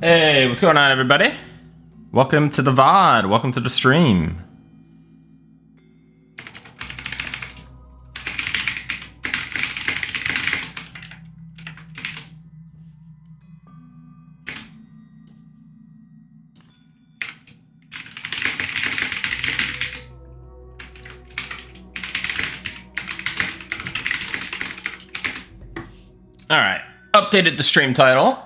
Hey, what's going on, everybody? Welcome to the VOD. Welcome to the stream. All right, updated the stream title.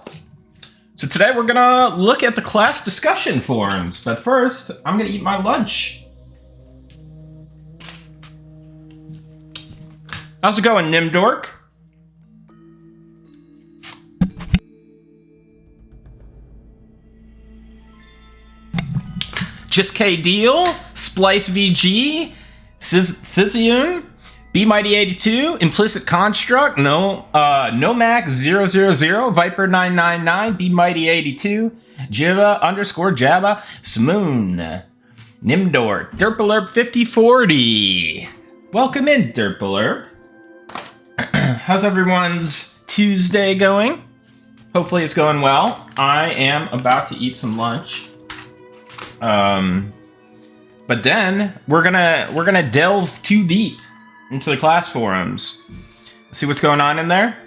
So today we're gonna look at the class discussion forums, but first I'm gonna eat my lunch. How's it going, Nimdork? Just K Deal, Splice VG, Thysium, B Mighty 82, Implicit Construct, Nomac 000, Viper 999, B Mighty 82, Jiva _Jabba, Smoon, Nimdor, Derpalurp 5040. Welcome in, Derpalurp. How's everyone's Tuesday going? Hopefully it's going well. I am about to eat some lunch. But then we're gonna delve too deep into the class forums. See what's going on in there.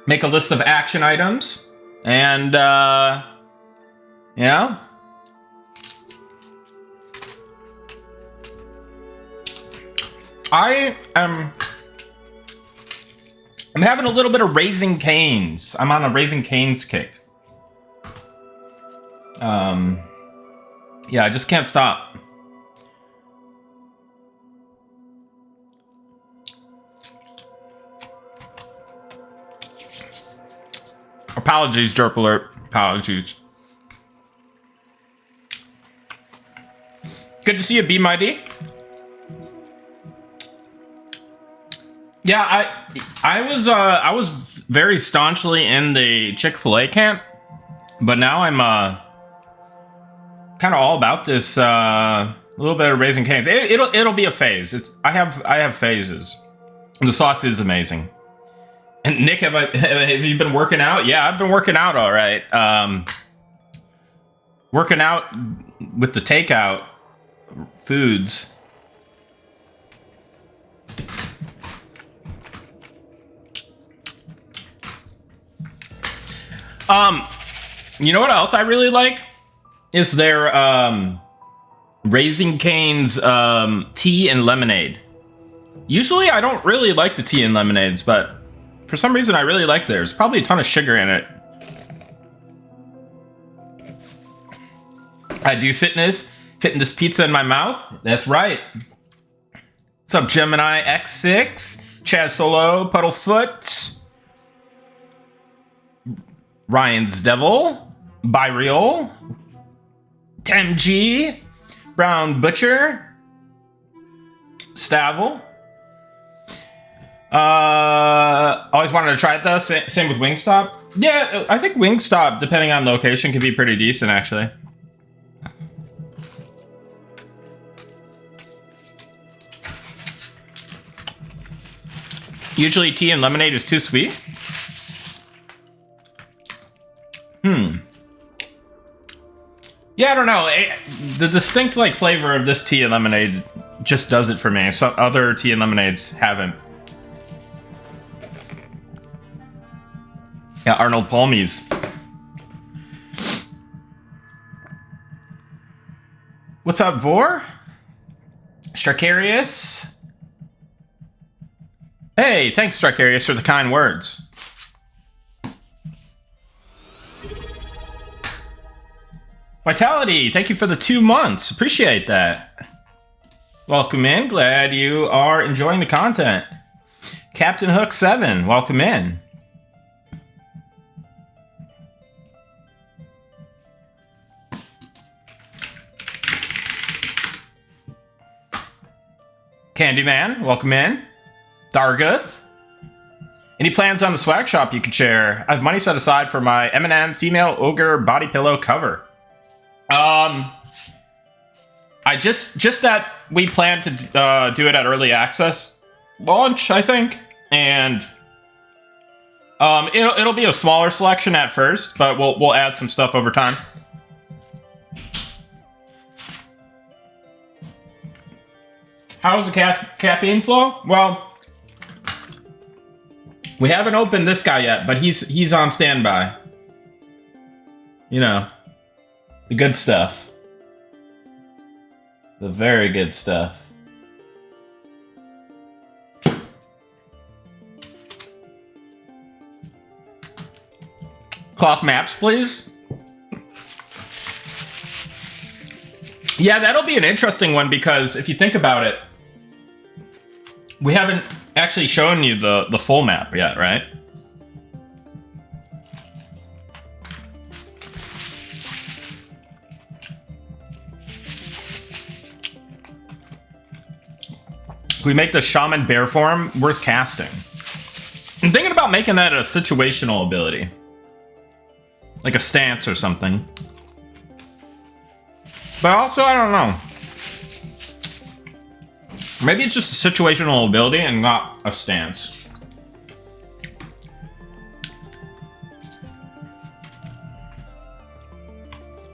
Make a list of action items. And, yeah. I'm having a little bit of Raising Canes. I'm on a Raising Canes kick. Yeah, I just can't stop. Apologies, Derp Alert. Apologies. Good to see you, B Mighty. Yeah, I was very staunchly in the Chick-fil-A camp, but now I'm kind of all about this a little bit of Raising Cane's. It'll be a phase. I have phases. The sauce is amazing. And Nick, have you been working out? Yeah, I've been working out all right. Working out with the takeout foods. You know what else I really like? Is their Raising Cane's tea and lemonade. Usually I don't really like the tea and lemonades, but for some reason, I really like theirs. Probably a ton of sugar in it. I do fitting this pizza in my mouth. That's right. What's up, Gemini X6, Chaz Solo, Puddlefoot, Ryan's Devil, Byreal, Temg, Brown Butcher, Stavel. Always wanted to try it though. Same with Wingstop. Yeah, I think Wingstop, depending on location, can be pretty decent actually. Usually tea and lemonade is too sweet. Yeah, I don't know. The distinct flavor of this tea and lemonade just does it for me. Some other tea and lemonades haven't. Yeah, Arnold Palmies. What's up, Vor? Stracarius? Hey, thanks, Stracarius, for the kind words. Vitality, thank you for the 2 months. Appreciate that. Welcome in. Glad you are enjoying the content. Captain Hook 7, welcome in. Candyman, welcome in. Darguth. Any plans on the swag shop you could share? I have money set aside for my M&M female ogre body pillow cover. I just that we plan to do it at early access launch, I think, and It'll be a smaller selection at first, but we'll add some stuff over time. How's the caffeine flow? Well, we haven't opened this guy yet, but he's on standby. You know, the good stuff. The very good stuff. Cloth maps, please. Yeah, that'll be an interesting one because if you think about it, we haven't actually shown you the full map yet, right? Can we make the Shaman bear form worth casting? I'm thinking about making that a situational ability. Like a stance or something. But also, I don't know. Maybe it's just a situational ability and not a stance.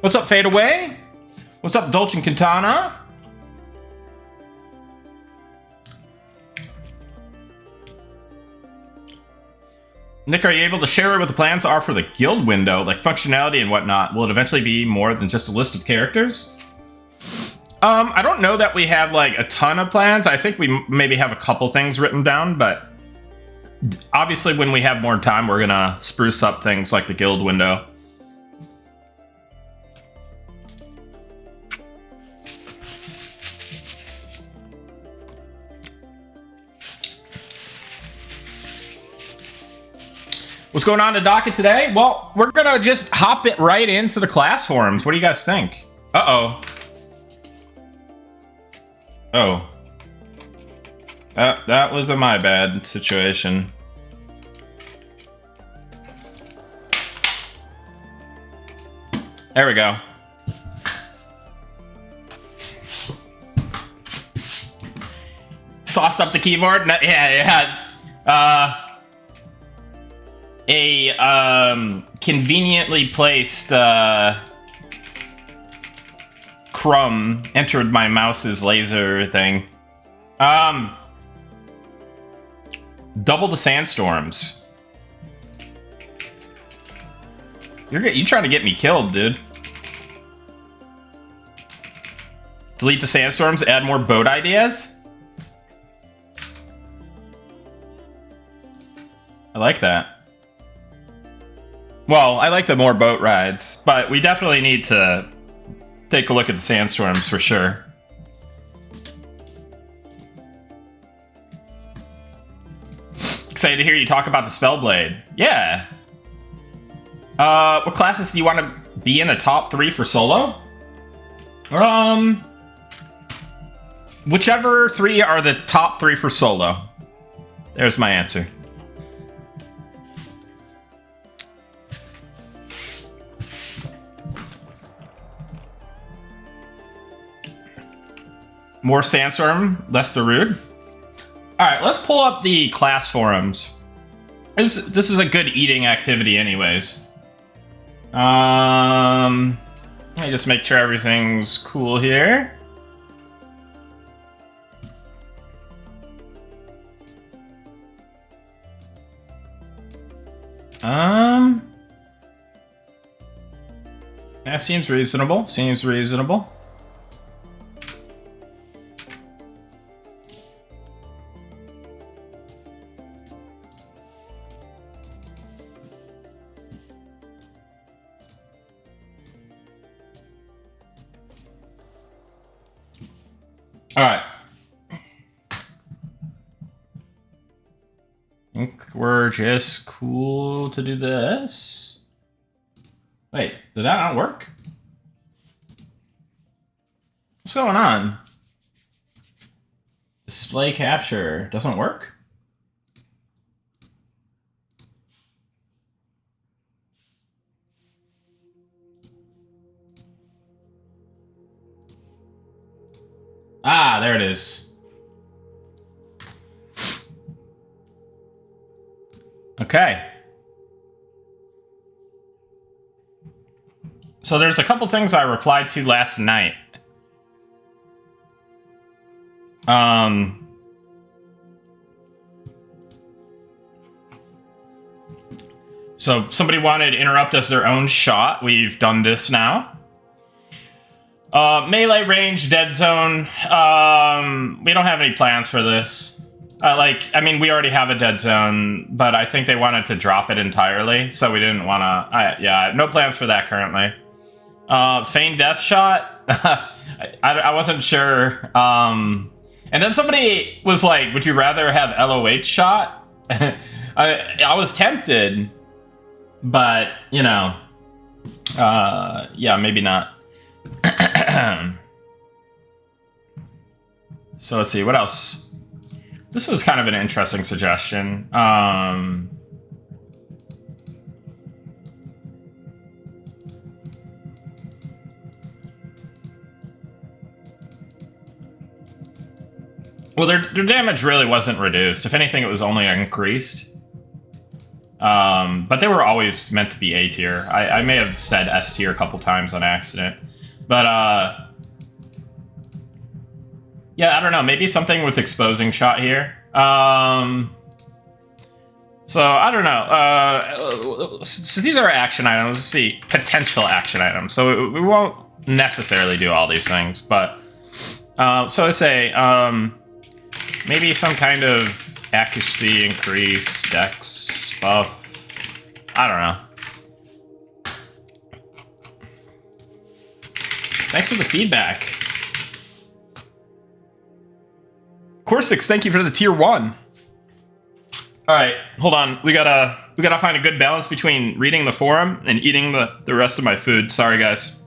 What's up, Fade Away? What's up, Dolce Quintana? Nick, are you able to share what the plans are for the guild window, like functionality and whatnot? Will it eventually be more than just a list of characters? I don't know that we have like a ton of plans. I think we maybe have a couple things written down, but obviously when we have more time, we're gonna spruce up things like the guild window. What's going on in docket today? Well, we're gonna just hop it right into the class forums. What do you guys think? Uh-oh. Oh. That was a my bad situation. There we go. Sauced up the keyboard? Yeah. A conveniently placed crumb entered my mouse's laser thing. Double the sandstorms. You trying to get me killed, dude. Delete the sandstorms, add more boat ideas. I like that. Well, I like the more boat rides, but we definitely need to take a look at the sandstorms for sure. Excited to hear you talk about the Spellblade. Yeah. What classes do you want to be in the top 3 for solo? Whichever 3 are the top 3 for solo. There's my answer. More sandstorm, less Druid. All right, let's pull up the class forums. This is a good eating activity anyways. Let me just make sure everything's cool here. That seems reasonable. Seems reasonable. All right. I think we're just cool to do this. Wait, did that not work? What's going on? Display capture doesn't work? Ah, there it is. Okay. So there's a couple things I replied to last night. So somebody wanted to interrupt as their own shot. We've done this now. Melee range, dead zone. We don't have any plans for this. I mean, we already have a dead zone, but I think they wanted to drop it entirely, so we didn't want to. Yeah, no plans for that currently. Feign death shot. I wasn't sure. And then somebody was like, "Would you rather have LOH shot?" I was tempted, but you know, yeah, maybe not. So let's see, what else? This was kind of an interesting suggestion. Well, their damage really wasn't reduced. If anything, it was only increased. But they were always meant to be A tier. I may have said S tier a couple times on accident. But, yeah, I don't know. Maybe something with exposing shot here. So, I don't know. So these are action items. Let's see. Potential action items. So we won't necessarily do all these things. But, so I say, maybe some kind of accuracy increase, dex buff. I don't know. Thanks for the feedback. Corsix, thank you for the tier 1. All right, hold on. We gotta find a good balance between reading the forum and eating the rest of my food. Sorry, guys.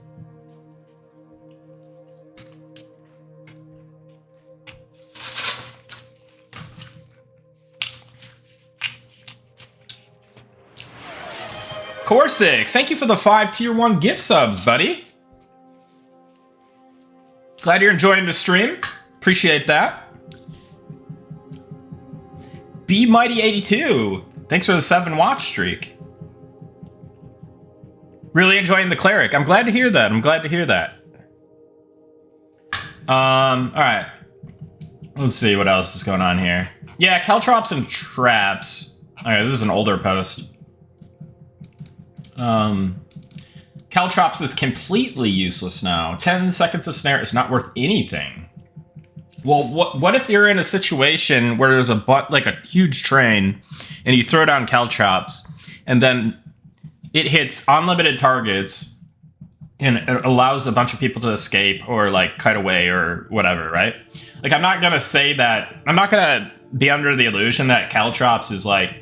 Corsix, thank you for the 5 tier 1 gift subs, buddy. Glad you're enjoying the stream. Appreciate that. Be Mighty 82. Thanks for the 7 watch streak. Really enjoying the Cleric. I'm glad to hear that. I'm glad to hear that. All right. Let's see what else is going on here. Yeah, caltrops and traps. All right, this is an older post. Caltrops is completely useless now. 10 seconds of snare is not worth anything. Well, what if you're in a situation where there's a huge train, and you throw down caltrops, and then it hits unlimited targets, and it allows a bunch of people to escape or like cut away or whatever, right? Like, I'm not gonna say that. I'm not gonna be under the illusion that caltrops is like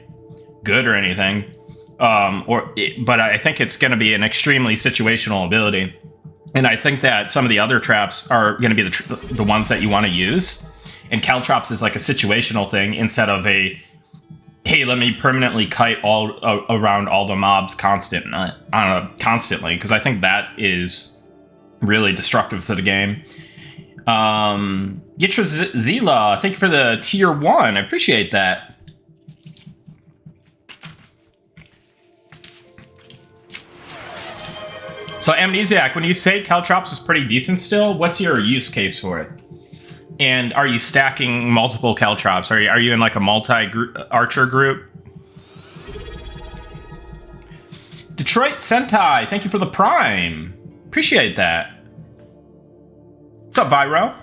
good or anything. But I think it's going to be an extremely situational ability, and I think that some of the other traps are going to be the ones that you want to use, and caltrops is like a situational thing instead of a, hey, let me permanently kite all around all the mobs constantly, because I think that is really destructive to the game. Gitra Zila, thank you for the tier 1. I appreciate that. So Amnesiac, when you say caltrops is pretty decent still, what's your use case for it? And are you stacking multiple caltrops? Are you in like a multi-archer group? Detroit Sentai, thank you for the prime. Appreciate that. What's up, Viro?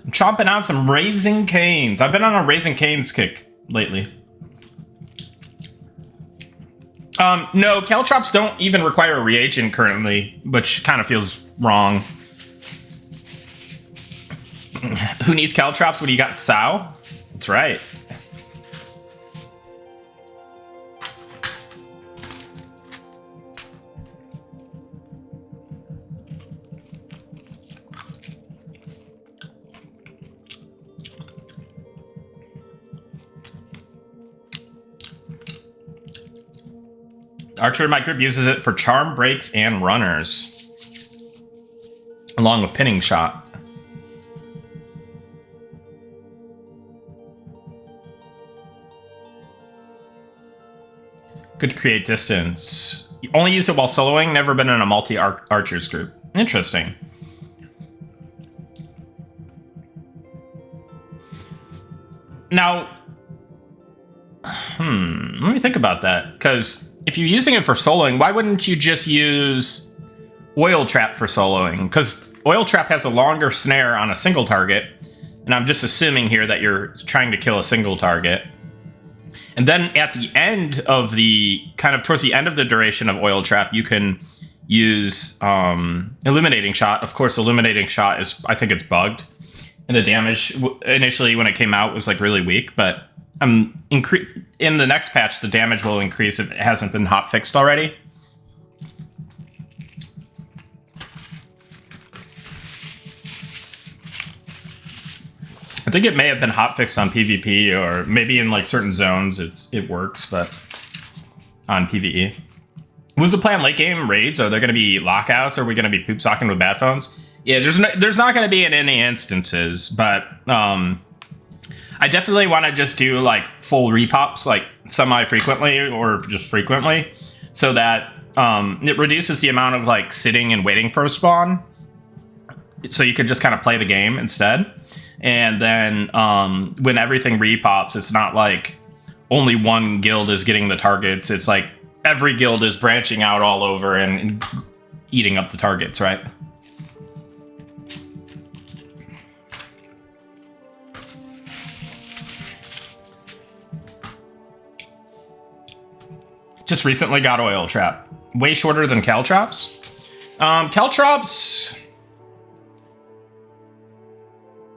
I'm chomping on some Raising Canes. I've been on a Raising Canes kick lately. No, caltrops don't even require a reagent currently, which kind of feels wrong. Who needs caltrops when you got Sao? That's right. Archer in my group uses it for charm breaks and runners, along with pinning shot. Could create distance. Only used it while soloing, never been in a multi-archers group. Interesting. Now, let me think about that. Because if you're using it for soloing, why wouldn't you just use Oil Trap for soloing? Because Oil Trap has a longer snare on a single target. And I'm just assuming here that you're trying to kill a single target. And then at the end of the, kind of towards the end of the duration of Oil Trap, you can use Illuminating Shot. Of course, Illuminating Shot is, I think it's bugged. And the damage initially when it came out was like really weak, but in the next patch, the damage will increase if it hasn't been hot fixed already. I think it may have been hotfixed on PvP, or maybe in like certain zones it works, but on PvE. Was the plan late game raids? Are there going to be lockouts? Are we going to be poop socking with bad phones? Yeah, there's not going to be in any instances, but I definitely want to just do like full repops, like semi-frequently or just frequently, so that it reduces the amount of like sitting and waiting for a spawn, so you can just kind of play the game instead. And then when everything repops, it's not like only one guild is getting the targets. It's like every guild is branching out all over and eating up the targets, right? Just recently got Oil Trap. Way shorter than Caltrops. Caltrops...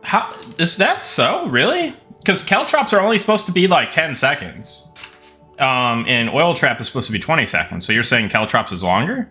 How is that so? Really? Because Caltrops are only supposed to be like 10 seconds. And Oil Trap is supposed to be 20 seconds. So you're saying Caltrops is longer?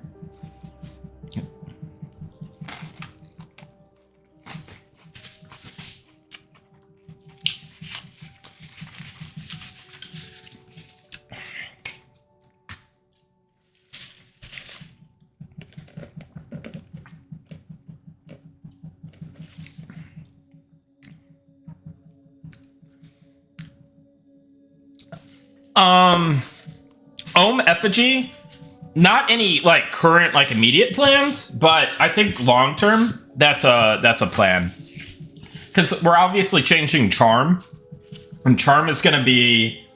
Ohm Effigy, not any like current like immediate plans, but I think long term that's a plan, because we're obviously changing Charm, and Charm is going to be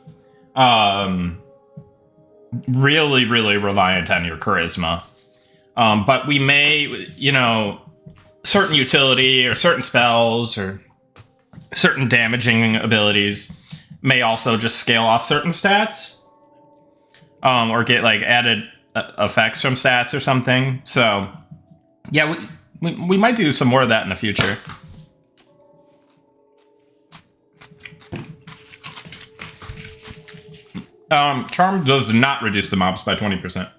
really reliant on your charisma, but we may, you know, certain utility or certain spells or certain damaging abilities may also just scale off certain stats, or get like added effects from stats or something. So yeah, we might do some more of that in the future. Charm does not reduce the mobs by 20%.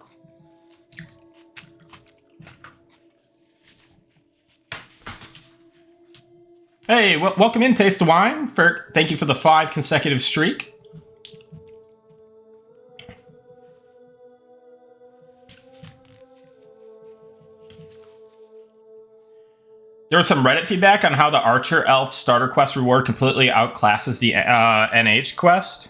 Hey, welcome in, Taste of Wine. Thank you for the 5 consecutive streak. There was some Reddit feedback on how the Archer Elf starter quest reward completely outclasses the NH quest.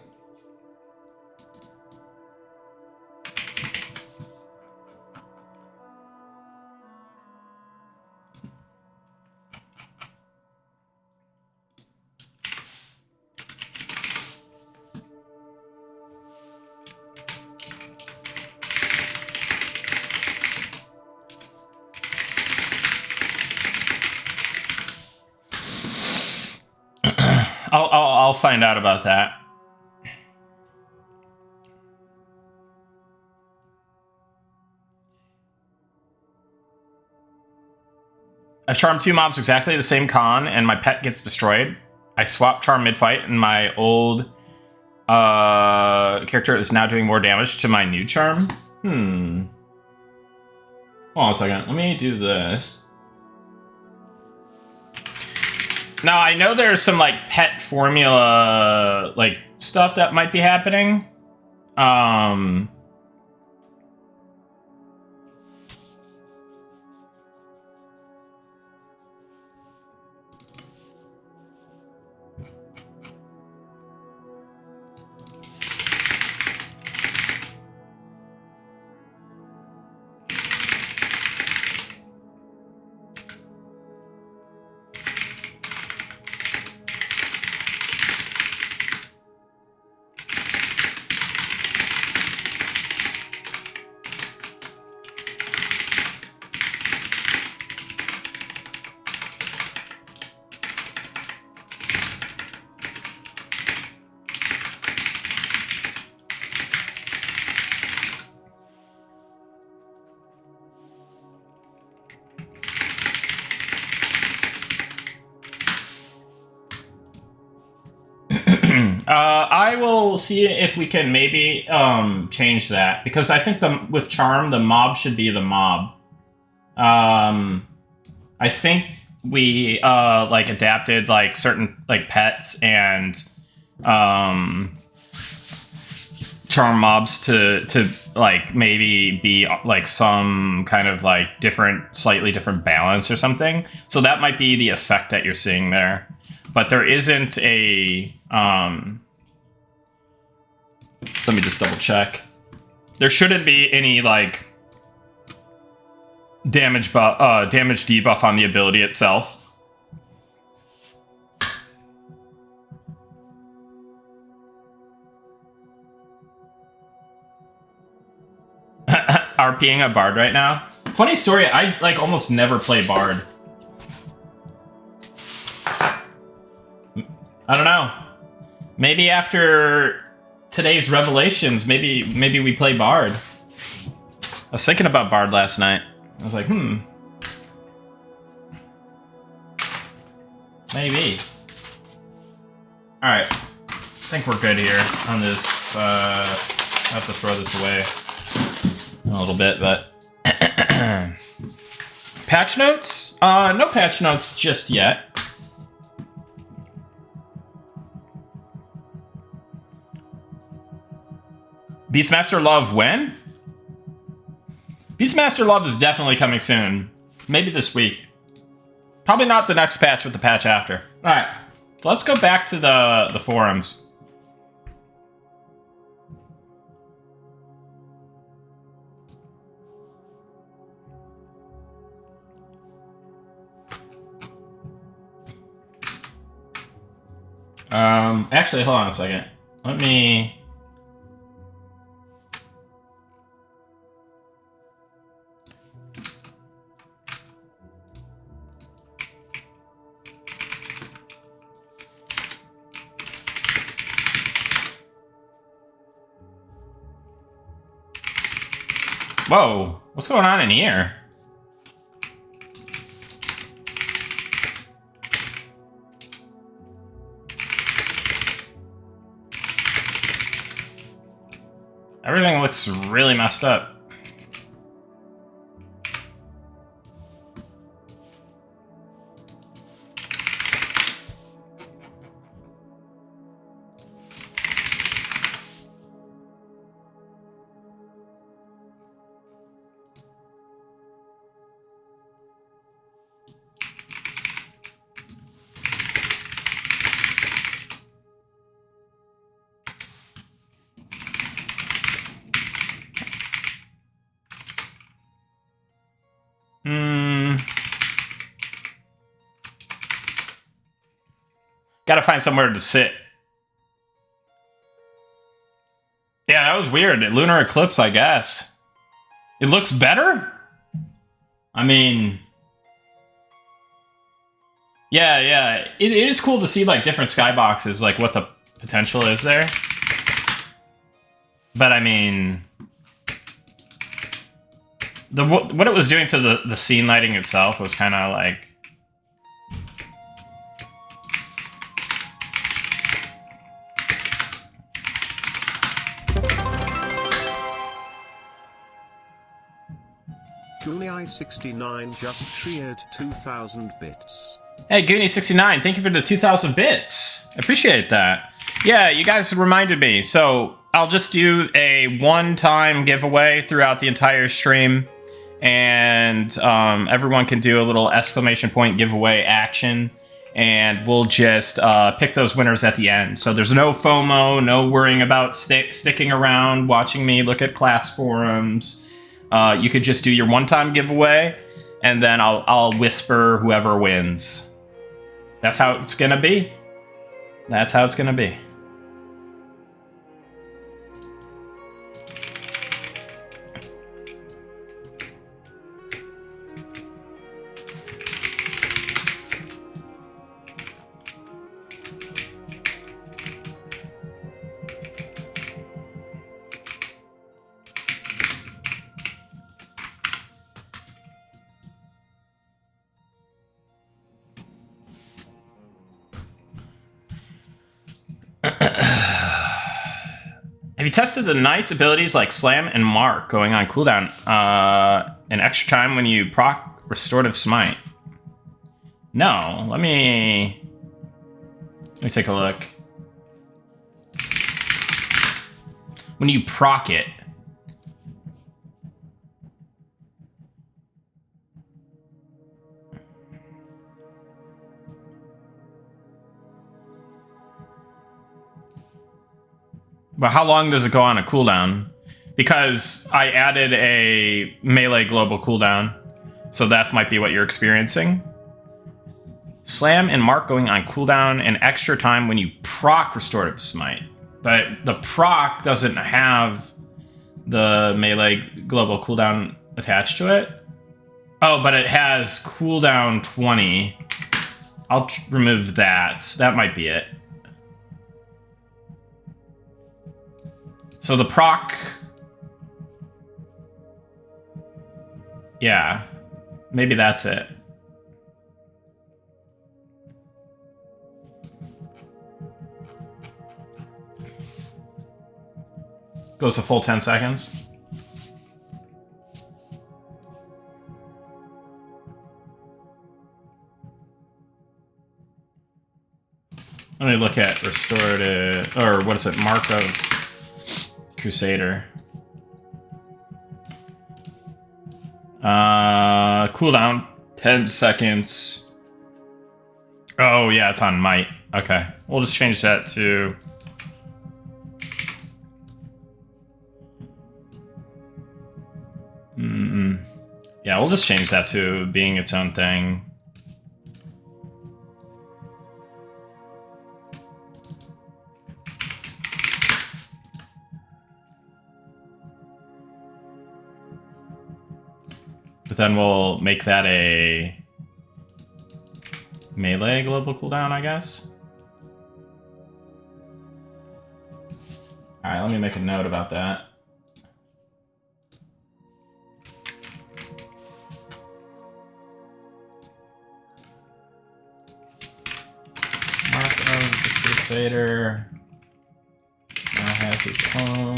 I'll find out about that. I've charmed 2 mobs exactly the same con, and my pet gets destroyed. I swap charm mid-fight, and my old character is now doing more damage to my new charm. Hold on a second. Let me do this. Now, I know there's some, like, pet formula, like, stuff that might be happening. I will see if we can maybe change that, because I think with charm the mob should be the mob. I think we like adapted like certain like pets and charm mobs to like maybe be like some kind of like slightly different balance or something. So that might be the effect that you're seeing there. But there isn't a let me just double check. There shouldn't be any like damage debuff on the ability itself. RPing a bard right now. Funny story, I like almost never play bard. I don't know. Maybe after today's revelations, maybe we play bard. I was thinking about bard last night. I was like, maybe. All right, I think we're good here on this. I have to throw this away a little bit, but patch notes? No patch notes just yet. Beastmaster Love when? Beastmaster Love is definitely coming soon. Maybe this week. Probably not the next patch, but the patch after. All right, let's go back to the forums. Actually, hold on a second. Let me... Whoa, what's going on in here? Everything looks really messed up. Gotta find somewhere to sit. Yeah, that was weird. Lunar eclipse, I guess. It looks better? I mean... Yeah. It is cool to see, like, different skyboxes, like, what the potential is there. But, I mean... what it was doing to the scene lighting itself was kind of, like... Goonie69 just cheered 2,000 bits. Hey, Goonie69, thank you for the 2,000 bits. I appreciate that. Yeah, you guys reminded me. So I'll just do a one-time giveaway throughout the entire stream. And everyone can do a little exclamation point giveaway action. And we'll just pick those winners at the end. So there's no FOMO, no worrying about sticking around, watching me look at class forums. You could just do your one-time giveaway, and then I'll whisper whoever wins. That's how it's gonna be. That's how it's gonna be. Have you tested the knight's abilities like Slam and Mark going on cooldown? An extra time when you proc Restorative Smite. No, let me take a look. When you proc it. But how long does it go on a cooldown? Because I added a melee global cooldown. So that might be what you're experiencing. Slam and Mark going on cooldown an extra time when you proc Restorative Smite. But the proc doesn't have the melee global cooldown attached to it. Oh, but it has cooldown 20. I'll remove that. That might be it. So the proc... Yeah. Maybe that's it. Goes a full 10 seconds. Let me look at restorative, or what is it, Mark of Crusader. Cooldown 10 seconds. Oh yeah, it's on Might. Okay, we'll just change that to yeah, we'll just change that to being its own thing. But then we'll make that a melee global cooldown, I guess. Alright, let me make a note about that. Mark of the Crusader now has its own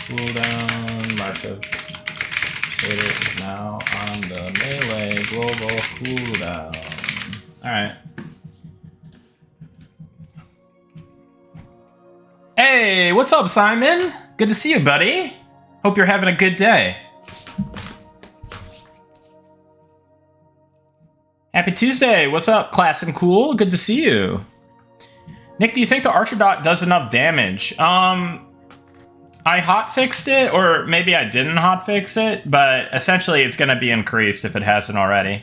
cooldown. Mark of Crusader is now on the melee global cooldown. Alright. Hey, what's up, Simon? Good to see you, buddy. Hope you're having a good day. Happy Tuesday. What's up, Class and Cool? Good to see you. Nick, do you think the Archer Dot does enough damage? I hotfixed it, or maybe I didn't hotfix it, but essentially it's going to be increased if it hasn't already.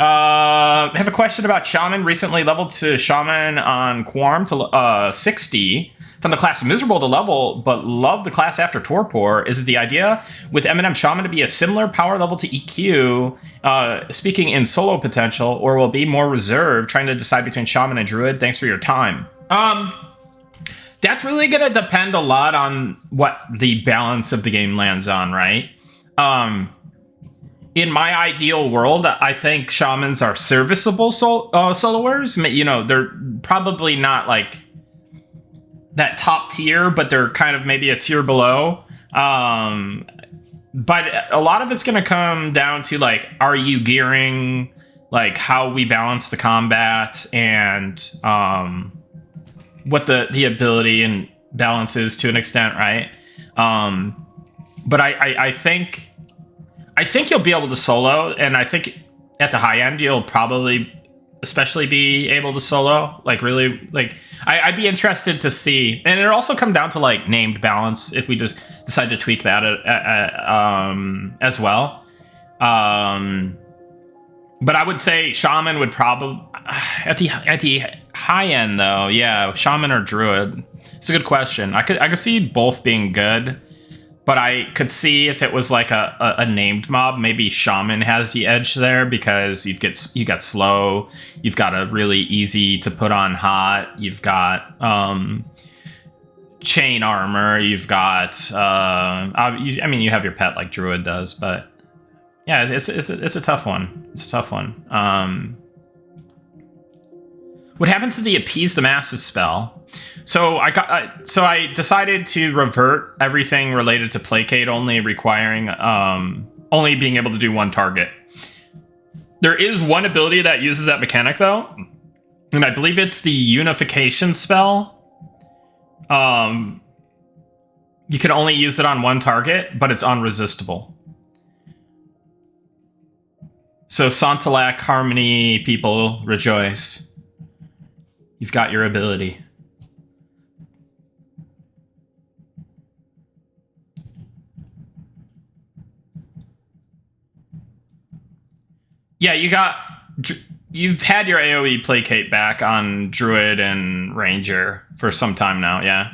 I have a question about Shaman. Recently leveled to Shaman on Quorum to 60. From the class Miserable to level, but love the class after Torpor. Is it the idea with Eminem Shaman to be a similar power level to EQ, speaking in solo potential, or will it be more reserved, trying to decide between Shaman and Druid? Thanks for your time. That's really going to depend a lot on what the balance of the game lands on, right? In my ideal world, I think Shamans are serviceable soloers. You know, they're probably not like that top tier, but they're kind of maybe a tier below. But a lot of it's going to come down to, like, are you gearing, like, how we balance the combat and what the ability and balance is to an extent, right? But I think you'll be able to solo, and I think at the high end you'll probably especially be able to solo, like, really, like, I'd be interested to see. And it'll also come down to, like, named balance if we just decide to tweak that as well. But I would say Shaman would probably at the high end, though. Yeah, Shaman or Druid. It's a good question. I could see both being good. But I could see if it was like a named mob, maybe Shaman has the edge there because you got slow, you've got a really easy to put on hot, you've got chain armor, you've got I mean, you have your pet like Druid does, but yeah, it's a tough one. It's a tough one. What happened to the Appease the Masses spell? So I decided to revert everything related to Placate, only requiring only being able to do one target. There is one ability that uses that mechanic though, and I believe it's the Unification spell. You can only use it on one target, but it's unresistible. So Santalak, Harmony, people, rejoice. You've got your ability. Yeah, you've had your AoE Placate back on Druid and Ranger for some time now, yeah.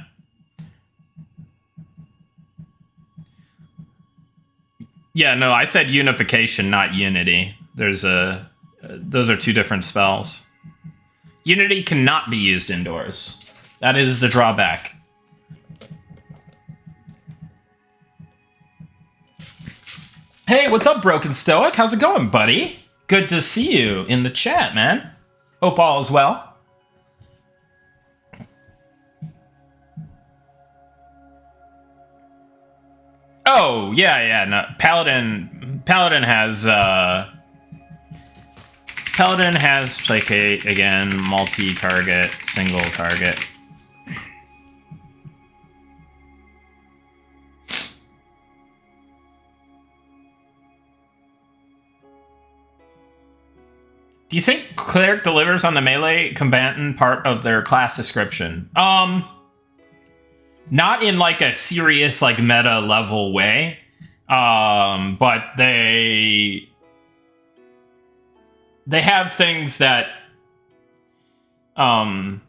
Yeah, no, I said Unification, not Unity. Those are two different spells. Unity cannot be used indoors. That is the drawback. Hey, what's up, Broken Stoic? How's it going, buddy? Good to see you in the chat, man. Hope all is well. Oh, yeah, no. Paladin has Placate again, multi-target, single target. Do you think Cleric delivers on the melee combatant part of their class description? Not in like a serious like meta level way, but they have things that kind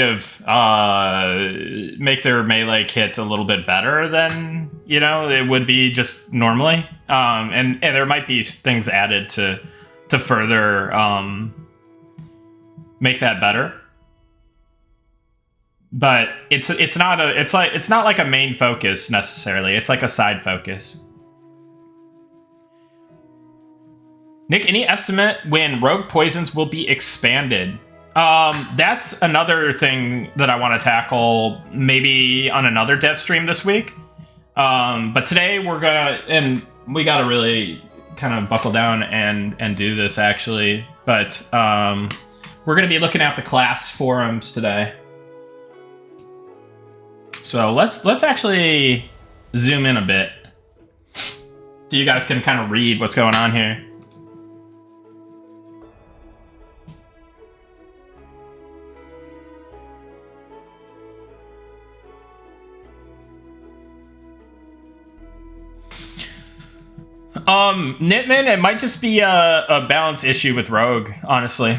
of make their melee kit a little bit better than, you know, it would be just normally. And there might be things added to further make that better. But it's not like a main focus necessarily. It's like a side focus. Nick, any estimate when rogue poisons will be expanded? That's another thing that I want to tackle maybe on another dev stream this week. But today we gotta really kind of buckle down and do this actually. But we're gonna be looking at the class forums today. So let's actually zoom in a bit so you guys can kind of read what's going on here. Nitman, it might just be a balance issue with Rogue, honestly.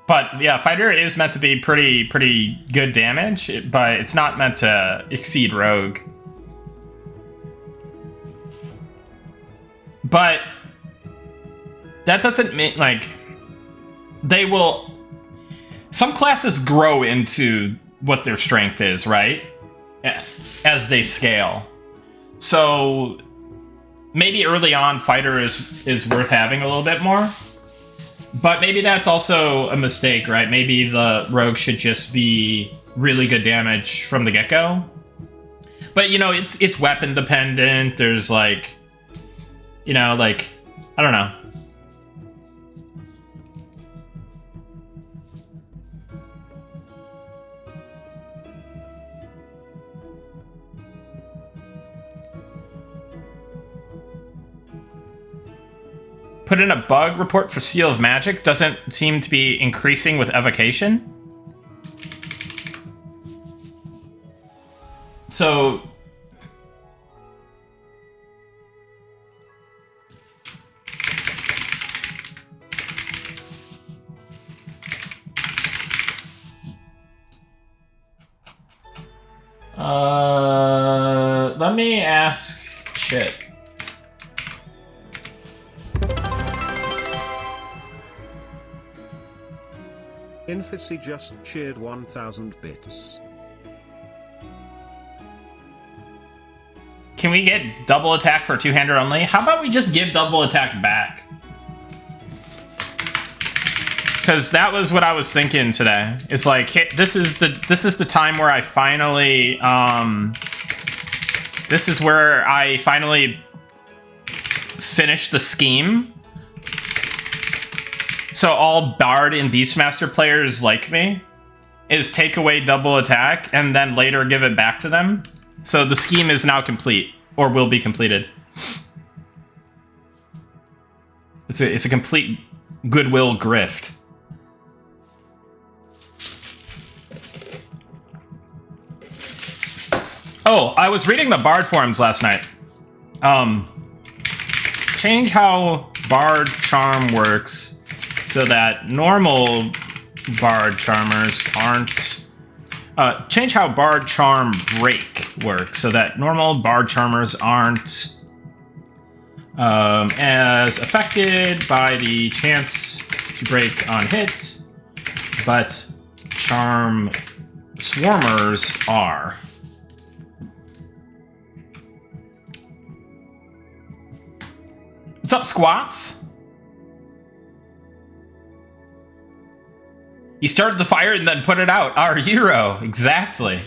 But yeah, Fighter is meant to be pretty good damage, but it's not meant to exceed Rogue. But that doesn't mean, like, they will... Some classes grow into what their strength is, right? As they scale. So maybe early on, Fighter is worth having a little bit more. But maybe that's also a mistake, right? Maybe the Rogue should just be really good damage from the get-go. But, you know, it's weapon dependent. There's, like, you know, like, I don't know. Put in a bug report for Seal of Magic. Doesn't seem to be increasing with evocation. So... let me ask... Shit. Infacy just cheered 1,000 bits. Can we get double attack for two-hander only? How about we just give double attack back? because that was what I was thinking today. It's like, hey, this is the time where I finally this is where I finally finish the scheme. So all Bard and Beastmaster players like me is take away double attack and then later give it back to them. So the scheme is now complete, or will be completed. It's a complete goodwill grift. Oh, I was reading the Bard forums last night. Change how Bard Charm works so that normal Bard Charmers aren't... change how Bard Charm Break works so that normal Bard Charmers aren't as affected by the chance to break on hits, but Charm Swarmers are. What's up, Squats? He started the fire and then put it out. Our hero, exactly.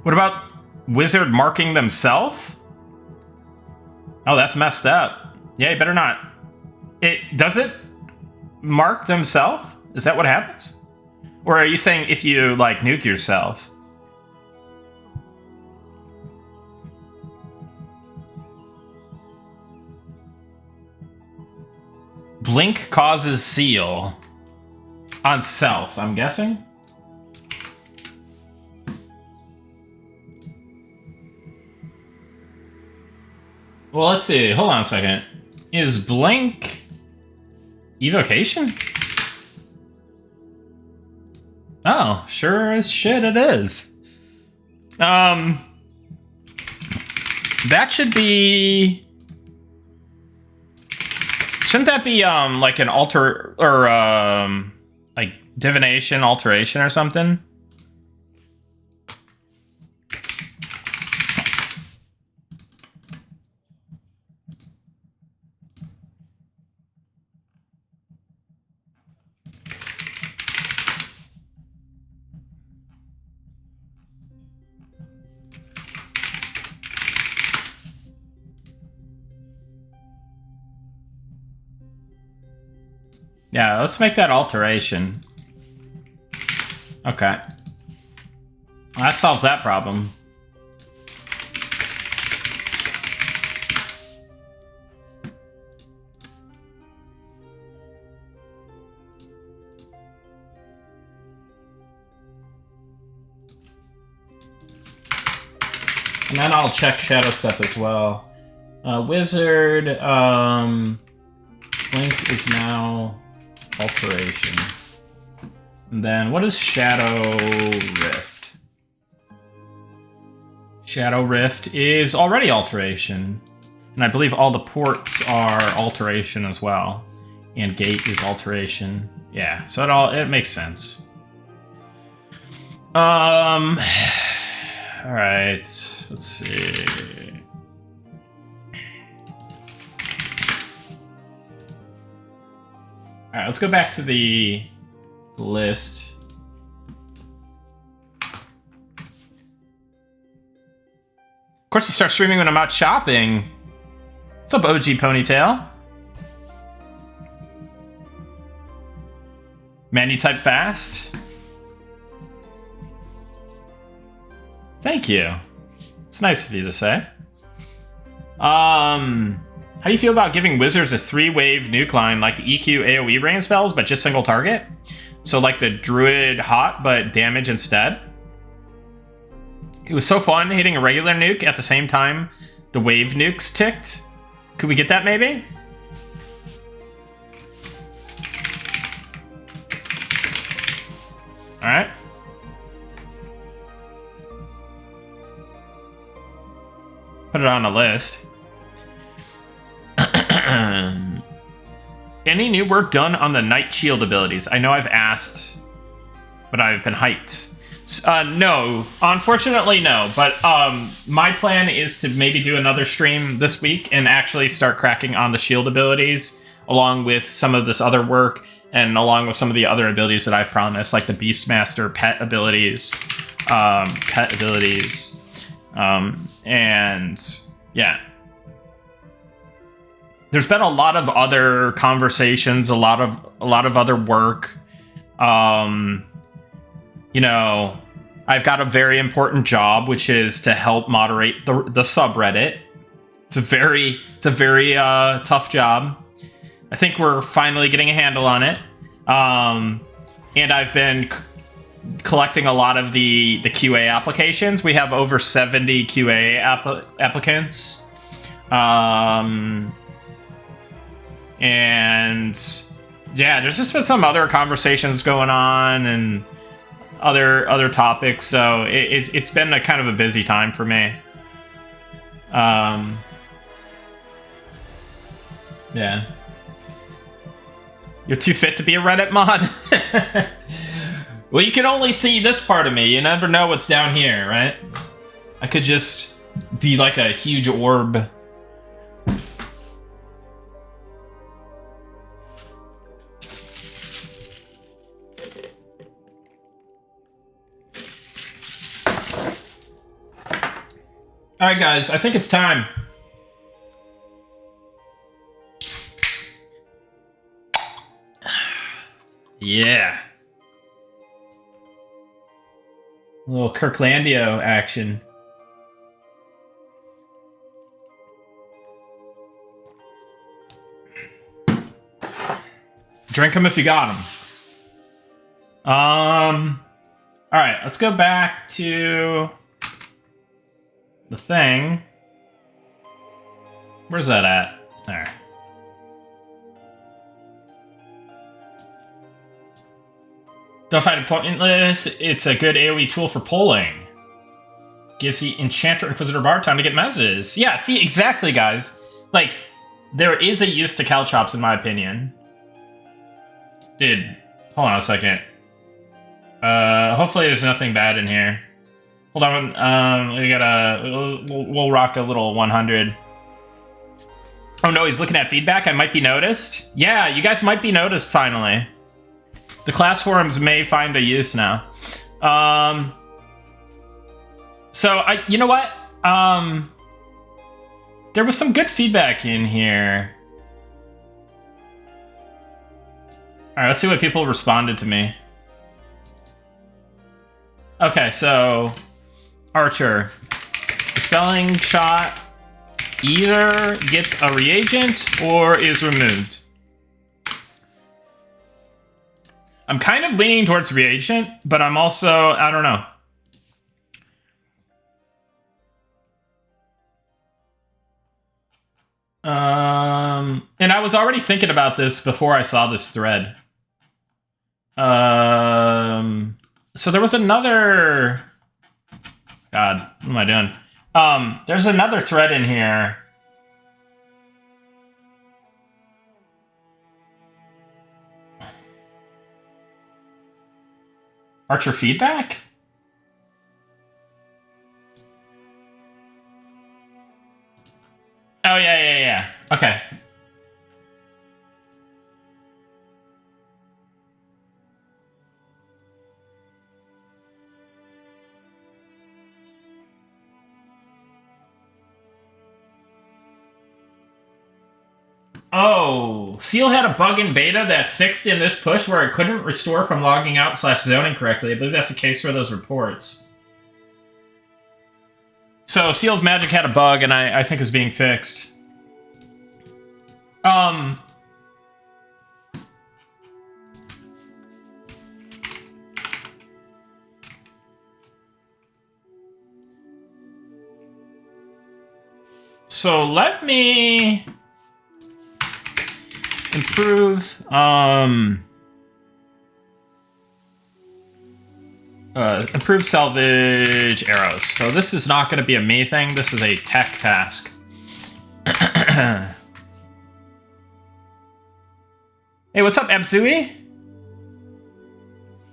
What about Wizard marking themselves? Oh, that's messed up. Yeah, you better not. Does it mark themselves? Is that what happens? Or are you saying if you, like, nuke yourself? Blink causes seal on self, I'm guessing. Well, let's see. Hold on a second. Is blink evocation? Oh, sure as shit it is. That should be... Shouldn't that be, like an alter... Or, like, divination, alteration or something? Yeah, let's make that alteration. Okay. Well, that solves that problem. And then I'll check shadow step as well. Wizard, Blink is now alteration. And then what is Shadow Rift? Shadow Rift is already alteration. And I believe all the ports are alteration as well. And gate is alteration. Yeah, so it makes sense. Alright, let's see. Alright, let's go back to the list. Of course, you start streaming when I'm out shopping. What's up, OG Ponytail? Man, you type fast? Thank you. It's nice of you to say. How do you feel about giving wizards a 3-wave nuke line like the EQ AoE rain spells, but just single target? So like the Druid hot, but damage instead? It was so fun hitting a regular nuke at the same time the wave nukes ticked. Could we get that maybe? Alright. Put it on a list. Any new work done on the Night Shield abilities? I know I've asked, but I've been hyped. No, unfortunately, no. But my plan is to maybe do another stream this week and actually start cracking on the shield abilities, along with some of this other work, and along with some of the other abilities that I've promised, like the Beastmaster pet abilities, and yeah. There's been a lot of other conversations, a lot of other work. You know, I've got a very important job, which is to help moderate the subreddit. It's a very tough job. I think we're finally getting a handle on it. And I've been collecting a lot of the QA applications. We have over 70 QA applicants. And yeah, there's just been some other conversations going on and other topics, so it's been a kind of a busy time for me. Yeah. You're too fit to be a Reddit mod? Well, you can only see this part of me. You never know what's down here, right? I could just be like a huge orb. All right, guys, I think it's time. Yeah. A little Kirklandio action. Drink them if you got them. All right, let's go back to the thing. Where's that at? There. Don't find it pointless. It's a good AoE tool for polling. Gives the Enchanter, Inquisitor, Bard time to get mezzes. Yeah, see, exactly, guys. Like, there is a use to Caltrops, in my opinion. Dude, hold on a second. Hopefully there's nothing bad in here. Hold on, we gotta... We'll rock a little 100. Oh no, he's looking at feedback? I might be noticed? Yeah, you guys might be noticed, finally. The class forums may find a use now. So, you know what? There was some good feedback in here. Alright, let's see what people responded to me. Okay, so... Archer. Dispelling shot either gets a reagent or is removed. I'm kind of leaning towards reagent, but I'm also, I don't know. And I was already thinking about this before I saw this thread. So there was another... God, what am I doing? There's another thread in here. Archer feedback? Oh, yeah. Okay. Oh, Seal had a bug in beta that's fixed in this push where it couldn't restore from logging out / zoning correctly. I believe that's the case for those reports. So Seal of Magic had a bug, and I think is being fixed. So let me improve improve salvage arrows. So this is not going to be a me thing. This is a tech task. Hey, what's up, Absui?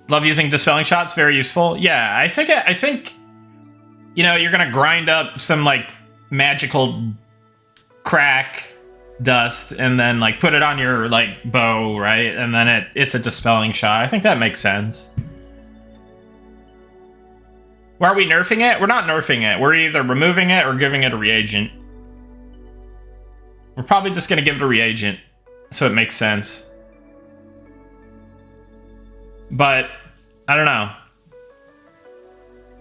Love using dispelling shots. Very useful. Yeah, I think you know, you're gonna grind up some like magical crack dust and then like put it on your like bow, right? And then it's a dispelling shot. I think that makes sense. Why are we nerfing it? We're not nerfing it. We're either removing it or giving it a reagent. We're probably just gonna give it a reagent, so it makes sense. But I don't know.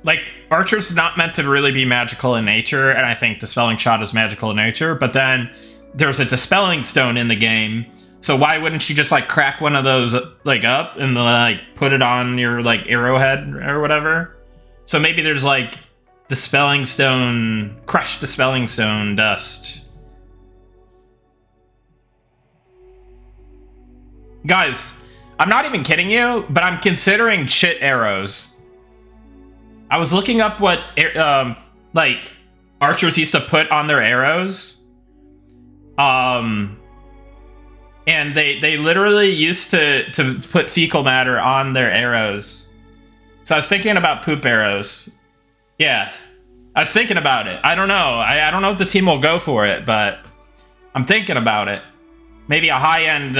Like, Archer's not meant to really be magical in nature, and I think Dispelling Shot is magical in nature, but then there's a Dispelling Stone in the game, so why wouldn't you just, like, crack one of those, like, up and, like, put it on your, like, arrowhead or whatever? So maybe there's, like, Dispelling Stone, crushed Dispelling Stone dust. Guys, I'm not even kidding you, but I'm considering chit arrows. I was looking up what, like, archers used to put on their arrows. And they literally used to put fecal matter on their arrows. So I was thinking about poop arrows. Yeah, I was thinking about it. I don't know. I don't know if the team will go for it, but I'm thinking about it. Maybe a high-end,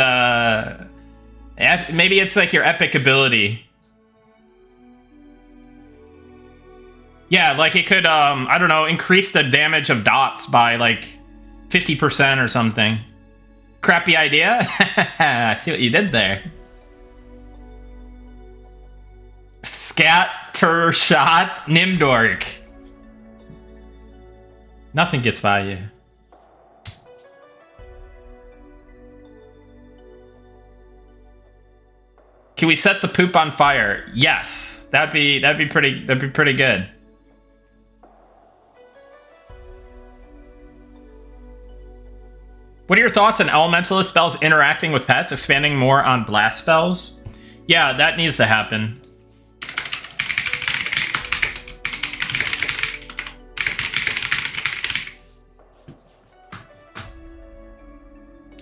maybe it's like your epic ability. Yeah, like it could, I don't know, increase the damage of dots by like 50% or something. Crappy idea? I see what you did there. Scatter shot, Nimdork. Nothing gets by you. Can we set the poop on fire? Yes, that'd be pretty good. What are your thoughts on Elementalist spells interacting with pets, expanding more on blast spells? Yeah, that needs to happen.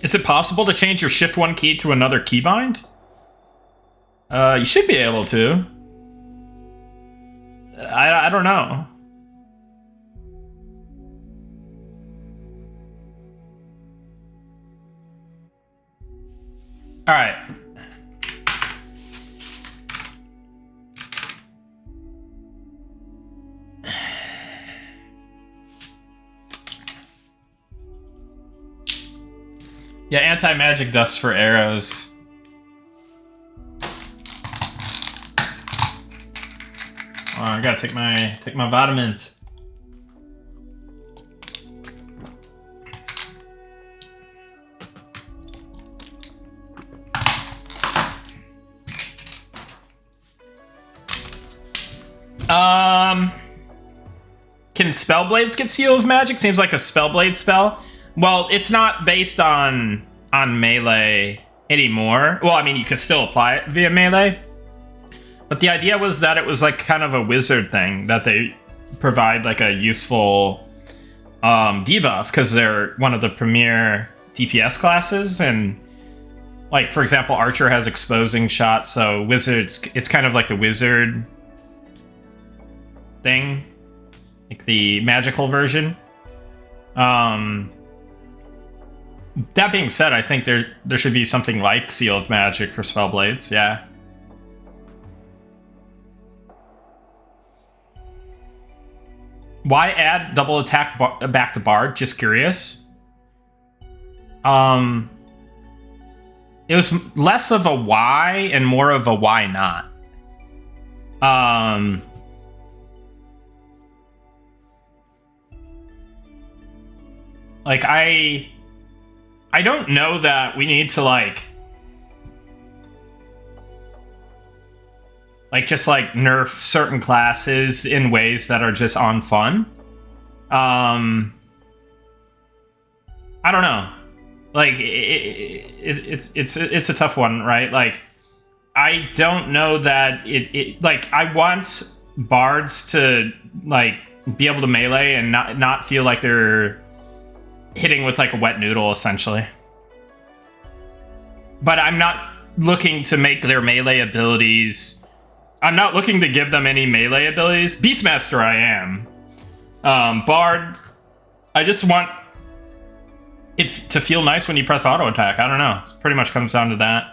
Is it possible to change your Shift 1 key to another keybind? You should be able to. I don't know. All right. Yeah, anti-magic dust for arrows. Oh, I gotta take my vitamins. Can Spellblades get Seal of Magic? Seems like a Spellblade spell. Well, it's not based on melee anymore. Well, I mean, you could still apply it via melee. But the idea was that it was like kind of a wizard thing, that they provide like a useful debuff because they're one of the premier DPS classes. And like, for example, Archer has exposing shot, so wizards, it's kind of like the wizard thing, like the magical version. That being said, I think there should be something like Seal of Magic for Spellblades, yeah. Why add double attack back to Bard? Just curious. It was less of a why and more of a why not. Like, I don't know that we need to, like just, like, nerf certain classes in ways that are just on fun. I don't know. Like, it's a tough one, right? Like, I don't know that like, I want bards to, like, be able to melee and not feel like they're hitting with like a wet noodle, essentially. But I'm not looking to make their melee abilities I'm not looking to give them any melee abilities. Beastmaster, I am. Bard, I just want it to feel nice when you press auto attack. I don't know. It pretty much comes down to that.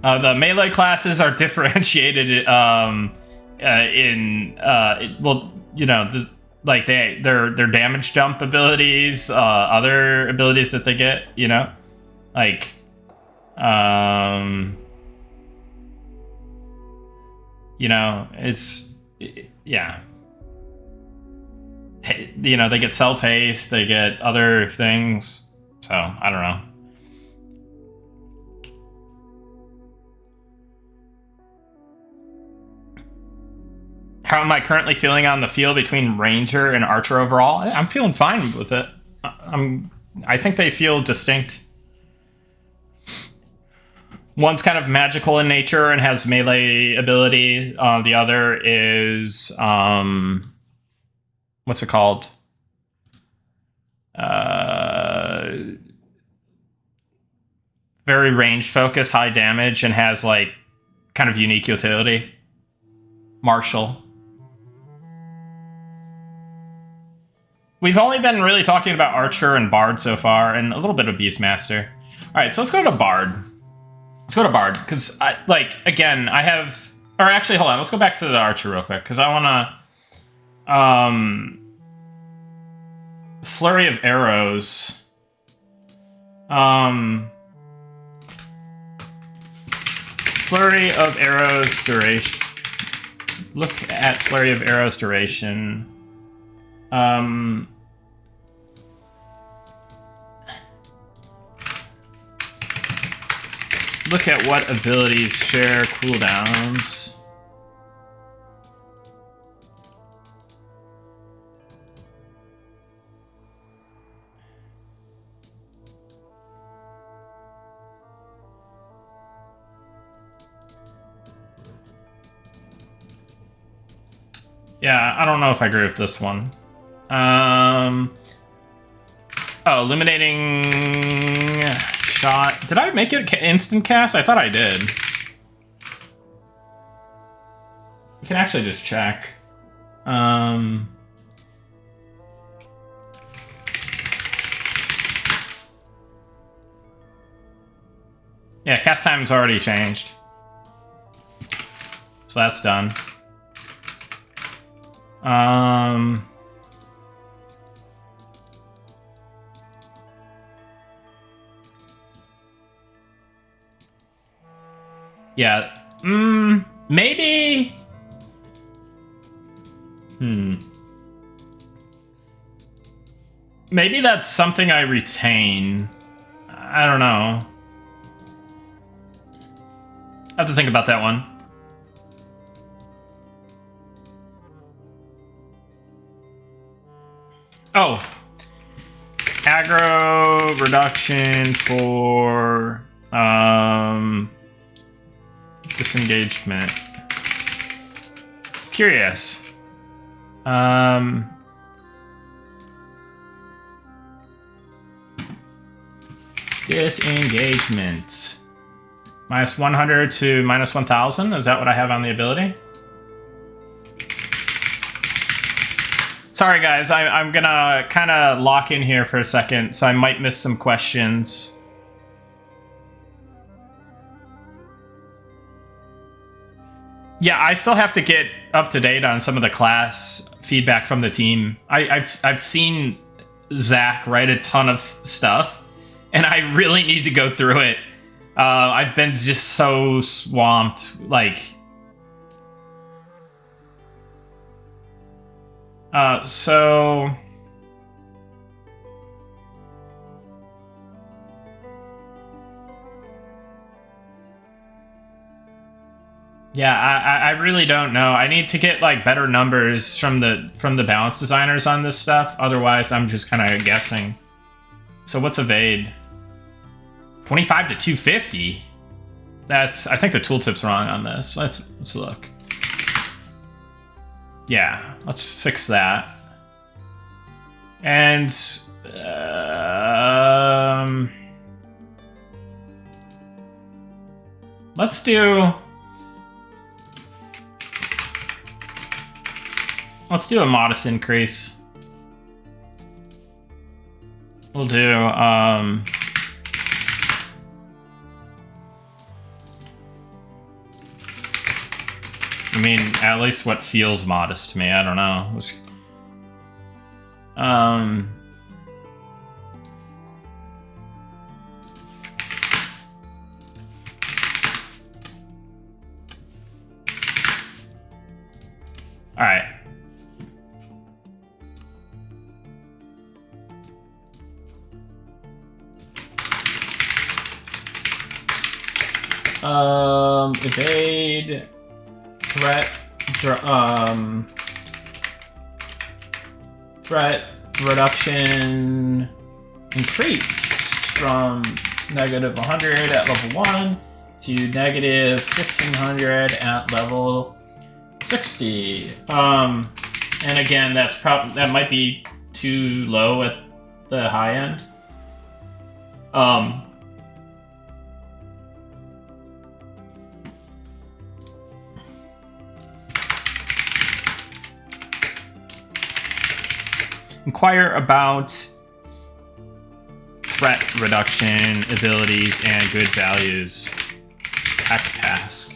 The melee classes are differentiated well, you know, like their damage jump abilities, other abilities that they get, you know, like you know, yeah. You know, they get self haste, they get other things, so I don't know. How am I currently feeling on the field between Ranger and Archer overall? I'm feeling fine with it. I think they feel distinct. One's kind of magical in nature and has melee ability. The other is what's it called? Very ranged focus, high damage, and has like kind of unique utility. Martial. We've only been really talking about Archer and Bard so far, and a little bit of Beastmaster. All right, so let's go to Bard. Let's go to Bard, because, again, I have... Or actually, hold on, let's go back to the Archer real quick, because I want to... Flurry of Arrows. Flurry of Arrows duration. Look at Flurry of Arrows duration. Look at what abilities share cooldowns. Yeah, I don't know if I agree with this one. Oh, illuminating shot. Did I make it instant cast? I thought I did. You can actually just check. Yeah, cast time's already changed. So that's done. Yeah. Maybe. Maybe that's something I retain. I don't know. I have to think about that one. Oh. Aggro reduction for disengagement. Curious. Disengagement. Minus 100 to minus 1000. Is that what I have on the ability? Sorry, guys. I'm gonna kind of lock in here for a second, so I might miss some questions. Yeah, I still have to get up to date on some of the class feedback from the team. I've seen Zach write a ton of stuff, and I really need to go through it. I've been just so swamped, like... so... Yeah, I really don't know. I need to get like better numbers from the balance designers on this stuff. Otherwise, I'm just kind of guessing. So what's evade? 25 to 250. That's, I think the tooltip's wrong on this. Let's look. Yeah, let's fix that. And let's do a modest increase. We'll do I mean, at least what feels modest to me. I don't know. All right. Evade, threat reduction increased from negative 100 at level 1 to negative 1500 at level 60. And again, that might be too low at the high end. Inquire about threat reduction abilities and good values. Tech task.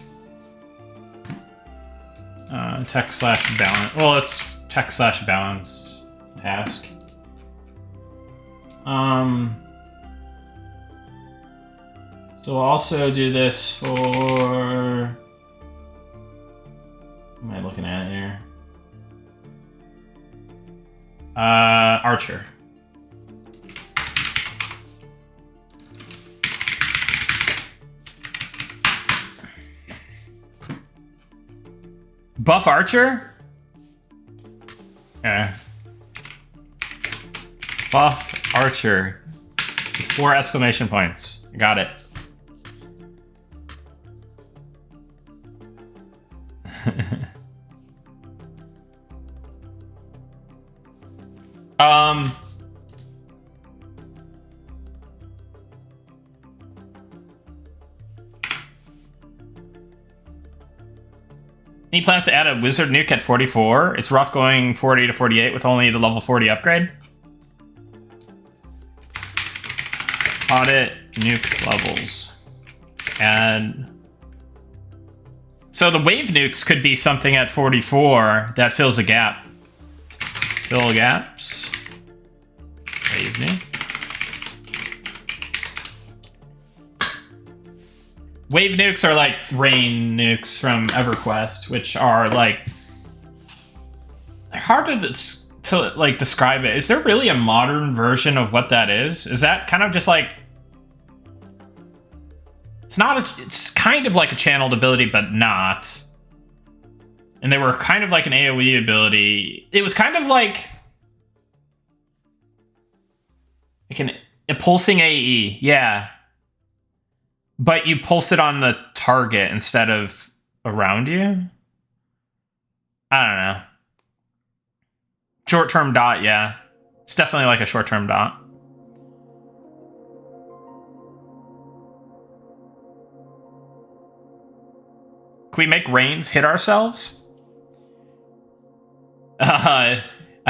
Tech/balance. Well, it's tech/balance task. So we'll also do this for... What am I looking at here? Archer. Buff Archer? Yeah. Buff Archer. 4 exclamation points. Got it. Any plans to add a wizard nuke at 44? It's rough going 40 to 48 with only the level 40 upgrade. Audit nuke levels. And so the wave nukes could be something at 44 that fills a gap. Fill gaps. Wave nuke. Wave nukes are like rain nukes from EverQuest, which are like hard to describe it. Is there really a modern version of what that is? Is that kind of just like it's kind of like a channeled ability, but not. And they were kind of like an AoE ability. It was kind of like a pulsing AE, yeah. But you pulse it on the target instead of around you? I don't know. Short-term dot, yeah. It's definitely like a short-term dot. Can we make rains hit ourselves? I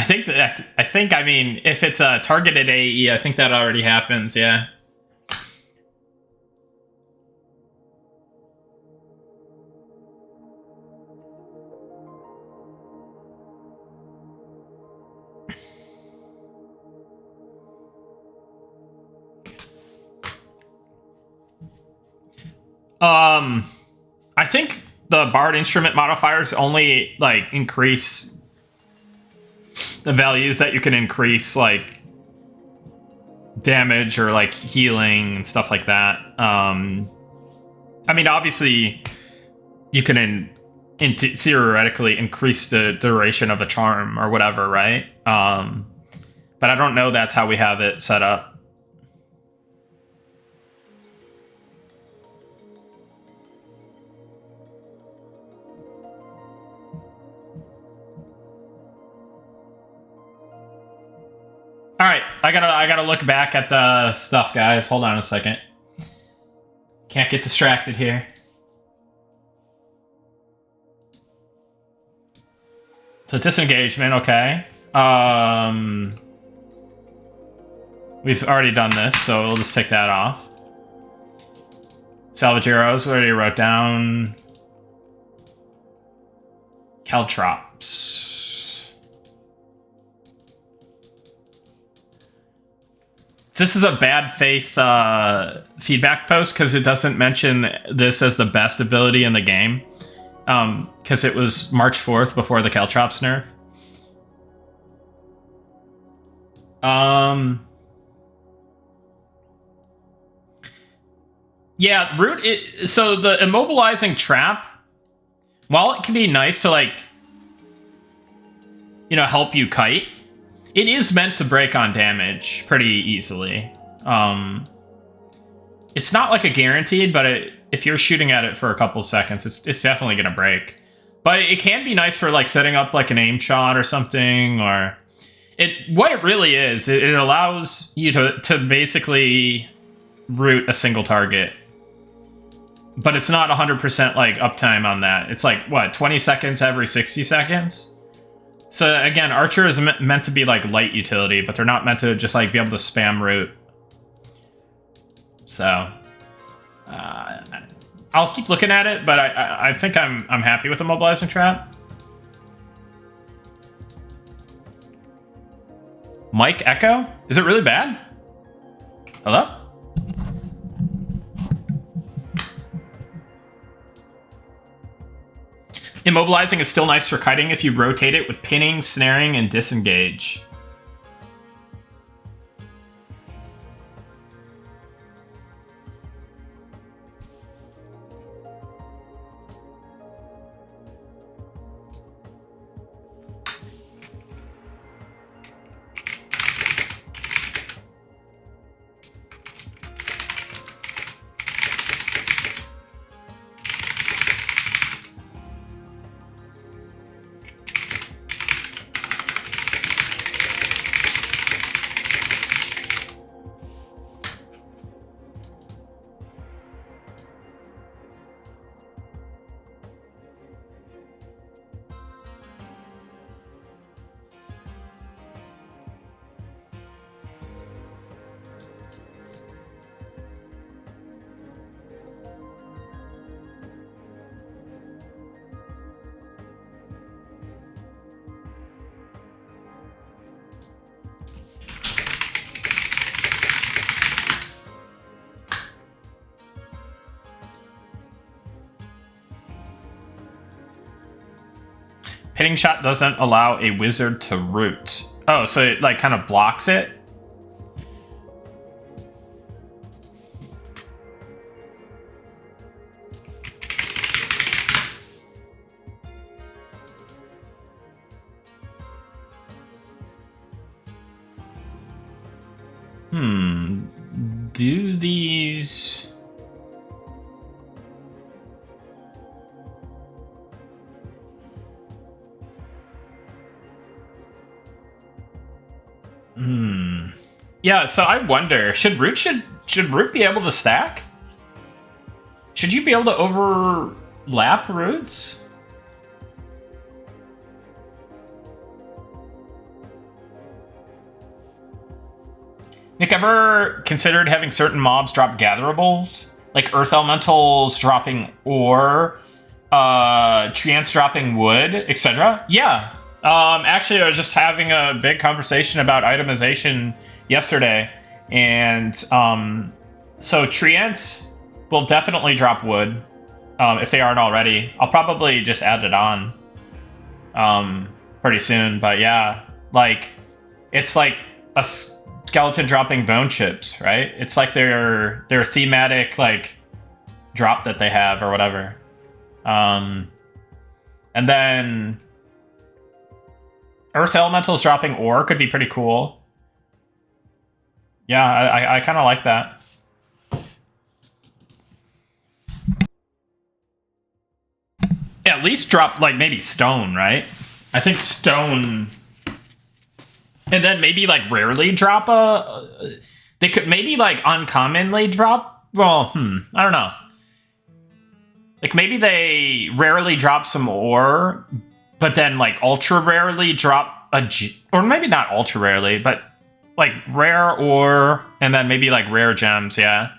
think I mean, if it's a targeted AE, I think that already happens, yeah. I think the Bard instrument modifiers only like increase the values that you can increase, like damage or like healing and stuff like that. I mean, obviously, you can theoretically increase the duration of a charm or whatever, right? But I don't know that's how we have it set up. All right, I gotta look back at the stuff, guys. Hold on a second. Can't get distracted here. So disengagement, okay. We've already done this, so we'll just take that off. Salvage arrows, we already wrote down. Caltrops. This is a bad faith feedback post because it doesn't mention this as the best ability in the game. Because it was March 4th before the Caltrops nerf. Yeah, Root. So the immobilizing trap, while it can be nice to, like, you know, help you kite, it is meant to break on damage pretty easily. It's not like a guaranteed, but if you're shooting at it for a couple seconds, it's definitely gonna break. But it can be nice for, like, setting up like an aim shot or something, or what it really is, it allows you to basically root a single target. But it's not 100% like uptime on that. It's like, what, 20 seconds every 60 seconds? So again, Archer is meant to be like light utility, but they're not meant to just like be able to spam root. So I'll keep looking at it, but I think I'm happy with the mobilizing trap. Mike Echo? Is it really bad? Hello? Immobilizing is still nice for kiting if you rotate it with pinning, snaring, and disengage. Hitting shot doesn't allow a wizard to root. Oh, so it like kind of blocks it? Do these... Yeah, so I wonder, should Root be able to stack? Should you be able to overlap roots? Nick, ever considered having certain mobs drop gatherables? Like Earth Elementals dropping ore, Tree Ants dropping wood, etc.? Yeah. Actually, I was just having a big conversation about itemization yesterday, and so Tree Ants will definitely drop wood if they aren't already. I'll probably just add it on pretty soon, but yeah, like it's like a skeleton dropping bone chips, right? It's like their thematic like drop that they have or whatever, and then Earth Elementals dropping ore could be pretty cool. Yeah, I kind of like that. At least drop, like, maybe stone, right? I think stone And then maybe like rarely drop a... They could maybe like uncommonly drop... Well, I don't know. Like maybe they rarely drop some ore, but then like ultra rarely drop a... Or maybe not ultra rarely, but like rare ore and then maybe like rare gems, yeah.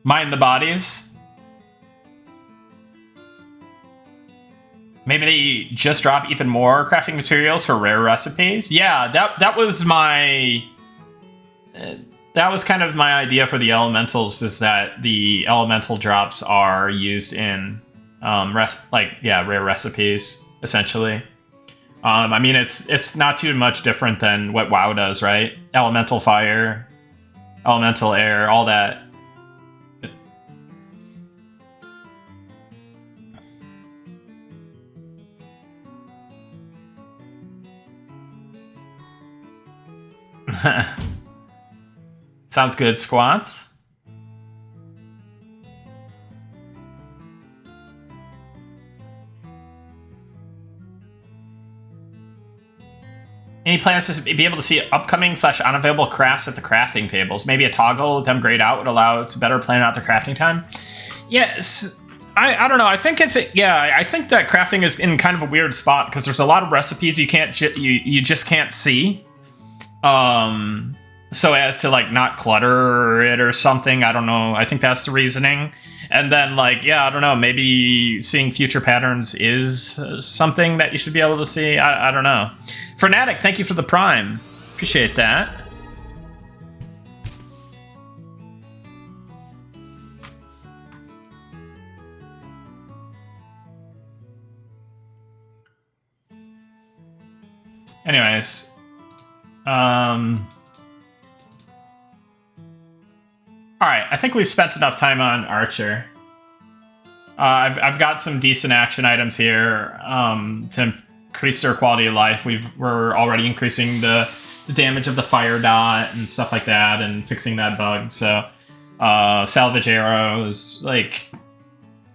Mine the bodies. Maybe they just drop even more crafting materials for rare recipes. Yeah, that was my... that was kind of my idea for the elementals, is that the elemental drops are used in rare recipes, essentially. I mean, it's not too much different than what WoW does, right? Elemental fire, elemental air, all that. Sounds good, squats. Any plans to be able to see upcoming / unavailable crafts at the crafting tables? Maybe a toggle with them grayed out would allow to better plan out the crafting time? Yes. I don't know. I think it's I think that crafting is in kind of a weird spot because there's a lot of recipes you can't you just can't see. So as to like not clutter it or something. I don't know. I think that's the reasoning. And then like, yeah, I don't know, maybe seeing future patterns is something that you should be able to see. I don't know. Fernatic, thank you for the prime. Appreciate that. Anyways. Alright, I think we've spent enough time on Archer. I've got some decent action items here to increase their quality of life. We're already increasing the damage of the fire dot and stuff like that and fixing that bug. So salvage arrows, like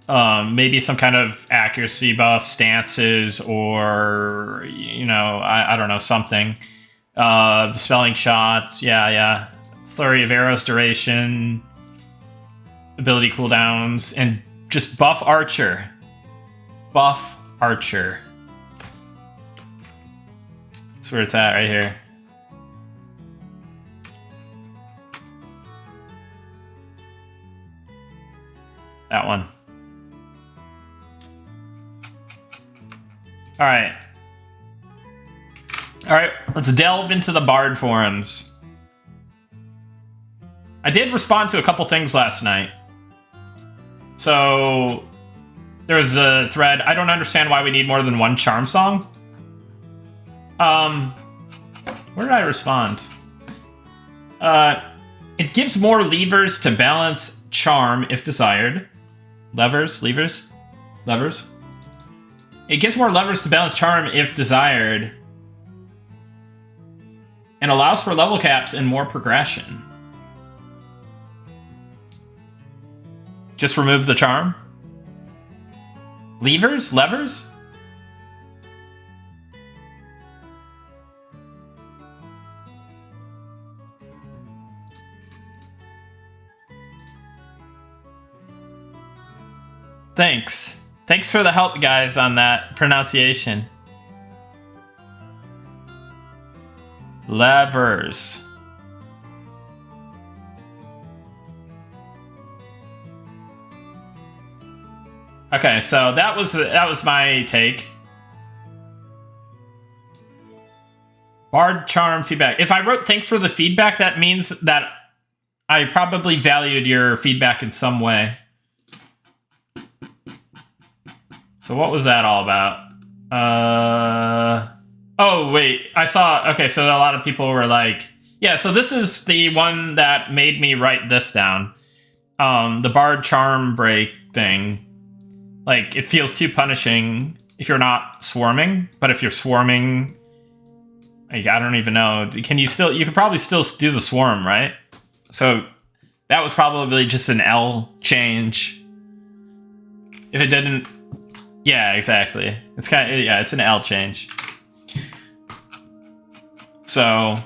maybe some kind of accuracy buff, stances, or, you know, I don't know, something. Dispelling shots, yeah. Flurry of arrows duration, ability cooldowns, and just buff Archer. Buff Archer. That's where it's at right here. That one. Alright. Alright, let's delve into the Bard forums. I did respond to a couple things last night. So, there's a thread, I don't understand why we need more than one charm song. Where did I respond? It gives more levers to balance charm if desired. Levers? It gives more levers to balance charm if desired. And allows for level caps and more progression. Just remove the charm? Levers? Thanks. Thanks for the help, guys, on that pronunciation. Levers. Okay, so that was my take. Bard charm feedback. If I wrote thanks for the feedback, that means that I probably valued your feedback in some way. So what was that all about? Oh, wait. I saw... Okay, so a lot of people were like, Yeah, so this is the one that made me write this down. The Bard Charm Break thing. Like, it feels too punishing if you're not swarming, but if you're swarming, like, I don't even know. Can you still... You could probably still do the swarm, right? So that was probably just an L change. If it didn't... Yeah, exactly. It's kind of... Yeah, it's an L change. So...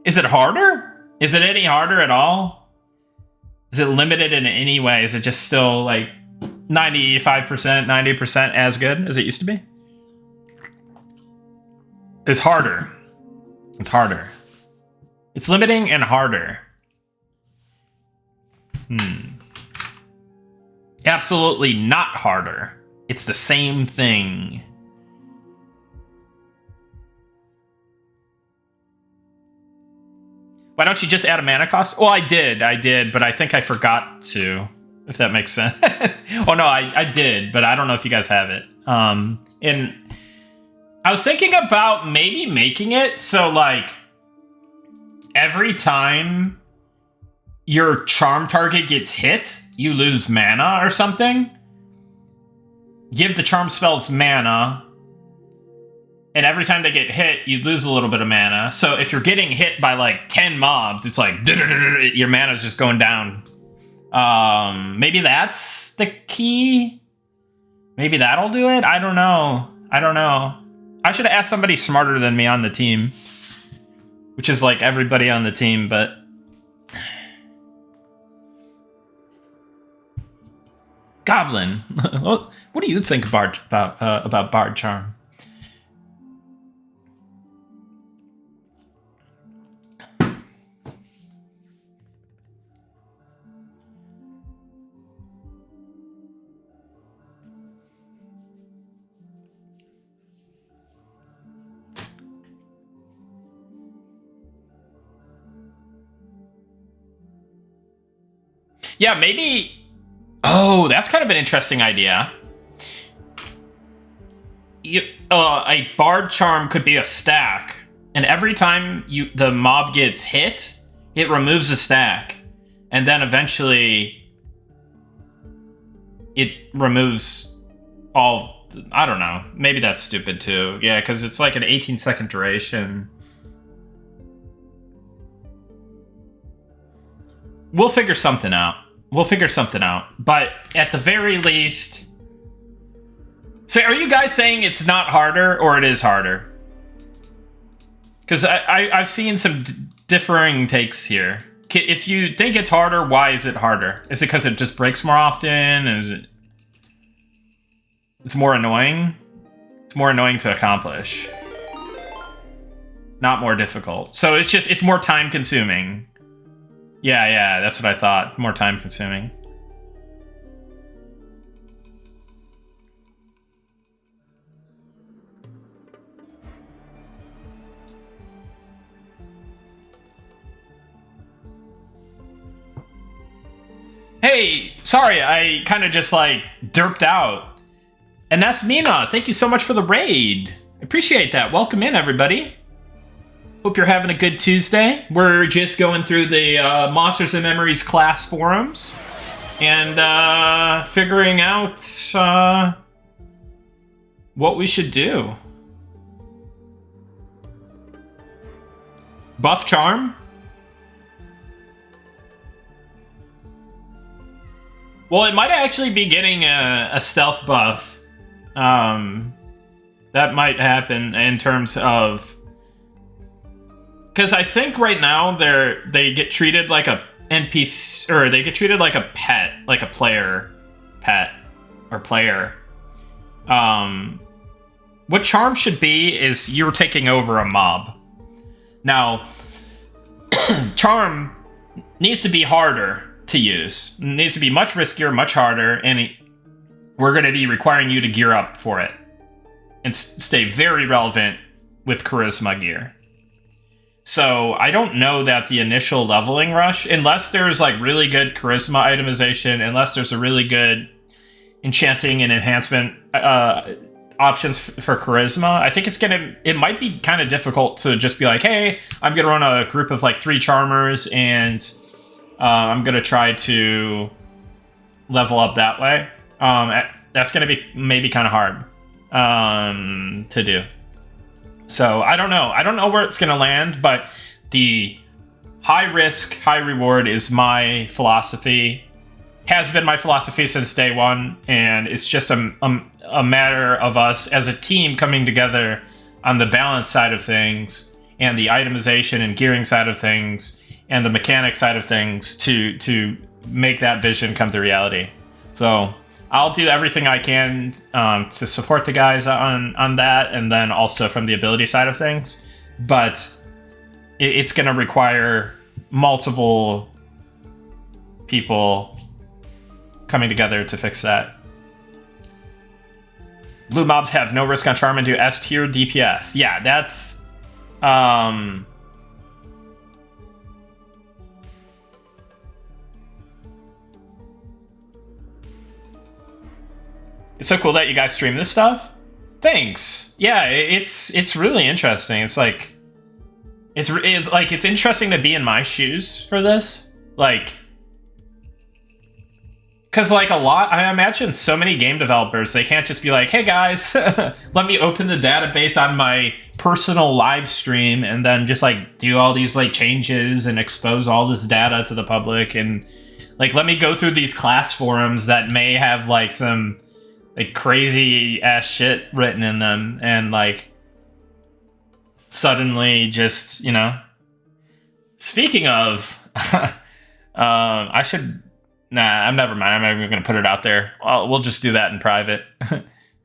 Is it harder? Is it any harder at all? Is it limited in any way? Is it just still like 95%, 90% as good as it used to be? It's harder. It's harder. It's limiting and harder. Absolutely not harder. It's the same thing. Why don't you just add a mana cost? Well, I did, but I think I forgot to, if that makes sense. Oh, no, I did, but I don't know if you guys have it. And I was thinking about maybe making it so, like, every time your charm target gets hit, you lose mana or something. Give the charm spells mana, and every time they get hit, you lose a little bit of mana. So if you're getting hit by like 10 mobs, it's like your mana's just going down. Maybe that's the key. Maybe that'll do it. I don't know. I should have asked somebody smarter than me on the team, which is like everybody on the team. But Goblin, what do you think about Bard Charm? Yeah, maybe... Oh, that's kind of an interesting idea. A Bard Charm could be a stack, and every time the mob gets hit, it removes a stack. And then eventually, it removes all... I don't know. Maybe that's stupid, too. Yeah, because it's like an 18-second duration. We'll figure something out. But at the very least... So are you guys saying it's not harder or it is harder? Because I've seen some differing takes here. If you think it's harder, why is it harder? Is it because it just breaks more often? Is it... It's more annoying? It's more annoying to accomplish. Not more difficult. So it's more time consuming. Yeah, that's what I thought. More time consuming. Hey, sorry, I kind of just like derped out. And that's Mina. Thank you so much for the raid. Appreciate that. Welcome in, everybody. Hope you're having a good Tuesday. We're just going through the Monsters and Memories class forums and figuring out what we should do. Buff Charm? Well, it might actually be getting a stealth buff. That might happen in terms of... Because I think right now they get treated like a NPC, or they get treated like a pet, like a player pet or player. What Charm should be is you're taking over a mob. Now, Charm needs to be harder to use. It needs to be much riskier, much harder, and we're going to be requiring you to gear up for it and stay very relevant with Charisma gear. So I don't know that the initial leveling rush, unless there's like really good charisma itemization, unless there's a really good enchanting and enhancement options for charisma. I think it might be kind of difficult to just be like, hey, I'm gonna run a group of like 3 charmers and I'm gonna try to level up that way. That's gonna be maybe kind of hard to do. So I don't know where it's gonna land, but the high risk, high reward is my philosophy. Has been my philosophy since day one, and it's just a matter of us as a team coming together on the balance side of things and the itemization and gearing side of things and the mechanic side of things to make that vision come to reality. So I'll do everything I can to support the guys on that, and then also from the ability side of things. But it's going to require multiple people coming together to fix that. Blue mobs have no risk on charm and do S tier DPS. Yeah, that's it's so cool that you guys stream this stuff. Thanks. Yeah, it's really interesting. It's like it's interesting to be in my shoes for this. Like, because, like, I imagine so many game developers, they can't just be like, hey, guys, let me open the database on my personal live stream and then just, like, do all these, like, changes and expose all this data to the public. And, like, let me go through these class forums that may have, like, some, like, crazy-ass shit written in them. And, like, suddenly just, you know. Speaking of, I should... Nah, I'm never mind. I'm not even going to put it out there. We'll just do that in private.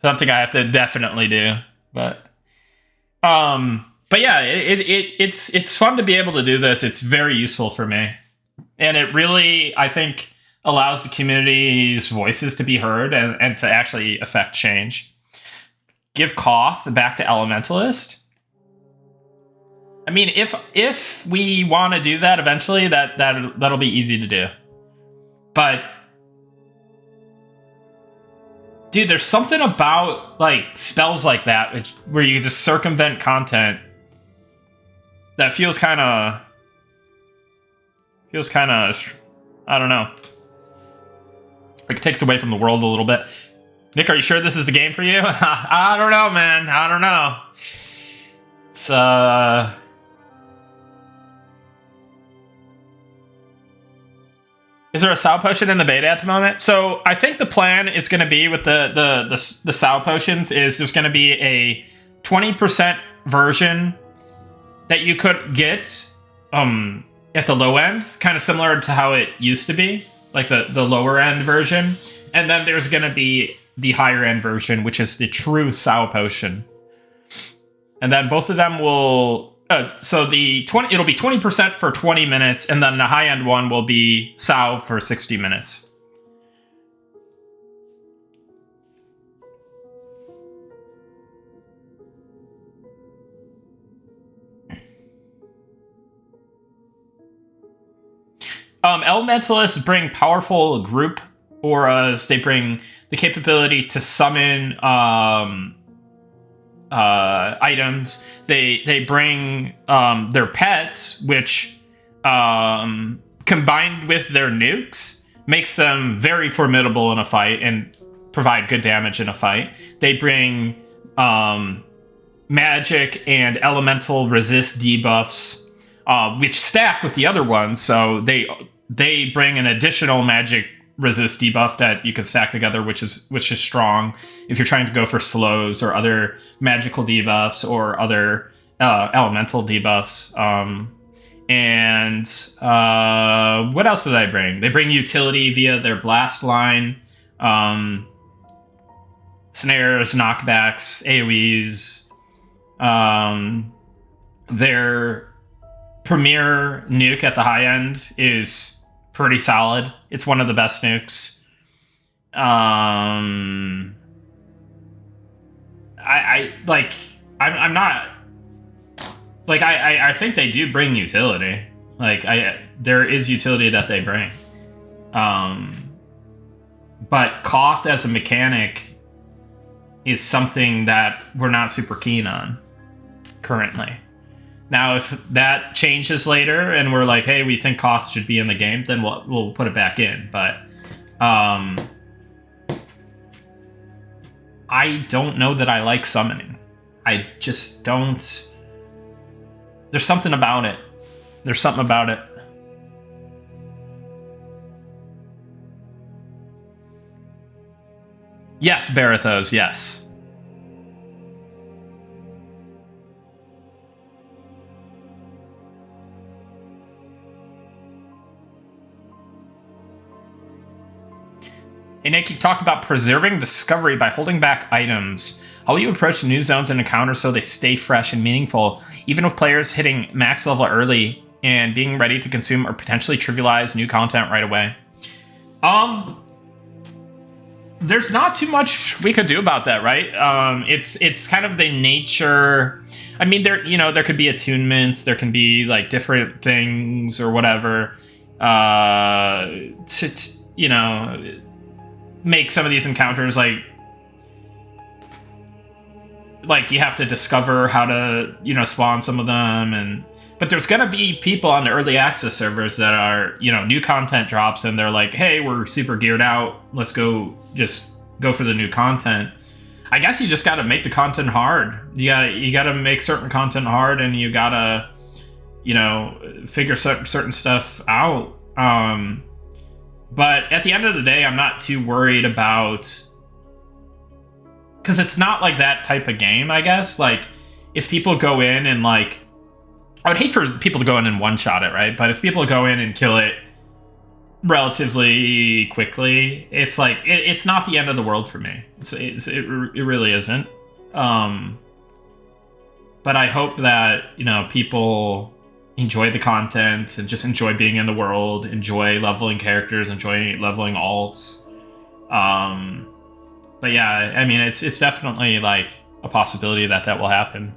Something I have to definitely do. But yeah, it's fun to be able to do this. It's very useful for me, and it really, I think, allows the community's voices to be heard and to actually affect change. Give Koth back to Elementalist. I mean, if we want to do that eventually, that'll be easy to do. But, dude, there's something about, like, spells like that where you just circumvent content that feels kind of, I don't know. Like, it takes away from the world a little bit. Nick, are you sure this is the game for you? I don't know, man. I don't know. It's, Is there a Sow Potion in the beta at the moment? So I think the plan is going to be with the Sow Potions is there's going to be a 20% version that you could get at the low end, kind of similar to how it used to be, like the lower end version. And then there's going to be the higher end version, which is the true Sow Potion. And then both of them will... so it'll be 20% for 20 minutes, and then the high-end one will be Sow for 60 minutes. Elementalists bring powerful group auras. They bring the capability to summon items. They bring their pets, which combined with their nukes makes them very formidable in a fight and provide good damage in a fight. They bring magic and elemental resist debuffs, which stack with the other ones. So they bring an additional magic resist debuff that you can stack together, which is strong if you're trying to go for slows or other magical debuffs or other elemental debuffs. And what else do they bring? They bring utility via their blast line, snares, knockbacks, AoEs. Their premier nuke at the high end is pretty solid. It's one of the best nukes. I'm not like I think they do bring utility. Like there is utility that they bring. But Koth as a mechanic is something that we're not super keen on currently. Now, if that changes later and we're like, hey, we think Koth should be in the game, then we'll put it back in. But I don't know that I like summoning. I just don't. There's something about it. There's something about it. Yes, Barathos, yes. Hey Nick, you've talked about preserving discovery by holding back items. How will you approach new zones and encounters so they stay fresh and meaningful, even with players hitting max level early and being ready to consume or potentially trivialize new content right away? There's not too much we could do about that, right? It's kind of the nature. I mean, there could be attunements, there can be like different things or whatever to make some of these encounters like you have to discover how to spawn some of them, but there's gonna be people on the early access servers that are new content drops and they're like, hey, we're super geared out, let's go for the new content. I guess you just got to make the content hard. You got to make certain content hard, and you got to figure certain stuff out. But at the end of the day, I'm not too worried about, because it's not like that type of game, I guess. Like, if people go in and I would hate for people to go in and one-shot it, right? But if people go in and kill it relatively quickly, it's like, it's not the end of the world for me. It really isn't. But I hope that, people enjoy the content and just enjoy being in the world, enjoy leveling characters, enjoy leveling alts. But yeah, I mean, it's definitely like a possibility that will happen.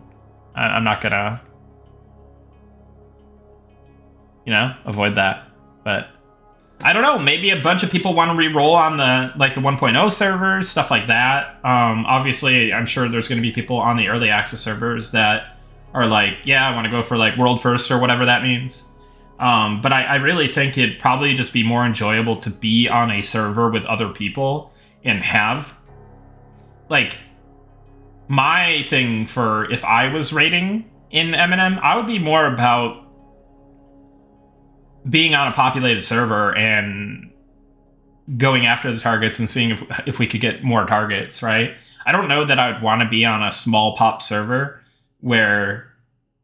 I'm not gonna, avoid that. But I don't know, maybe a bunch of people want to re-roll on the 1.0 servers, stuff like that. Obviously, I'm sure there's going to be people on the early access servers that are like, yeah, I want to go for world first or whatever that means. But I really think it'd probably just be more enjoyable to be on a server with other people and have, my thing for if I was raiding in M&M, I would be more about being on a populated server and going after the targets and seeing if we could get more targets, right? I don't know that I would want to be on a small pop server where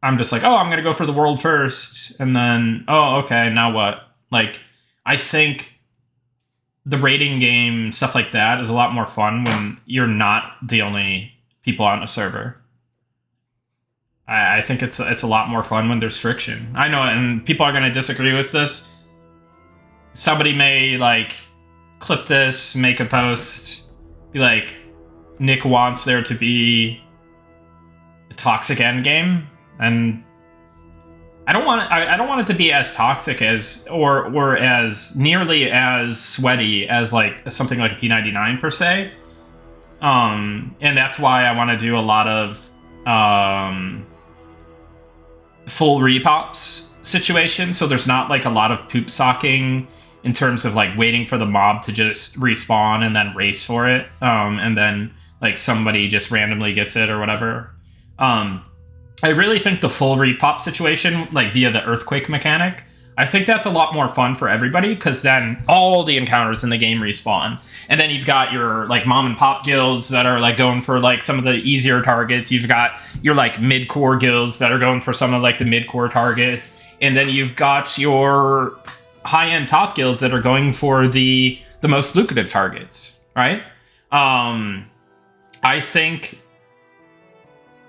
I'm just like, oh, I'm going to go for the world first, and then, oh, okay, now what? I think the raiding game, stuff like that, is a lot more fun when you're not the only people on a server. I think it's a lot more fun when there's friction. I know, and people are going to disagree with this. Somebody may, clip this, make a post, be like, Nick wants there to be a toxic endgame, and I don't want it to be as toxic as or as nearly as sweaty as something like a P99 per se. And that's why I want to do a lot of full repops situation, so there's not a lot of poop socking in terms of waiting for the mob to just respawn and then race for it, and then somebody just randomly gets it or whatever. I really think the full repop situation, via the earthquake mechanic, I think that's a lot more fun for everybody, because then all the encounters in the game respawn. And then you've got your mom and pop guilds that are going for some of the easier targets. You've got your mid-core guilds that are going for some of the mid-core targets. And then you've got your high-end top guilds that are going for the most lucrative targets, right? I think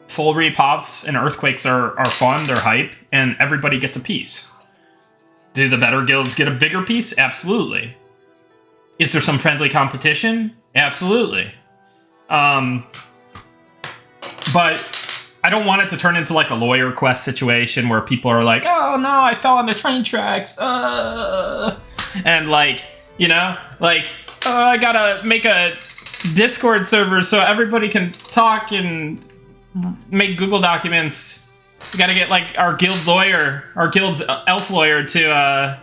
full repops and earthquakes are fun, they're hype, and everybody gets a piece. Do the better guilds get a bigger piece? Absolutely. Is there some friendly competition? Absolutely. But I don't want it to turn into a lawyer quest situation where people are like, oh no, I fell on the train tracks. And I gotta make a Discord servers so everybody can talk and make Google documents. We gotta get like our guild lawyer, our guild's elf lawyer to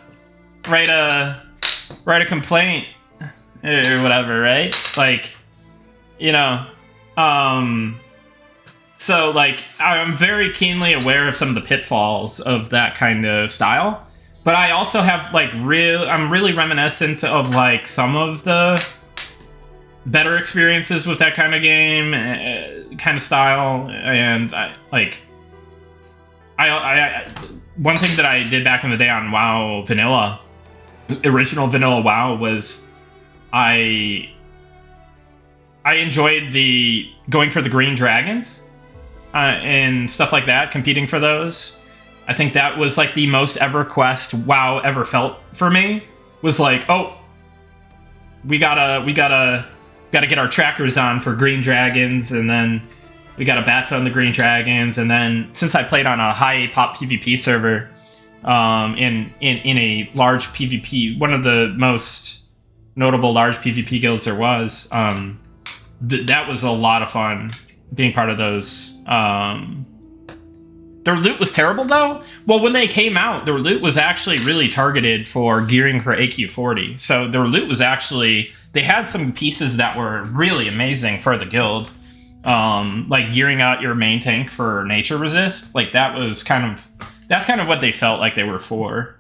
write a complaint or whatever, right? Like, you know, so like I'm very keenly aware of some of the pitfalls of that kind of style, but I also have like I'm really reminiscent of like some of the better experiences with that kind of game, kind of style, and I one thing that I did back in the day on WoW Vanilla, original Vanilla WoW, was I enjoyed the going for the green dragons and stuff like that, competing for those. I think that was like the most EverQuest WoW ever felt for me. Was like, oh, we gotta get our trackers on for green dragons, and then we gotta batphone the green dragons, and then since I played on a high pop PvP server, in a large PvP, one of the most notable large PvP guilds there was, that was a lot of fun being part of those. Their loot was terrible though. Well, when they came out, their loot was actually really targeted for gearing for AQ40. So their loot was actually, they had some pieces that were really amazing for the guild. Like gearing out your main tank for nature resist. Like that's kind of what they felt like they were for.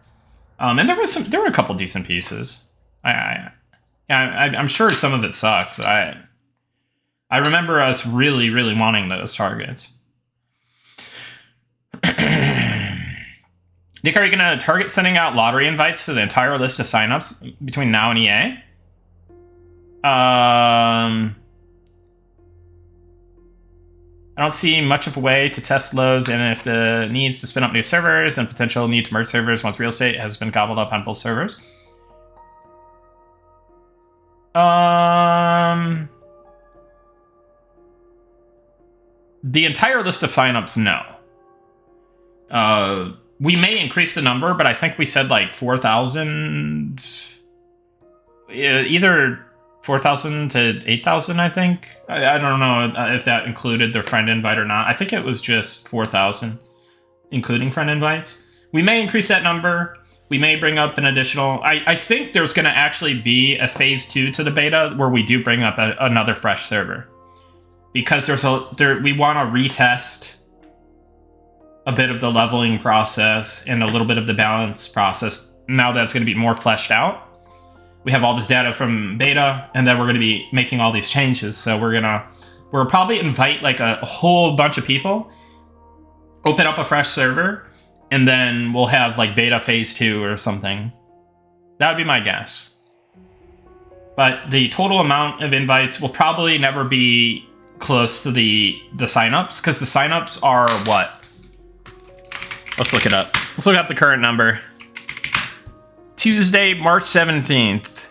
And there were a couple decent pieces. I'm sure some of it sucked, but I remember us really, really wanting those targets. Nick, are you going to target sending out lottery invites to the entire list of signups between now and EA? I don't see much of a way to test loads, and if the needs to spin up new servers and potential need to merge servers once real estate has been gobbled up on both servers. The entire list of signups, no. We may increase the number, but I think we said like 4,000, either 4,000 to 8,000, I think. I don't know if that included the friend invite or not. I think it was just 4,000, including friend invites. We may increase that number. We may bring up an additional... I think there's going to actually be a phase 2 to the beta where we do bring up another fresh server. Because we want to retest a bit of the leveling process and a little bit of the balance process. Now that's going to be more fleshed out. We have all this data from beta, and then we're going to be making all these changes. So we'll probably invite like a whole bunch of people, open up a fresh server, and then we'll have like beta phase 2 or something. That would be my guess. But the total amount of invites will probably never be close to the signups, because the signups are what? Let's look it up. Let's look up the current number. Tuesday, March 17th.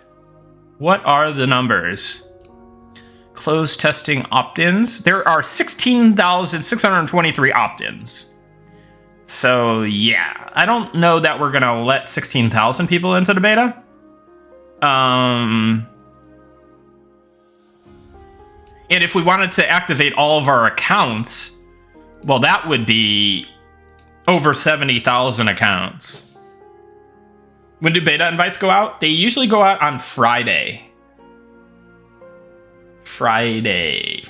What are the numbers? Closed testing opt-ins. There are 16,623 opt-ins. So, yeah. I don't know that we're going to let 16,000 people into the beta. And if we wanted to activate all of our accounts, well, that would be over 70,000 accounts. When do beta invites go out? They usually go out on Friday. Friday.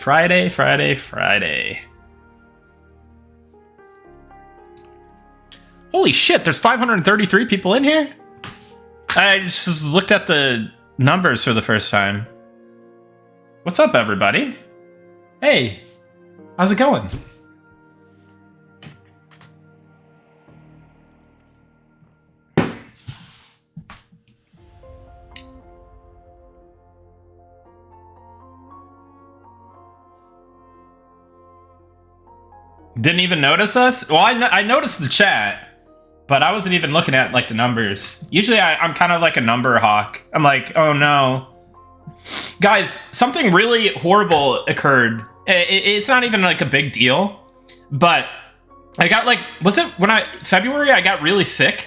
Holy shit, there's 533 people in here? I just looked at the numbers for the first time. What's up, everybody? Hey, how's it going? Didn't even notice us? Well, I noticed the chat, but I wasn't even looking at like the numbers. Usually I'm kind of like a number hawk. I'm like, oh no. Guys, something really horrible occurred. It's not even like a big deal, but I got like, was it when February I got really sick?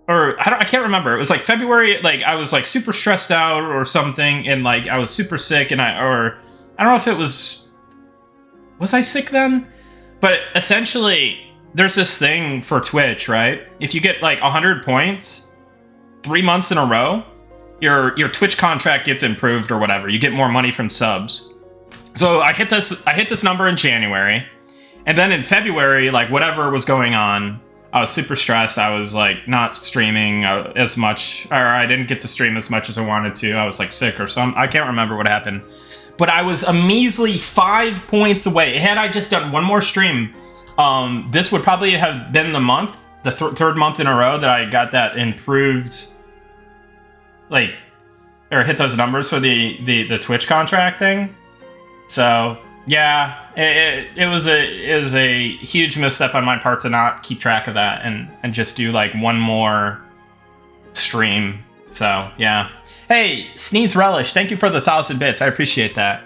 or I can't remember. It was like February. Like I was like super stressed out or something, and like I was super sick, and I don't know if it was I sick then? But essentially, there's this thing for Twitch, right? If you get like 100 points 3 months in a row, your Twitch contract gets improved or whatever. You get more money from subs. So I hit this number in January, and then in February, like whatever was going on, I was super stressed. I was like not streaming as much, or I didn't get to stream as much as I wanted to. I was like sick or something. I can't remember what happened. But I was a measly 5 points away. Had I just done one more stream, this would probably have been the month, the third month in a row that I got that improved, like, or hit those numbers for the Twitch contract thing. So yeah, it was a huge misstep on my part to not keep track of that and just do like one more stream. So yeah. Hey, Sneeze Relish, thank you for the 1,000 bits. I appreciate that.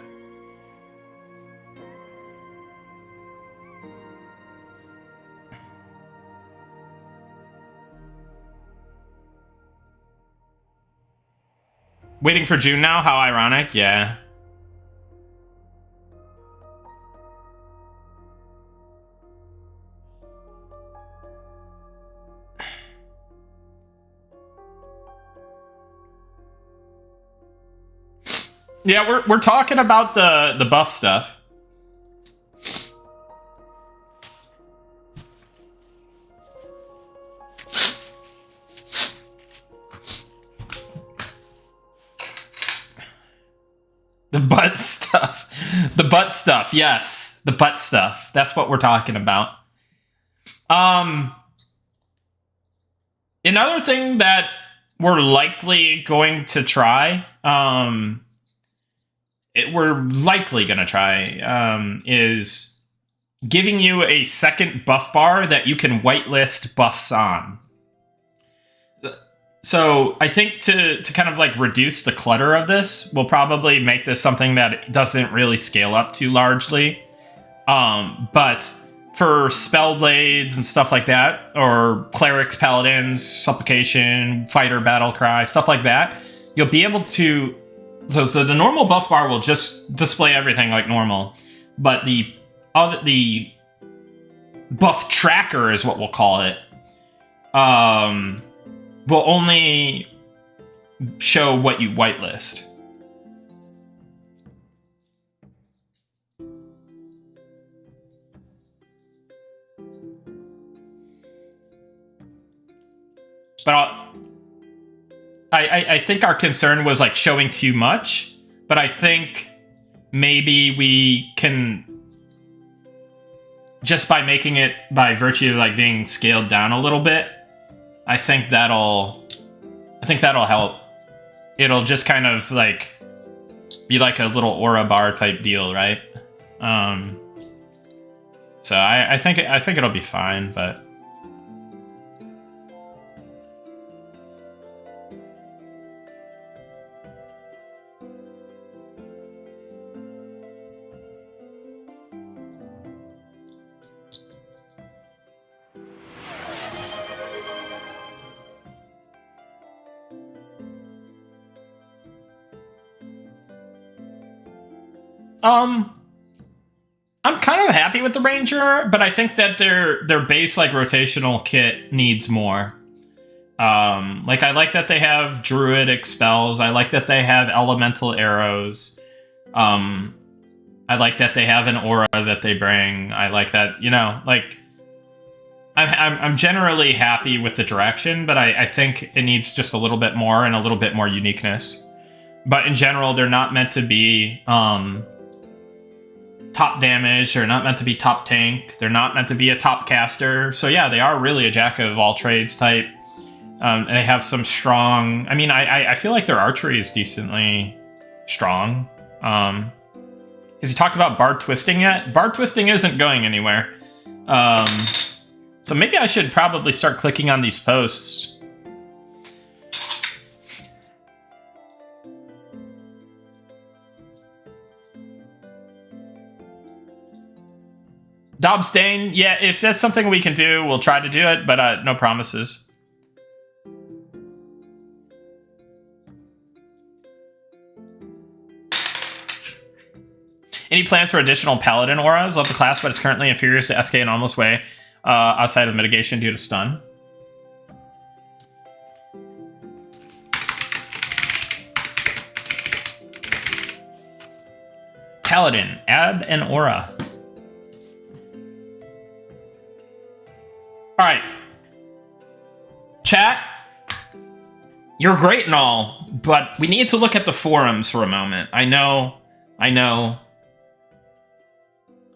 Waiting for June now? How ironic. Yeah. Yeah, we're talking about the buff stuff. The butt stuff. The butt stuff, yes. The butt stuff. That's what we're talking about. Another thing that we're likely going to try, is giving you a second buff bar that you can whitelist buffs on. So I think to kind of like reduce the clutter of this, we'll probably make this something that doesn't really scale up too largely. But for Spellblades and stuff like that, or Clerics, Paladins, Supplication, Fighter, Battle Cry, stuff like that, you'll be able to... So the normal buff bar will just display everything like normal. But the buff tracker is what we'll call it. Will only show what you whitelist. But I think our concern was like showing too much, but I think maybe we can, just by making it by virtue of like being scaled down a little bit, I think that'll help. It'll just kind of like be like a little aura bar type deal, right? So I think it'll be fine, but I'm kind of happy with the Ranger, but I think that their base like rotational kit needs more. Like I like that they have Druid spells. I like that they have elemental arrows. I like that they have an aura that they bring. I like that, you know, like I'm generally happy with the direction, but I think it needs just a little bit more and a little bit more uniqueness. But in general, they're not meant to be top damage. They're not meant to be top tank. They're not meant to be a top caster. So yeah, they are really a jack of all trades type. And they have some strong... I mean, I feel like their archery is decently strong. Has he talked about Bard Twisting yet? Bard Twisting isn't going anywhere. So maybe I should probably start clicking on these posts. Dobsdane, yeah, if that's something we can do, we'll try to do it, but no promises. Any plans for additional Paladin auras? Love the class, but it's currently inferior to SK in almost way outside of mitigation due to stun. Paladin, add an aura. All right. Chat, you're great and all, but we need to look at the forums for a moment. I know.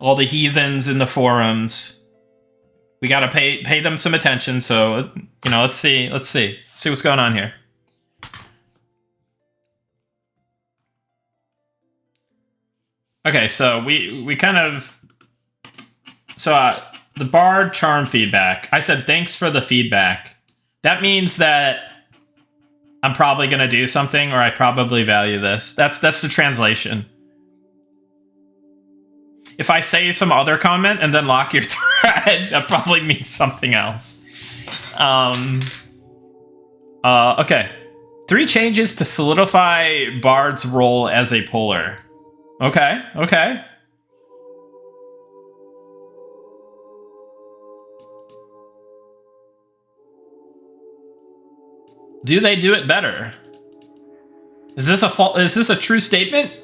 All the heathens in the forums. We gotta pay them some attention, so, you know, let's see what's going on here. Okay, so we kind of... So, the Bard charm feedback. I said, thanks for the feedback. That means that I'm probably going to do something, or I probably value this. That's the translation. If I say some other comment and then lock your thread, that probably means something else. Okay. 3 changes to solidify Bard's role as a puller. Okay. Do they do it better? Is this a true statement?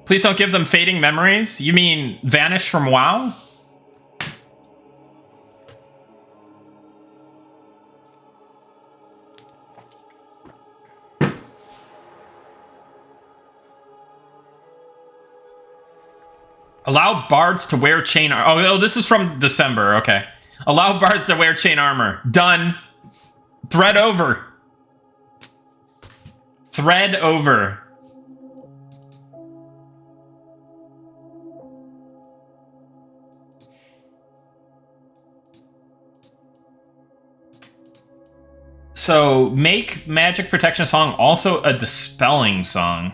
Please don't give them fading memories. You mean vanish from WoW? Allow bards to wear chain armor. Oh, this is from December. Okay. Allow bards to wear chain armor. Done. Thread over. Thread over. So, make magic protection song also a dispelling song.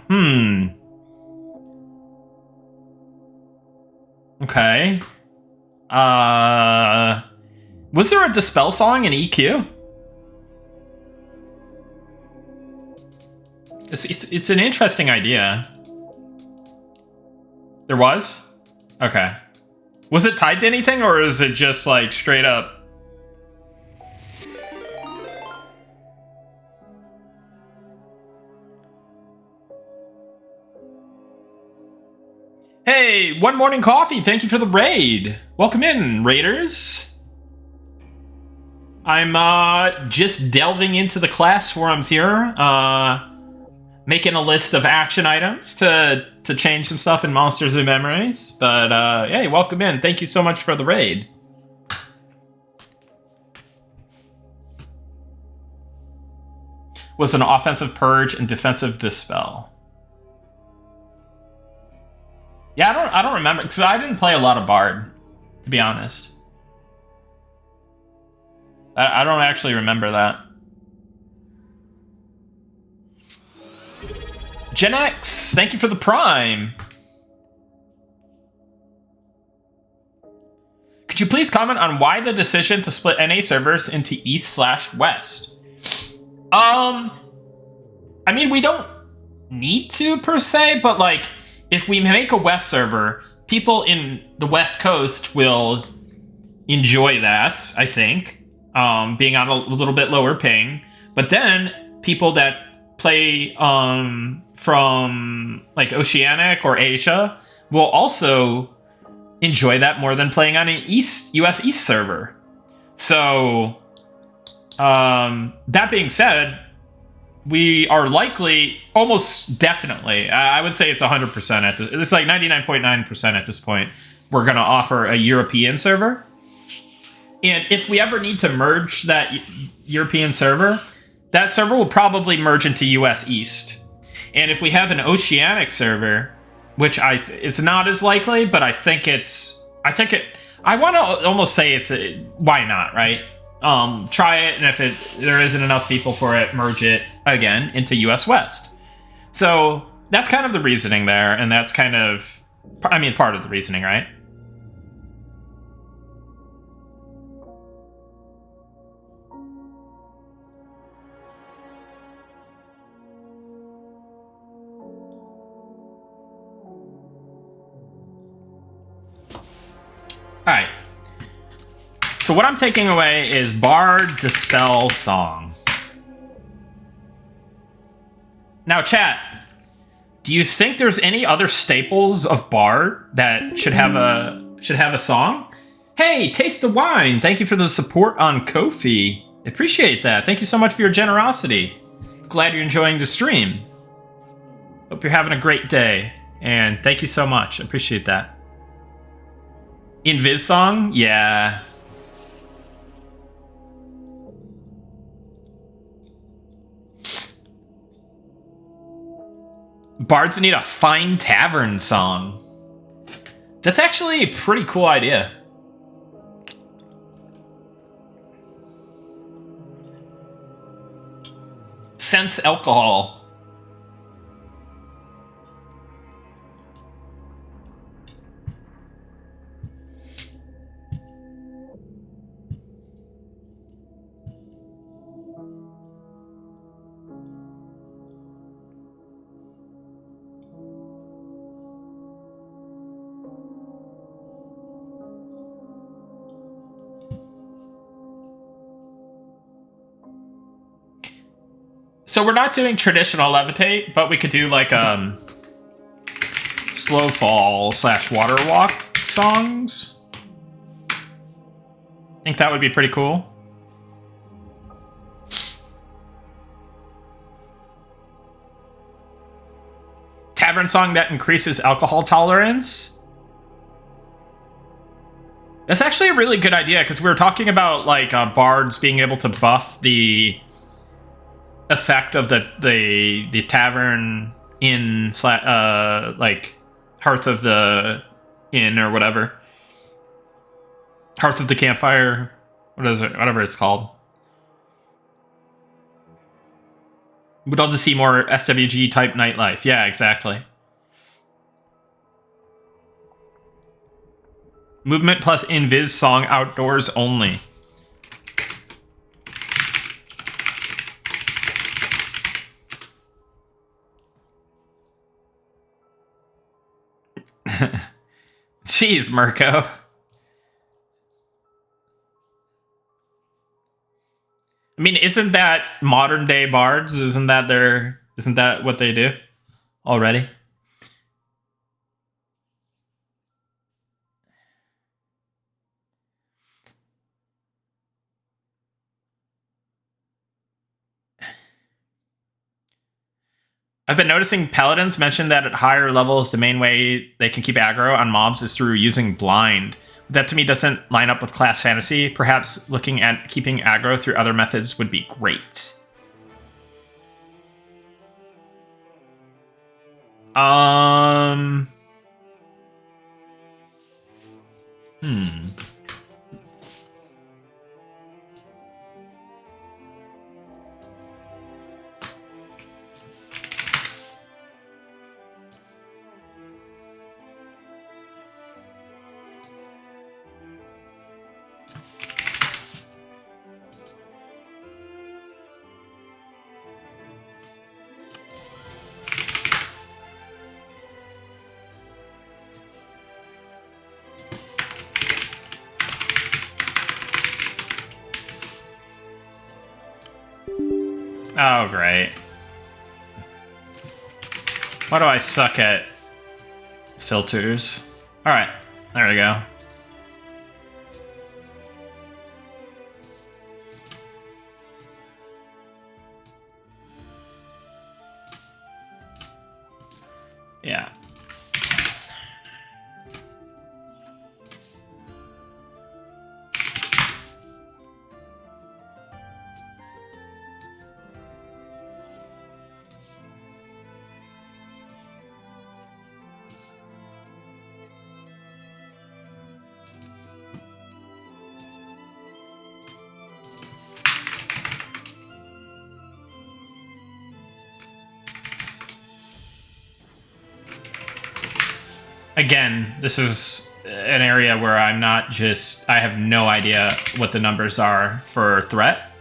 Okay. Was there a dispel song in EQ? It's an interesting idea. There was? Okay. Was it tied to anything, or is it just like straight up? Hey, One Morning Coffee, thank you for the raid. Welcome in, raiders. I'm just delving into the class forums here, making a list of action items to change some stuff in Monsters and Memories. But hey, welcome in. Thank you so much for the raid. Was an offensive purge and defensive dispel. Yeah, I don't remember, because I didn't play a lot of Bard, to be honest. I don't actually remember that. Gen X, thank you for the Prime. Could you please comment on why the decision to split NA servers into East/West? I mean, we don't need to, per se, but, like, if we make a West server, people in the West Coast will enjoy that, I think, being on a little bit lower ping. But then people that play from like Oceanic or Asia will also enjoy that more than playing on an US East server. So that being said, we are likely, almost definitely, I would say it's 100%. It's like 99.9% at this point. We're going to offer a European server. And if we ever need to merge that European server, that server will probably merge into US East. And if we have an Oceanic server, which it's not as likely, but I want to almost say why not, right? Try it, and if there isn't enough people for it, merge it again into US West. So that's kind of the reasoning there, and that's kind of, I mean, part of the reasoning, right? So what I'm taking away is Bard, Dispel, Song. Now, chat, do you think there's any other staples of Bard that should have a song? Hey, Taste the Wine. Thank you for the support on Ko-fi. Appreciate that. Thank you so much for your generosity. Glad you're enjoying the stream. Hope you're having a great day. And thank you so much. Appreciate that. Invis song? Yeah. Bards need a fine tavern song. That's actually a pretty cool idea. Sense alcohol. So we're not doing traditional levitate, but we could do like slow fall / water walk songs. I think that would be pretty cool. Tavern song that increases alcohol tolerance. That's actually a really good idea because we were talking about like bards being able to buff the effect of the tavern inn like hearth of the inn or whatever, hearth of the campfire, what is it, whatever it's called. We'd love to see more SWG type nightlife. Yeah, exactly. Movement plus invis song outdoors only. Jeez, Mirko. I mean, isn't that modern day bards? Isn't that what they do already? I've been noticing paladins mention that at higher levels, the main way they can keep aggro on mobs is through using blind. That to me doesn't line up with class fantasy. Perhaps looking at keeping aggro through other methods would be great. Oh, great. Why do I suck at filters? Alright, there we go. Yeah. Again, this is an area where I have no idea what the numbers are for threat.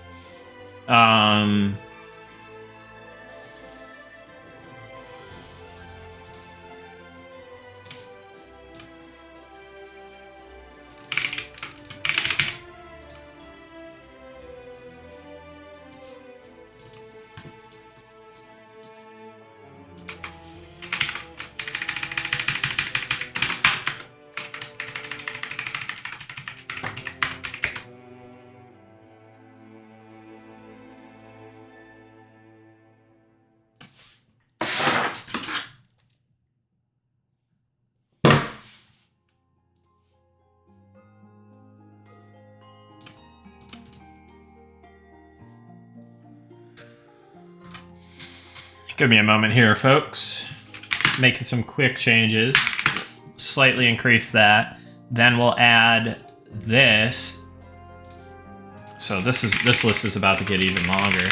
Give me a moment here, folks. Making some quick changes. Slightly increase that. Then we'll add this. So this list is about to get even longer.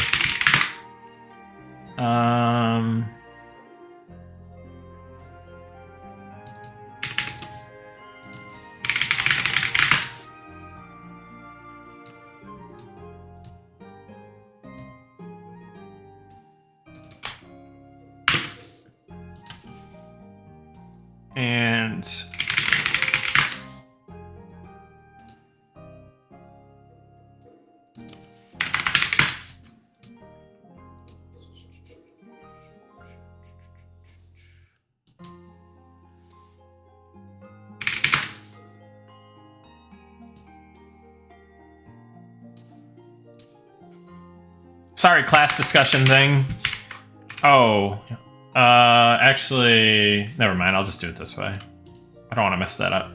And sorry, class discussion thing. Oh, actually, never mind. I'll just do it this way. I don't want to mess that up.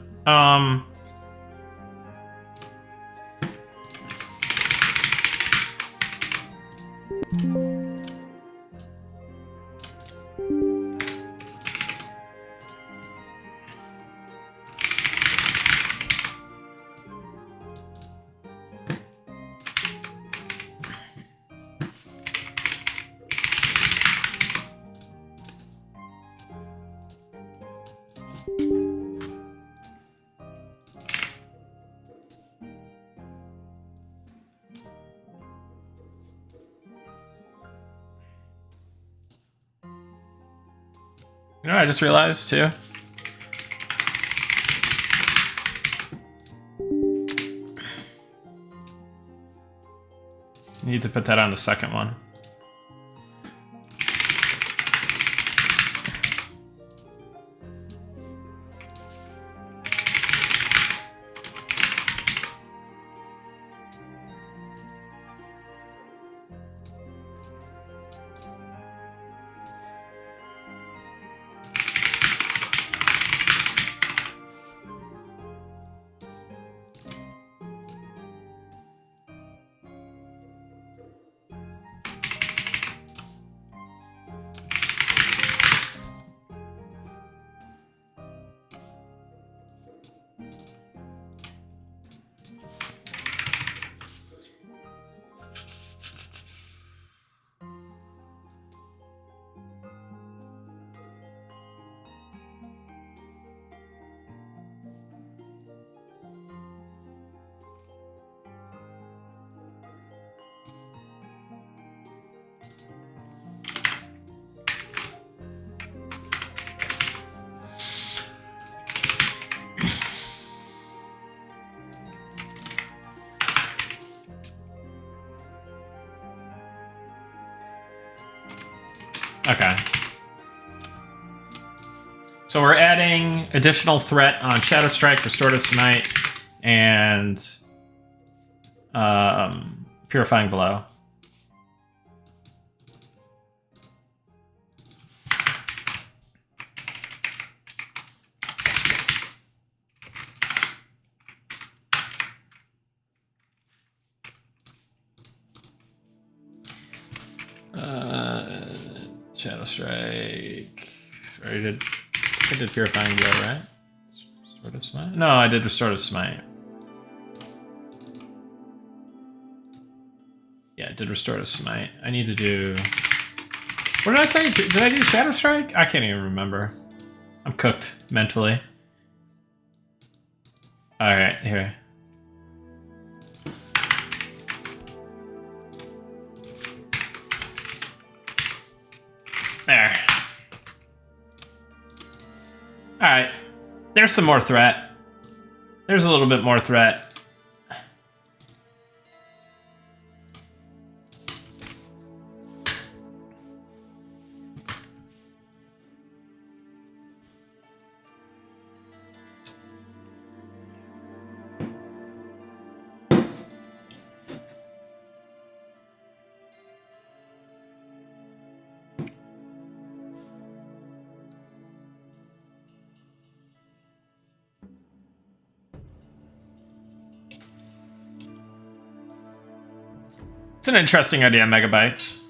You know what I just realized too? Need to put that on the second one. Okay. So we're adding additional threat on Shadow Strike, Restorative Smite, and Purifying Blow. Shadow Strike. I did Purifying Blow, right? Restorative Smite? No, I did Restorative Smite. Yeah, I did Restorative Smite. I need to do... What did I say? Did I do Shadow Strike? I can't even remember. I'm cooked mentally. Alright, here. There. Alright. There's some more threat. There's a little bit more threat. It's an interesting idea, Megabytes.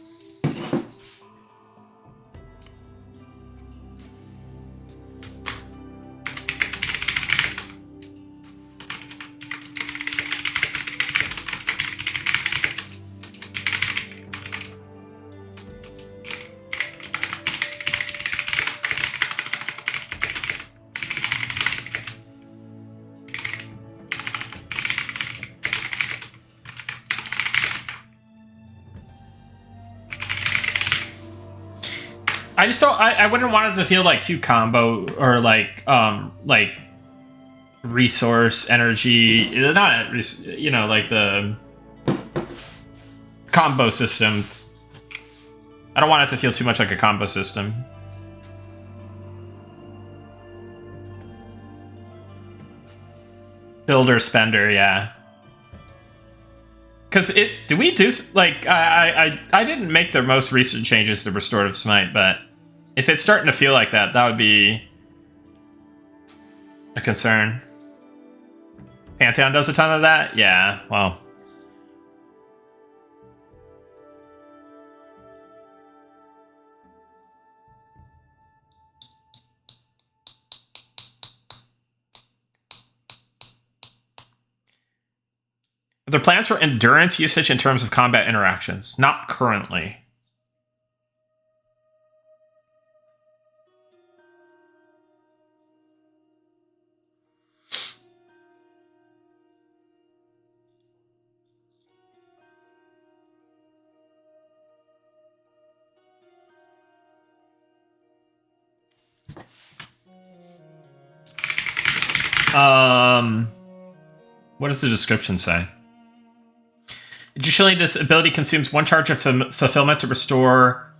I just don't. I wouldn't want it to feel like too combo or like resource energy. Not like the combo system. I don't want it to feel too much like a combo system. Builder spender, yeah. Because do we do like I didn't make the most recent changes to Restorative Smite, but if it's starting to feel like that, that would be a concern. Pantheon does a ton of that, yeah. Well, are there plans for endurance usage in terms of combat interactions? Not currently. What does the description say? Additionally, this ability consumes 1 charge of fulfillment to restore.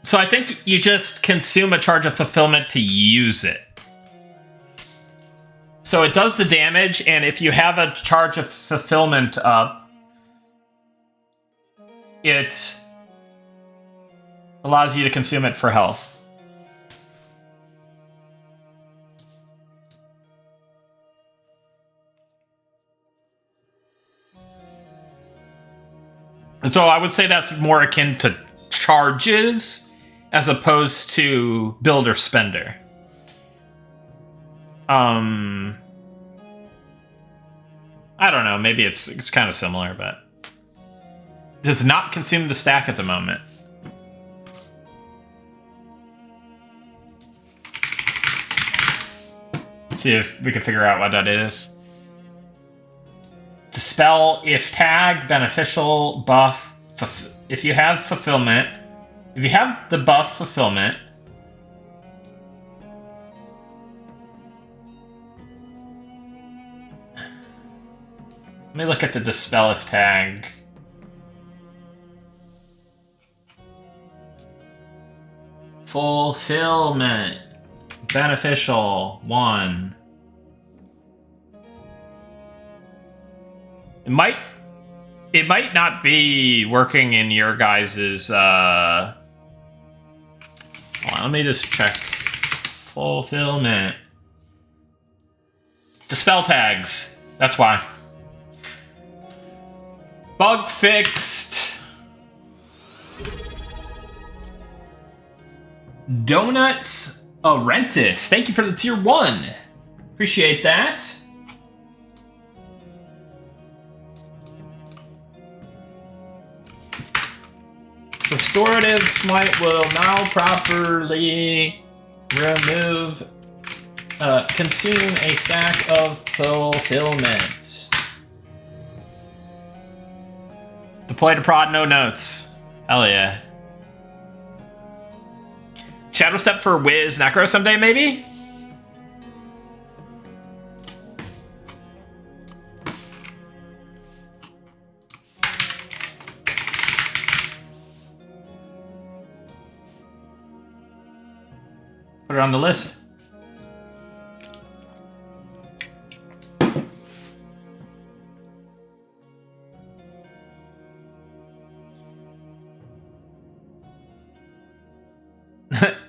So I think you just consume a charge of fulfillment to use it. So it does the damage, and if you have a charge of fulfillment up, it allows you to consume it for health. So I would say that's more akin to charges as opposed to builder spender. I don't know. Maybe it's kind of similar, but it does not consume the stack at the moment. See if we can figure out what that is. Dispel if tag, beneficial, buff. If you have fulfillment, if you have the buff fulfillment, let me look at the dispel if tag. Fulfillment, beneficial, 1. It might not be working in your guys's hold on, let me just check. Fulfillment. The spell tags. That's why. Bug fixed. Donuts Arentis. Thank you for the tier 1. Appreciate that. Restorative Smite will now properly remove, consume a stack of fulfillment. Deploy to prod, no notes. Hell yeah. Shadow Step for Wiz Necro someday, maybe? Put it on the list.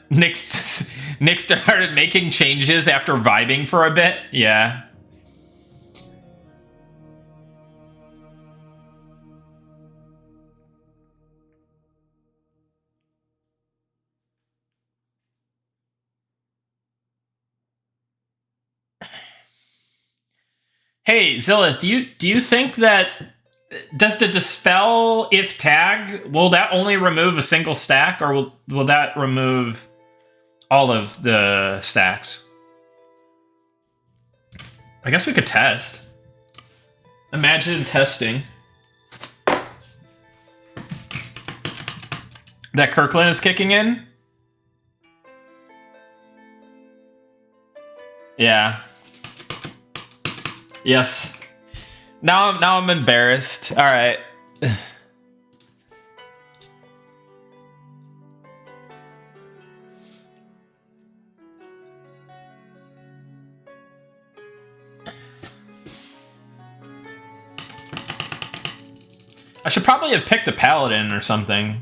Nick started making changes after vibing for a bit. Yeah. Hey, Zilla, do you think that does the dispel if tag, will that only remove a single stack, or will that remove all of the stacks? I guess we could test. Imagine testing. that Kirkland is kicking in. Yeah. Yes. Now I'm embarrassed. All right. I should probably have picked a Paladin or something.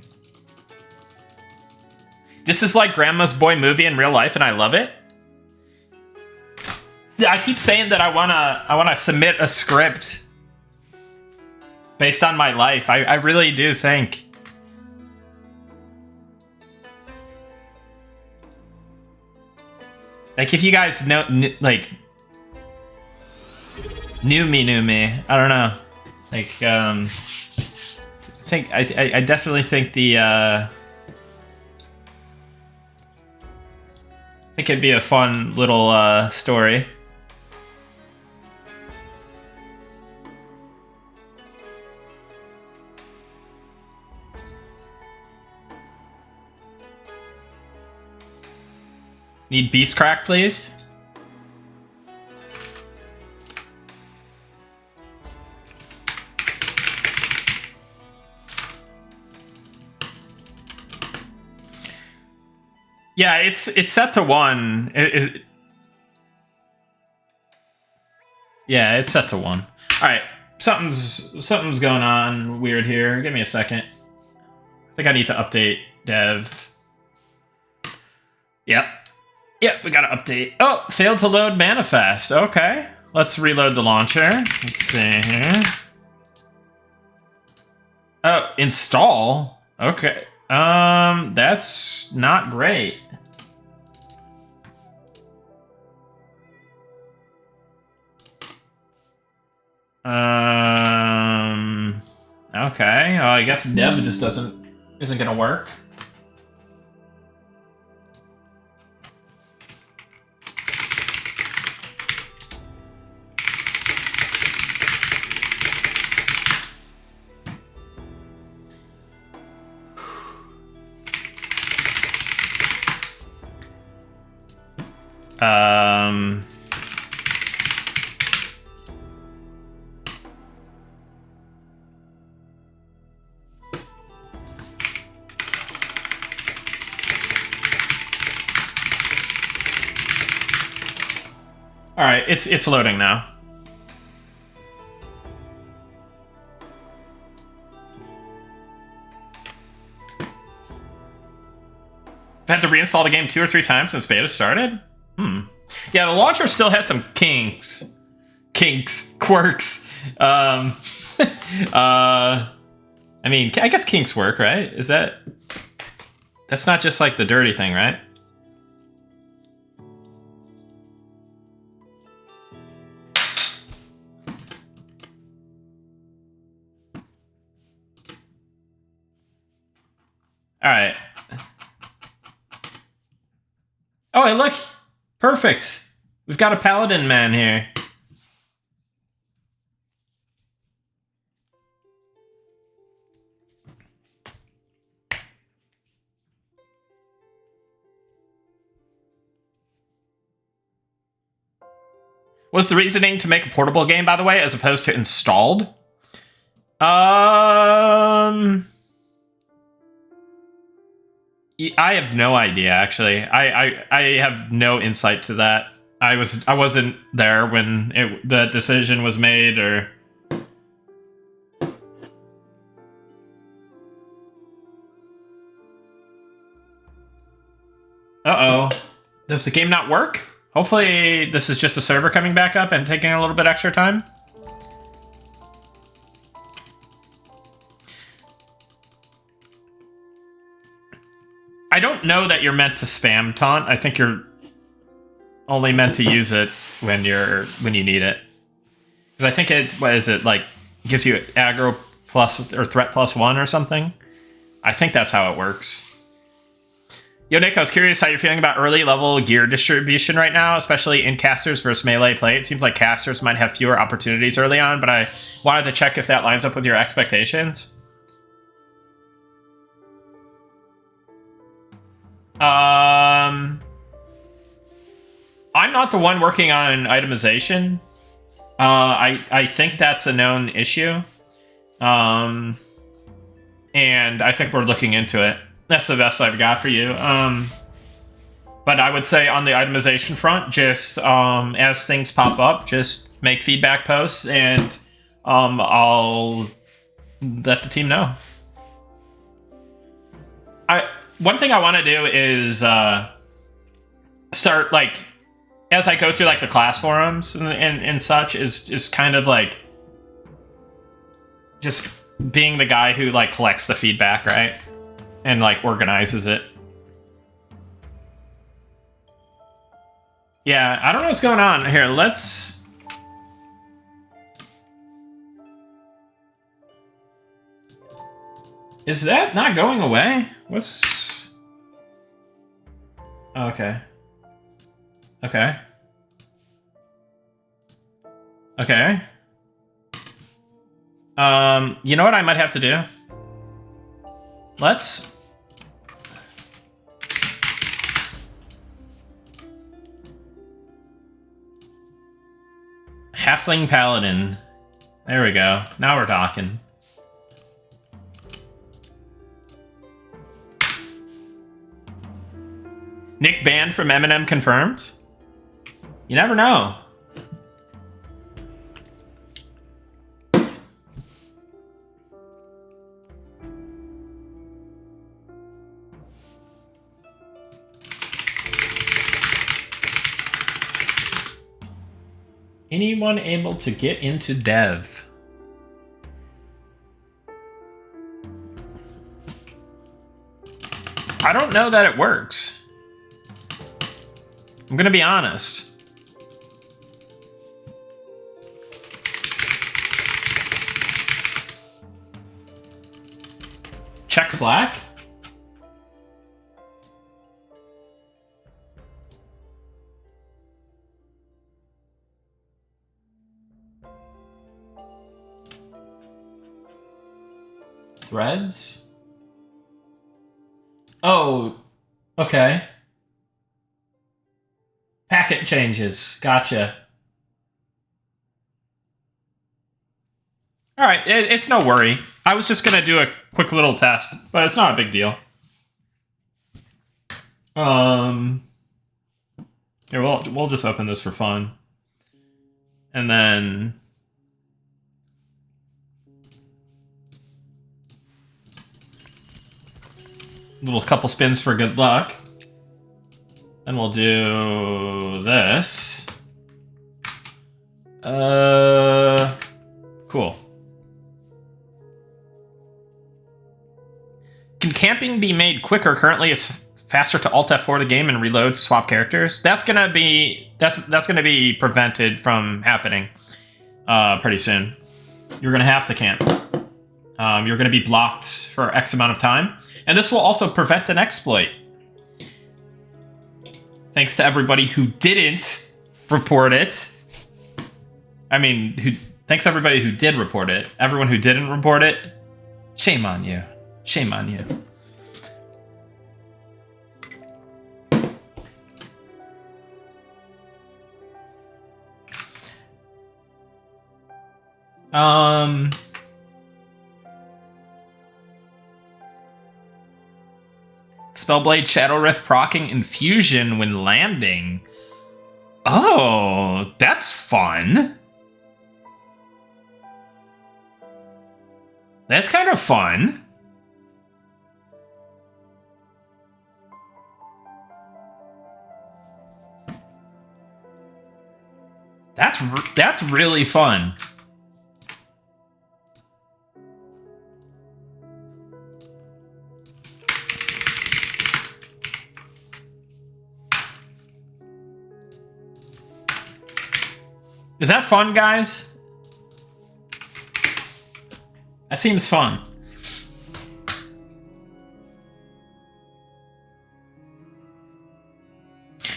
This is like Grandma's Boy movie in real life, and I love it. I keep saying that I wanna submit a script based on my life. I really do think. Like, if you guys know, like, knew me, I don't know. Like, I definitely think I think it'd be a fun little story. Need beast crack, please. Yeah, it's set to 1. Yeah, it's set to 1. All right, something's going on weird here. Give me a second. I think I need to update dev. Yep, we gotta update. Oh, failed to load manifest. Okay, let's reload the launcher. Let's see here. Oh, install. Okay. That's not great. Okay. I guess dev just isn't gonna work. All right, it's loading now. I've had to reinstall the game 2 or 3 times since beta started. Yeah, the launcher still has some quirks. I mean, I guess kinks work, right? That's not just like the dirty thing, right? All right. Oh, hey, look. Perfect. We've got a Paladin man here. What's the reasoning to make a portable game, by the way, as opposed to installed? I have no idea, actually. I have no insight to that. I wasn't there when the decision was made, or... Uh-oh. Does the game not work? Hopefully this is just a server coming back up and taking a little bit extra time. I don't know that you're meant to spam taunt. I think you're only meant to use it when you need it. Because I think it gives you aggro plus or threat +1 or something. I think that's how it works. Yo, Nick, I was curious how you're feeling about early level gear distribution right now, especially in casters versus melee play. It seems like casters might have fewer opportunities early on, but I wanted to check if that lines up with your expectations. I'm not the one working on itemization. I think that's a known issue. And I think we're looking into it. That's the best I've got for you. But I would say on the itemization front, just as things pop up, just make feedback posts, and I'll let the team know. One thing I want to do is start, like, as I go through like the class forums and such, is kind of like just being the guy who like collects the feedback, right? And like organizes it. Yeah, I don't know what's going on here. Let's... Is that not going away? What's... Okay. Okay. Okay. You know what I might have to do? Let's... Halfling Paladin. There we go. Now we're talking. Nick banned from Eminem confirmed? You never know. Anyone able to get into dev? I don't know that it works. I'm gonna be honest. Check Slack. Threads? Oh, okay. Packet changes. Gotcha. All right, it's no worry. I was just gonna do a quick little test, but it's not a big deal. Here, we'll just open this for fun, and then little couple spins for good luck. Then we'll do this. Cool. Can camping be made quicker? Currently, it's faster to Alt F4 the game and reload to swap characters. That's gonna be be prevented from happening pretty soon. You're gonna have to camp. You're gonna be blocked for X amount of time, and this will also prevent an exploit. Thanks to everybody who didn't report it. I mean, thanks to everybody who did report it. Everyone who didn't report it, shame on you. Shame on you. Spellblade Shadow Rift proccing infusion when landing. Oh, that's fun. That's kind of fun. That's really fun. Is that fun, guys? That seems fun.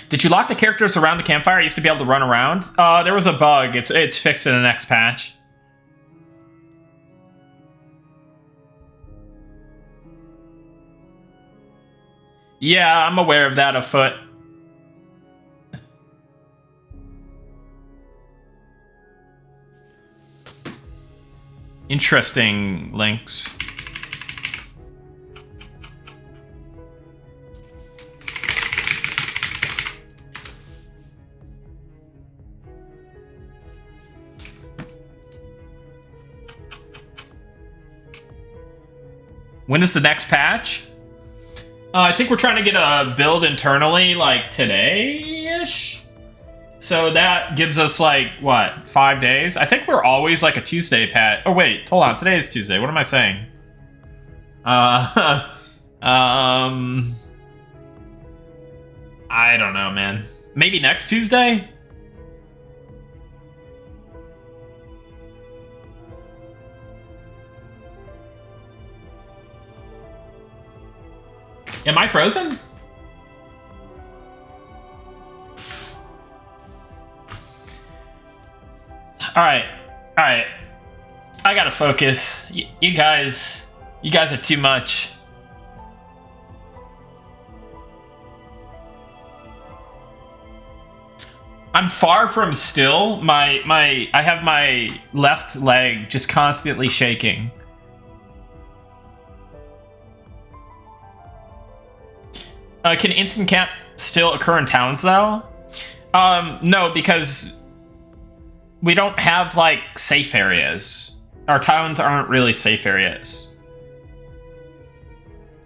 Did you lock the characters around the campfire? I used to be able to run around. There was a bug. It's fixed in the next patch. Yeah, I'm aware of that afoot. Interesting links. When is the next patch? I think we're trying to get a build internally, like, today-ish? So that gives us, like, what, 5 days? I think we're always, like, a Tuesday patch. Oh, wait, hold on. Today is Tuesday. What am I saying? I don't know, man. Maybe next Tuesday? Am I frozen? Alright. Alright. I gotta focus. You guys are too much. I'm far from still. I have my left leg just constantly shaking. Can instant camp still occur in towns, though? No, because we don't have, like, safe areas. Our towns aren't really safe areas.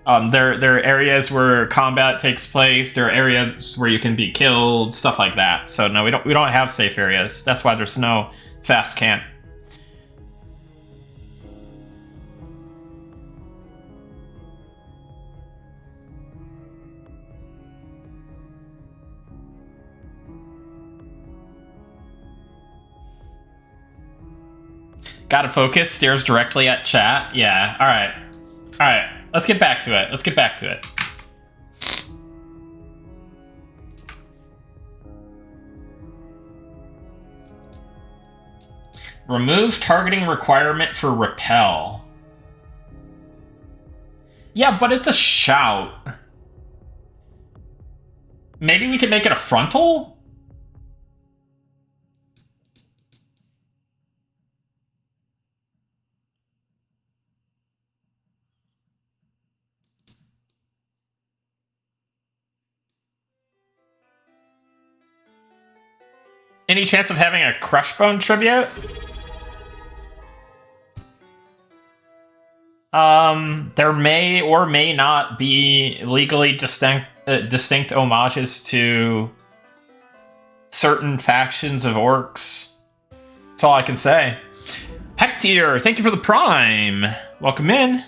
They're areas where combat takes place. There are areas where you can be killed, stuff like that. So no, we don't have safe areas. That's why there's no fast camp. Gotta focus, stares directly at chat. Yeah, alright. Alright, let's get back to it. Let's get back to it. Remove targeting requirement for repel. Yeah, but it's a shout. Maybe we could make it a frontal? Any chance of having a Crushbone tribute? There may or may not be legally distinct homages to certain factions of orcs. That's all I can say. Hectier, thank you for the prime. Welcome in.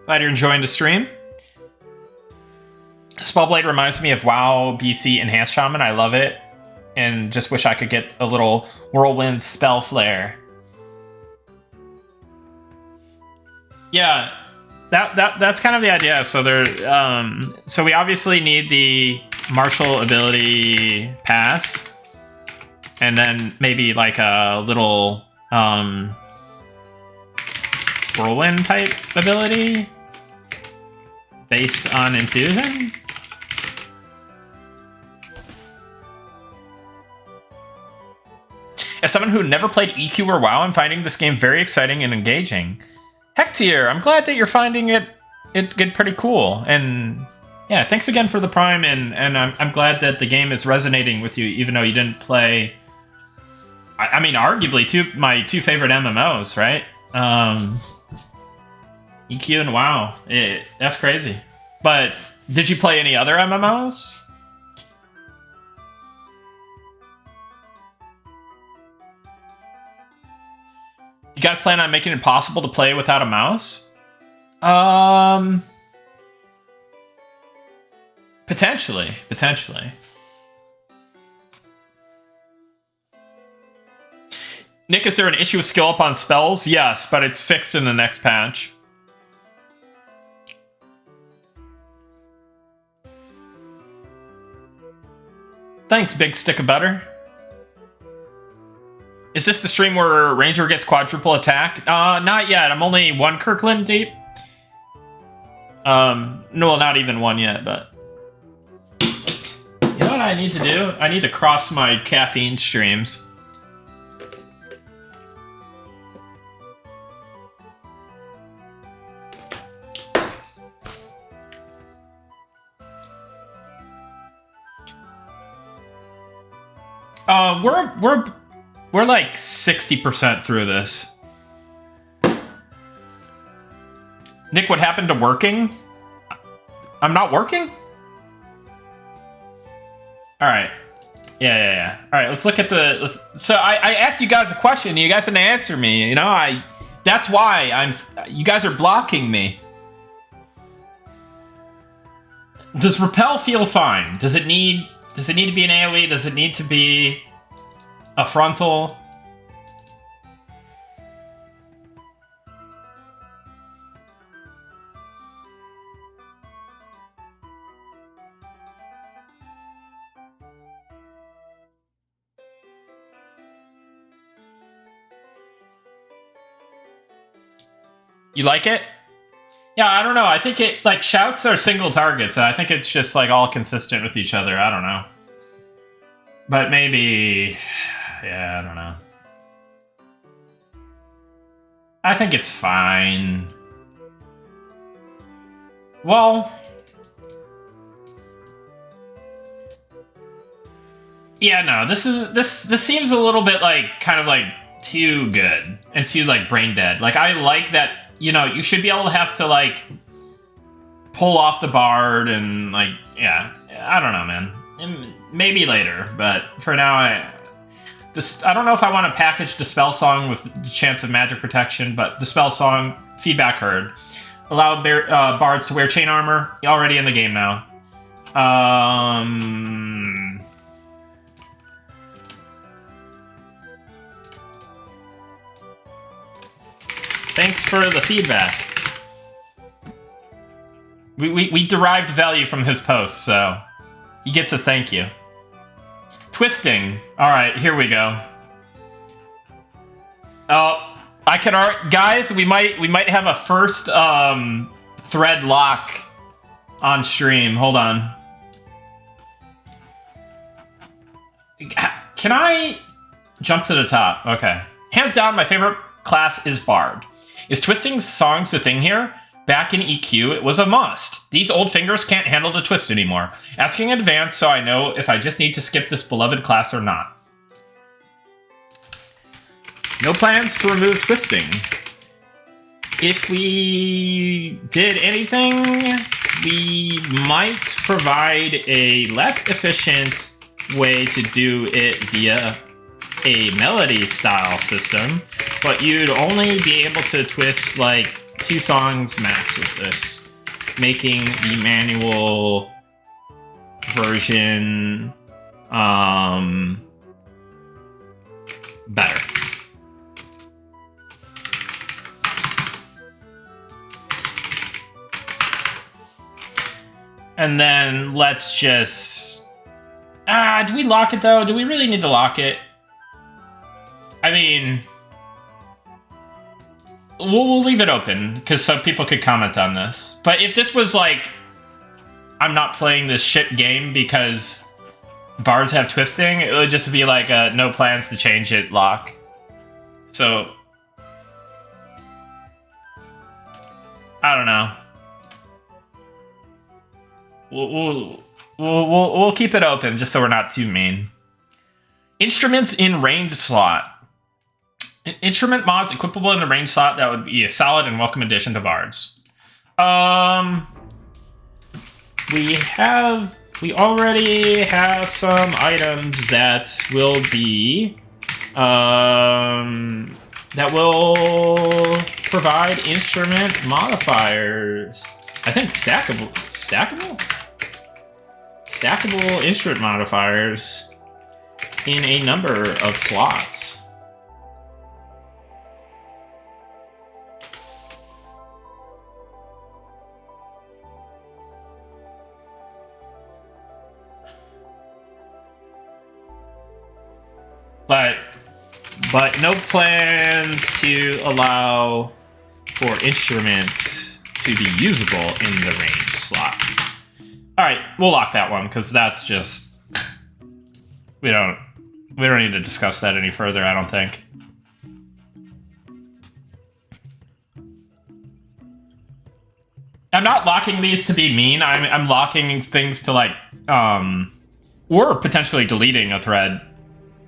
Glad you're enjoying the stream. Spellblade reminds me of WoW BC Enhanced Shaman. I love it. And just wish I could get a little whirlwind spell flare. Yeah, that's kind of the idea. So so we obviously need the martial ability pass, and then maybe like a little whirlwind type ability based on infusion. As someone who never played EQ or WoW, I'm finding this game very exciting and engaging. Hectier, I'm glad that you're finding it pretty cool. And yeah, thanks again for the prime, and I'm glad that the game is resonating with you, even though you didn't play. I mean, arguably my two favorite MMOs, right? EQ and WoW. That's crazy. But did you play any other MMOs? You guys plan on making it possible to play without a mouse? Potentially. Nick, is there an issue with skill up on spells? Yes, but it's fixed in the next patch. Thanks, big stick of butter. Is this the stream where Ranger gets quadruple attack? Not yet. I'm only one Kirkland deep. No, well, not even one yet, but... You know what I need to do? I need to cross my caffeine streams. We're like 60% through this. Nick, what happened to working? I'm not working? Alright. Yeah. Alright, let's look at the... So I asked you guys a question, and you guys didn't answer me, you know? That's why you guys are blocking me. Does Repel feel fine? Does it need to be an AoE? Does it need to be a frontal? You like it? Yeah, I don't know. I think it, like, shouts are single targets, so I think it's just, like, all consistent with each other. I don't know. But maybe... Yeah, I don't know. I think it's fine. Well... Yeah, no, this seems a little bit, like, kind of, like, too good. And too, like, brain dead. Like, I like that... You know, you should be able to have to, like, pull off the bard and, like, yeah. I don't know, man. Maybe later, but for now, I don't know if I want to package Dispel Song with the chance of magic protection, but Dispel Song, feedback heard. Allow bards to wear chain armor, already in the game now. Thanks for the feedback. We derived value from his post, so he gets a thank you. Twisting. All right, here we go. Oh, guys, we might have a first thread lock on stream. Hold on. Can I jump to the top? Okay. Hands down, my favorite class is Bard. Is twisting songs the thing here? Back in EQ, it was a must. These old fingers can't handle the twist anymore. Asking in advance so I know if I just need to skip this beloved class or not. No plans to remove twisting. If we did anything, we might provide a less efficient way to do it via a melody style system, but you'd only be able to twist like 2 songs max with this, making the manual version better. And then let's just do we lock it though? Do we really need to lock it? I mean, we'll leave it open, because some people could comment on this. But if this was like, I'm not playing this shit game because bards have twisting, it would just be like a no plans to change it lock. So, I don't know. We'll keep it open just so we're not too mean. Instruments in range slot. Instrument mods equipable in the range slot, that would be a solid and welcome addition to bards. We already have some items that will be that will provide instrument modifiers. I think stackable instrument modifiers in a number of slots. But no plans to allow for instruments to be usable in the range slot. All right, we'll lock that one because that's just we don't need to discuss that any further, I don't think. I'm not locking these to be mean. I'm locking things to like or potentially deleting a thread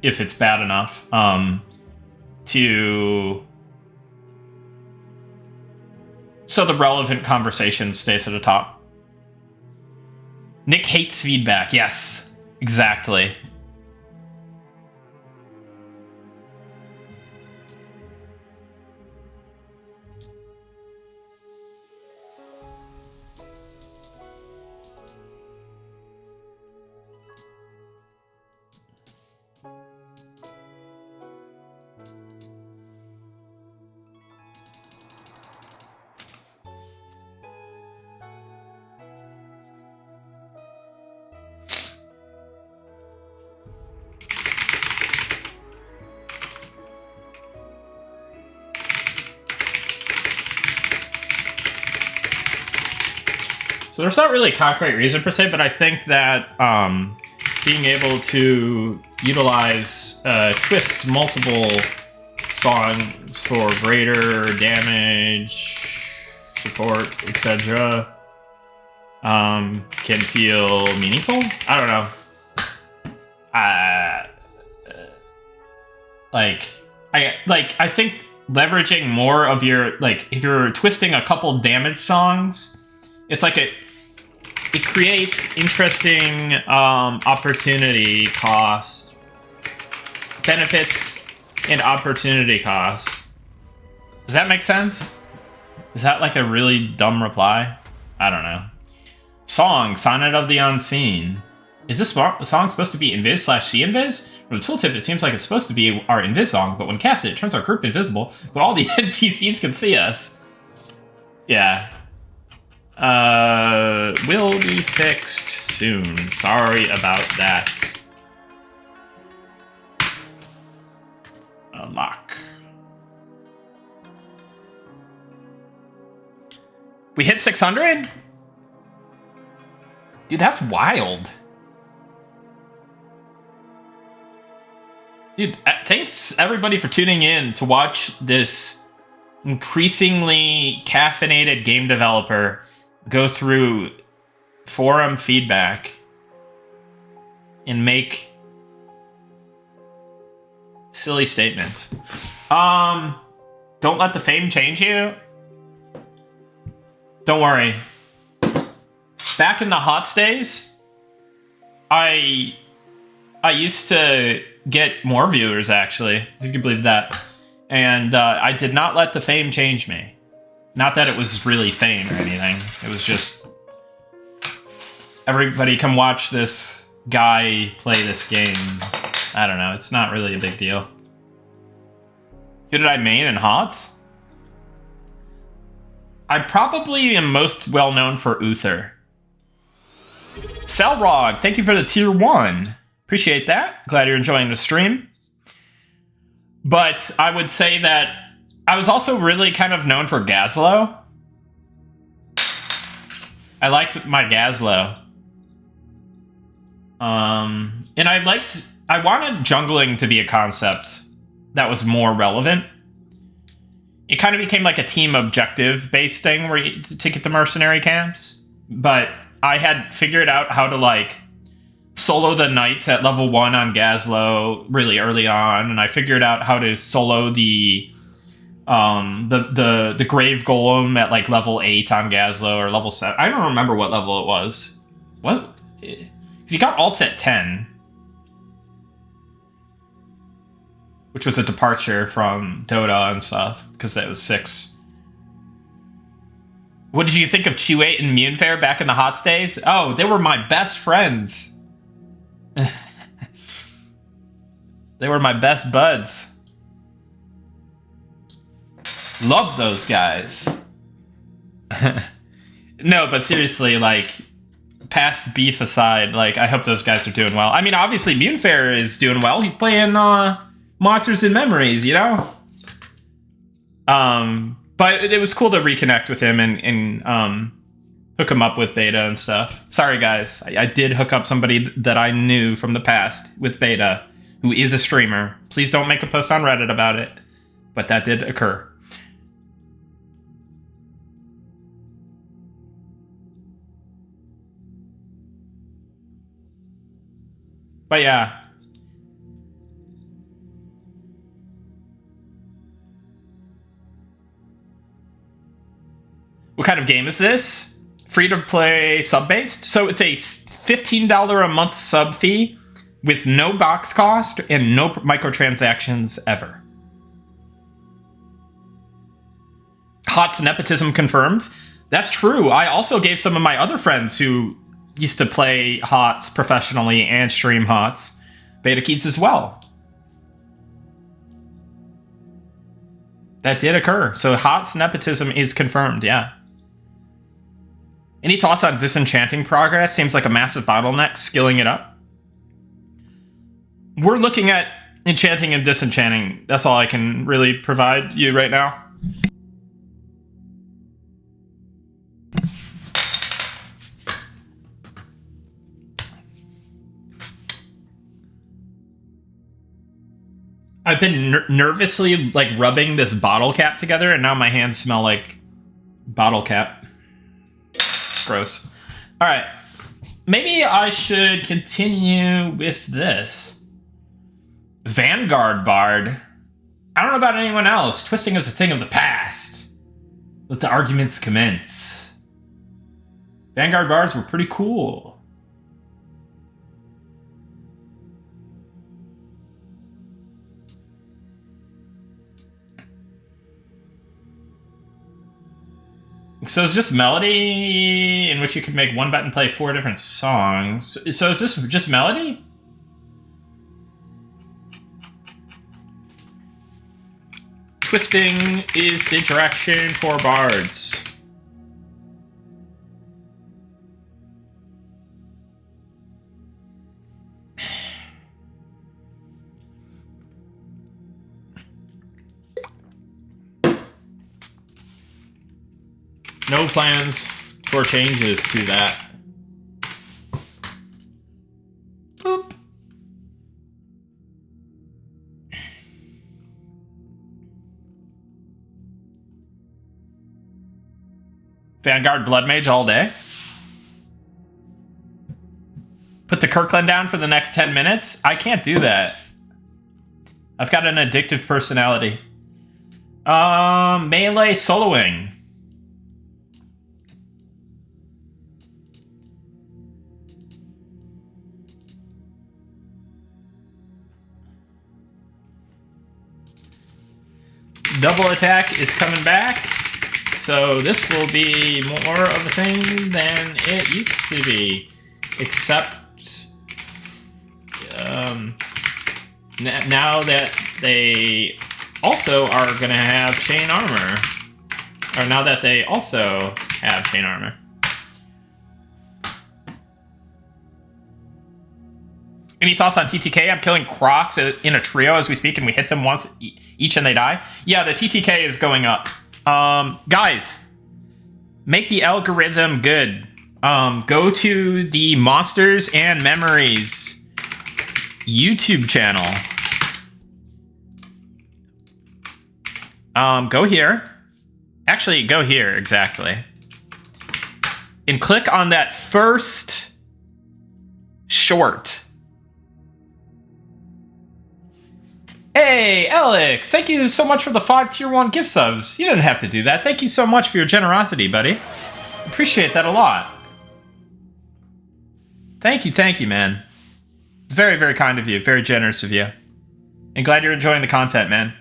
if it's bad enough so the relevant conversations stay to the top. Nick hates feedback. Yes, exactly. So there's not really a concrete reason per se, but I think that being able to utilize twist multiple songs for greater damage, support, etc. Can feel meaningful. I don't know. I think leveraging more of your, like, if you're twisting a couple damage songs, it's like it creates interesting opportunity cost, benefits, and opportunity costs. Does that make sense? Is that like a really dumb reply? I don't know. Song, Sonnet of the Unseen. Is this song supposed to be invis/c-invis? From the tooltip, it seems like it's supposed to be our invis song, but when casted, it turns our group invisible, but all the NPCs can see us. Yeah. Will be fixed soon. Sorry about that. Unlock. We hit 600? Dude, that's wild. Dude, thanks everybody for tuning in to watch this increasingly caffeinated game developer go through forum feedback and make silly statements. Don't let the fame change you. Don't worry. Back in the HOTS days, I used to get more viewers, actually, if you can believe that. And I did not let the fame change me. Not that it was really fame or anything. It was just, everybody come watch this guy play this game. I don't know. It's not really a big deal. Who did I main in HOTS? I probably am most well known for Uther. Selrog, thank you for the tier 1. Appreciate that. Glad you're enjoying the stream. But I would say that I was also really kind of known for Gazlo. I liked my Gazlo. And I wanted jungling to be a concept that was more relevant. It kind of became like a team objective based thing where you to get the mercenary camps. But I had figured out how to like solo the knights at level 1 on Gazlo really early on, and I figured out how to solo the grave golem at like level 8 on Gazlo or level 7. I don't remember what level it was. What? Because he got ults at 10, which was a departure from Dota and stuff because that was 6. What did you think of Chew8 and Munefair back in the HOTS days? Oh, they were my best friends. They were my best buds. Love those guys. No, but seriously, like, past beef aside, like, I hope those guys are doing well. I mean, obviously, Munefair is doing well. He's playing Monsters and Memories, you know? But it was cool to reconnect with him and hook him up with Beta and stuff. Sorry, guys. I did hook up somebody that I knew from the past with Beta, who is a streamer. Please don't make a post on Reddit about it. But that did occur. But yeah. What kind of game is this? Free to play sub-based? So it's a $15 a month sub fee with no box cost and no microtransactions ever. HOTS nepotism confirmed. That's true. I also gave some of my other friends who used to play HOTS professionally and stream HOTS beta keys as well. That did occur. So HOTS nepotism is confirmed, yeah. Any thoughts on disenchanting progress? Seems like a massive bottleneck, skilling it up. We're looking at enchanting and disenchanting. That's all I can really provide you right now. I've been nervously like rubbing this bottle cap together, and now my hands smell like bottle cap. Gross. All right, maybe I should continue with this. Vanguard Bard. I don't know about anyone else. Twisting is a thing of the past. Let the arguments commence. Vanguard Bards were pretty cool. So it's just melody in which you can make one button play 4 different songs. So is this just melody? Twisting is the direction for bards. No plans for changes to that. Boop. Vanguard Blood Mage all day. Put the Kirkland down for the next 10 minutes? I can't do that. I've got an addictive personality. Melee soloing. Double attack is coming back, so this will be more of a thing than it used to be, except now that they also are going to have chain armor, or now that they also have chain armor. Any thoughts on TTK? I'm killing Crocs in a trio as we speak, and we hit them once each and they die. Yeah, the TTK is going up. Guys, make the algorithm good. Go to the Monsters and Memories YouTube channel. Go here. Actually, go here, exactly. And click on that first short. Hey, Alex, thank you so much for the 5 tier 1 gift subs. You didn't have to do that. Thank you so much for your generosity, buddy. Appreciate that a lot. Thank you, man. Very, very kind of you. Very generous of you. And glad you're enjoying the content, man.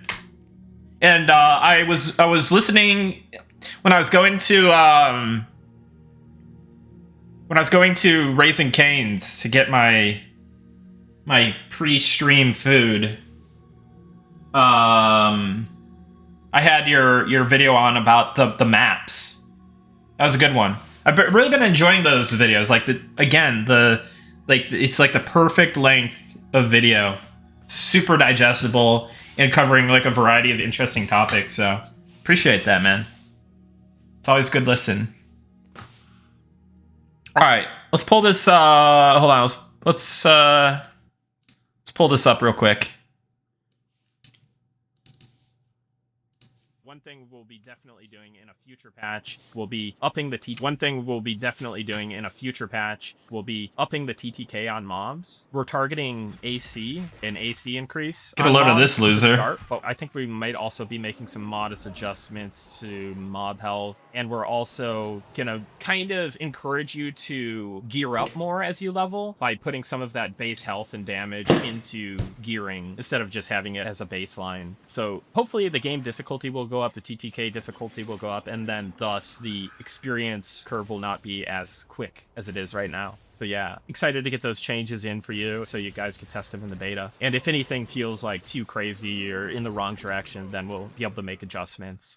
And I was listening when I was going to Raising Cane's to get my pre-stream food. I had your video on about the maps. That was a good one. I've really been enjoying those videos. Like it's like the perfect length of video, super digestible, and covering like a variety of interesting topics. So Appreciate that, man. It's always good listen. All right, let's pull this. Hold on, let's pull this up real quick. One thing we'll be definitely doing in a future patch will be upping the TTK on mobs. We're targeting an AC increase. Get a load of this loser. But I think we might also be making some modest adjustments to mob health, and we're also gonna kind of encourage you to gear up more as you level by putting some of that base health and damage into gearing instead of just having it as a baseline. So hopefully the game difficulty will go up, the TTK difficulty will go up, and then thus the experience curve will not be as quick as it is right now. So yeah, excited to get those changes in for you so you guys can test them in the beta. And if anything feels like too crazy or in the wrong direction, then we'll be able to make adjustments.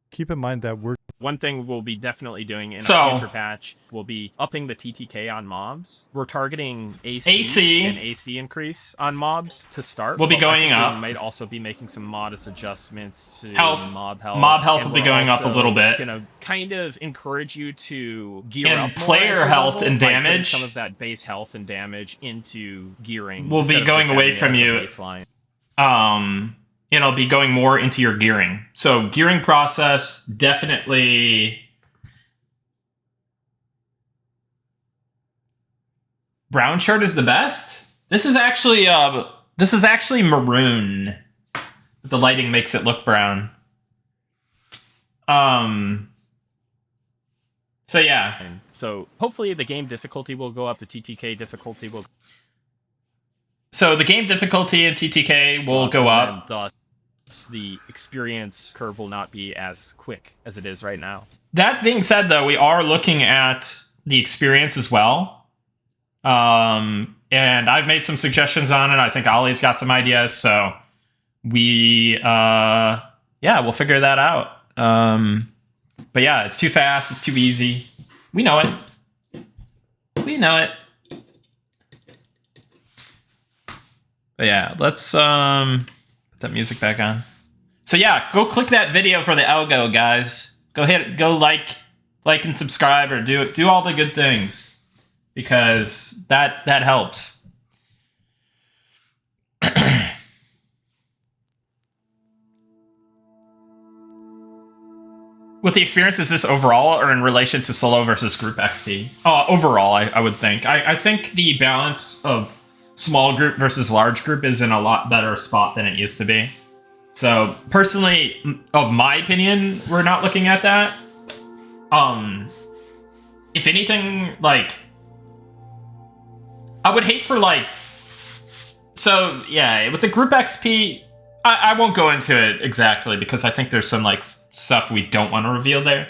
Keep in mind that one thing we'll be definitely doing in a future patch will be upping the TTK on mobs. We're targeting an AC increase on mobs to start. We'll be going up. We might also be making some modest adjustments to mob health. Mob health will be going up a little bit. Gonna kind of encourage you to gear up more. Player health and damage. Some of that base health and damage into gearing. We'll be going away from you. It'll be going more into your gearing. So gearing process, definitely. Brown shirt is the best. This is actually maroon. The lighting makes it look brown. So yeah. So hopefully the game difficulty will go up. The TTK difficulty will. So the game difficulty and TTK will go up. The experience curve will not be as quick as it is right now. That being said, though, we are looking at the experience as well. And I've made some suggestions on it. I think Ollie's got some ideas. So we'll figure that out. But yeah, it's too fast. It's too easy. We know it. But yeah, let's put that music back on. So yeah, go click that video for the algo, guys. Go like and subscribe, or do all the good things, because that helps. With the experience, is this overall or in relation to solo versus group XP? Overall, I would think. I think the balance of small group versus large group is in a lot better spot than it used to be. So personally, of my opinion, we're not looking at that. If anything, like, I would hate for so yeah, with the group XP, I won't go into it exactly because I think there's some like stuff we don't want to reveal there.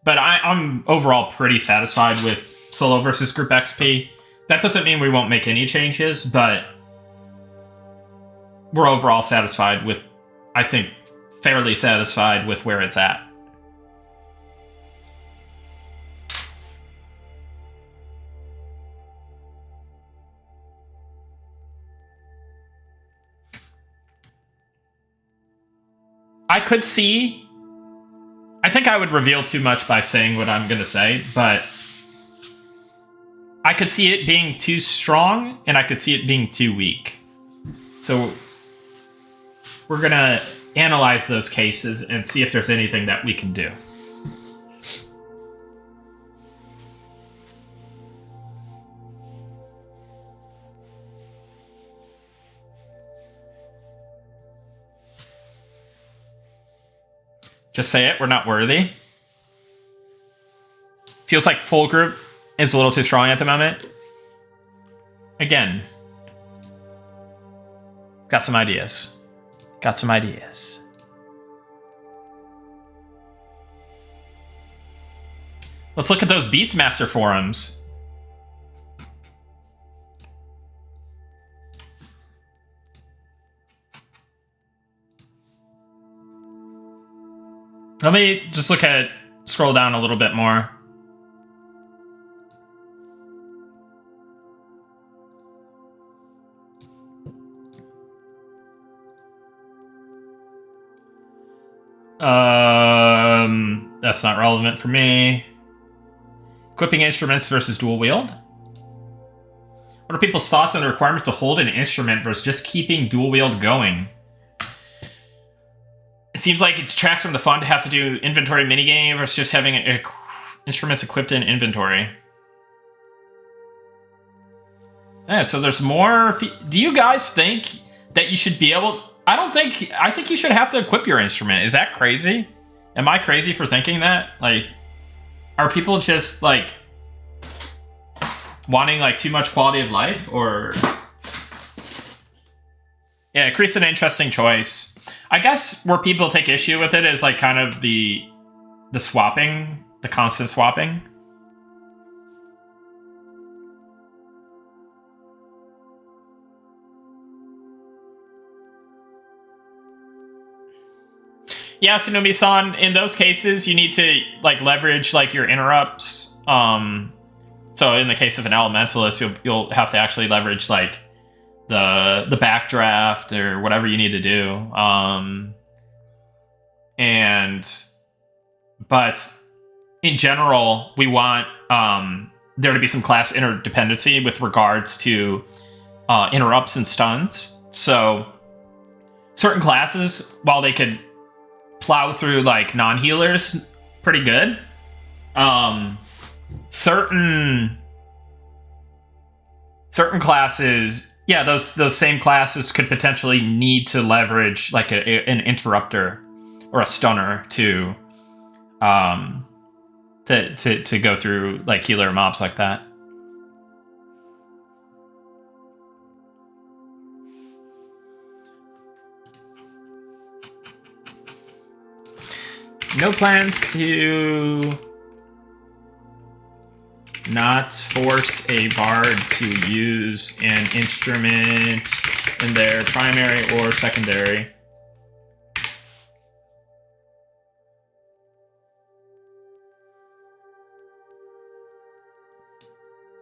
But I'm overall pretty satisfied with solo versus group XP. That doesn't mean we won't make any changes, but we're overall satisfied with, I think, fairly satisfied with where it's at. I could see... I think I would reveal too much by saying what I'm going to say, but I could see it being too strong, and I could see it being too weak. So we're going to analyze those cases and see if there's anything that we can do. Just say it, we're not worthy. Feels like full group is a little too strong at the moment. Again, got some ideas. Let's look at those Beastmaster forums. Let me just scroll down a little bit more. That's not relevant for me. Equipping instruments versus dual wield. What are people's thoughts on the requirement to hold an instrument versus just keeping dual wield going? It seems like it detracts from the fun to have to do inventory minigame versus just having instruments equipped in inventory. Yeah, so there's more. Do you guys think that you should be able? I think you should have to equip your instrument. Is that crazy? Am I crazy for thinking that? Like, are people just like wanting like too much quality of life, or? Yeah, Crea's an interesting choice. I guess where people take issue with it is like kind of the swapping, the constant swapping. Yeah, Sunumi-san, in those cases, you need to like leverage like your interrupts. So in the case of an Elementalist, you'll have to actually leverage like the backdraft or whatever you need to do. But in general, we want there to be some class interdependency with regards to interrupts and stuns. So certain classes, while they could plow through like non-healers pretty good, certain classes, yeah, those same classes could potentially need to leverage like an interrupter or a stunner to go through like healer mobs like that. No plans to not force a bard to use an instrument in their primary or secondary.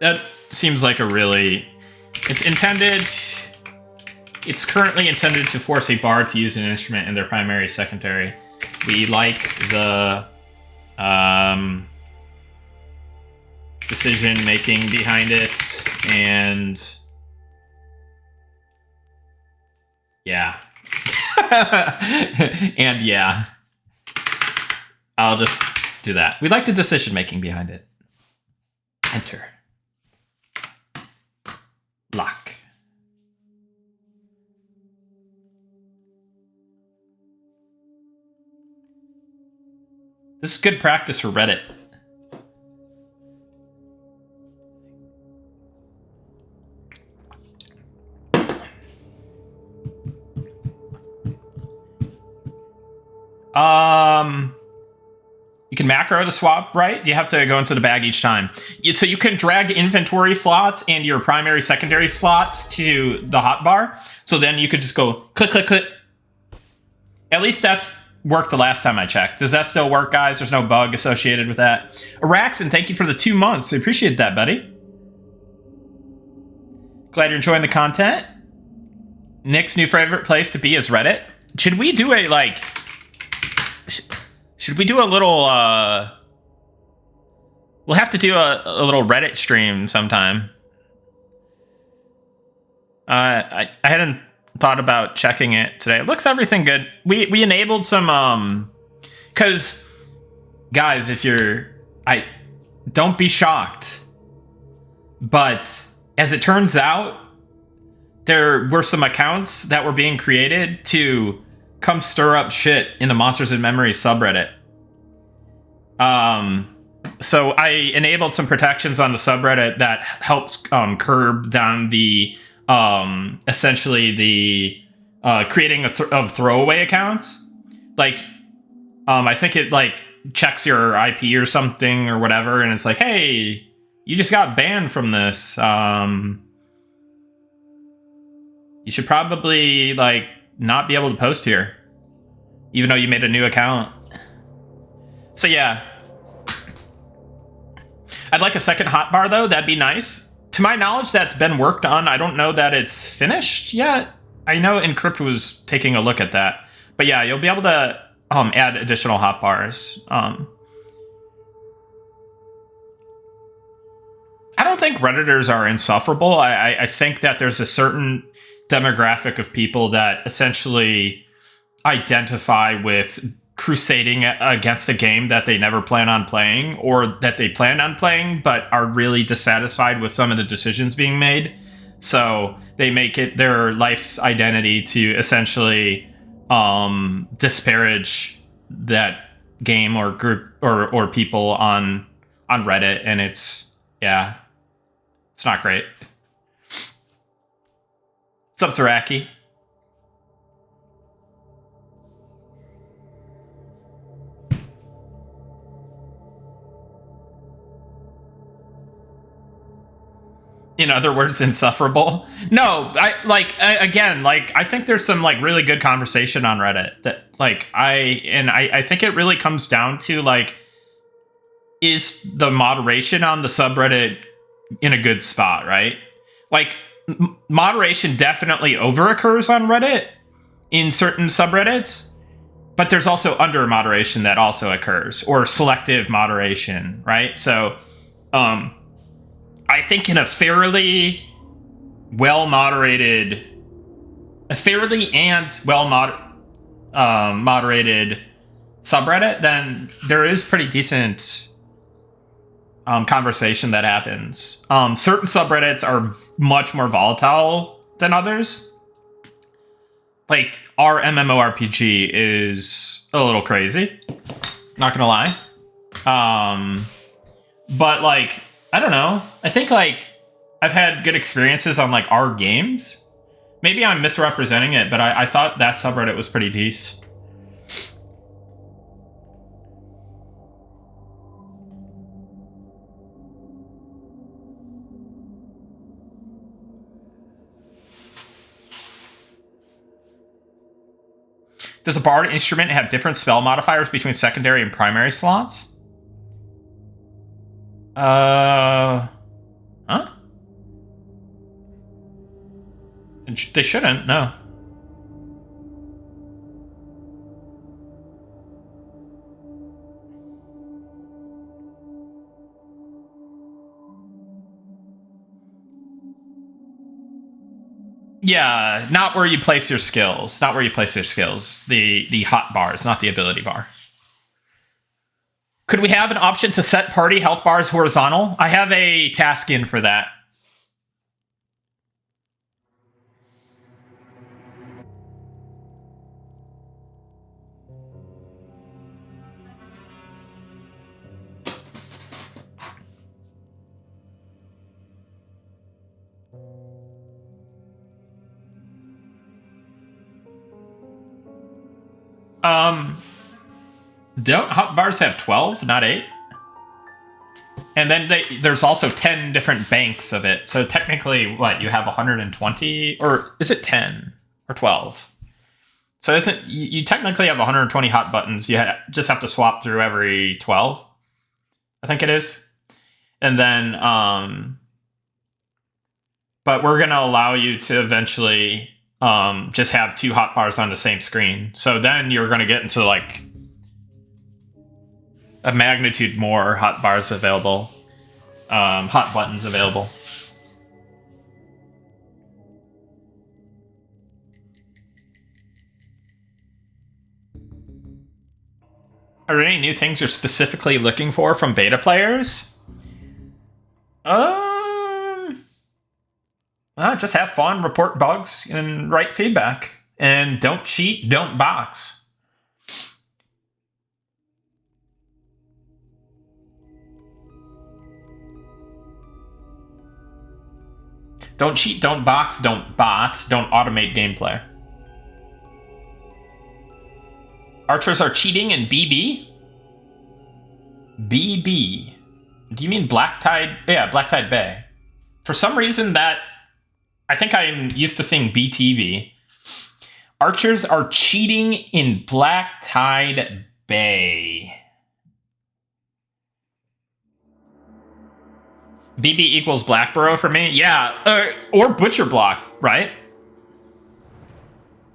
That seems like a really... It's currently intended to force a bard to use an instrument in their primary, secondary. We like the decision making behind it, and yeah. And yeah. I'll just do that. We like the decision making behind it. Enter. Lock. This is good practice for Reddit. You can macro to swap, right? You have to go into the bag each time. So you can drag inventory slots and your primary, secondary slots to the hotbar. So then you could just go click, click, click. At least that's worked the last time I checked. Does that still work, guys? There's no bug associated with that. Araxon, thank you for the 2 months. I appreciate that, buddy. Glad you're enjoying the content. Nick's new favorite place to be is Reddit. Should we do a, like... Should we do a little, We'll have to do a little Reddit stream sometime. I hadn't thought about checking it today. It looks everything good. We enabled some, because, guys, don't be shocked. But, as it turns out, there were some accounts that were being created to come stir up shit in the Monsters and Memories subreddit. So I enabled some protections on the subreddit that helps curb down the essentially the creating of throwaway accounts. Like, I think it like checks your IP or something or whatever, and it's like, hey, you just got banned from this. You should probably like not be able to post here, even though you made a new account. So yeah, I'd like a second hotbar though. That'd be nice. To my knowledge, that's been worked on. I don't know that it's finished yet. I know Encrypt was taking a look at that, but yeah, you'll be able to add additional hotbars. I don't think Redditors are insufferable. I think that there's a certain demographic of people that essentially identify with crusading against a game that they never plan on playing, or that they plan on playing but are really dissatisfied with some of the decisions being made. So they make it their life's identity to essentially disparage that game or group or people on Reddit, and it's not great. What's up, Zaraki? In other words, insufferable. No, I think there's some like really good conversation on Reddit that I think it really comes down to like, is the moderation on the subreddit in a good spot, right? Like moderation definitely over occurs on Reddit in certain subreddits, but there's also under moderation that also occurs, or selective moderation, right? So I think in a fairly moderated subreddit, then there is pretty decent conversation that happens. Certain subreddits are much more volatile than others. Like our MMORPG is a little crazy, not gonna lie. But like, I don't know. I think like I've had good experiences on like our games. Maybe I'm misrepresenting it, but I thought that subreddit was pretty decent. Does a bard instrument have different spell modifiers between secondary and primary slots? Huh? They shouldn't, no. Yeah, not where you place your skills. Not where you place your skills. The hot bars, not the ability bar. Could we have an option to set party health bars horizontal? I have a task in for that. Don't hot bars have 12, not 8? And then there's also 10 different banks of it. So technically, what, you have 120? Or is it 10 or 12? So isn't you technically have 120 hot buttons. You just have to swap through every 12, I think it is. And then, but we're going to allow you to eventually just have 2 hot bars on the same screen. So then you're going to get into like a magnitude more hot bars available, hot buttons available. Are there any new things you're specifically looking for from beta players? Just have fun, report bugs, and write feedback. And don't cheat, don't box. Don't cheat, don't box, don't bot, don't automate gameplay. Archers are cheating in BB? BB. Do you mean Black Tide? Yeah, Black Tide Bay. For some reason that... I think I'm used to seeing BTB. Archers are cheating in Black Tide Bay. BB equals Blackborough for me? Yeah, or Butcher Block, right?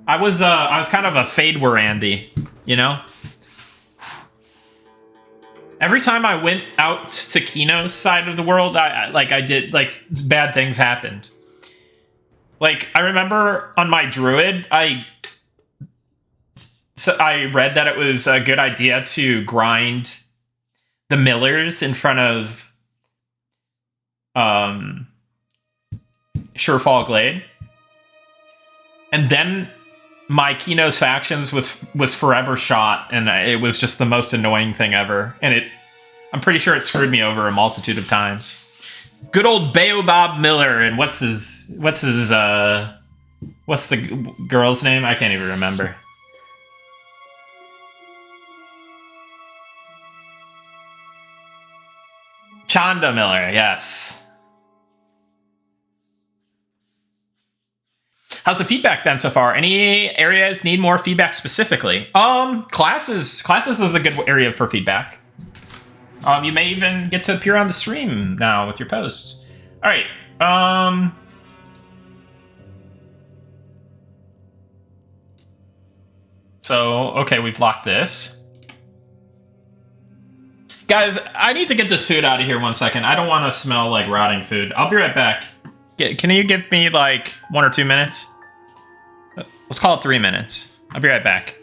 I was kind of a Fade Andy, you know? Every time I went out to Kino's side of the world, I did bad things happened. Like I remember on my Druid, I read that it was a good idea to grind the millers in front of Surefall Glade, and then my Kino's factions was forever shot, and it was just the most annoying thing ever. And I'm pretty sure it screwed me over a multitude of times. Good old Baobab Miller, and what's the girl's name? I can't even remember. Chanda Miller, yes. How's the feedback been so far? Any areas need more feedback specifically? Classes is a good area for feedback. You may even get to appear on the stream now with your posts. All right. So, okay, we've locked this. Guys, I need to get this food out of here 1 second. I don't want to smell like rotting food. I'll be right back. Can you give me like 1 or 2 minutes? Let's call it 3 minutes. I'll be right back.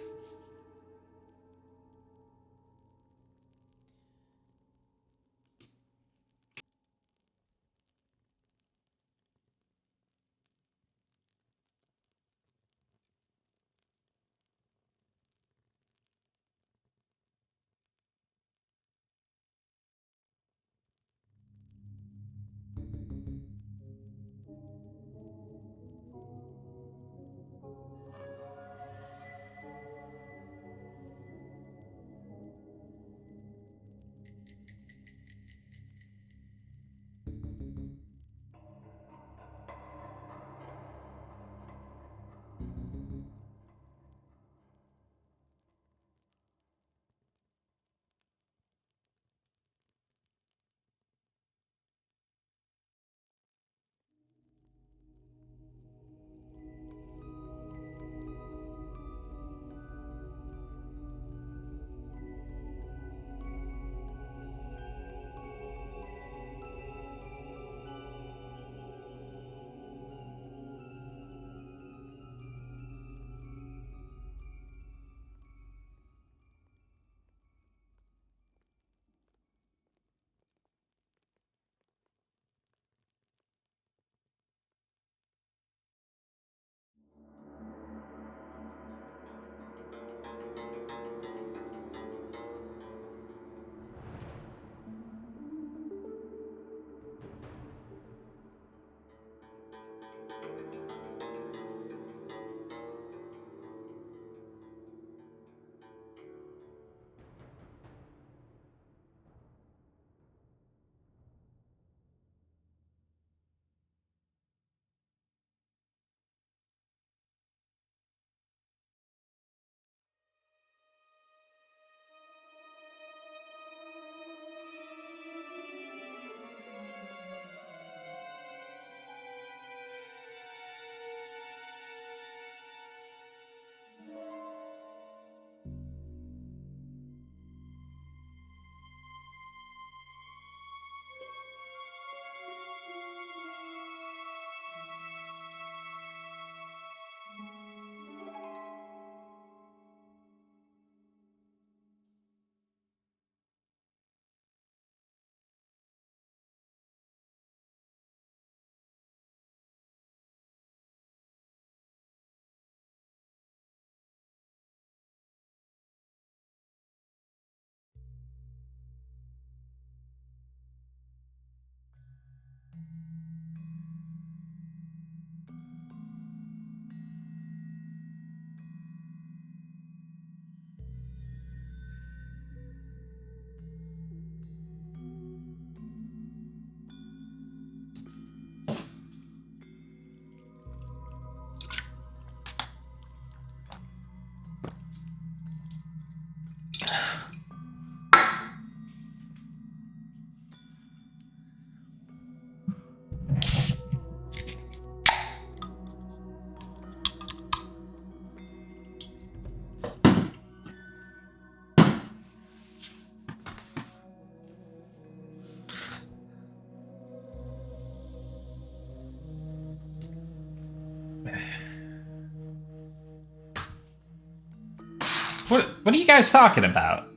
What are you guys talking about?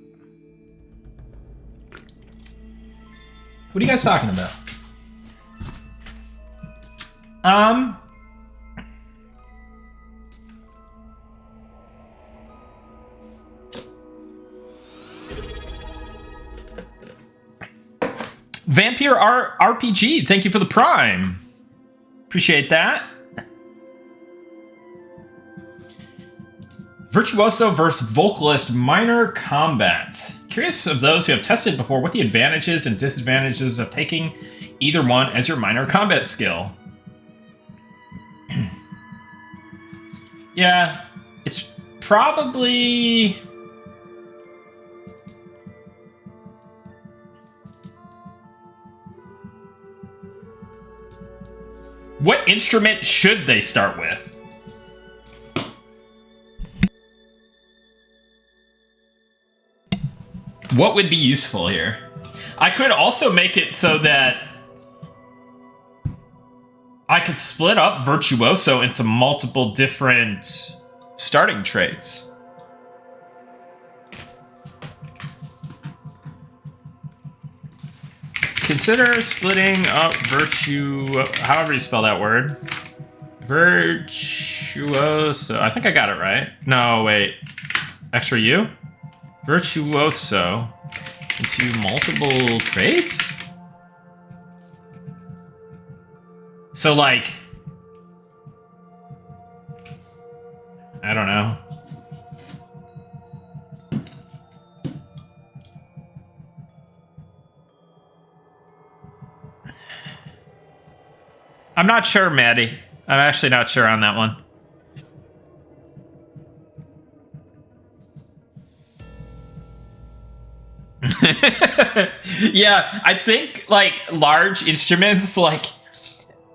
What are you guys talking about? Vampire RPG, thank you for the Prime. Appreciate that. Virtuoso versus Vocalist Minor Combat. Curious of those who have tested before what the advantages and disadvantages of taking either one as your minor combat skill. Yeah, it's probably... What instrument should they start with? What would be useful here? I could also make it so that I could split up Virtuoso into multiple different starting traits. Consider splitting up however you spell that word. Virtuoso. I think I got it right. No, wait. Extra U? Virtuoso into multiple traits? So, like... I don't know. I'm not sure, Maddie. I'm actually not sure on that one. Yeah, I think, like, large instruments, like...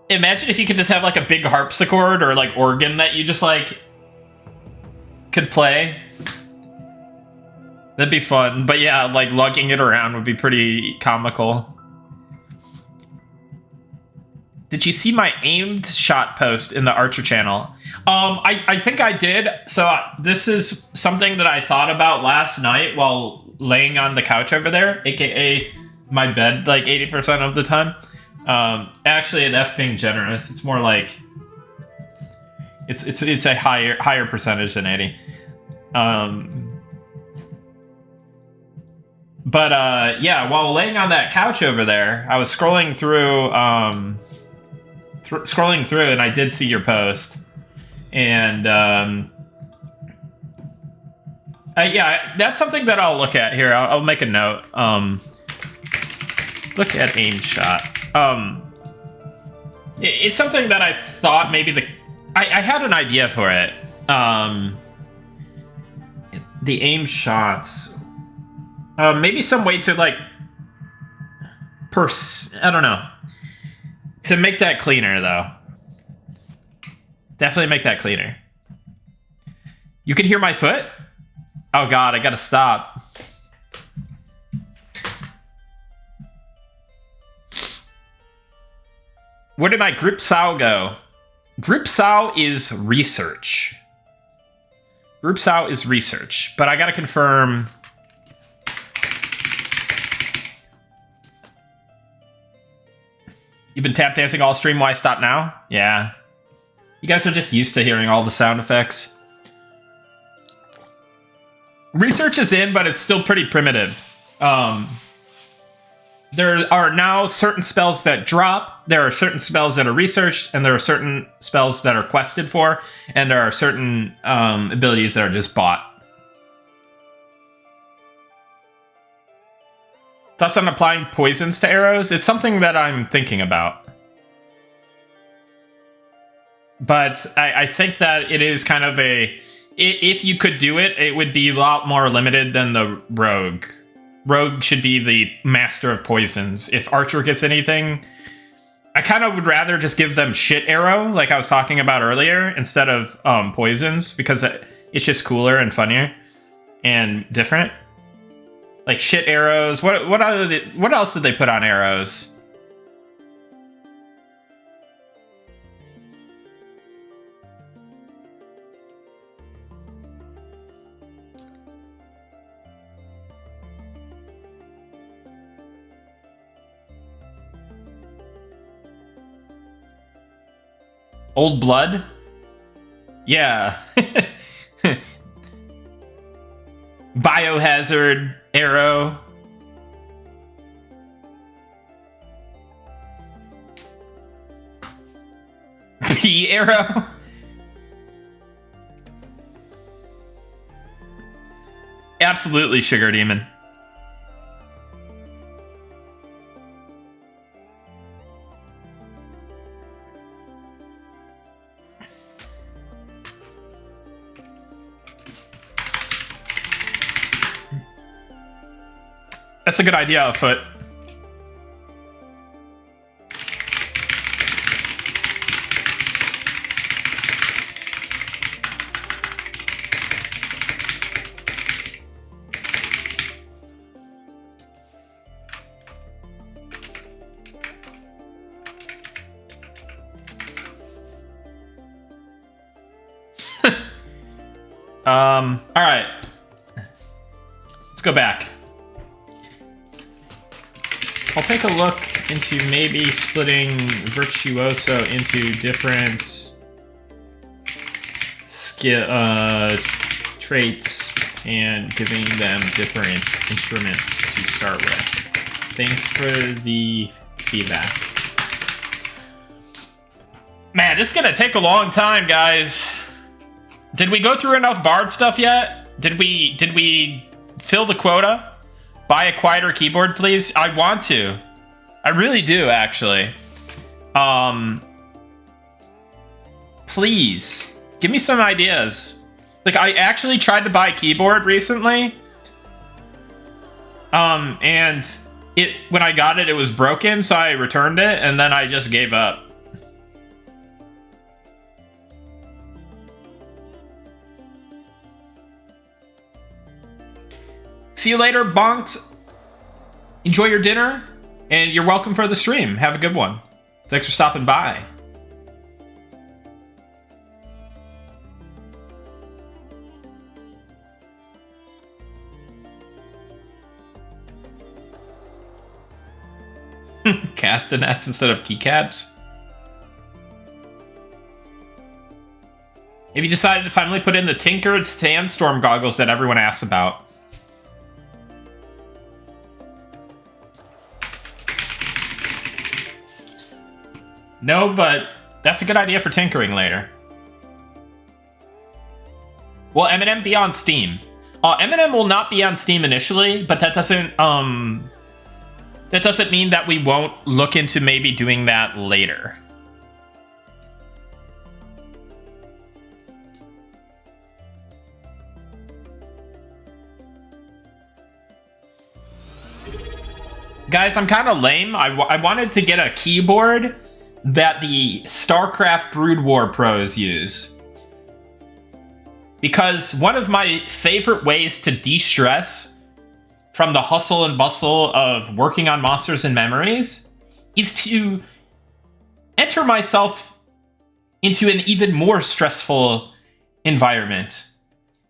Imagine if you could just have, like, a big harpsichord or, like, organ that you just, like... could play. That'd be fun. But yeah, like, lugging it around would be pretty comical. Did you see my aimed shot post in the Archer channel? I think I did. So this is something that I thought about last night while laying on the couch over there, aka my bed, like 80% of the time. Actually, that's being generous. It's more like it's a higher percentage than 80. But yeah, while laying on that couch over there, I was scrolling through. Scrolling through, and I did see your post, and yeah, that's something that I'll look at here. I'll make a note. Look at aim shot. It's something that I thought maybe I had an idea for it. The aim shots, maybe some way to like I don't know. To make that cleaner, though. Definitely make that cleaner. You can hear my foot? Oh god, I gotta stop. Where did my group SAO go? Group SAO is research. Group SAO is research, but I gotta confirm... You've been tap dancing all stream, why stop now? Yeah. You guys are just used to hearing all the sound effects. Research is in, but it's still pretty primitive. There are now certain spells that drop, there are certain spells that are researched, and there are certain spells that are quested for, and there are certain abilities that are just bought. Thoughts on applying poisons to arrows? It's something that I'm thinking about. But I think that it is kind of a... If you could do it, it would be a lot more limited than the rogue. Rogue should be the master of poisons. If Archer gets anything... I kind of would rather just give them shit arrow, like I was talking about earlier, instead of poisons, because it's just cooler and funnier and different. Like shit arrows. What else did they put on arrows? Old blood? Yeah. Biohazard arrow. P arrow? Absolutely, Sugar Demon. That's a good idea, Afoot. All right. Let's go back. I'll take a look into maybe splitting Virtuoso into different skill traits and giving them different instruments to start with. Thanks for the feedback. Man, this is gonna take a long time, guys. Did we go through enough Bard stuff yet? Did we fill the quota? Buy a quieter keyboard, please. I want to. I really do, actually. Please give me some ideas. Like, I actually tried to buy a keyboard recently. And when I got it, it was broken, so I returned it, and then I just gave up. See you later, bonks. Enjoy your dinner, and you're welcome for the stream. Have a good one. Thanks for stopping by. Castanets instead of keycaps. If you decided to finally put in the tinkered sandstorm goggles that everyone asks about. No, but that's a good idea for tinkering later. Will Eminem be on Steam? Eminem will not be on Steam initially, but that doesn't mean that we won't look into maybe doing that later. Guys, I'm kind of lame. I wanted to get a keyboard that the Starcraft Brood War pros use. Because one of my favorite ways to de-stress from the hustle and bustle of working on Monsters and Memories is to enter myself into an even more stressful environment.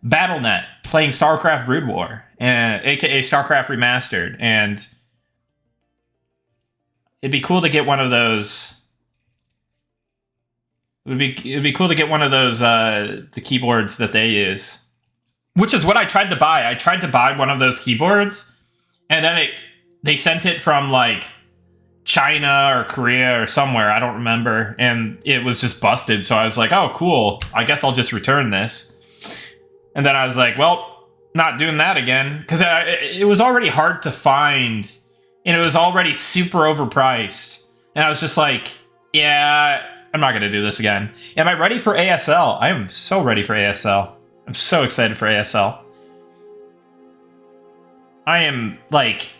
BattleNet, playing Starcraft Brood War, aka Starcraft Remastered, and it'd be cool to get one of those. It'd be cool to get one of those the keyboards that they use, which is what I tried to buy. I tried to buy one of those keyboards, and then they sent it from like China or Korea or somewhere, I don't remember, and it was just busted. So I was like, oh, cool. I guess I'll just return this. And then I was like, well, not doing that again, because it was already hard to find, and it was already super overpriced. And I was just like, yeah, I'm not going to do this again. Am I ready for ASL? I am so ready for ASL. I'm so excited for ASL. I am like...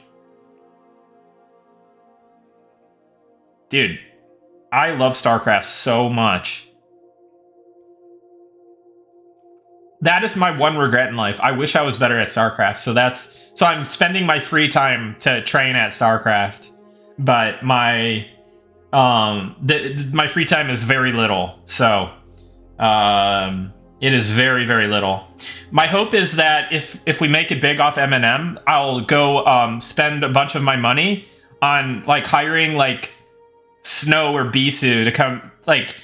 Dude, I love StarCraft so much. That is my one regret in life. I wish I was better at StarCraft. So I'm spending my free time to train at StarCraft. But my free time is very little. So it is very, very little. My hope is that if we make it big off M&M, I'll go spend a bunch of my money on like hiring like Snow or Bisu to come, like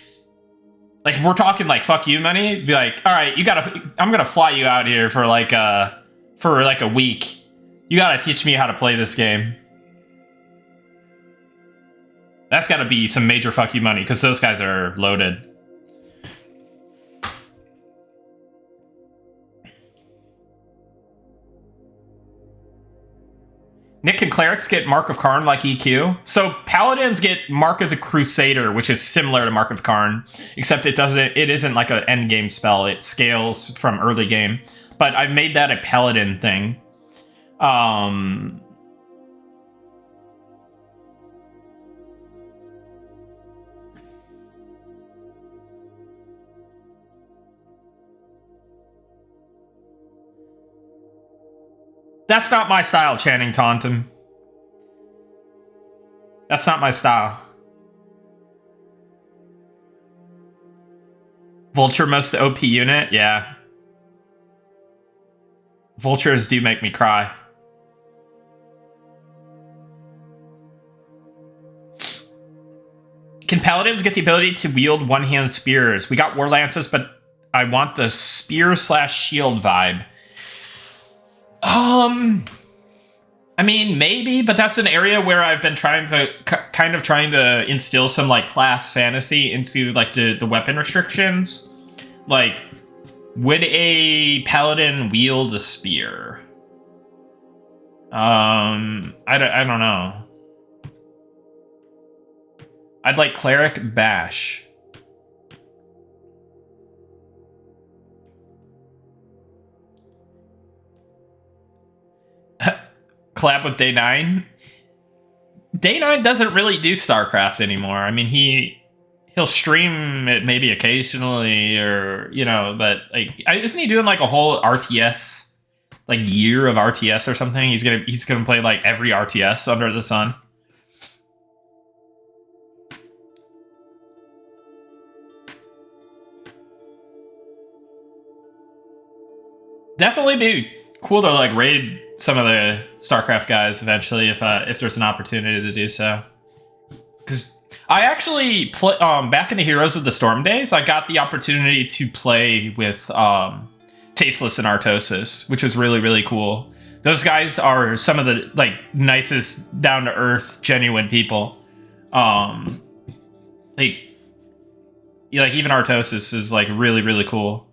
Like, if we're talking, like, fuck you money, be like, all right, I'm gonna fly you out here for, like, a week. You gotta teach me how to play this game. That's gotta be some major fuck you money, because those guys are loaded. Nick and Clerics get Mark of Karn like EQ. So Paladins get Mark of the Crusader, which is similar to Mark of Karn, except it isn't like an endgame spell. It scales from early game. But I've made that a Paladin thing. That's not my style, Channing Taunton. That's not my style. Vulture most OP unit? Yeah. Vultures do make me cry. Can Paladins get the ability to wield one-hand spears? We got War Lances, but I want the spear/shield vibe. I mean, maybe, but that's an area where I've been trying to instill some, like, class fantasy into, like, the weapon restrictions. Like, would a paladin wield a spear? I don't know. I'd like Cleric Bash. Collab with Day 9. Day 9 doesn't really do Starcraft anymore. I mean, he'll stream it maybe occasionally, or, you know, but, like, isn't he doing, like, a whole RTS, like, year of RTS or something? He's gonna play, like, every RTS under the sun. Definitely be cool to, like, raid some of the StarCraft guys eventually if there's an opportunity to do so. Because I actually back in the Heroes of the Storm days, I got the opportunity to play with Tasteless and Artosis, which was really, really cool. Those guys are some of the, like, nicest, down to earth, genuine people. Like even Artosis is, like, really, really cool.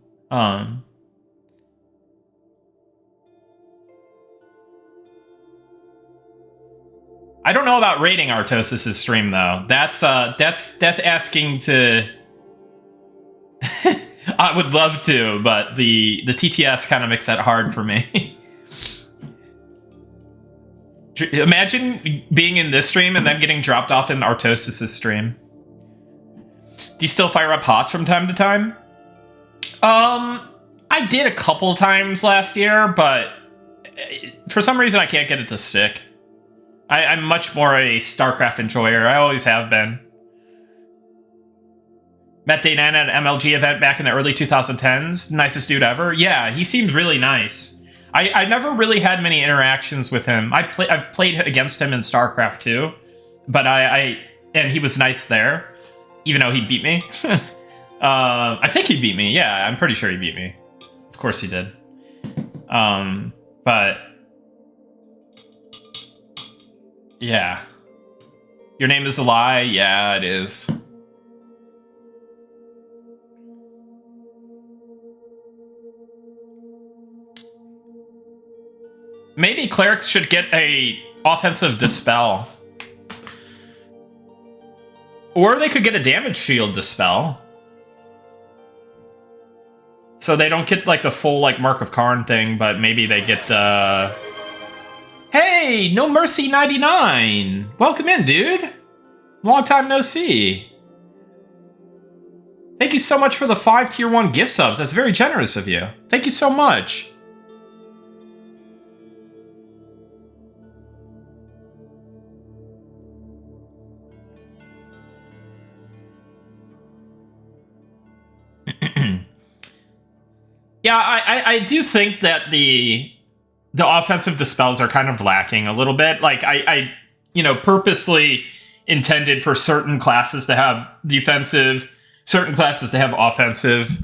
I don't know about rating Artosis' stream, though. That's asking to... I would love to, but the TTS kind of makes that hard for me. Imagine being in this stream and then getting dropped off in Artosis' stream. Do you still fire up HOTS from time to time? I did a couple times last year, but for some reason I can't get it to stick. I'm much more a StarCraft enjoyer. I always have been. Met Day 9 at an MLG event back in the early 2010s. Nicest dude ever. Yeah, he seemed really nice. I never really had many interactions with him. I've played against him in StarCraft too, but and he was nice there, even though he beat me. I think he beat me. Yeah, I'm pretty sure he beat me. Of course he did. But yeah. Your name is a lie? Yeah, it is. Maybe clerics should get a offensive dispel. Or they could get a damage shield dispel. So they don't get, like, the full, like, Mark of Karn thing, but maybe they get the... Hey, No Mercy 99! Welcome in, dude! Long time no see. Thank you so much for the 5 tier 1 gift subs. That's very generous of you. Thank you so much. Yeah, I do think that the offensive dispels are kind of lacking a little bit. Like, I purposely intended for certain classes to have defensive, certain classes to have offensive.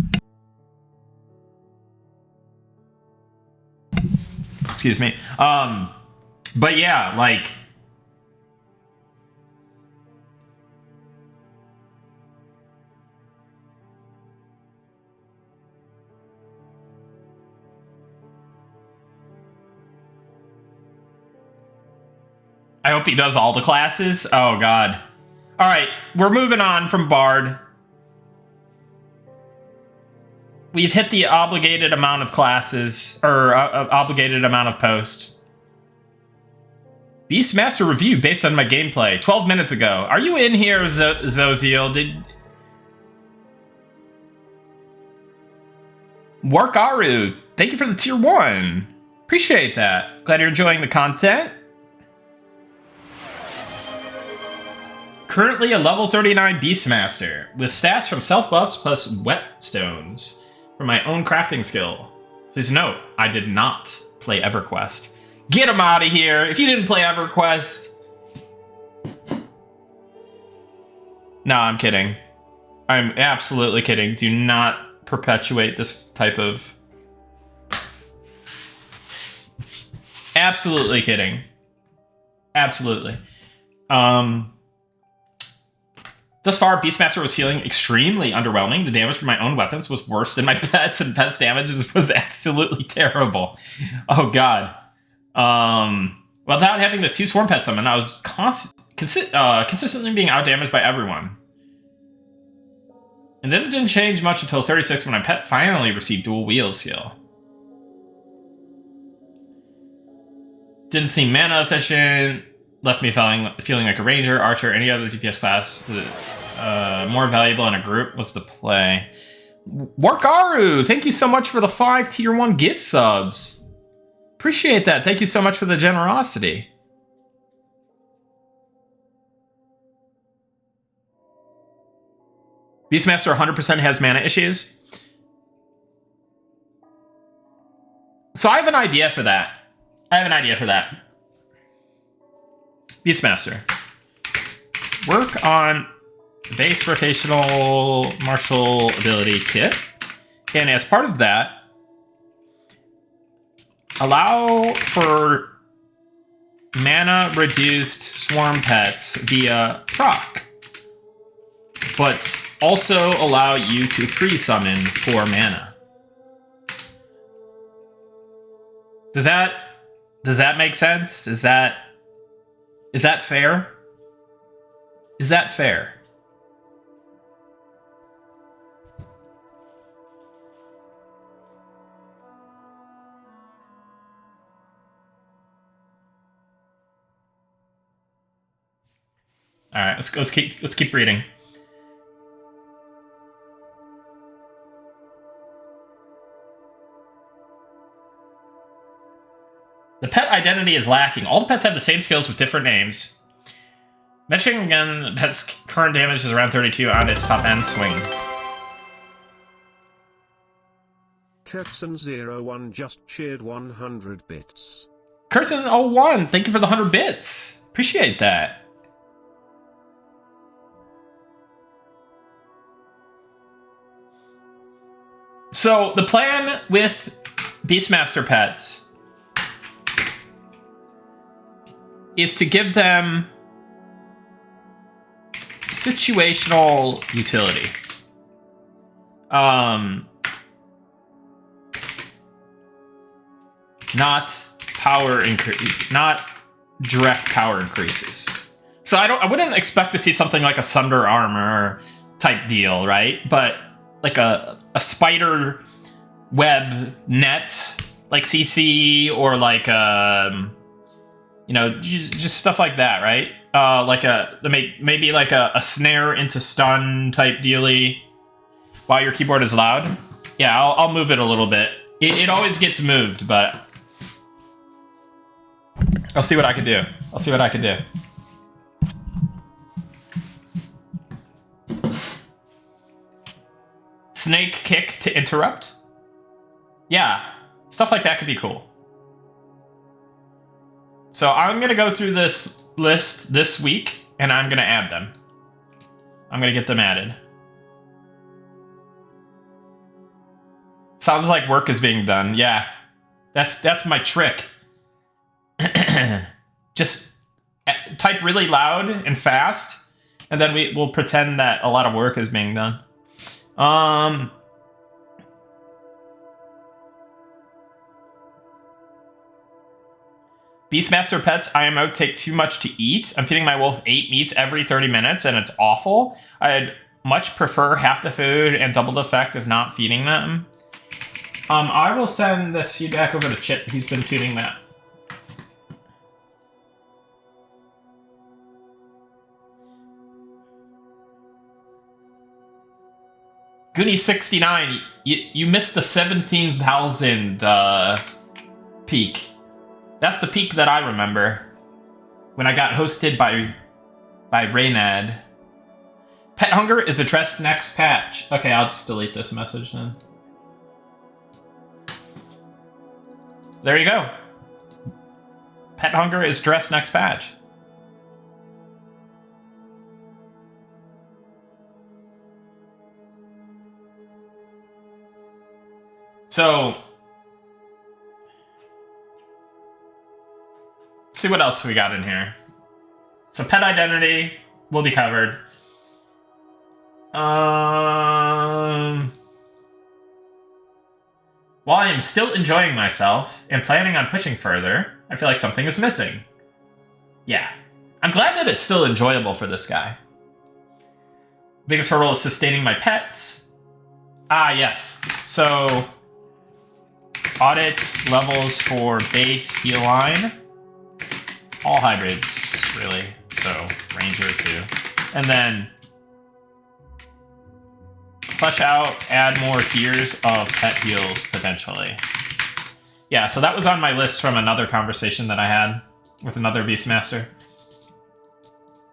Excuse me. But yeah, like. I hope he does all the classes. Oh, God. All right, we're moving on from Bard. We've hit the obligated amount of classes, or obligated amount of posts. Beastmaster review based on my gameplay 12 minutes ago. Are you in here, Zoziel? Warkaru, thank you for the tier 1. Appreciate that. Glad you're enjoying the content. Currently a level 39 Beastmaster, with stats from self buffs plus whetstones for my own crafting skill. Please note, I did not play EverQuest. Get him out of here! If you didn't play EverQuest... No, I'm kidding. I'm absolutely kidding. Do not perpetuate this type of... Absolutely kidding. Absolutely. Thus far, Beastmaster was feeling extremely underwhelming. The damage from my own weapons was worse than my pets, and pets' damage was absolutely terrible. Oh, God. Without having the 2 swarm pets summon, I was consistently being outdamaged by everyone. And then it didn't change much until 36 when my pet finally received dual wield skill. Didn't seem mana efficient. Left me feeling like a ranger, archer, any other DPS class. More valuable in a group was the play. Warkaru, thank you so much for the 5 tier 1 gift subs. Appreciate that. Thank you so much for the generosity. Beastmaster 100% has mana issues. So I have an idea for that. Beastmaster. Work on base rotational martial ability kit. And as part of that, allow for mana reduced swarm pets via proc, but also allow you to free summon for mana. Does that make sense? Is that fair? Is that fair? All right, let's keep reading. The pet identity is lacking. All the pets have the same skills with different names. Mentioning again, the pet's current damage is around 32 on its top end swing. Kurtzen01 just shared 100 bits. Kurtzen01, thank you for the 100 bits. Appreciate that. So, the plan with Beastmaster pets is to give them situational utility. Not direct power increases. So I wouldn't expect to see something like a Sunder Armor type deal, right? But like a spider web net, like CC, or like just stuff like that, right? Maybe like a snare into stun type dealy while your keyboard is loud. Yeah, I'll move it a little bit. It always gets moved, but I'll see what I can do. Snake kick to interrupt. Yeah, stuff like that could be cool. So I'm going to go through this list this week, and I'm going to add them. I'm going to get them added. Sounds like work is being done. Yeah. That's my trick. Just type really loud and fast, and then we'll pretend that a lot of work is being done. Beastmaster pets, IMO take too much to eat. I'm feeding my wolf 8 meats every 30 minutes, and it's awful. I'd much prefer half the food and double the effect of not feeding them. I will send this feedback over to Chip. He's been tuning that. Goonie69, you missed the 17,000 peak. That's the peak that I remember. When I got hosted by Raynad. Pet hunger is addressed next patch. Okay, I'll just delete this message then. There you go. Pet hunger is addressed next patch. So, let's see what else we got in here. So pet identity will be covered. While I am still enjoying myself and planning on pushing further, I feel like something is missing. Yeah. I'm glad that it's still enjoyable for this guy. Biggest hurdle is sustaining my pets. Ah, yes. So, audit levels for base heal line. All hybrids, really. So, ranger too. And then flesh out, add more tiers of pet heals, potentially. Yeah, so that was on my list from another conversation that I had with another Beastmaster.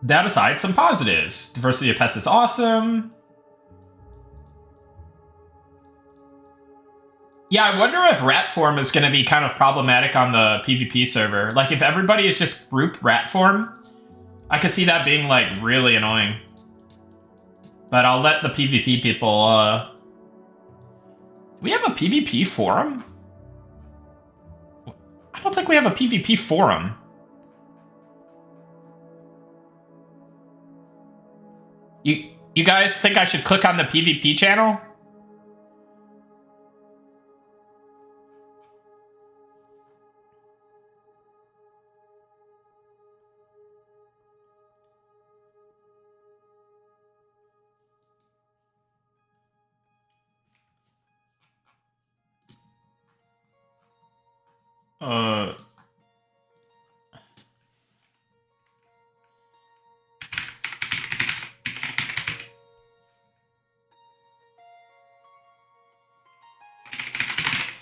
That aside, some positives. Diversity of pets is awesome. Yeah, I wonder if rat form is going to be kind of problematic on the PvP server. Like, if everybody is just group rat form, I could see that being, like, really annoying. But I'll let the PvP people, Do we have a PvP forum? I don't think we have a PvP forum. You guys think I should click on the PvP channel?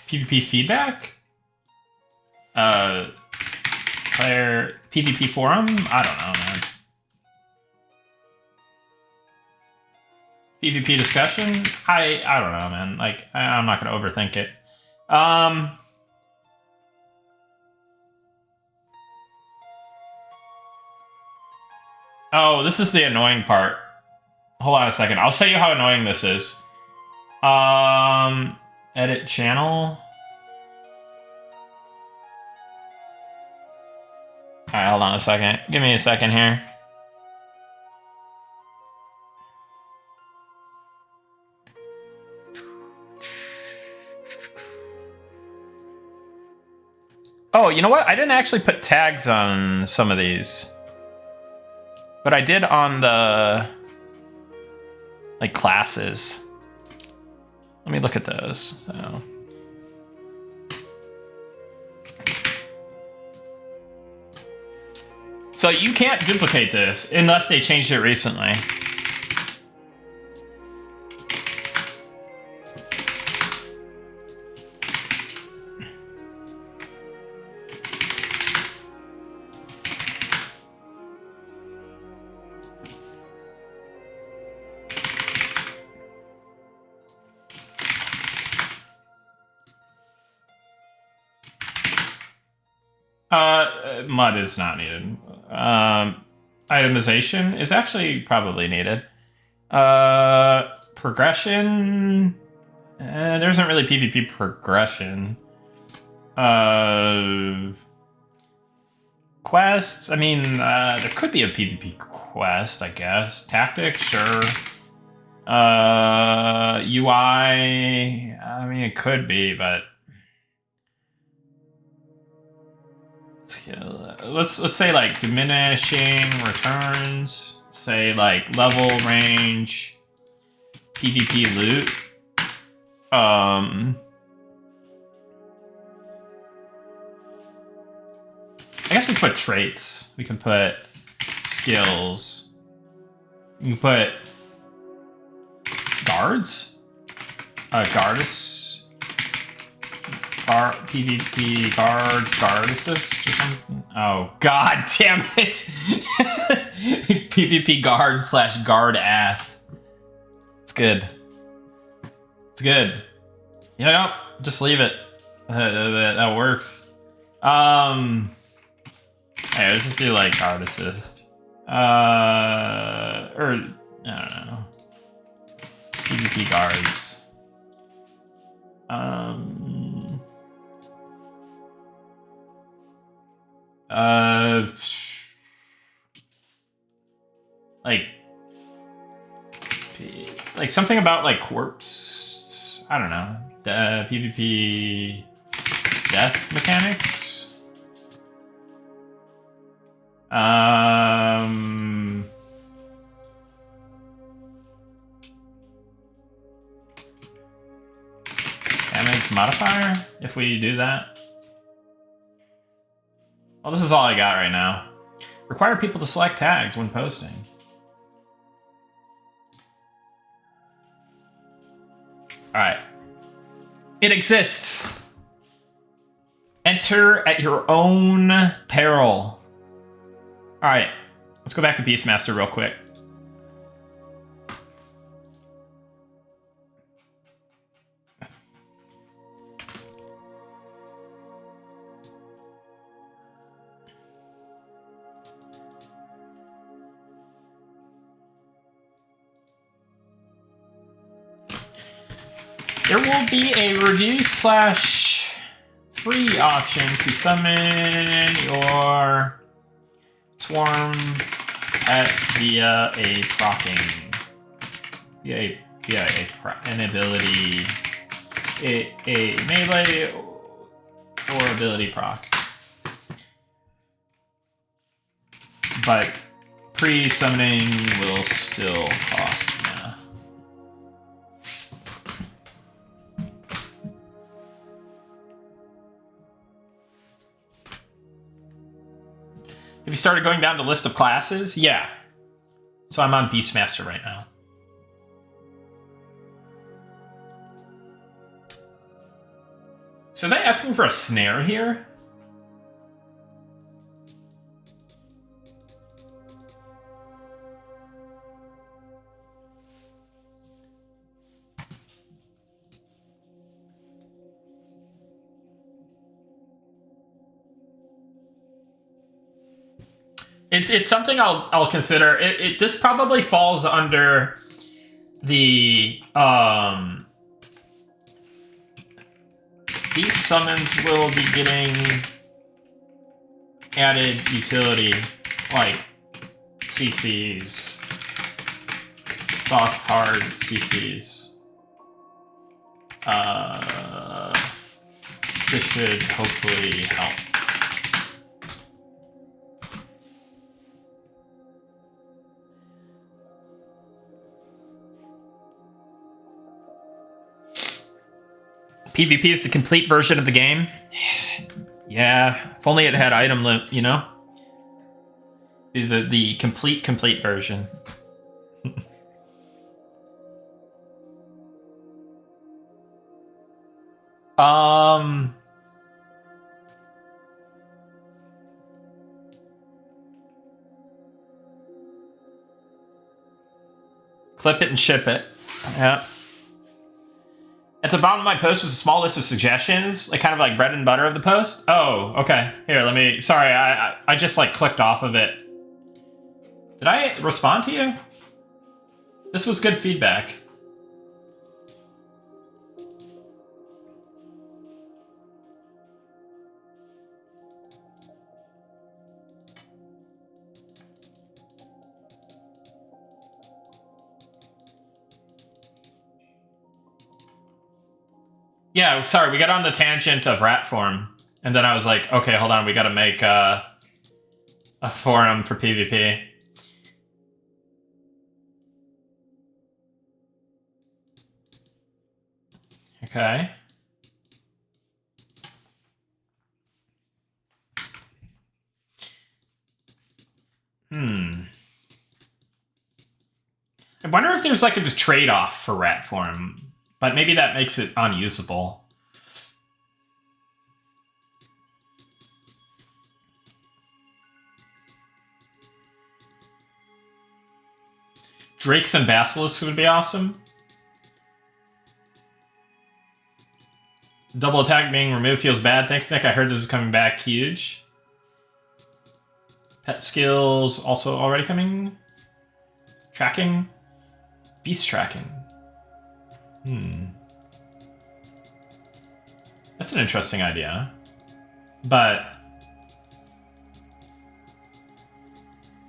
PvP feedback? Player PvP forum? I don't know, man. PvP discussion? I don't know, man. Like, I'm not gonna overthink it. Oh, this is the annoying part. Hold on a second. I'll show you how annoying this is. Edit channel. Alright, hold on a second. Give me a second here. Oh, you know what? I didn't actually put tags on some of these. But I did on the, like, classes. Let me look at those. So you can't duplicate this unless they changed it recently. Mud is not needed. Itemization is actually probably needed. Progression. There isn't really PvP progression. Quests, I mean, there could be a PvP quest, I guess. Tactics, sure. UI, I mean, it could be, but let's say like diminishing returns. Let's say like level range, PvP loot. I guess we put traits. We can put skills. You can put guards. Guardus. PvP guards, guard assist or something. Oh god damn it! PvP guard / guard ass. It's good. It's good. You know, just leave it. That works. Hey, let's just do like guard assist. Or I don't know. PvP guards. Like something about like corpse. I don't know. The PvP death mechanics. Damage modifier, if we do that. Well, this is all I got right now. Require people to select tags when posting. Alright. It exists. Enter at your own peril. Alright. Let's go back to Beastmaster real quick. There will be a review / free option to summon your swarm pet via a procking. Via an ability, a melee or ability proc. But pre-summoning will still cost. Have you started going down the list of classes? Yeah. So I'm on Beastmaster right now. So are they asking for a snare here? It's something I'll consider. This probably falls under the these summons will be getting added utility like CCs, soft hard CCs. This should hopefully help. PvP is the complete version of the game. Yeah, if only it had item limit, you know? The complete version. Clip it and ship it. Yeah. At the bottom of my post was a small list of suggestions, like kind of like bread and butter of the post. Oh, okay. Here, let me. Sorry, I just like clicked off of it. Did I respond to you? This was good feedback. Yeah, sorry, we got on the tangent of rat form, and then I was like, okay, hold on, we gotta make a forum for PvP. Okay. I wonder if there's like a trade-off for rat form, but maybe that makes it unusable. Drakes and Basilisks would be awesome. Double attack being removed feels bad. Thanks, Nick. I heard this is coming back huge. Pet skills also already coming. Tracking. Beast tracking. That's an interesting idea. But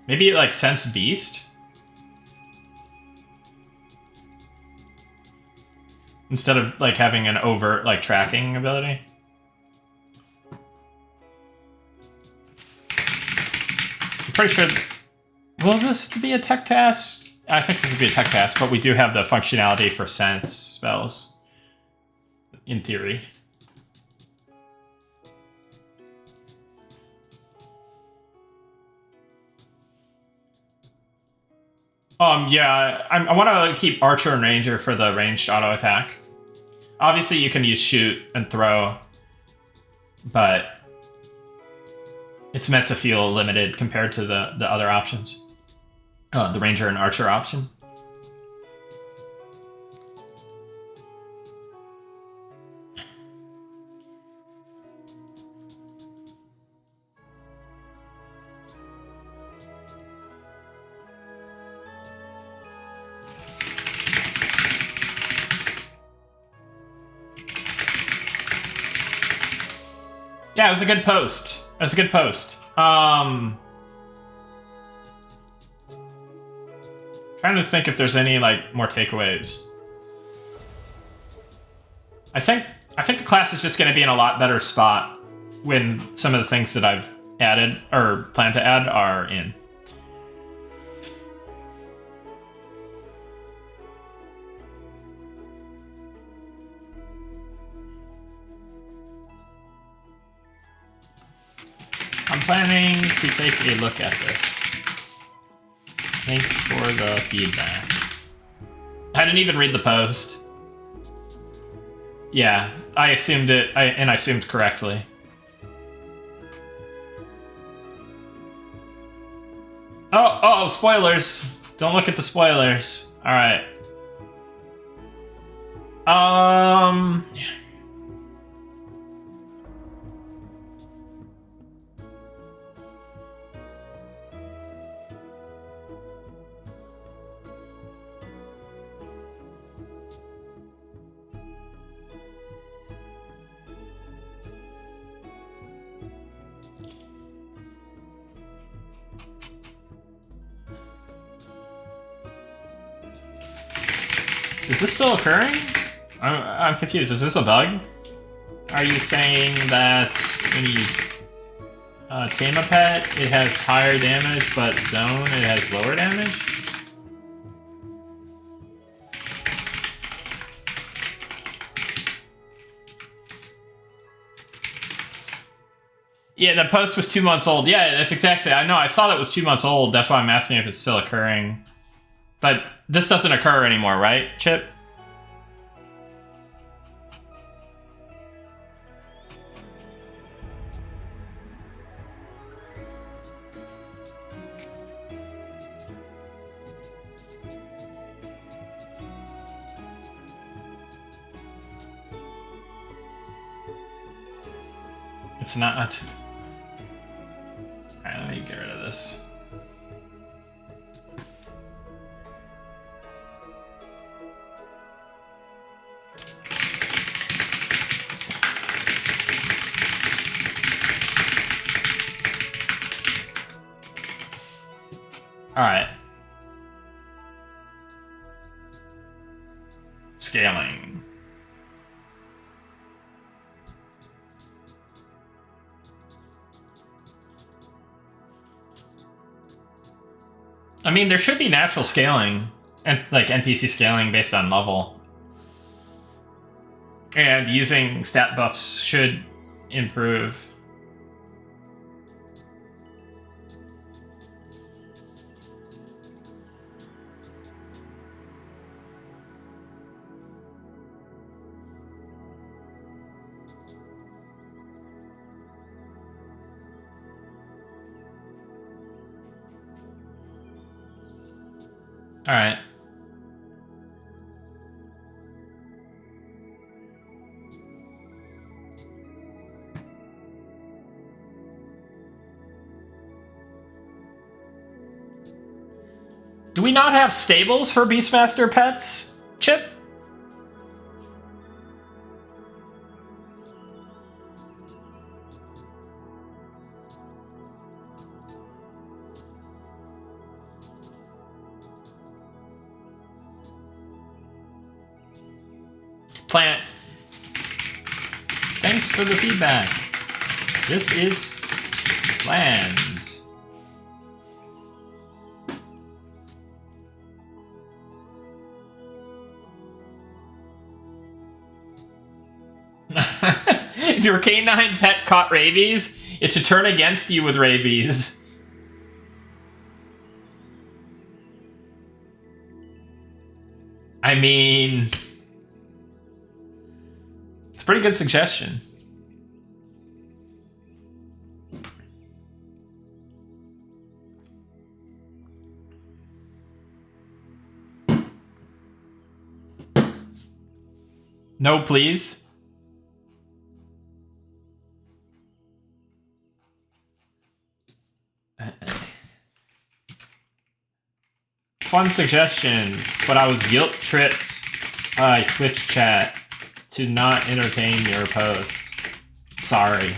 maybe like sense beast? Instead of like having an overt like tracking ability. I'm pretty sure. Will this be a tech task? I think this would be a tech task, but we do have the functionality for sense spells. In theory. Yeah, I want to keep Archer and Ranger for the ranged auto attack. Obviously, you can use shoot and throw, but it's meant to feel limited compared to the other options. The Ranger and Archer option. Yeah, it was a good post. It was a good post. Trying to think if there's any like more takeaways. I think the class is just going to be in a lot better spot when some of the things that I've added or plan to add are in. I'm planning to take a look at this. Thanks for the feedback. I didn't even read the post. Yeah, I assumed it, and I assumed correctly. Oh, spoilers! Don't look at the spoilers. All right. Yeah. Is this still occurring? I'm confused. Is this a bug? Are you saying that when you tame a pet, it has higher damage, but zone, it has lower damage? Yeah, the post was 2 months old. Yeah, that's exactly. I know. I saw that was 2 months old. That's why I'm asking if it's still occurring. But this doesn't occur anymore, right, Chip? It's not. Alright, let me get rid of this. Alright. Scaling. I mean, there should be natural scaling, and like NPC scaling based on level. And using stat buffs should improve. All right. Do we not have stables for Beastmaster pets, Chip? Plant. Thanks for the feedback. This is lands. If your canine pet caught rabies, it should turn against you with rabies. I mean, it's a pretty good suggestion. No, please. Fun suggestion, but I was guilt-tripped by Twitch chat to not entertain your post. Sorry.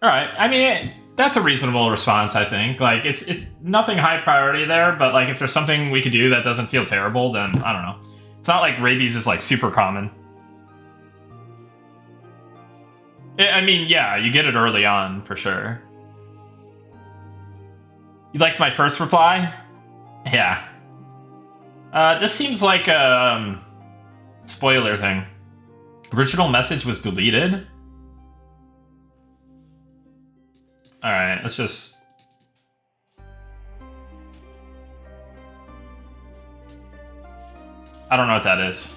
All right. I mean, that's a reasonable response, I think. Like, it's nothing high priority there, but like if there's something we could do that doesn't feel terrible, then I don't know. It's not like rabies is like super common. I mean, yeah, you get it early on for sure. You liked my first reply? Yeah. This seems like a spoiler thing. Original message was deleted. All right, let's just... I don't know what that is.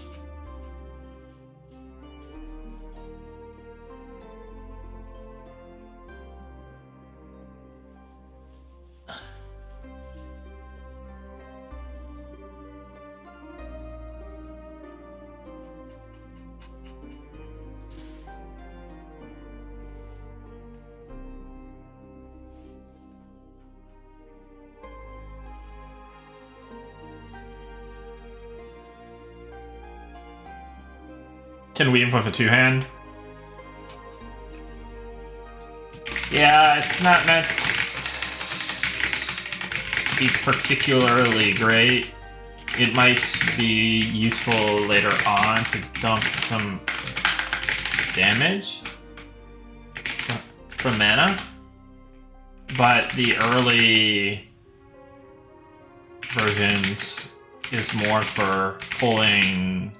Can weave with a two-hand. Yeah, it's not meant to be particularly great. It might be useful later on to dump some damage from mana, but the early versions is more for pulling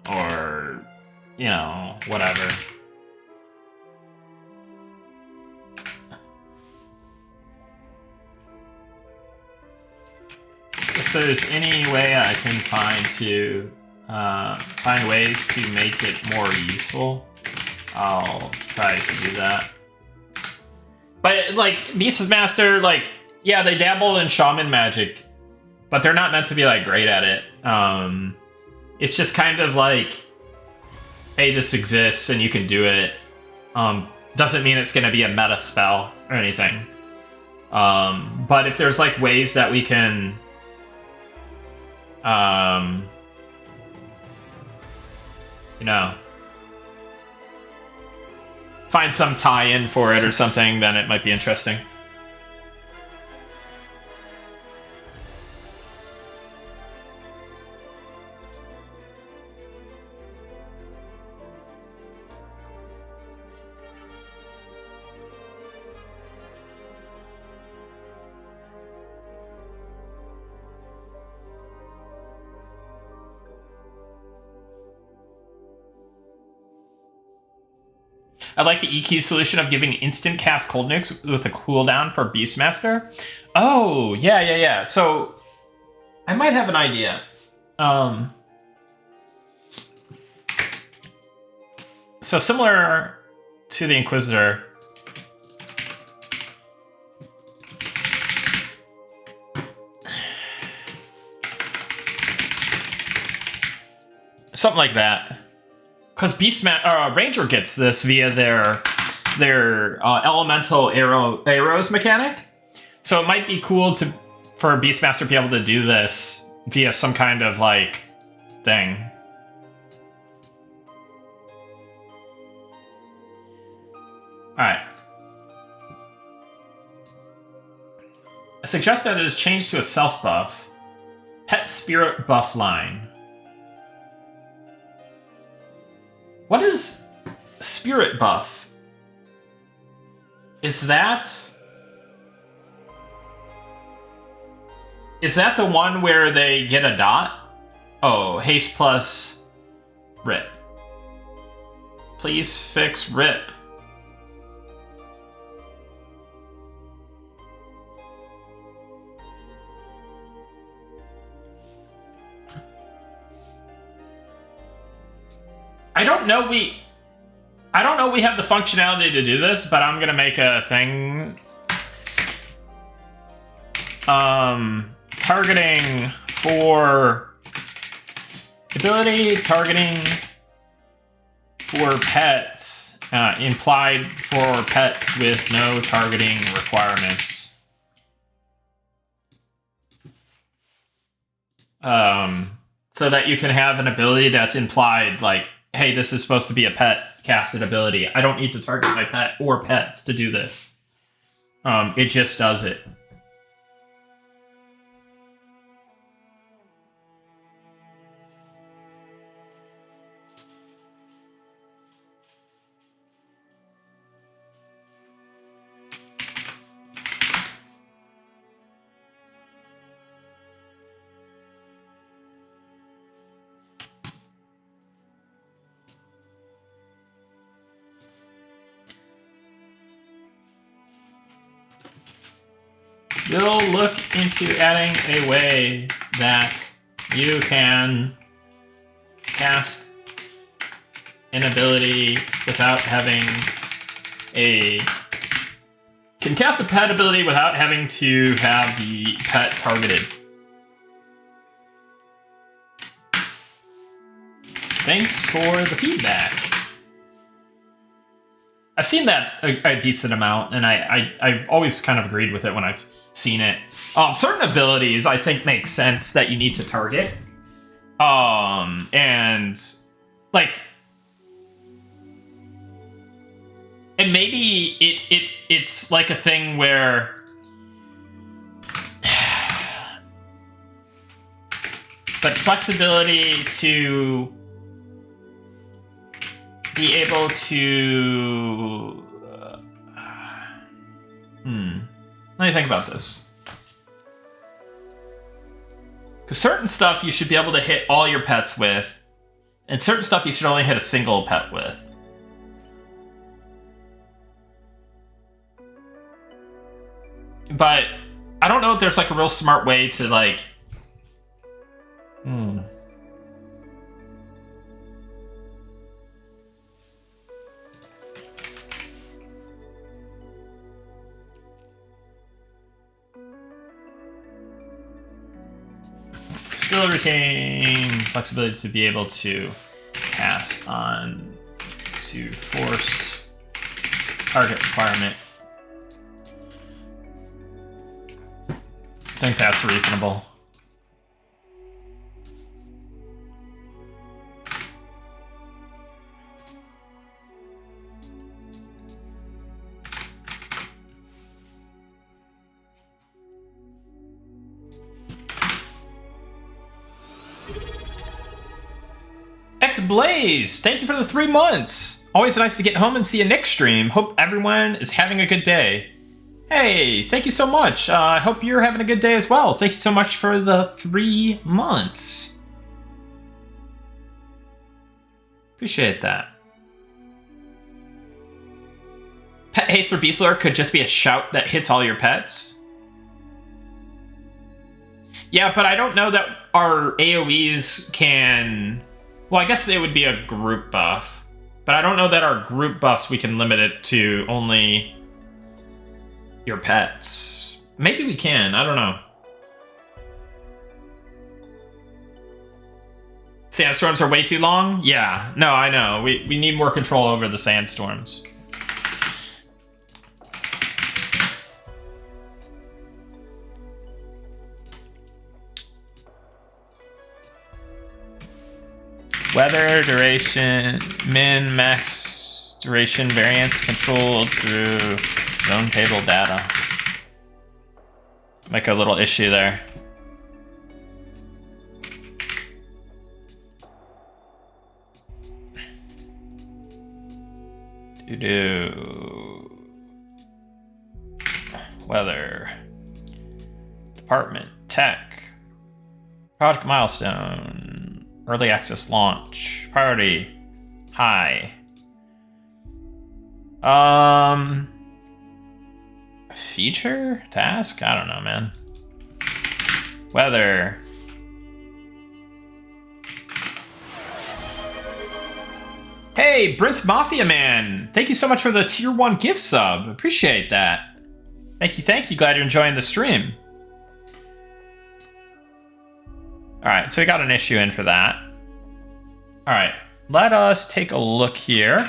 or, you know, whatever. If there's any way I can find ways to make it more useful, I'll try to do that. But like Beastmaster, like, yeah, they dabble in shaman magic, but they're not meant to be like great at it. It's just kind of like, hey, this exists and you can do it. Doesn't mean it's going to be a meta spell or anything. But if there's like ways that we can, you know, find some tie-in for it or something, then it might be interesting. I like the EQ solution of giving instant cast cold nukes with a cooldown for Beastmaster. Oh, yeah. So, I might have an idea. So similar to the Inquisitor, something like that. Because Ranger gets this via their elemental arrows mechanic, so it might be cool for Beastmaster to be able to do this via some kind of like thing. All right. I suggest that it is changed to a self buff. Pet spirit buff line. What is spirit buff? Is that the one where they get a dot? Oh, haste plus rip. Please fix rip. I don't know we have the functionality to do this, but I'm gonna make a thing. Targeting for ability targeting for pets, implied for pets with no targeting requirements. So that you can have an ability that's implied, like, hey, this is supposed to be a pet casted ability. I don't need to target my pet or pets to do this. It just does it. We'll look into adding a way that you can cast an ability without having can cast a pet ability without having to have the pet targeted. Thanks for the feedback. I've seen that a decent amount, and I've always kind of agreed with it when I've seen it. Certain abilities I think make sense that you need to target. And like, and maybe it's like a thing where but flexibility to be able to let me think about this. Because certain stuff you should be able to hit all your pets with, and certain stuff you should only hit a single pet with. But I don't know if there's like a real smart way to like still retain flexibility to be able to cast on to force target requirement. I think that's reasonable. Blaze, thank you for the 3 months. Always nice to get home and see a Nick stream. Hope everyone is having a good day. Hey, thank you so much. I hope you're having a good day as well. Thank you so much for the 3 months. Appreciate that. Pet haste for Beastler could just be a shout that hits all your pets. Yeah, but I don't know that our AoEs can... Well, I guess it would be a group buff. But I don't know that our group buffs, we can limit it to only your pets. Maybe we can, I don't know. Sandstorms are way too long? Yeah, no, I know. We need more control over the sandstorms. Weather, duration, min, max, duration, variance controlled through zone table data. Like a little issue there. Weather. Department, tech. Project milestone. Early access launch. Priority. High. Feature? Task? I don't know, man. Weather. Hey, Brinth Mafia Man! Thank you so much for the tier 1 gift sub. Appreciate that. Thank you. Glad you're enjoying the stream. Alright, so we got an issue in for that. Alright, let us take a look here.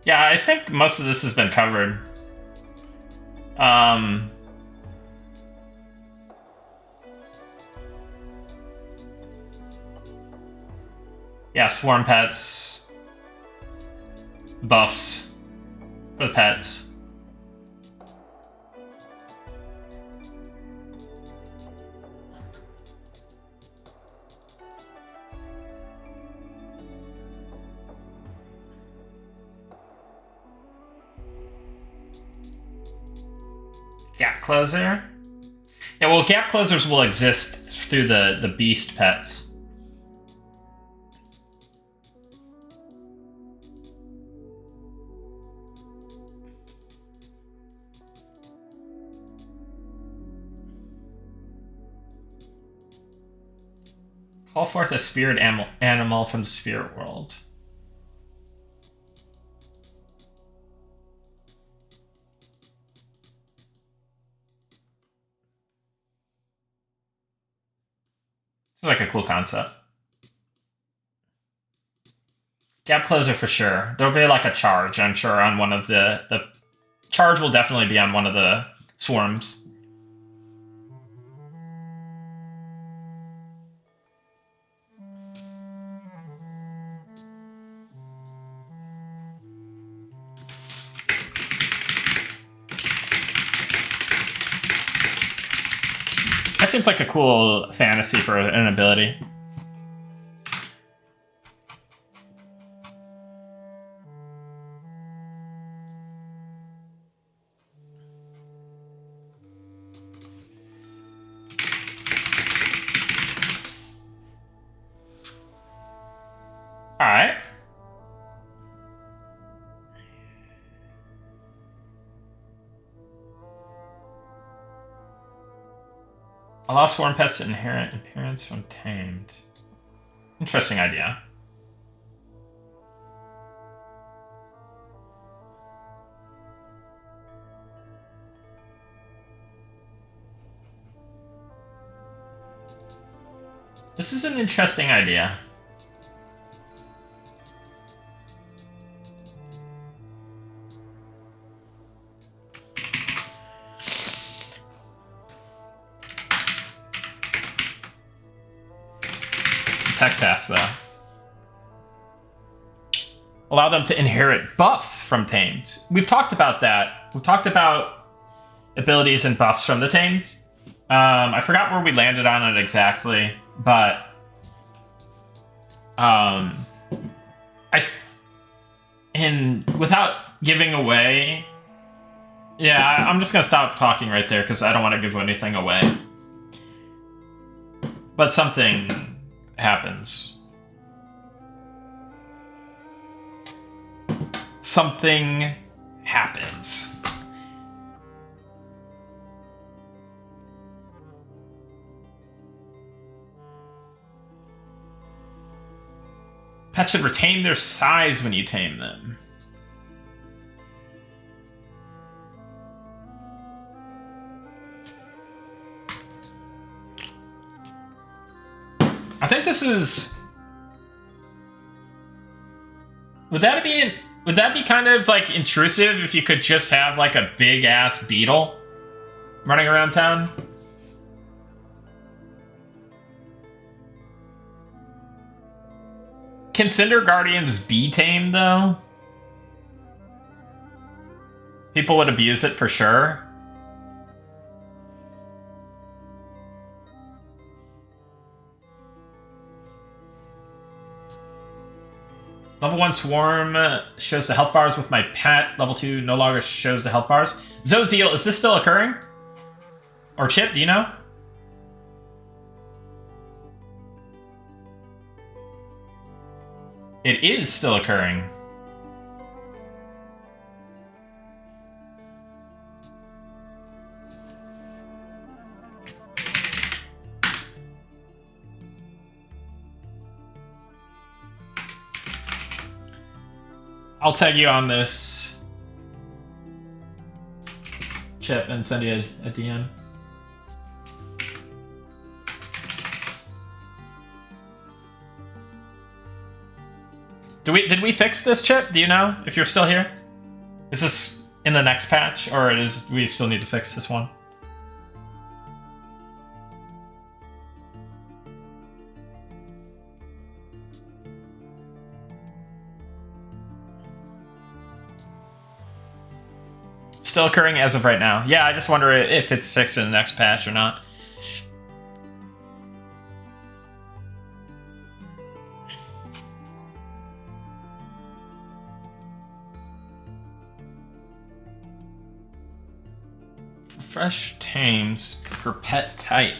Yeah, I think most of this has been covered. Yeah, swarm pets. Buffs for the pets. Yeah, closer. Yeah, well, gap closers will exist through the beast pets. Call forth a spirit animal from the spirit world. It's like a cool concept. Gap closer for sure. There'll be like a charge, I'm sure, on one of the charge will definitely be on one of the swarms. That seems like a cool fantasy for an ability. Alright. Allow swarm pets to inherit appearance when tamed. Interesting idea. This is an interesting idea. Tech task, though. Allow them to inherit buffs from tamed. We've talked about that. We've talked about abilities and buffs from the tamed. I forgot where we landed on it exactly, but and without giving away, yeah, I'm just gonna stop talking right there because I don't want to give anything away. But something happens. Something happens. Pets should retain their size when you tame them. I think this is... Would that be kind of like intrusive if you could just have like a big ass beetle running around town? Can Cinder Guardians be tamed though? People would abuse it for sure. Level 1 Swarm shows the health bars with my pet. Level 2 no longer shows the health bars. Zozeal, is this still occurring? Or Chip, do you know? It is still occurring. I'll tag you on this, Chip, and send you a DM. Did we fix this, Chip? Do you know if you're still here? Is this in the next patch, or we still need to fix this one? Still occurring as of right now. Yeah, I just wonder if it's fixed in the next patch or not. Fresh tames per pet type.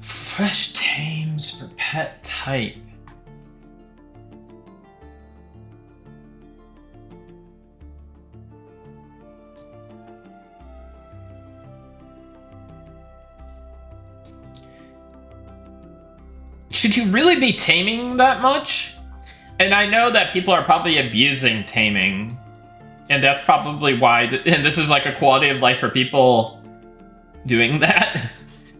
Fresh tames per pet type. Should you really be taming that much? And I know that people are probably abusing taming, and that's probably why. And this is like a quality of life for people doing that.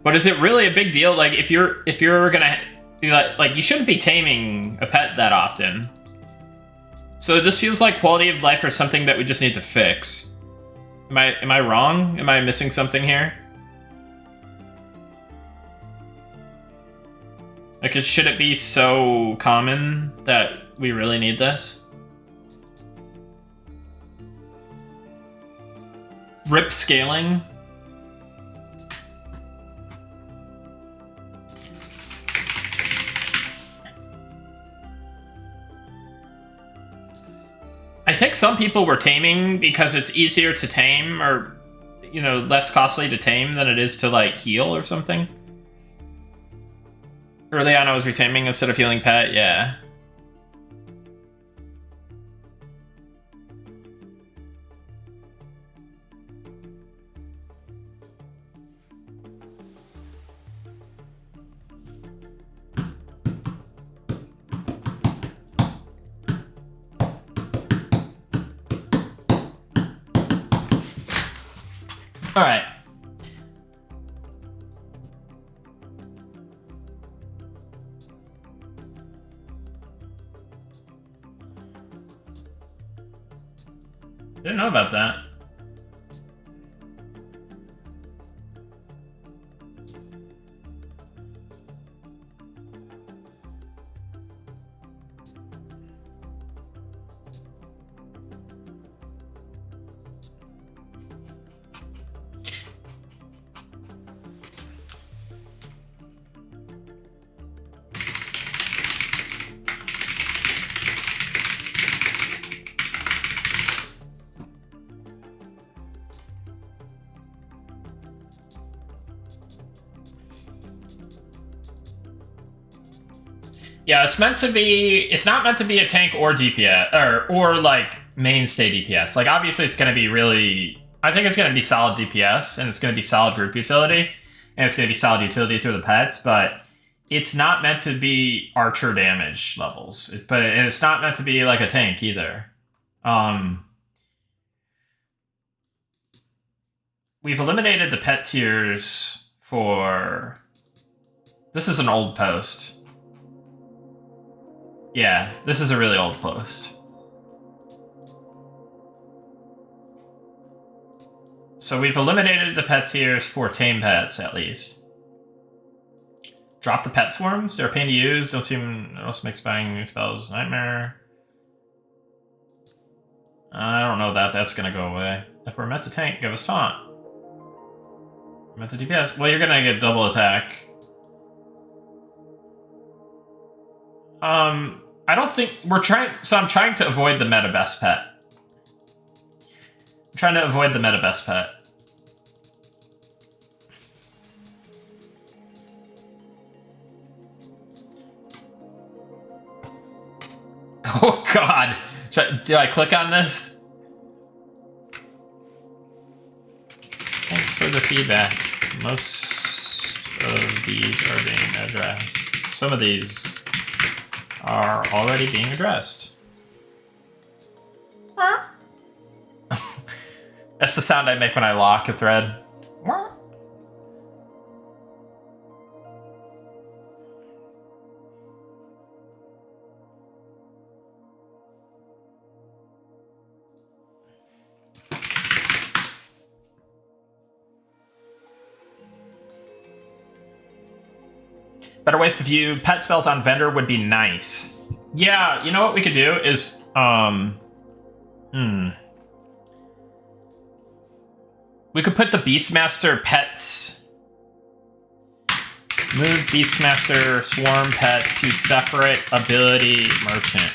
But is it really a big deal? Like, if you're gonna be like, you shouldn't be taming a pet that often. So this feels like quality of life or something that we just need to fix. Am I wrong? Am I missing something here? Like, should it be so common that we really need this? Rip scaling. I think some people were taming because it's easier to tame, or, you know, less costly to tame than it is to, like, heal or something. Early on, I was retaming instead of healing pet, yeah. All right. Didn't know about that. Yeah, it's meant to be. It's not meant to be a tank or DPS or like mainstay DPS. Like, obviously, it's going to be really. I think it's going to be solid DPS, and it's going to be solid group utility, and it's going to be solid utility through the pets. But it's not meant to be archer damage levels. But it's not meant to be like a tank either. We've eliminated the pet tiers for. This is an old post. Yeah, this is a really old post. So we've eliminated the pet tiers for tame pets, at least. Drop the pet swarms. They're a pain to use. Don't seem else makes buying new spells nightmare. I don't know that that's gonna go away. If we're meant to tank, give us taunt. We're meant to DPS. Well, you're gonna get double attack. I don't think we're trying. So I'm trying to avoid the meta best pet. I'm trying to avoid the meta best pet. Oh God! Do I click on this? Thanks for the feedback. Most of these are being addressed. Some of these are already being addressed. That's the sound I make when I lock a thread. Better ways to view pet spells on vendor would be nice. Yeah, you know what we could do is, we could put the Beastmaster pets. Move Beastmaster swarm pets to separate ability merchant.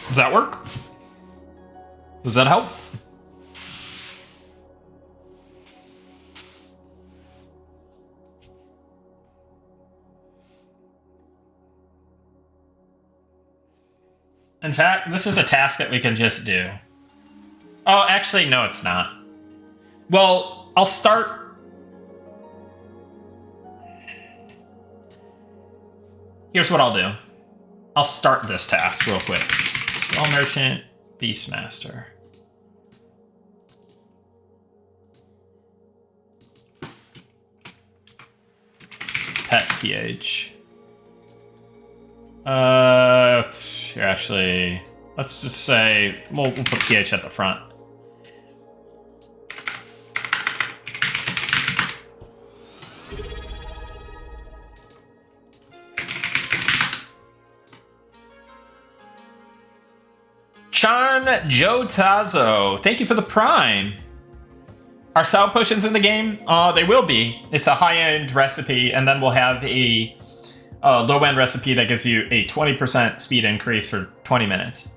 Does that work? Does that help? In fact, this is a task that we can just do. Oh, actually, no, it's not. Well, I'll start... Here's what I'll do. I'll start this task real quick. Spell Merchant, Beastmaster. Pet PH. Here, actually, let's just say we'll put PH at the front. Sean Jotazo, thank you for the Prime. Are sour potions in the game? They will be. It's a high-end recipe, and then we'll have a low-end recipe that gives you a 20% speed increase for 20 minutes.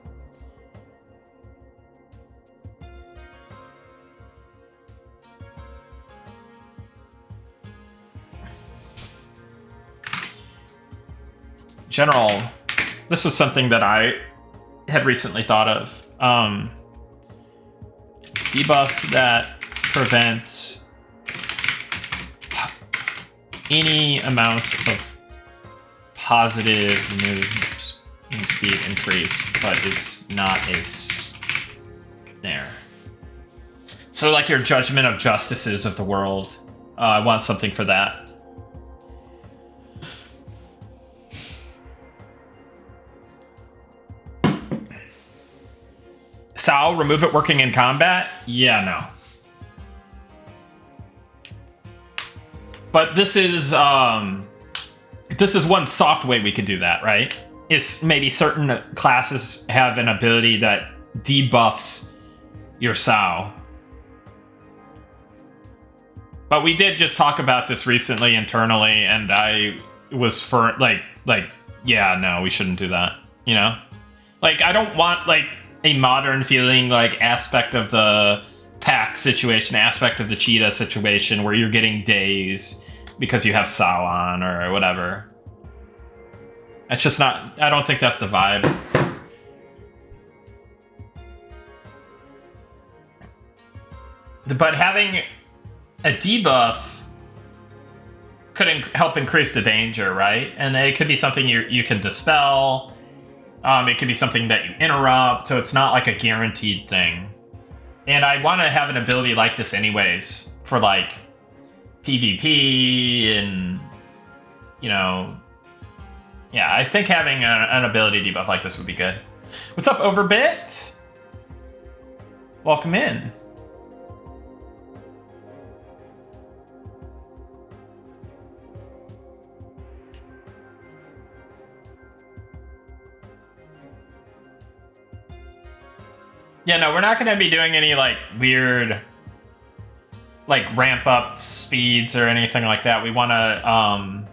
General, this is something that I had recently thought of. Debuff that prevents any amount of positive move speed increase, but is not a snare. So like your Judgment of Justices of the world. I want something for that. Sal, remove it working in combat? Yeah, no. But this is one soft way we could do that, right? Is maybe certain classes have an ability that debuffs your Sal. But we did just talk about this recently internally, and I was for like, yeah, no, we shouldn't do that. You know, like I don't want like a modern feeling like aspect of the pack situation, aspect of the cheetah situation where you're getting days because you have Sal on or whatever. It's just not, I don't think that's the vibe. But having a debuff could help increase the danger, right? And it could be something you can dispel. It could be something that you interrupt, so it's not like a guaranteed thing. And I want to have an ability like this anyways, for like PvP and, you know, yeah, I think having an ability debuff like this would be good. What's up, Overbit? Welcome in. Yeah, no, we're not going to be doing any, like, weird, like, ramp-up speeds or anything like that. We want to,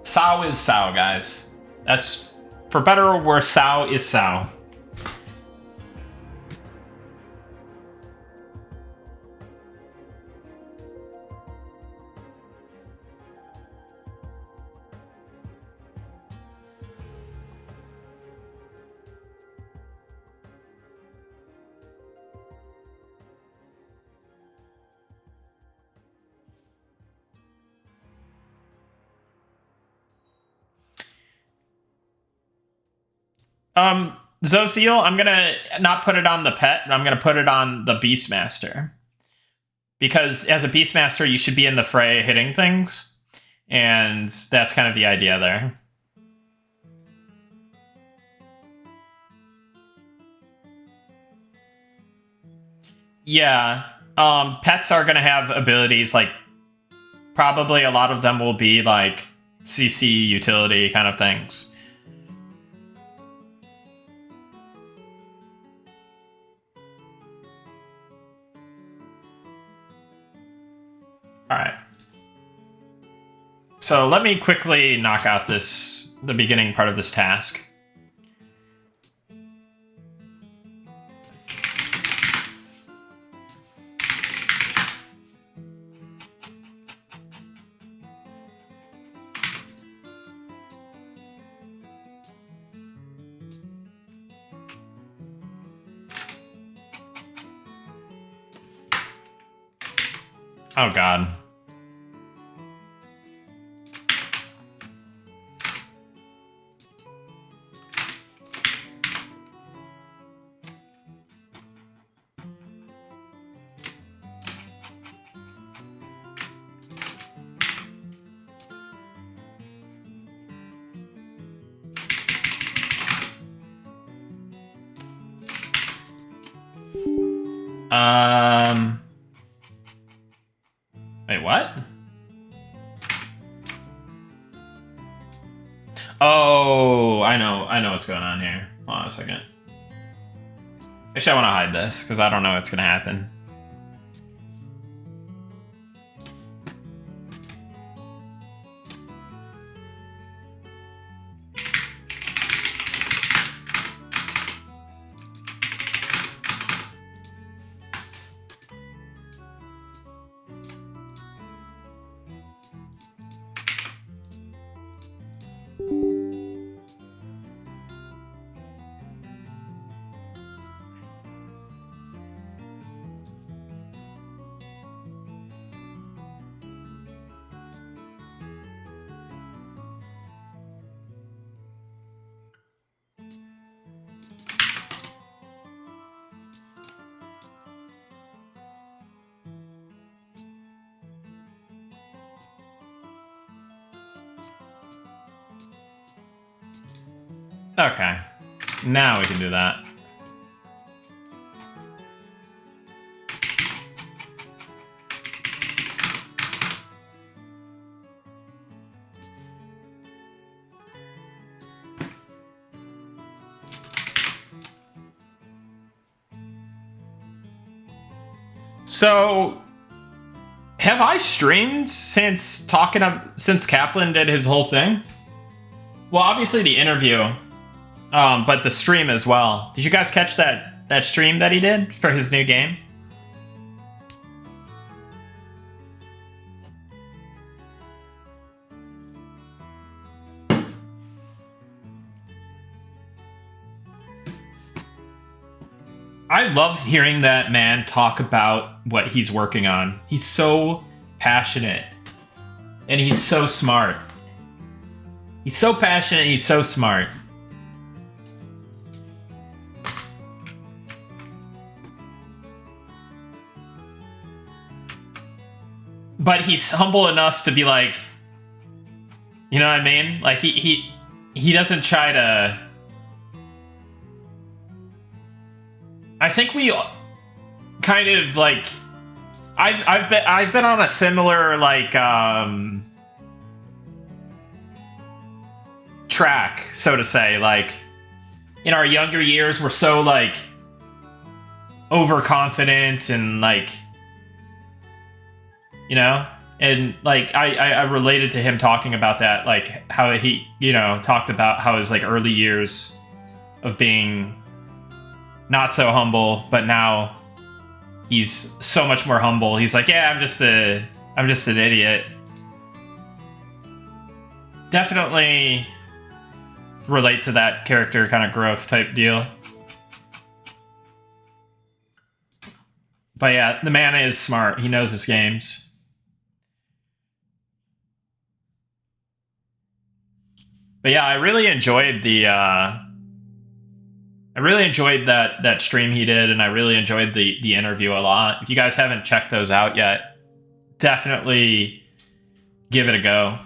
Sao is Sao, guys. That's, for better or worse, Sao is Sao. Zosiel, I'm gonna not put it on the pet, I'm gonna put it on the Beastmaster. Because as a Beastmaster, you should be in the fray hitting things. And that's kind of the idea there. Yeah, pets are gonna have abilities, like, probably a lot of them will be, like, CC utility kind of things. Alright. So let me quickly knock out the beginning part of this task. Oh god. Wait, what? Oh, I know what's going on here. Hold on a second. Actually, I want to hide this because I don't know what's gonna happen. Okay, now we can do that. So, have I streamed since Kaplan did his whole thing? Well, obviously the interview, but the stream as well. Did you guys catch that stream that he did for his new game? I love hearing that man talk about what he's working on. He's so passionate. And he's so smart. He's so passionate, he's so smart. But he's humble enough to be like, you know what I mean? Like he doesn't try to. I think we kind of like I've been on a similar like track, so to say. Like in our younger years, we're so like overconfident and like, you know, and like I related to him talking about that, like how he, you know, talked about how his like early years of being not so humble, but now he's so much more humble. He's like, yeah, I'm just an idiot. Definitely relate to that character kind of growth type deal. But yeah, the man is smart. He knows his games. But yeah, I really enjoyed that stream he did, and I really enjoyed the interview a lot. If you guys haven't checked those out yet, definitely give it a go.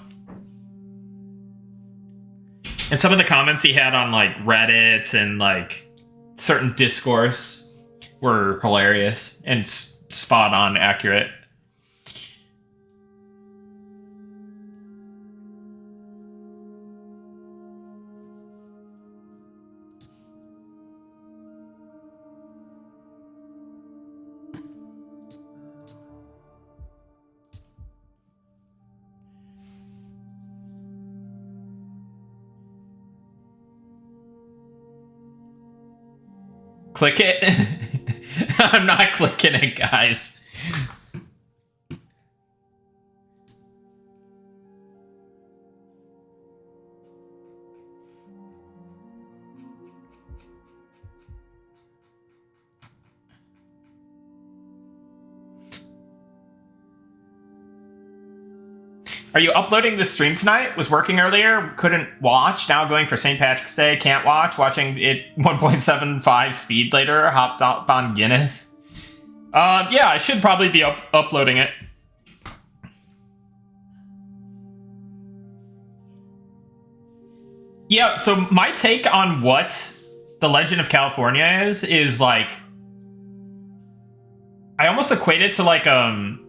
And some of the comments he had on like Reddit and like certain discourse were hilarious and spot on accurate. Click it. I'm not clicking it, guys. Are you uploading the stream tonight? Was working earlier, couldn't watch. Now going for St. Patrick's Day, can't watch. Watching it 1.75 speed later. Hopped up on Guinness. Yeah, I should probably be uploading it. Yeah, so my take on what The Legend of California is like, I almost equate it to like, and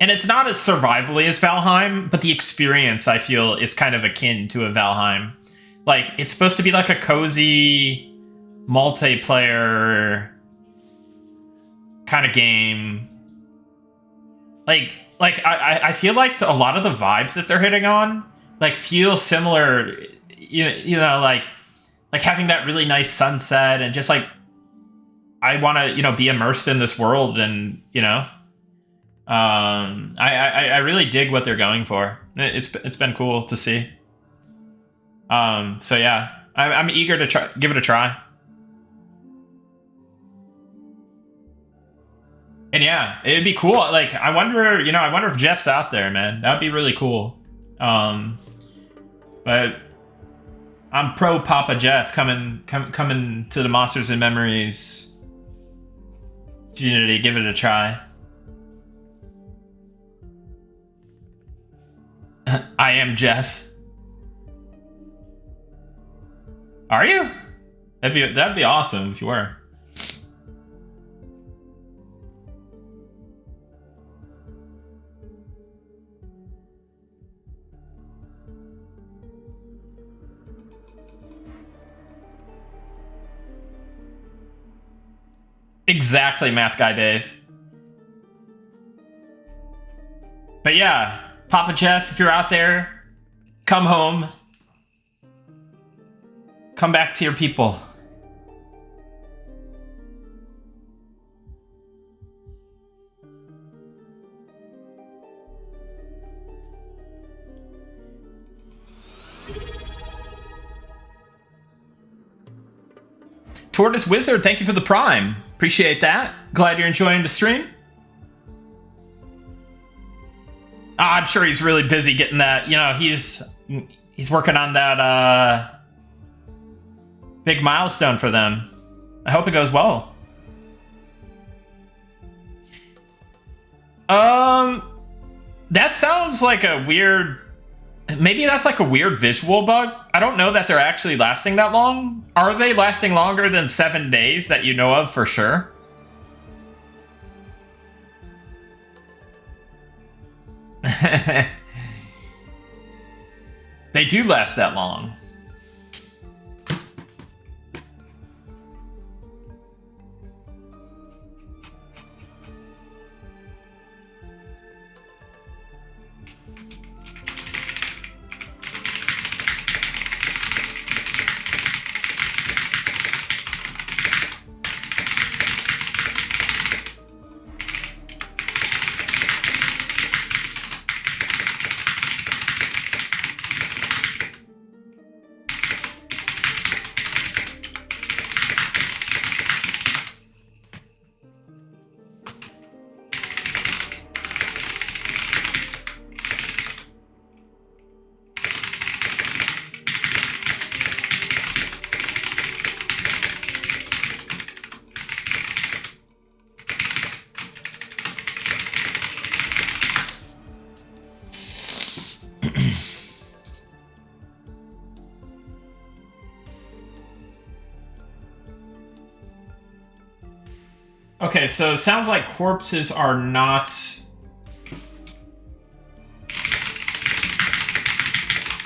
it's not as survivally as Valheim, but the experience I feel is kind of akin to a Valheim. Like, it's supposed to be like a cozy multiplayer kind of game. Like I feel like a lot of the vibes that they're hitting on, like, feel similar. You know, like having that really nice sunset and just like, I want to, you know, be immersed in this world, and you know, I really dig what they're going for. It's been cool to see. So yeah, I'm eager to give it a try. And yeah, it'd be cool. Like, I wonder if Jeff's out there, man. That'd be really cool. But I'm pro Papa Jeff coming to the Monsters and Memories community. Give it a try. I am Jeff. Are you? That'd be awesome if you were. Exactly, Math Guy Dave. But yeah, Papa Jeff, if you're out there, come home. Come back to your people. Tortoise Wizard, thank you for the Prime. Appreciate that. Glad you're enjoying the stream. I'm sure he's really busy getting that. You know, he's working on that big milestone for them. I hope it goes well. That sounds like a weird... Maybe that's like a weird visual bug. I don't know that they're actually lasting that long. Are they lasting longer than 7 days that you know of for sure? They do last that long. Okay, so it sounds like corpses are not...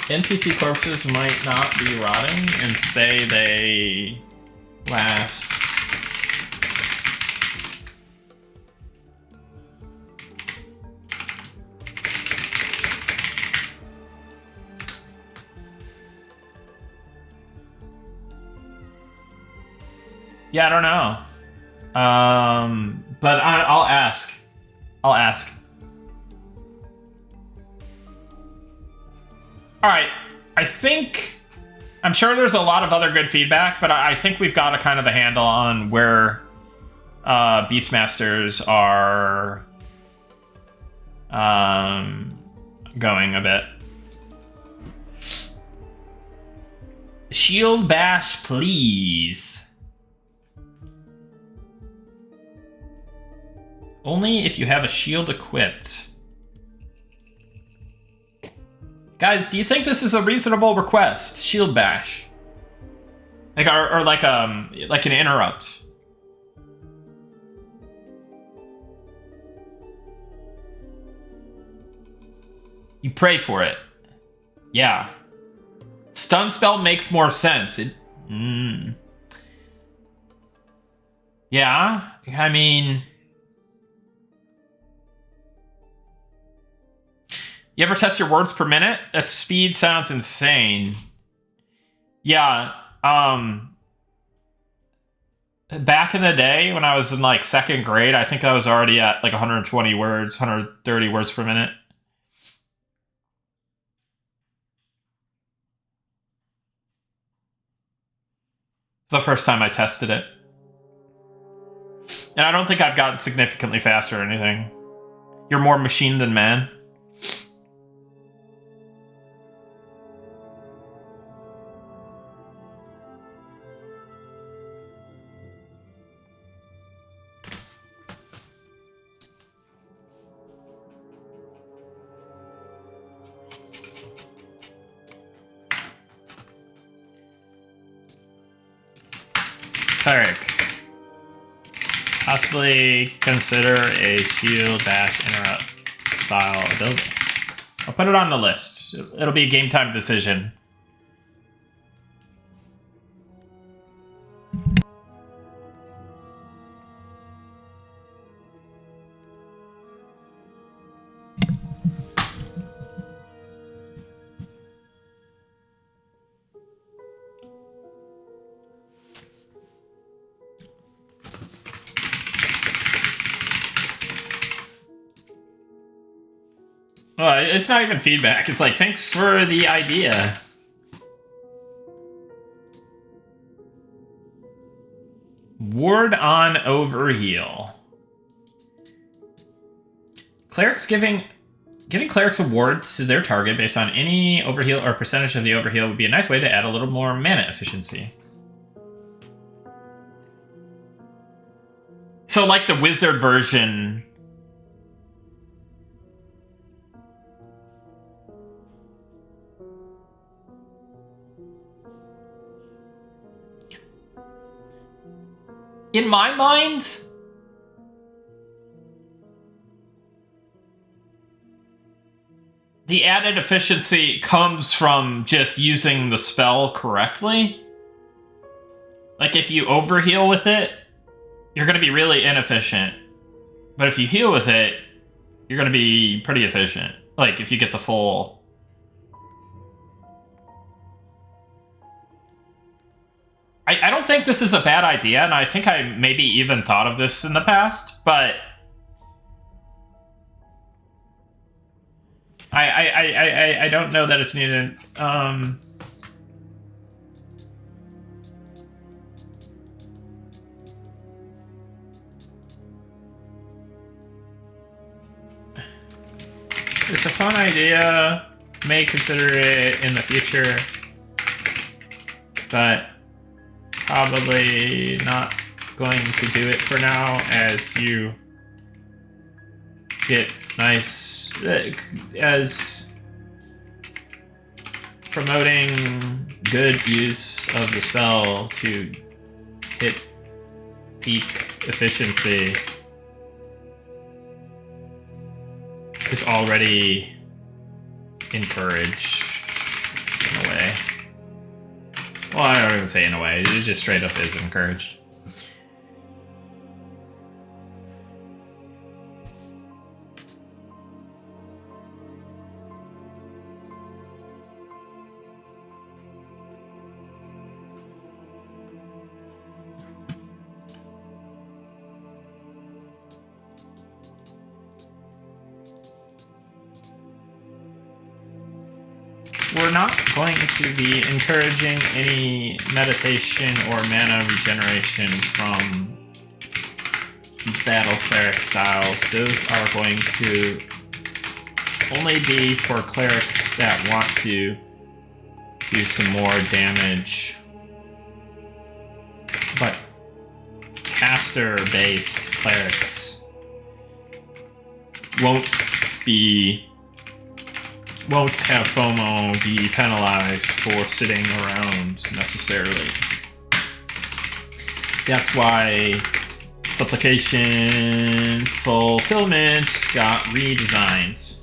NPC corpses might not be rotting, and say they last... Yeah, I don't know. But I'll ask. I'll ask. All right. I'm sure there's a lot of other good feedback, but I think we've got a kind of a handle on where Beastmasters are going a bit. Shield bash, please. Only if you have a shield equipped. Guys, do you think this is a reasonable request? Shield bash. Like or like an interrupt. You pray for it. Yeah. Stun spell makes more sense. Yeah, I mean... You ever test your words per minute? That speed sounds insane. Yeah, back in the day when I was in like 2nd grade, I think I was already at like 120 words, 130 words per minute. It's the first time I tested it. And I don't think I've gotten significantly faster or anything. You're more machine than man. Cleric. Possibly consider a shield bash interrupt style ability. I'll put it on the list. It'll be a game time decision. Well, it's not even feedback. It's like, thanks for the idea. Ward on overheal. Clerics giving clerics a ward to their target based on any overheal or percentage of the overheal would be a nice way to add a little more mana efficiency. So like the wizard version. In my mind, the added efficiency comes from just using the spell correctly. Like if you overheal with it, you're going to be really inefficient. But if you heal with it, you're going to be pretty efficient. Like if you get the full... I don't think this is a bad idea, and I think I maybe even thought of this in the past, but I don't know that it's needed. It's a fun idea. May consider it in the future, but probably not going to do it for now, as you get nice, as promoting good use of the spell to hit peak efficiency is already encouraged in a way. Well, I don't even say in a way, it just straight up is encouraged. We're not going to be encouraging any meditation or mana regeneration from battle cleric styles. Those are going to only be for clerics that want to do some more damage. But caster-based clerics won't have FOMO be penalized for sitting around necessarily. That's why Supplication Fulfillment got redesigned.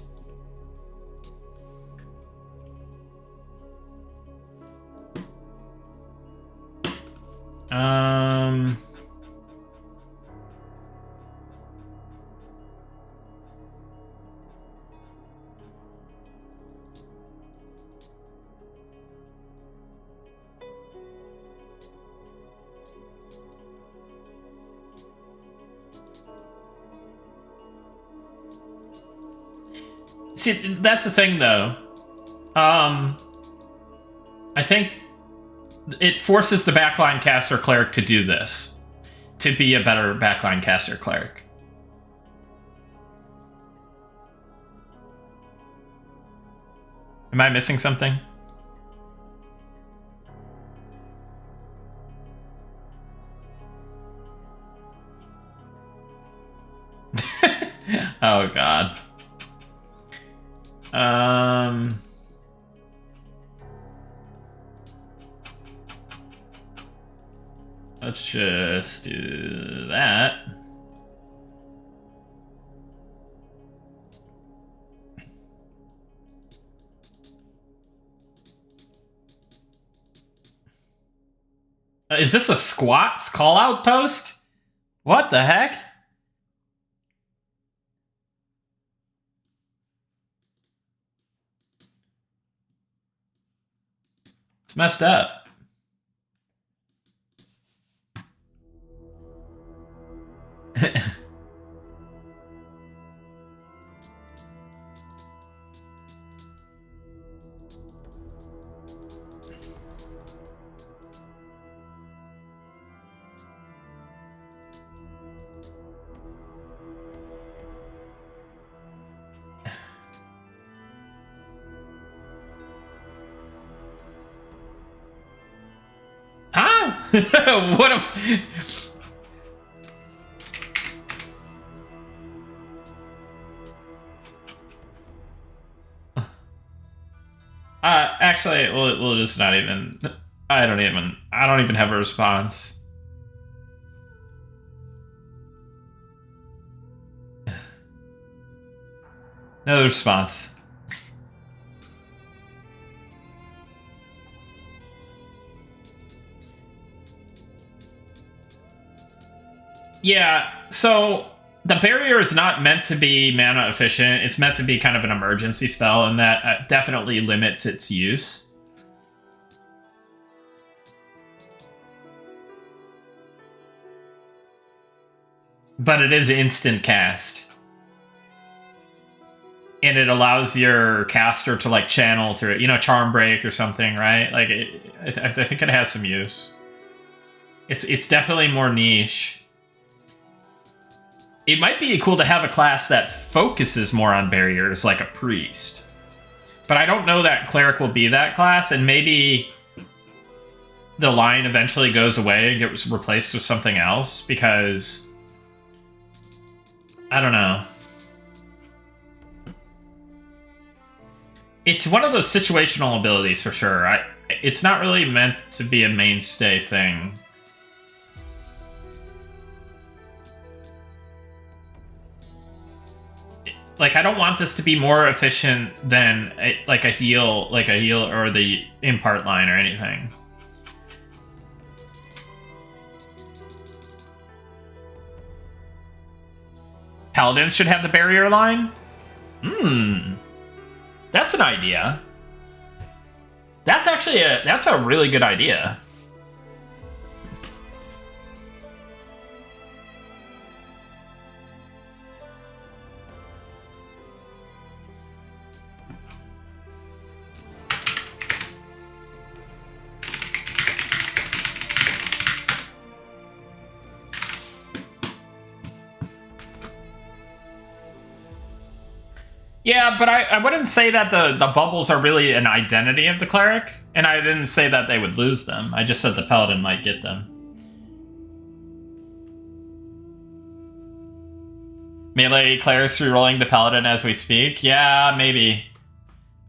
See, that's the thing, though. I think it forces the backline caster cleric to do this, to be a better backline caster cleric. Am I missing something? Oh, God. Let's just do that. Is this a squats call-out post? What the heck? It's messed up. Huh? What am... Actually, we'll just not even... I don't even have a response. No response. Yeah, so the barrier is not meant to be mana efficient. It's meant to be kind of an emergency spell, and that definitely limits its use. But it is instant cast. And it allows your caster to, like, channel through it. You know, Charm Break or something, right? Like, I think it has some use. It's definitely more niche. It might be cool to have a class that focuses more on barriers, like a priest. But I don't know that cleric will be that class, and maybe the line eventually goes away and gets replaced with something else, because... I don't know. It's one of those situational abilities, for sure. It's not really meant to be a mainstay thing. Like, I don't want this to be more efficient than a heal or the impart line or anything. Paladins should have the barrier line? That's an idea. That's actually that's a really good idea. Yeah, but I wouldn't say that the bubbles are really an identity of the cleric, and I didn't say that they would lose them. I just said the paladin might get them. Melee clerics rerolling the paladin as we speak? Yeah, maybe.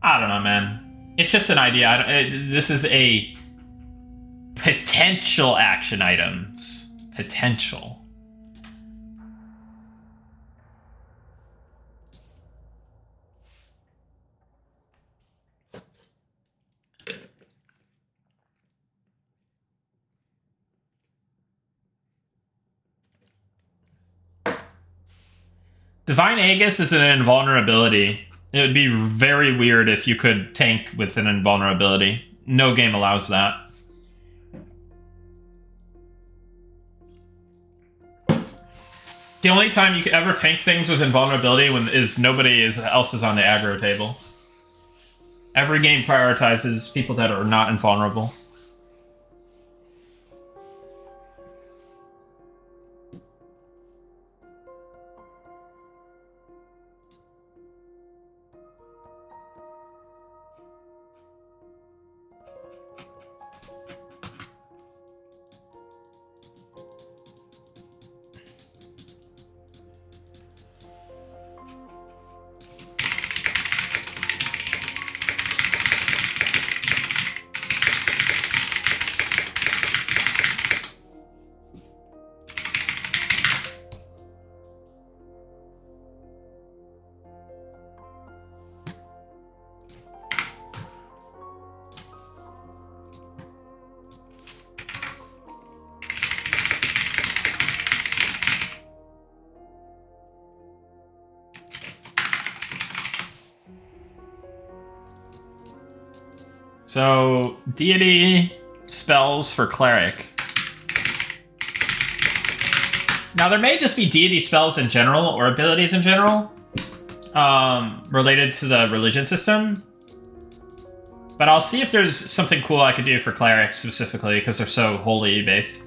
I don't know, man. It's just an idea. This is a potential action items. Potential. Divine Aegis is an invulnerability. It would be very weird if you could tank with an invulnerability. No game allows that. The only time you could ever tank things with invulnerability is nobody else is on the aggro table. Every game prioritizes people that are not invulnerable. So, deity spells for cleric. Now, there may just be deity spells in general, or abilities in general, related to the religion system. But I'll see if there's something cool I could do for clerics specifically, because they're so holy based.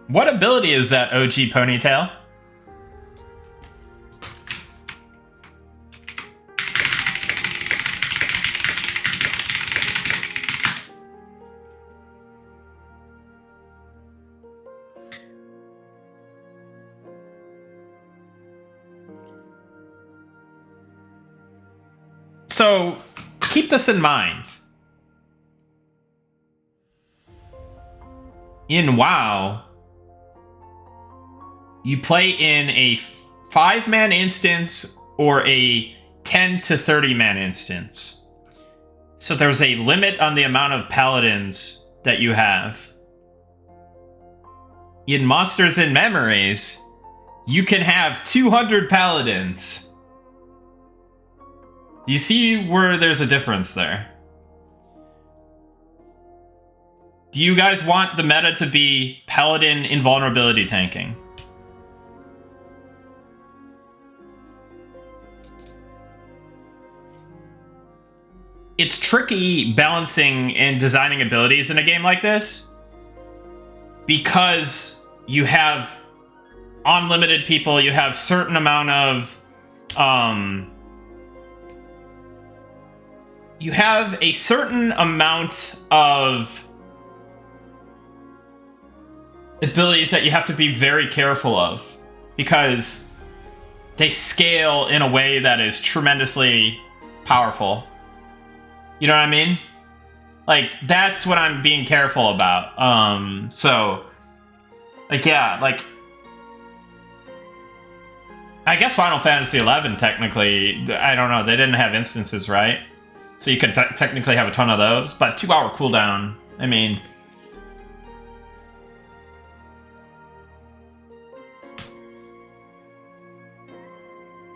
What ability is that, OG Ponytail? So, keep this in mind. In WoW, you play in a 5-man instance or a 10 to 30-man instance. So there's a limit on the amount of paladins that you have. In Monsters and Memories, you can have 200 paladins. Do you see where there's a difference there? Do you guys want the meta to be paladin invulnerability tanking? It's tricky balancing and designing abilities in a game like this because you have unlimited people, you have certain amount of you have a certain amount of abilities that you have to be very careful of because they scale in a way that is tremendously powerful. You know what I mean? Like, that's what I'm being careful about. So, like, yeah, like, I guess Final Fantasy XI, technically, I don't know, they didn't have instances, right? So you could technically have a ton of those, but 2-hour cooldown, I mean...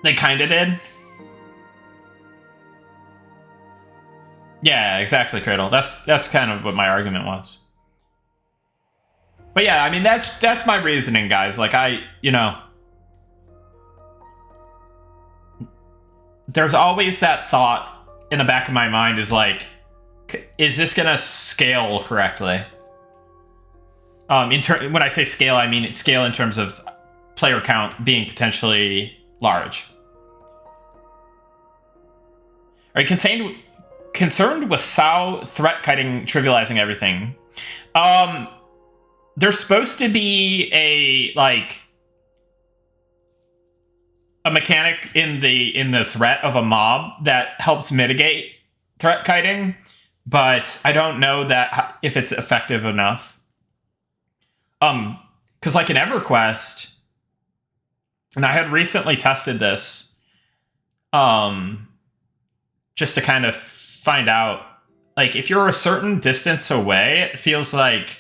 They kinda did. Yeah, exactly, Cradle. That's kind of what my argument was. But yeah, I mean, that's my reasoning, guys. Like, there's always that thought in the back of my mind is like, is this gonna scale correctly? When I say scale, I mean scale in terms of player count being potentially large. Are you concerned with Sao threat kiting trivializing everything? There's supposed to be a mechanic in the threat of a mob that helps mitigate threat kiting, but I don't know that if it's effective enough. Because like in EverQuest, and I had recently tested this, just to kind of find out, like if you're a certain distance away, it feels like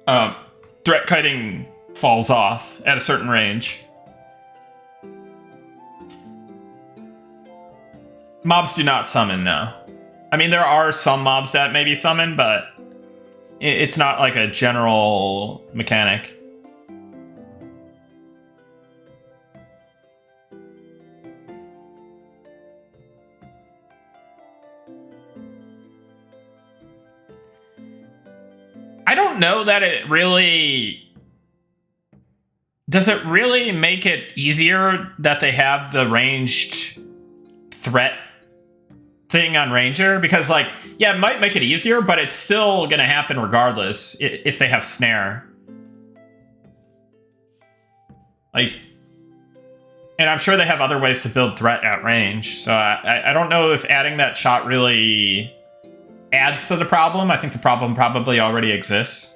threat kiting falls off at a certain range. Mobs do not summon, no. I mean, there are some mobs that maybe summon, but it's not like a general mechanic. I don't know that it really... Does it really make it easier that they have the ranged threat thing on Ranger? Because, like, yeah, it might make it easier, but it's still going to happen regardless if they have Snare. Like, and I'm sure they have other ways to build threat at range. So I don't know if adding that shot really adds to the problem. I think the problem probably already exists.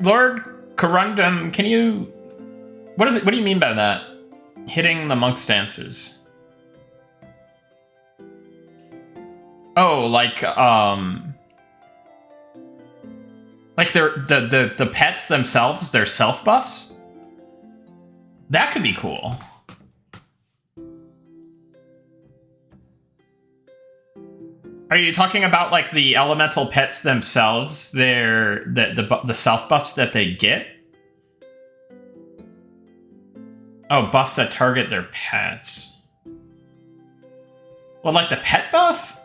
Lord Corundum, can you... What do you mean by that? Hitting the monk stances. Oh, like the pets themselves, their self buffs? That could be cool. Are you talking about like the elemental pets themselves? The self buffs that they get? Oh, buffs that target their pets. Well, like the pet buff?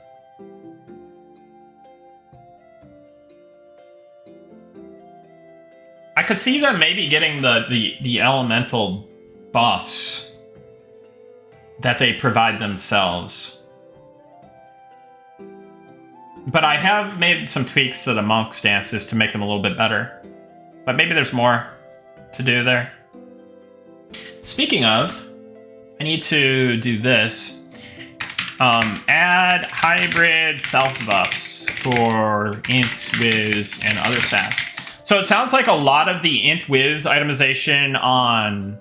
I could see them maybe getting the elemental buffs that they provide themselves. But I have made some tweaks to the monk stances to make them a little bit better. But maybe there's more to do there. Speaking of, I need to do this. Add hybrid self buffs for int, whiz, and other stats. So it sounds like a lot of the int, whiz itemization on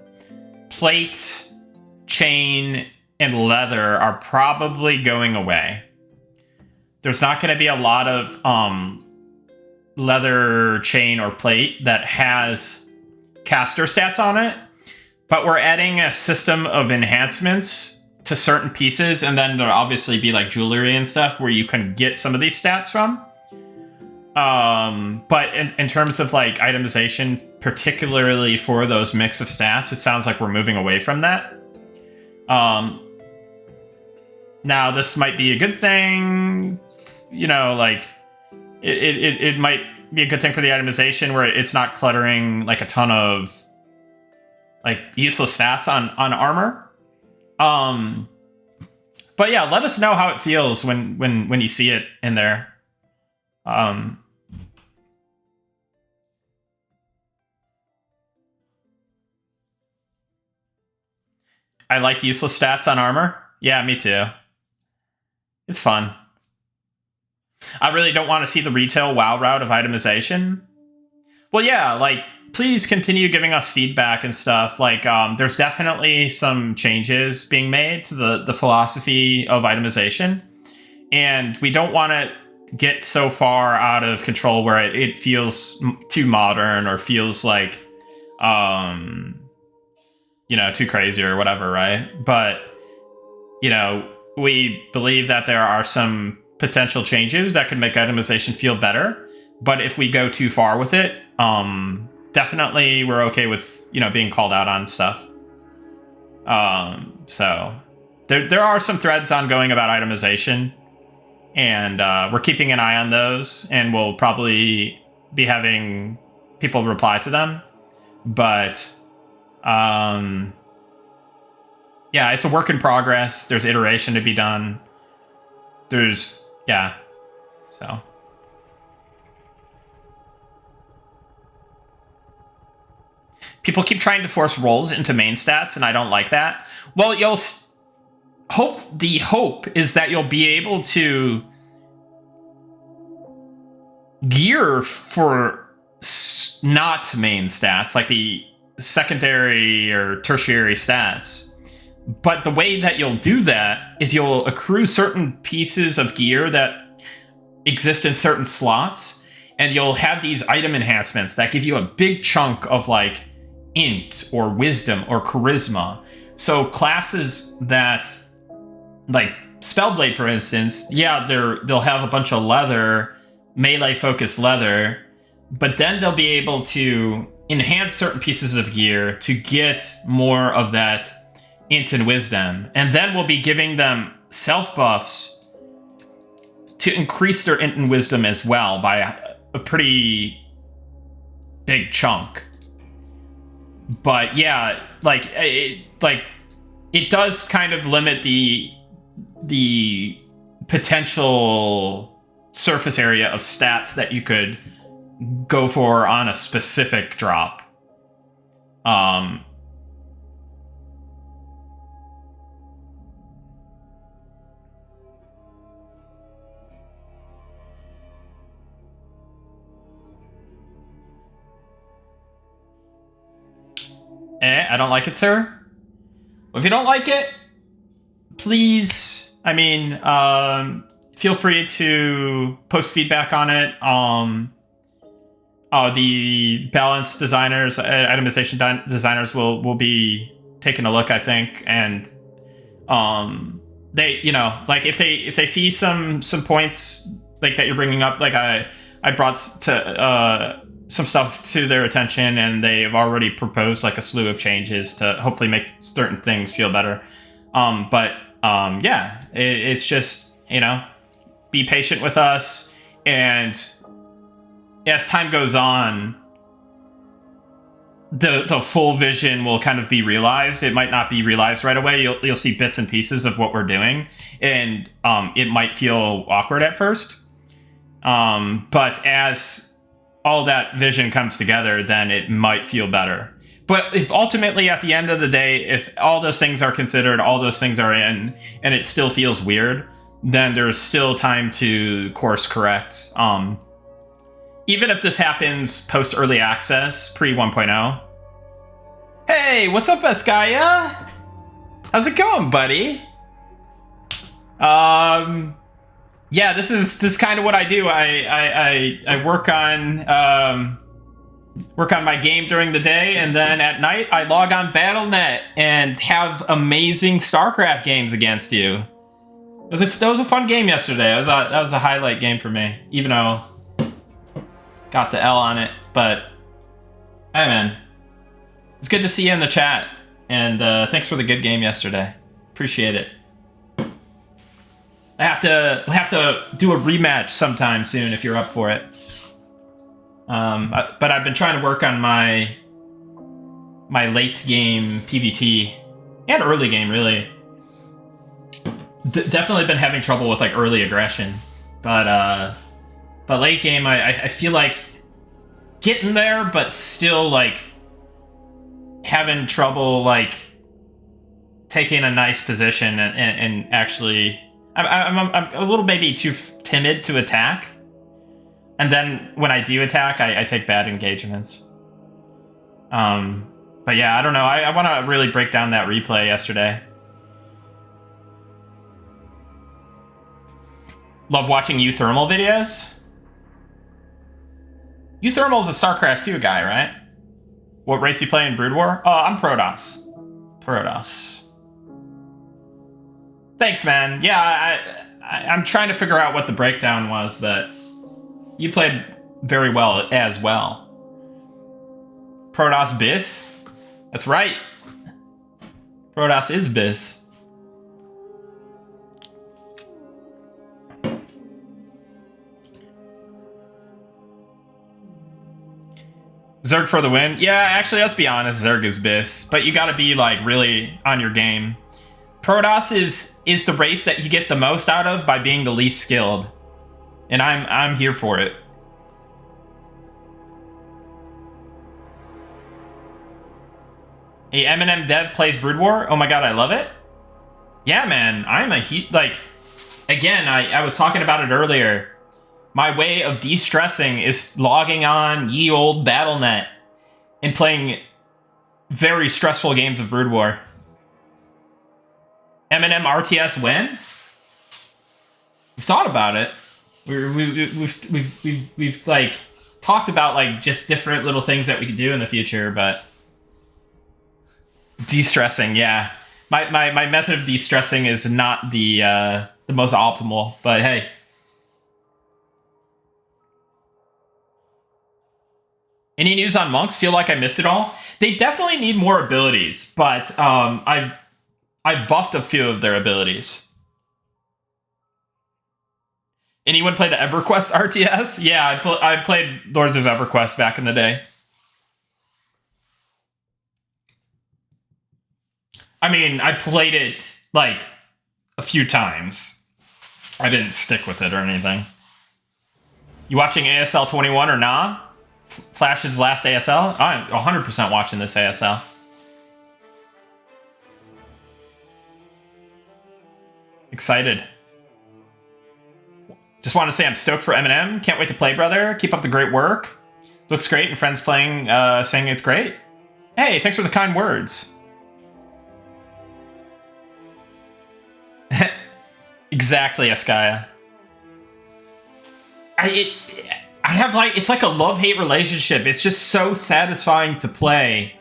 plate, chain, and leather are probably going away. There's not going to be a lot of leather, chain, or plate that has caster stats on it, but we're adding a system of enhancements to certain pieces, and then there'll obviously be like jewelry and stuff where you can get some of these stats from. But in terms of like itemization, particularly for those mix of stats, it sounds like we're moving away from that. Now, this might be a good thing. You know, like, it might be a good thing for the itemization where it's not cluttering, like, a ton of, like, useless stats on armor. But yeah, let us know how it feels when you see it in there. I like useless stats on armor. Yeah, me too. It's fun. I really don't want to see the retail WoW route of itemization. Well, yeah, like, please continue giving us feedback and stuff. Like, there's definitely some changes being made to the philosophy of itemization. And we don't want to get so far out of control where it feels too modern or feels like, too crazy or whatever, right? But, we believe that there are some potential changes that could make itemization feel better. But if we go too far with it, definitely we're okay with, being called out on stuff. So there are some threads ongoing about itemization, and we're keeping an eye on those, and we'll probably be having people reply to them. But yeah, it's a work in progress. There's iteration to be done. So. People keep trying to force rolls into main stats, and I don't like that. Well, the hope is that you'll be able to gear for not main stats, like the secondary or tertiary stats. But the way that you'll do that is you'll accrue certain pieces of gear that exist in certain slots, and you'll have these item enhancements that give you a big chunk of like int or wisdom or charisma. So classes that, like Spellblade, for instance, they'll have a bunch of leather, melee focused leather, but then they'll be able to enhance certain pieces of gear to get more of that int and wisdom. And then we'll be giving them self buffs to increase their int and wisdom as well by a pretty big chunk. But yeah, it does kind of limit the potential surface area of stats that you could go for on a specific drop. I don't like it, sir. Well, if you don't like it, please, feel free to post feedback on it. The balance designers, itemization designers will be taking a look, I think, and they, if they see some points like that you're bringing up, like I brought to some stuff to their attention, and they've already proposed like a slew of changes to hopefully make certain things feel better. It's just, be patient with us, and as time goes on, the full vision will kind of be realized. It might not be realized right away. You'll see bits and pieces of what we're doing, and it might feel awkward at first. But as all that vision comes together, then it might feel better. But if ultimately at the end of the day, if all those things are considered, all those things are in, and it still feels weird, then there's still time to course correct. Even if this happens post early access, pre 1.0. Hey, what's up, Eskaya? How's it going, buddy? Yeah, this is kind of what I do. I work on my game during the day, and then at night I log on Battle.net and have amazing Starcraft games against you. That was a fun game yesterday. That was a highlight game for me, even though got the L on it. But hey, man, it's good to see you in the chat, and thanks for the good game yesterday. Appreciate it. We'll have to do a rematch sometime soon if you're up for it. But I've been trying to work on my late game PvT and early game, really. Definitely been having trouble with like early aggression, but late game I feel like getting there, but still like having trouble like taking a nice position and actually. I'm a little maybe too timid to attack, and then when I do attack, I take bad engagements. But yeah, I don't know. I want to really break down that replay yesterday. Love watching Euthermal videos. Euthermal's a Starcraft 2 guy, right? What race you play in Brood War? Oh, I'm Protoss. Protoss. Thanks, man. Yeah, I'm trying to figure out what the breakdown was, but you played very well as well. Protoss Bis? That's right. Protoss is Bis. Zerg for the win? Yeah, actually, let's be honest, Zerg is Bis. But you gotta be, like, really on your game. Protoss is the race that you get the most out of by being the least skilled. And I'm here for it. A Eminem dev plays Brood War? Oh my god, I love it. Yeah, man, I'm a like, again, I was talking about it earlier. My way of de-stressing is logging on ye old Battle.net and playing very stressful games of Brood War. Eminem RTS when? We've thought about it. We've like talked about like just different little things that we could do in the future, but de-stressing, yeah. My method of de-stressing is not the most optimal, but hey. Any news on monks? Feel like I missed it all. They definitely need more abilities, but I've buffed a few of their abilities. Anyone play the EverQuest RTS? Yeah, I played Lords of EverQuest back in the day. I mean, I played it like a few times. I didn't stick with it or anything. You watching ASL 21 or nah? Flash's last ASL? I'm 100% watching this ASL. Excited. Just want to say I'm stoked for Eminem. Can't wait to play, brother. Keep up the great work. Looks great, and friends playing, saying it's great. Hey, thanks for the kind words. Exactly, Eskaya. I have like, it's like a love-hate relationship. It's just so satisfying to play.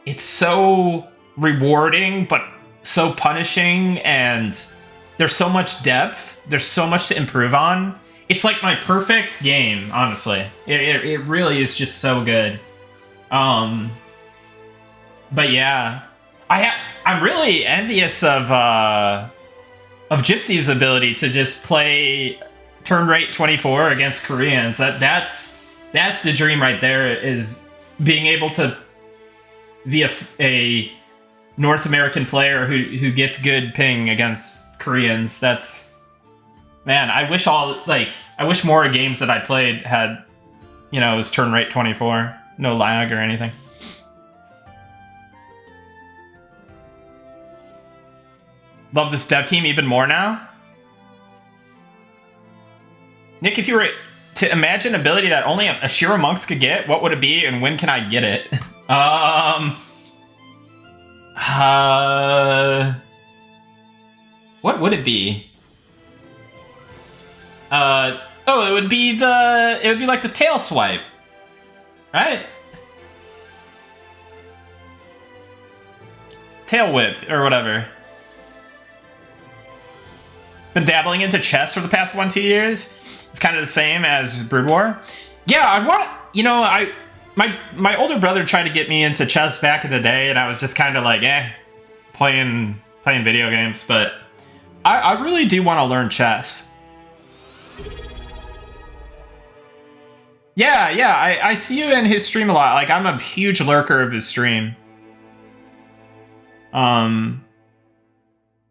It's so rewarding, but so punishing, and there's so much depth. There's so much to improve on. It's like my perfect game, honestly. It really is just so good. But yeah, I'm really envious of Gypsy's ability to just play turn rate 24 against Koreans. That's the dream right there, is being able to be a North American player who gets good ping against Koreans. That's, man, I wish more games that I played had, you know, it was turn rate 24, no lag or anything. Love this dev team even more now. Nick, if you were to imagine an ability that only a Shiro monks could get, what would it be, and when can I get it? What would it be? It would be like the tail swipe, right? Tail whip or whatever. Been dabbling into chess for the past 1-2 years. It's kind of the same as Brood War. Yeah, I want, you know, my older brother tried to get me into chess back in the day, and I was just kind of like, playing video games. But I really do want to learn chess. Yeah, I see you in his stream a lot. Like, I'm a huge lurker of his stream.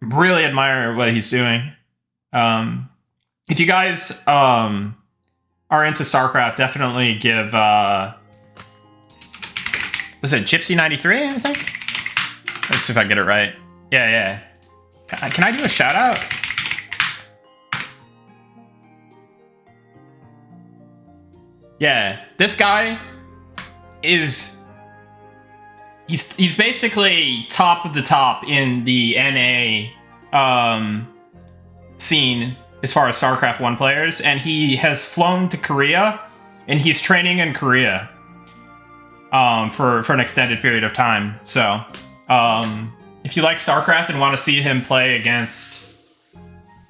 Really admire what he's doing. If you guys are into Starcraft, definitely give was it Gypsy93, I think? Let's see if I get it right. Yeah. Can I do a shout out? Yeah, this guy is he's basically top of the top in the NA scene as far as StarCraft 1 players, and he has flown to Korea, and he's training in Korea for an extended period of time. So, if you like StarCraft and want to see him play against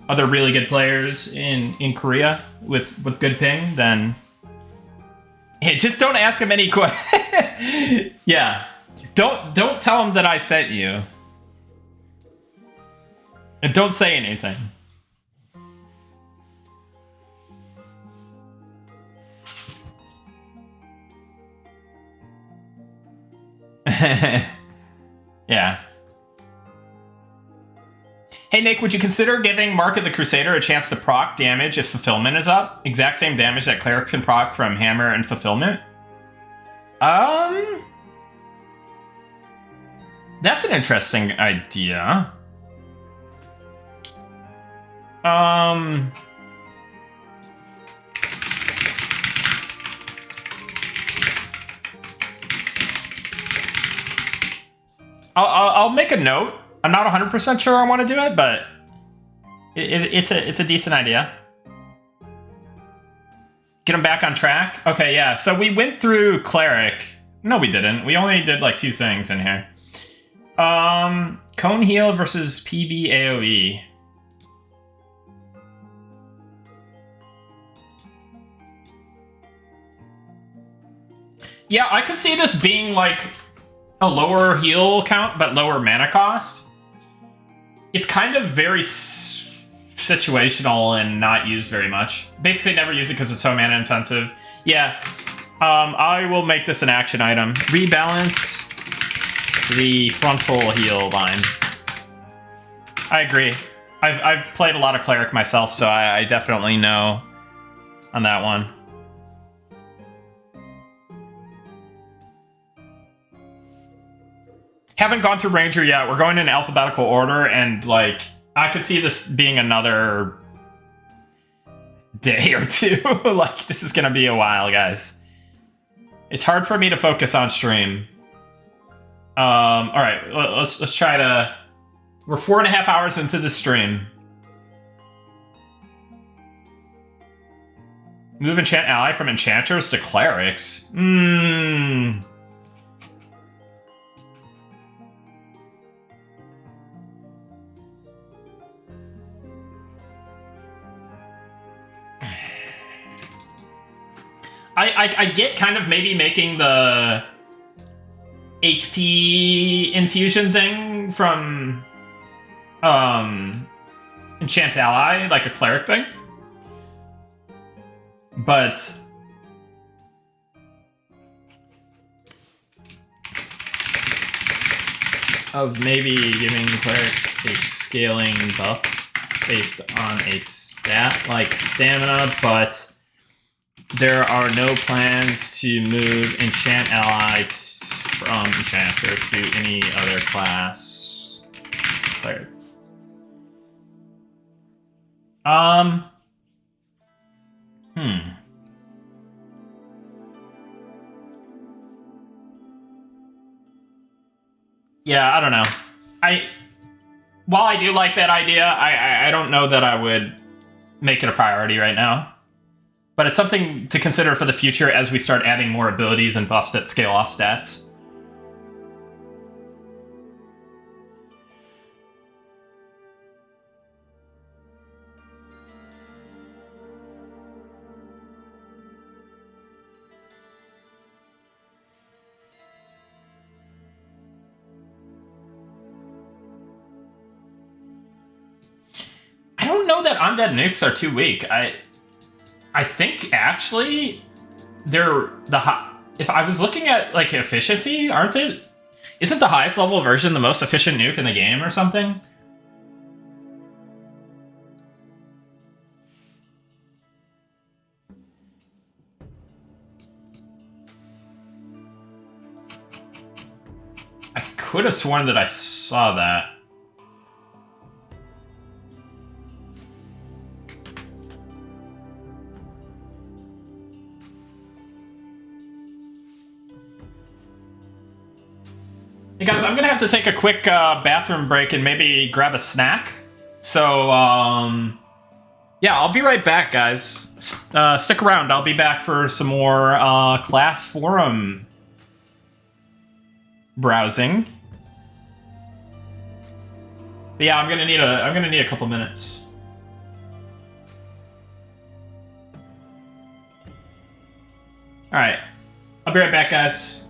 other really good players in Korea with good ping, then just don't ask him any questions. Yeah, don't tell him that I sent you, and don't say anything. Yeah. Hey Nick, would you consider giving Mark of the Crusader a chance to proc damage if Fulfillment is up? Exact same damage that Clerics can proc from Hammer and Fulfillment? That's an interesting idea. I'll make a note. I'm not 100% sure I want to do it, but it's a decent idea. Get him back on track. Okay, yeah. So we went through Cleric. No, we didn't. We only did like 2 things in here. Cone Heal versus PB AoE. Yeah, I could see this being like a lower heal count, but lower mana cost. It's kind of very situational and not used very much. Basically never use it because it's so mana intensive. Yeah, I will make this an action item. Rebalance the frontal heal line. I agree. I've played a lot of Cleric myself, so I definitely know on that one. Haven't gone through Ranger yet. We're going in alphabetical order, and like I could see this being another day or 2. Like this is gonna be a while, guys. It's hard for me to focus on stream. All right, let's try to. We're 4.5 hours into the stream. Move enchant ally from enchanters to clerics. I get kind of maybe making the HP infusion thing from enchant ally like a cleric thing, but of maybe giving clerics a scaling buff based on a stat like stamina, but there are no plans to move enchant ally from enchanter to any other class player. Yeah, I don't know. While I do like that idea, I don't know that I would make it a priority right now. But it's something to consider for the future as we start adding more abilities and buffs that scale off stats. I don't know that undead nukes are too weak. I think actually they're if I was looking at like efficiency, aren't they? Isn't the highest level version the most efficient nuke in the game or something? I could have sworn that I saw that. Hey guys, I'm gonna have to take a quick bathroom break and maybe grab a snack. So, Yeah, I'll be right back, guys. Stick around. I'll be back for some more class forum browsing. But yeah, I'm gonna need a couple minutes. All right, I'll be right back, guys.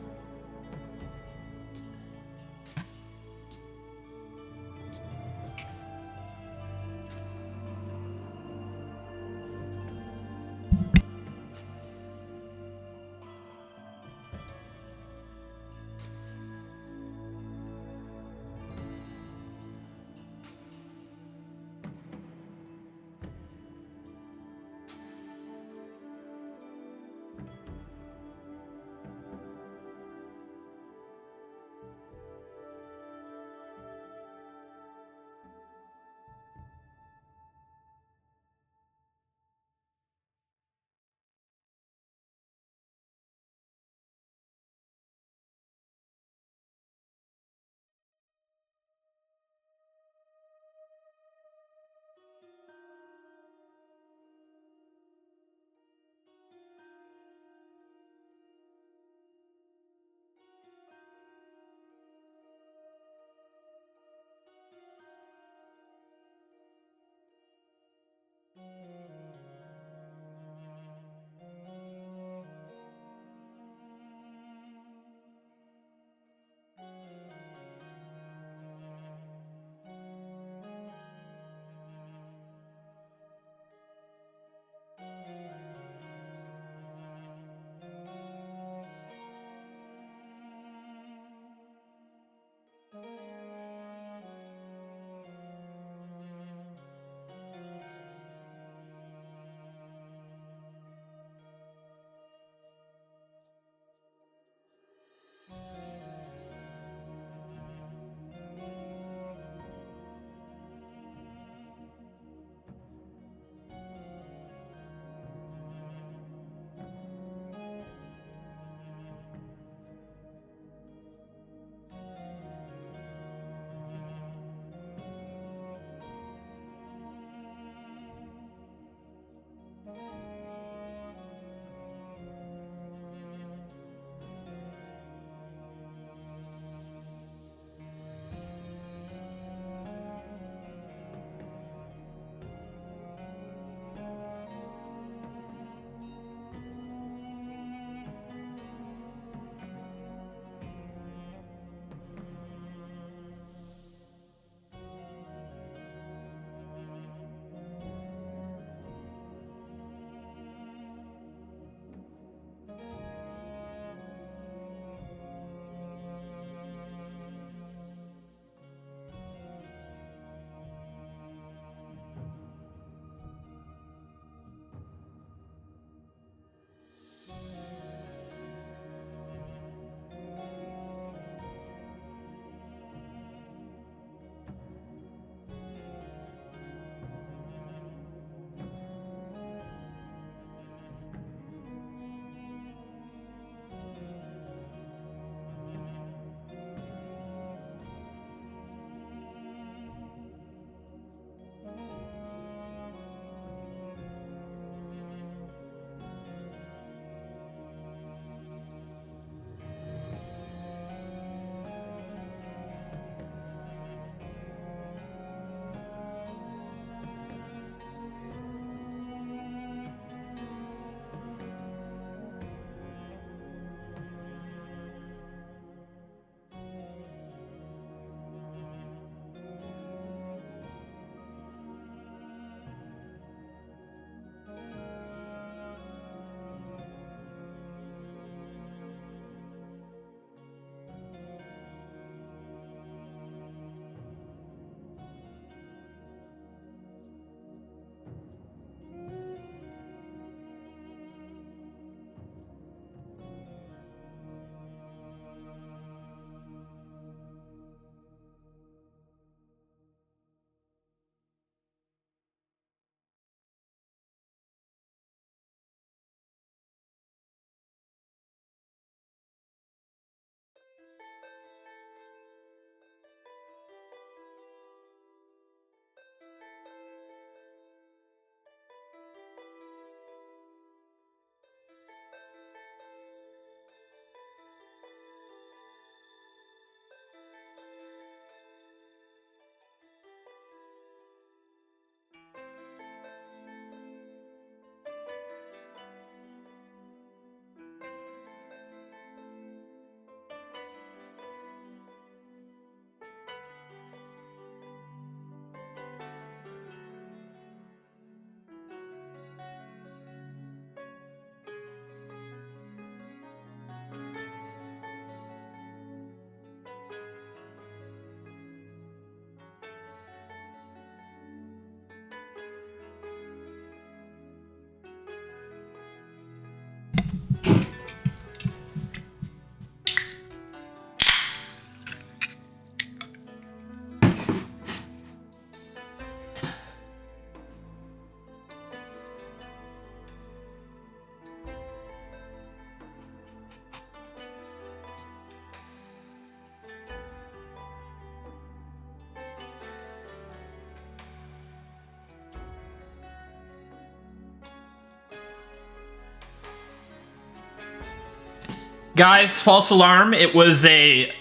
Guys, false alarm. It was a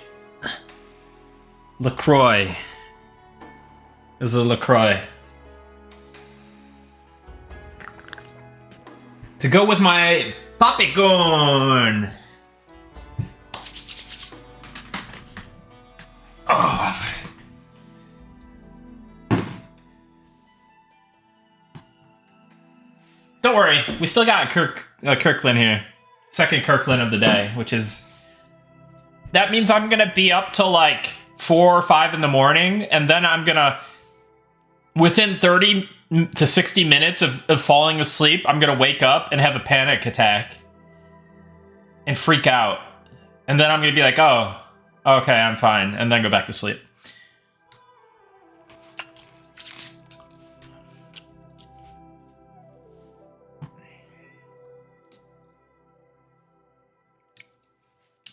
LaCroix. It was a LaCroix. To go with my popcorn. Oh. Don't worry, we still got Kirkland here. Second Kirkland of the day, which is... That means I'm gonna be up till like 4 or 5 in the morning, and then I'm gonna... Within 30 to 60 minutes of falling asleep, I'm gonna wake up and have a panic attack. And freak out. And then I'm gonna be like, oh, okay, I'm fine, and then go back to sleep.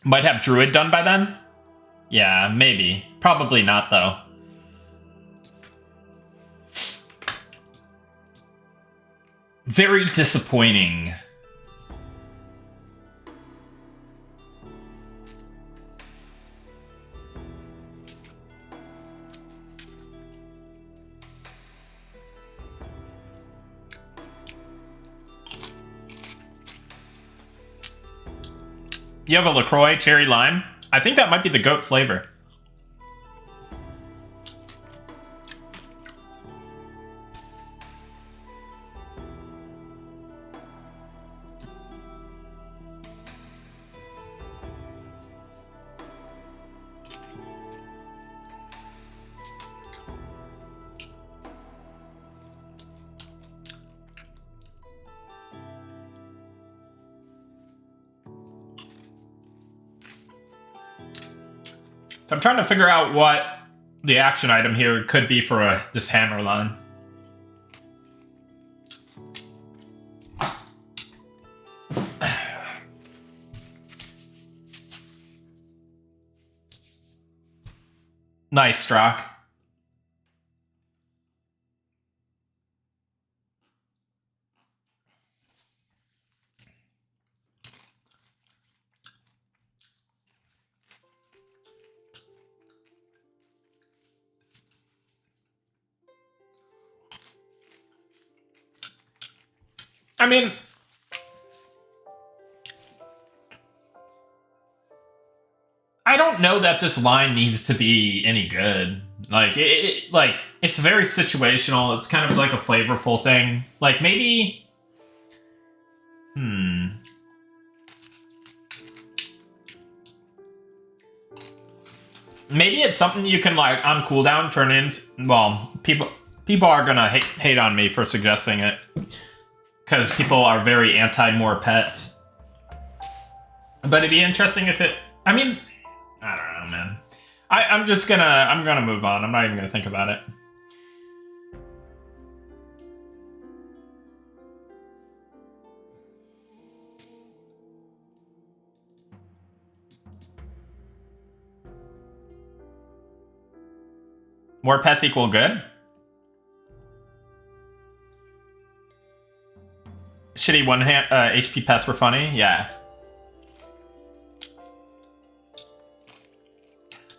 Might have Druid done by then? Yeah, maybe. Probably not, though. Very disappointing. You have a LaCroix cherry lime? I think that might be the goat flavor. So I'm trying to figure out what the action item here could be for this hammer line. Nice, Strock. I mean, I don't know that this line needs to be any good. Like, it's very situational. It's kind of like a flavorful thing. Like, maybe... Maybe it's something you can, like, on cooldown turn into... Well, people are gonna hate on me for suggesting it. Because people are very anti-more pets. But it'd be interesting if it... I mean... I don't know, man. I'm just gonna... I'm gonna move on. I'm not even gonna think about it. More pets equal good? Shitty one HP pets were funny? Yeah.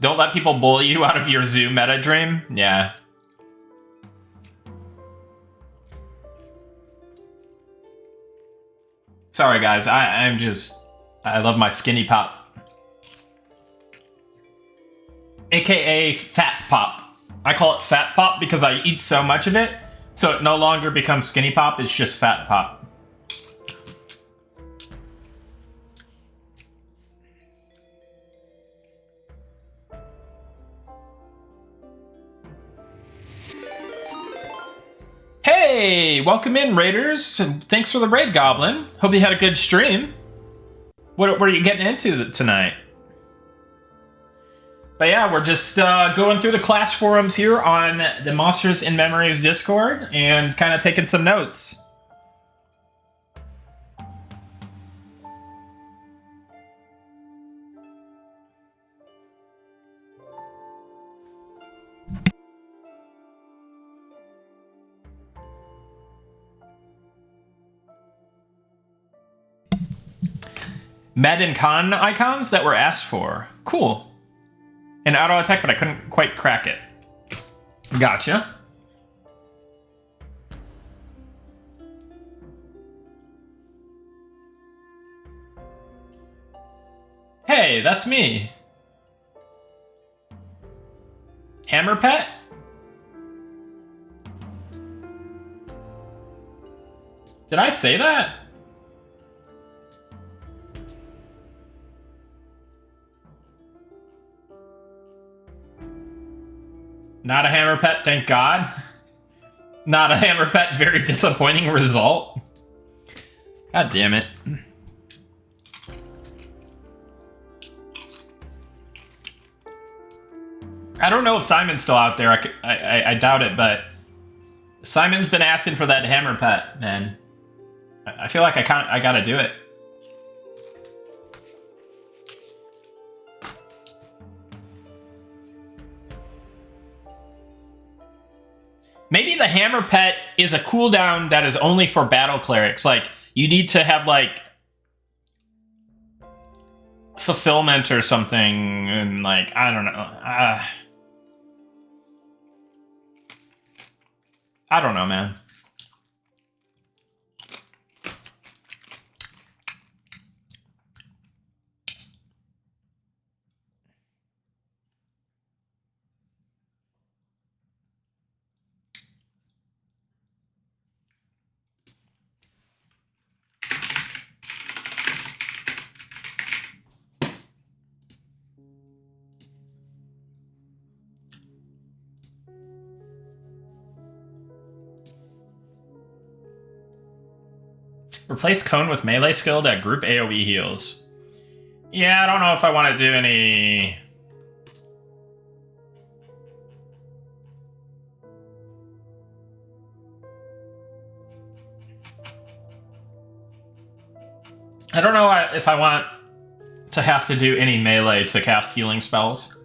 Don't let people bully you out of your zoo meta dream? Yeah. Sorry guys, I'm just... I love my skinny pop. AKA fat pop. I call it fat pop because I eat so much of it, so it no longer becomes skinny pop, it's just fat pop. Hey, welcome in, Raiders, and thanks for the raid, Goblin. Hope you had a good stream. What are you getting into tonight? But yeah, we're just going through the class forums here on the Monsters in Memories Discord and kind of taking some notes. med and con icons that were asked for. Cool. And auto attack, but I couldn't quite crack it. Gotcha. Hey, that's me. Hammer Pet? Did I say that? Not a Hammer Pet, thank God. Not a Hammer Pet, very disappointing result. God damn it. I don't know if Simon's still out there. I doubt it, but Simon's been asking for that Hammer Pet, man. I feel like I gotta do it. Maybe the Hammer Pet is a cooldown that is only for battle clerics. Like, you need to have, like, fulfillment or something, and, like, I don't know. I don't know, man. Replace Cone with melee skill that group AoE heals. Yeah, I don't know if I want to do any... I don't know if I want to have to do any melee to cast healing spells.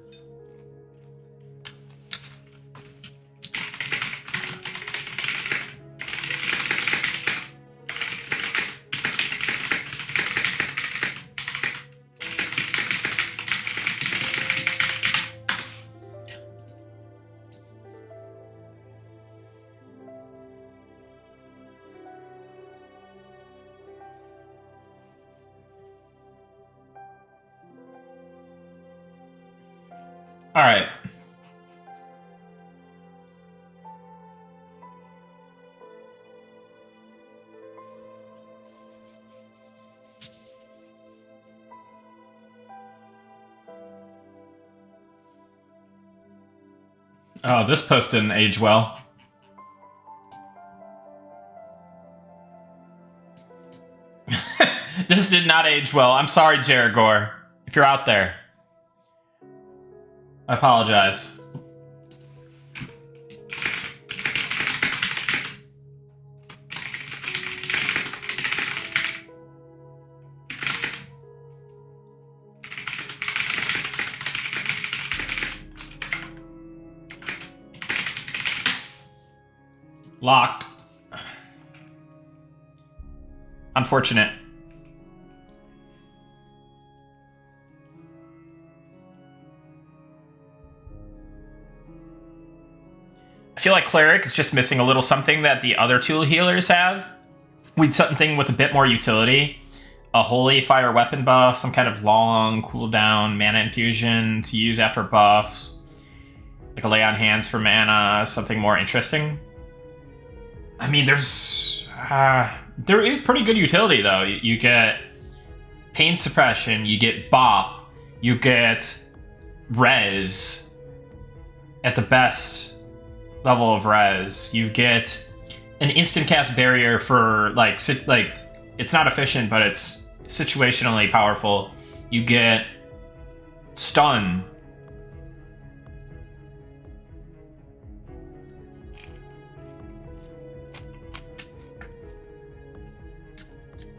All right. Oh, this post didn't age well. This did not age well. I'm sorry, Jeragor, if you're out there. I apologize. Locked. Unfortunate. I feel like Cleric is just missing a little something that the other two healers have. We need something with a bit more utility. A holy fire weapon buff, some kind of long cooldown mana infusion to use after buffs. Like a lay on hands for mana, something more interesting. I mean, there is pretty good utility though. You get pain suppression, you get bop, you get res at the best level of res. You get an instant cast barrier for like it's not efficient, but it's situationally powerful. You get stun.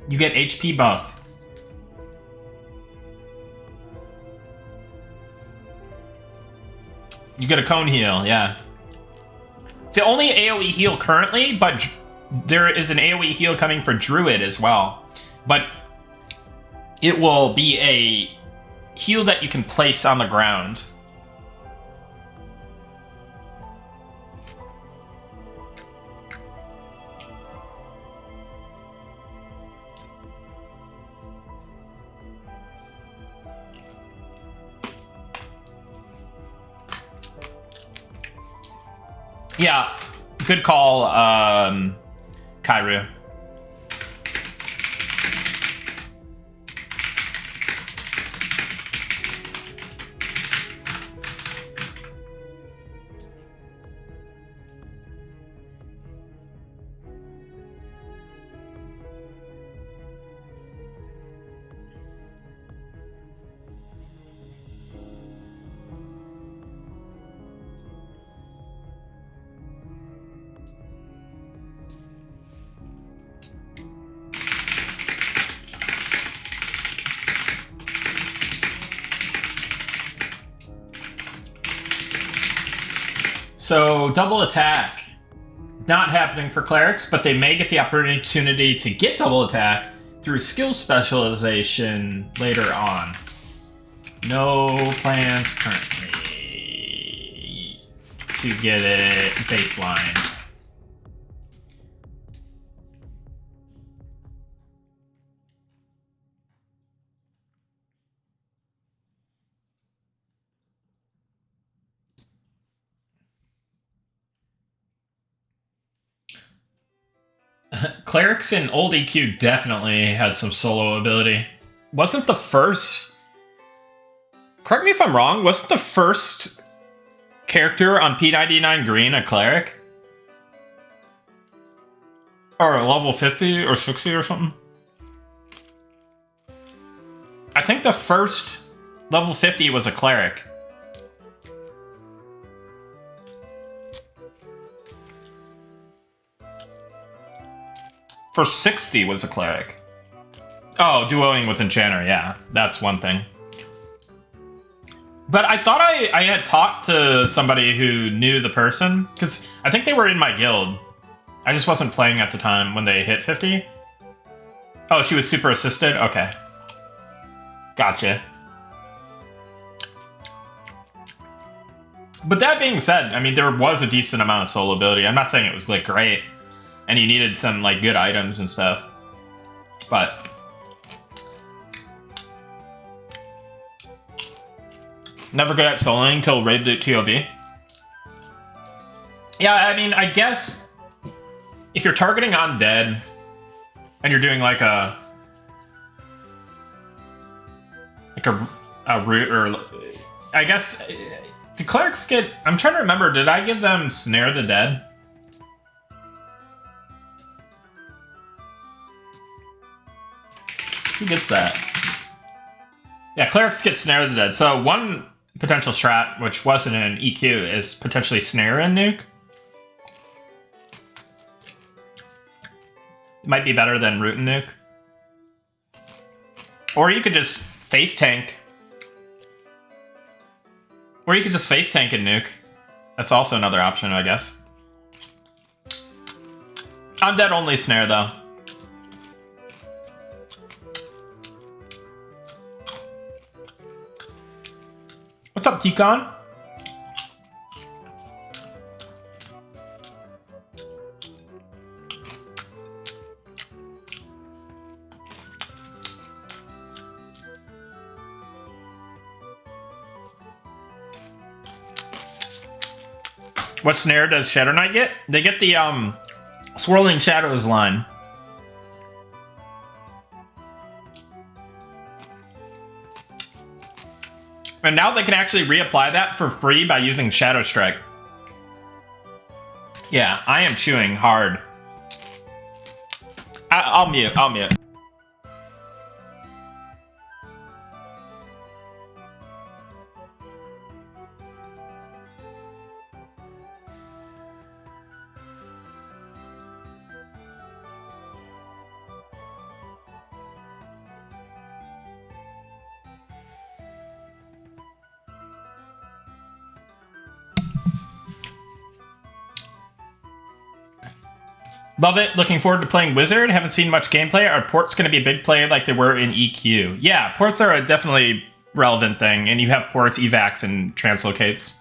You get HP buff. You get a cone heal, yeah. It's the only AoE heal currently, but there is an AoE heal coming for Druid as well. But it will be a heal that you can place on the ground. Yeah, good call, Kairu. So, double attack. Not happening for clerics, but they may get the opportunity to get double attack through skill specialization later on. No plans currently to get it baseline. Clerics in old EQ definitely had some solo ability. Wasn't the first... Correct me if I'm wrong, wasn't the first character on P99 Green a cleric? Or a level 50 or 60 or something? I think the first level 50 was a cleric. For 60 was a cleric. Oh, duoing with Enchanter, yeah. That's one thing. But I thought I had talked to somebody who knew the person, because I think they were in my guild. I just wasn't playing at the time when they hit 50. Oh, she was super assisted? Okay. Gotcha. But that being said, I mean, there was a decent amount of solo ability. I'm not saying it was, like, great. And you needed some, like, good items and stuff. But... never good at soloing until raided at TOV. Yeah, I mean, I guess... if you're targeting undead, and you're doing, like, a root, or... I guess... do clerics get... I'm trying to remember, did I give them Snare the Dead? Who gets that? Yeah, clerics get Snare the Dead. So one potential strat, which wasn't in EQ, is potentially Snare and Nuke. It might be better than Root and Nuke. Or you could just face tank. Or you could just face tank and Nuke. That's also another option, I guess. Undead only Snare, though. What's up, T-Con? What snare does Shadow Knight get? They get the Swirling Shadows line. And now they can actually reapply that for free by using Shadow Strike. Yeah, I am chewing hard. I'll mute. Love it. Looking forward to playing Wizard. Haven't seen much gameplay. Are ports going to be a big play like they were in EQ? Yeah, ports are a definitely relevant thing, and you have ports, evacs, and translocates.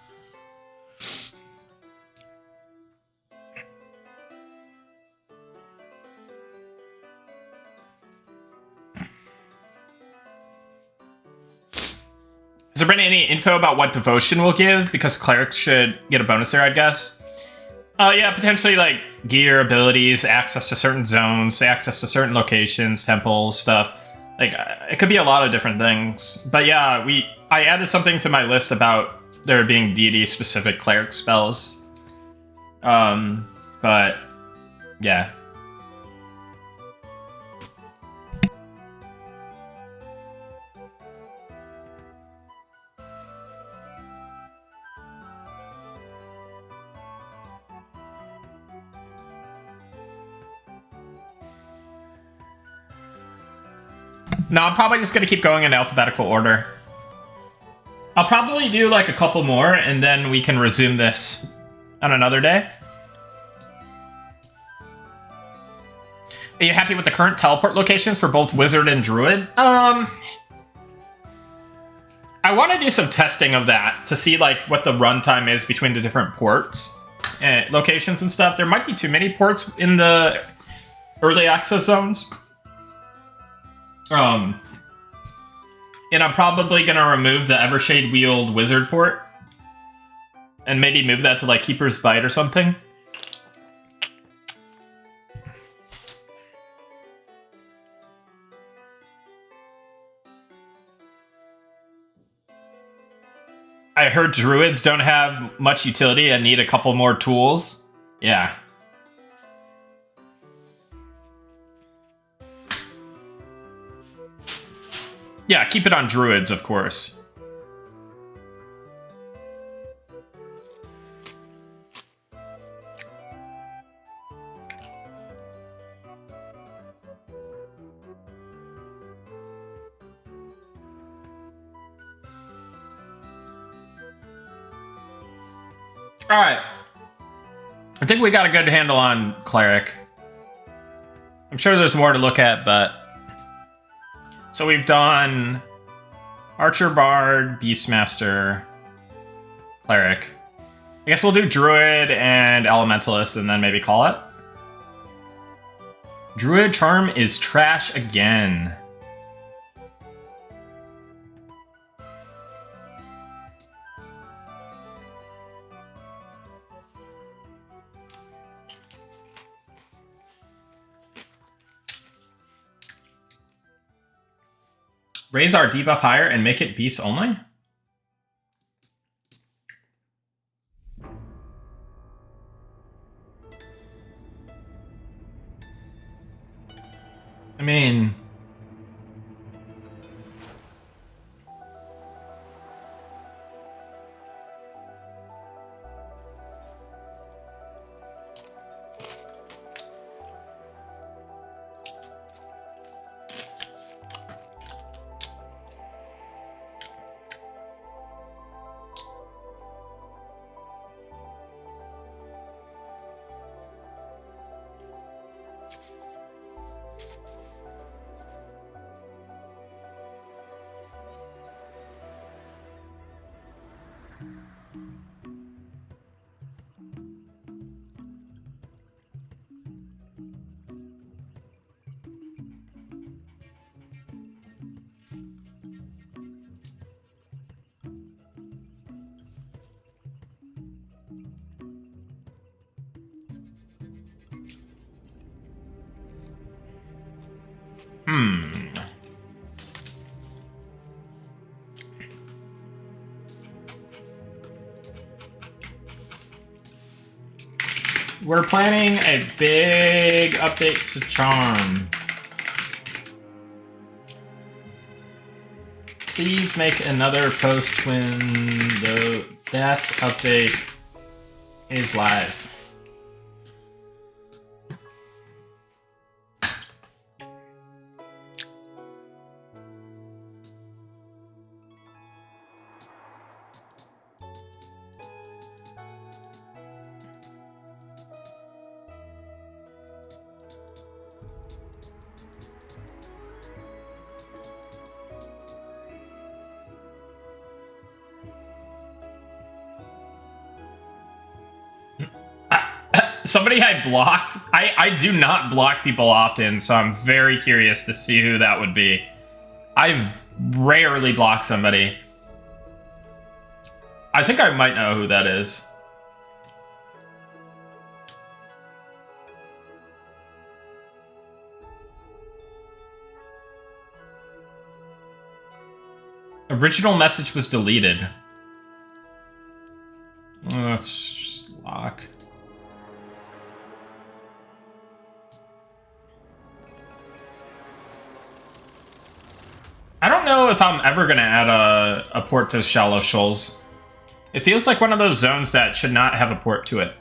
Has there been any info about what devotion will give? Because clerics should get a bonus there, I guess. Yeah, potentially like gear, abilities, access to certain zones, access to certain locations, temples, stuff. Like it could be a lot of different things. But yeah, I added something to my list about there being deity-specific cleric spells. But yeah. No, I'm probably just going to keep going in alphabetical order. I'll probably do like a couple more, and then we can resume this on another day. Are you happy with the current teleport locations for both Wizard and Druid? I want to do some testing of that to see like what the runtime is between the different ports and locations and stuff. There might be too many ports in the early access zones. And I'm probably going to remove the Evershade Wield Wizard port. And maybe move that to, like, Keeper's Bite or something. I heard Druids don't have much utility and need a couple more tools. Yeah. Yeah, keep it on Druids, of course. Alright. I think we got a good handle on Cleric. I'm sure there's more to look at, but... So we've done Archer, Bard, Beastmaster, Cleric. I guess we'll do Druid and Elementalist and then maybe call it. Druid Charm is trash again. Raise our debuff higher and make it beast only? I mean... We're planning a big update to Charm. Please make another post when that update is live. Somebody I blocked. I do not block people often, so I'm very curious to see who that would be. I've rarely blocked somebody. I think I might know who that is. Original message was deleted. Let's just lock. I don't know if I'm ever going to add a port to Shallow Shoals. It feels like one of those zones that should not have a port to it.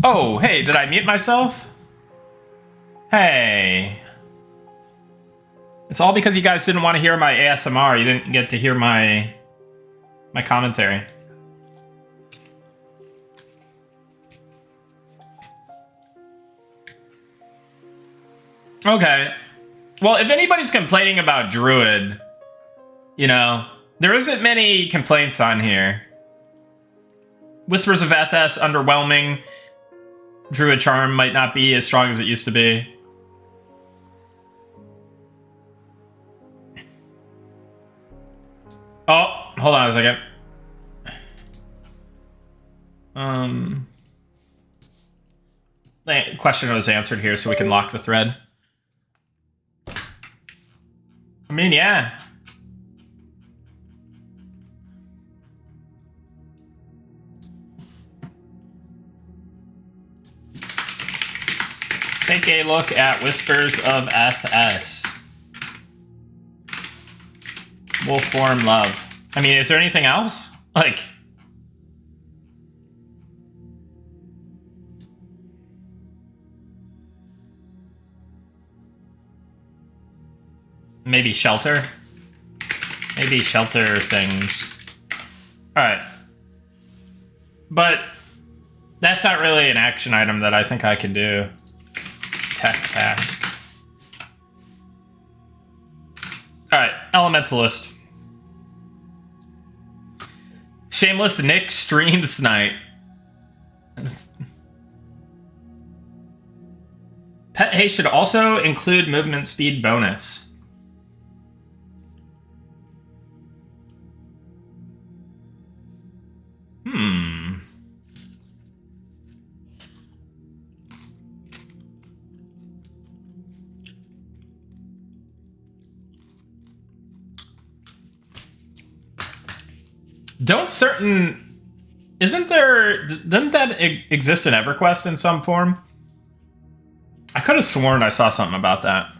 Oh, hey, did I mute myself? Hey. It's all because you guys didn't want to hear my ASMR. You didn't get to hear my commentary. Okay. Well, if anybody's complaining about Druid, you know, there isn't many complaints on here. Whispers of FS, underwhelming. Druid Charm might not be as strong as it used to be. Oh, hold on a second. The question was answered here, so we can lock the thread. I mean, yeah. Take a look at Whispers of FS. Wolf form love. I mean, is there anything else? Like... maybe shelter? Maybe shelter things. Alright. But that's not really an action item that I think I can do. Tech task. Alright, Elementalist. Shameless Nick streams tonight. Pet haste should also include movement speed bonus. Doesn't that exist in EverQuest in some form? I could have sworn I saw something about that.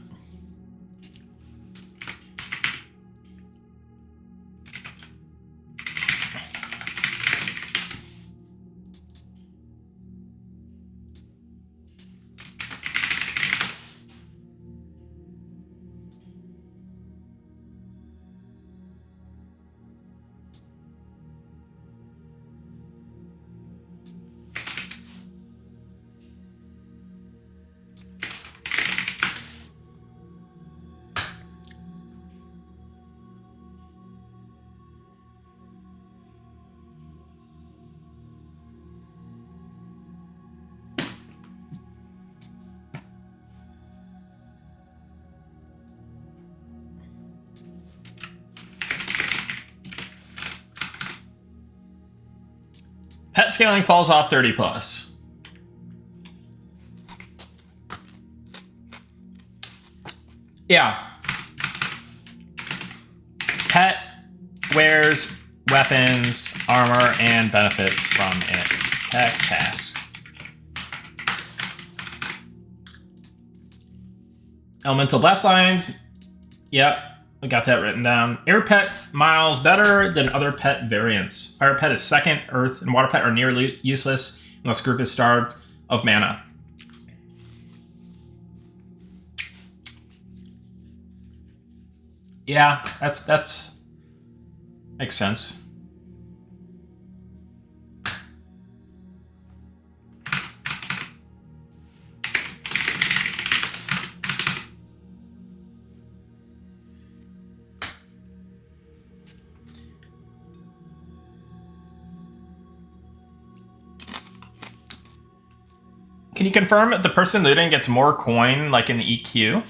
Pet scaling falls off 30 plus. Yeah. Pet wears weapons, armor, and benefits from it. Tech task. Elemental blast lines. Yep, I got that written down. Air pet miles better than other pet variants. Fire pet is second. Earth and water pet are nearly useless unless group is starved of mana. Yeah, that's makes sense. Can you confirm if the person looting gets more coin, like in EQ?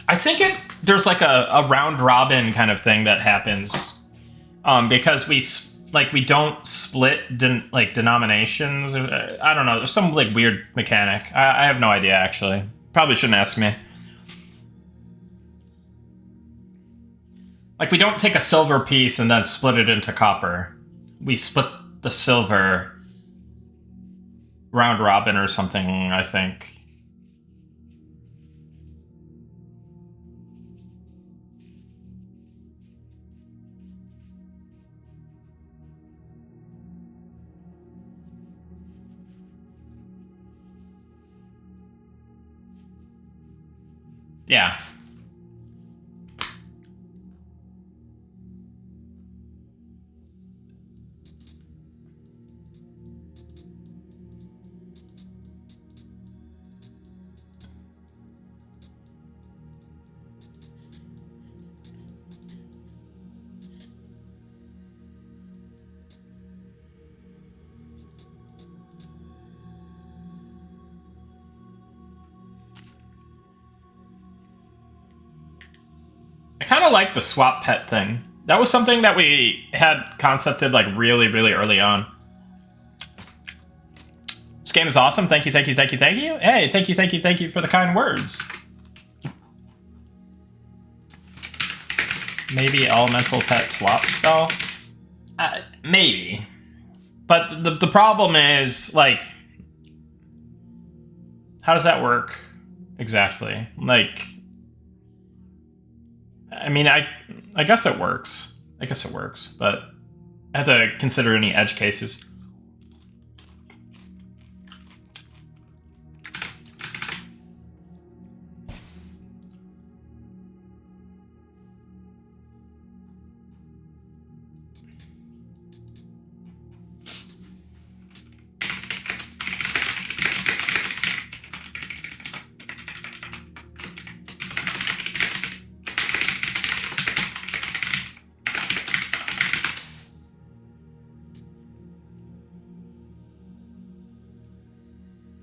I think there's like a round robin kind of thing that happens, because we don't split denominations. I don't know. There's some like weird mechanic. I have no idea actually. Probably shouldn't ask me. Like we don't take a silver piece and then split it into copper. We split the silver round robin or something, I think. Yeah. I kind of like the swap pet thing. That was something that we had concepted like really, really early on. This game is awesome. Thank you, thank you, thank you, thank you. Hey, thank you, thank you, thank you for the kind words. Maybe elemental pet swap spell? Maybe. But the problem is, like, how does that work exactly? Like, I mean, I guess it works. I guess it works, but I have to consider any edge cases.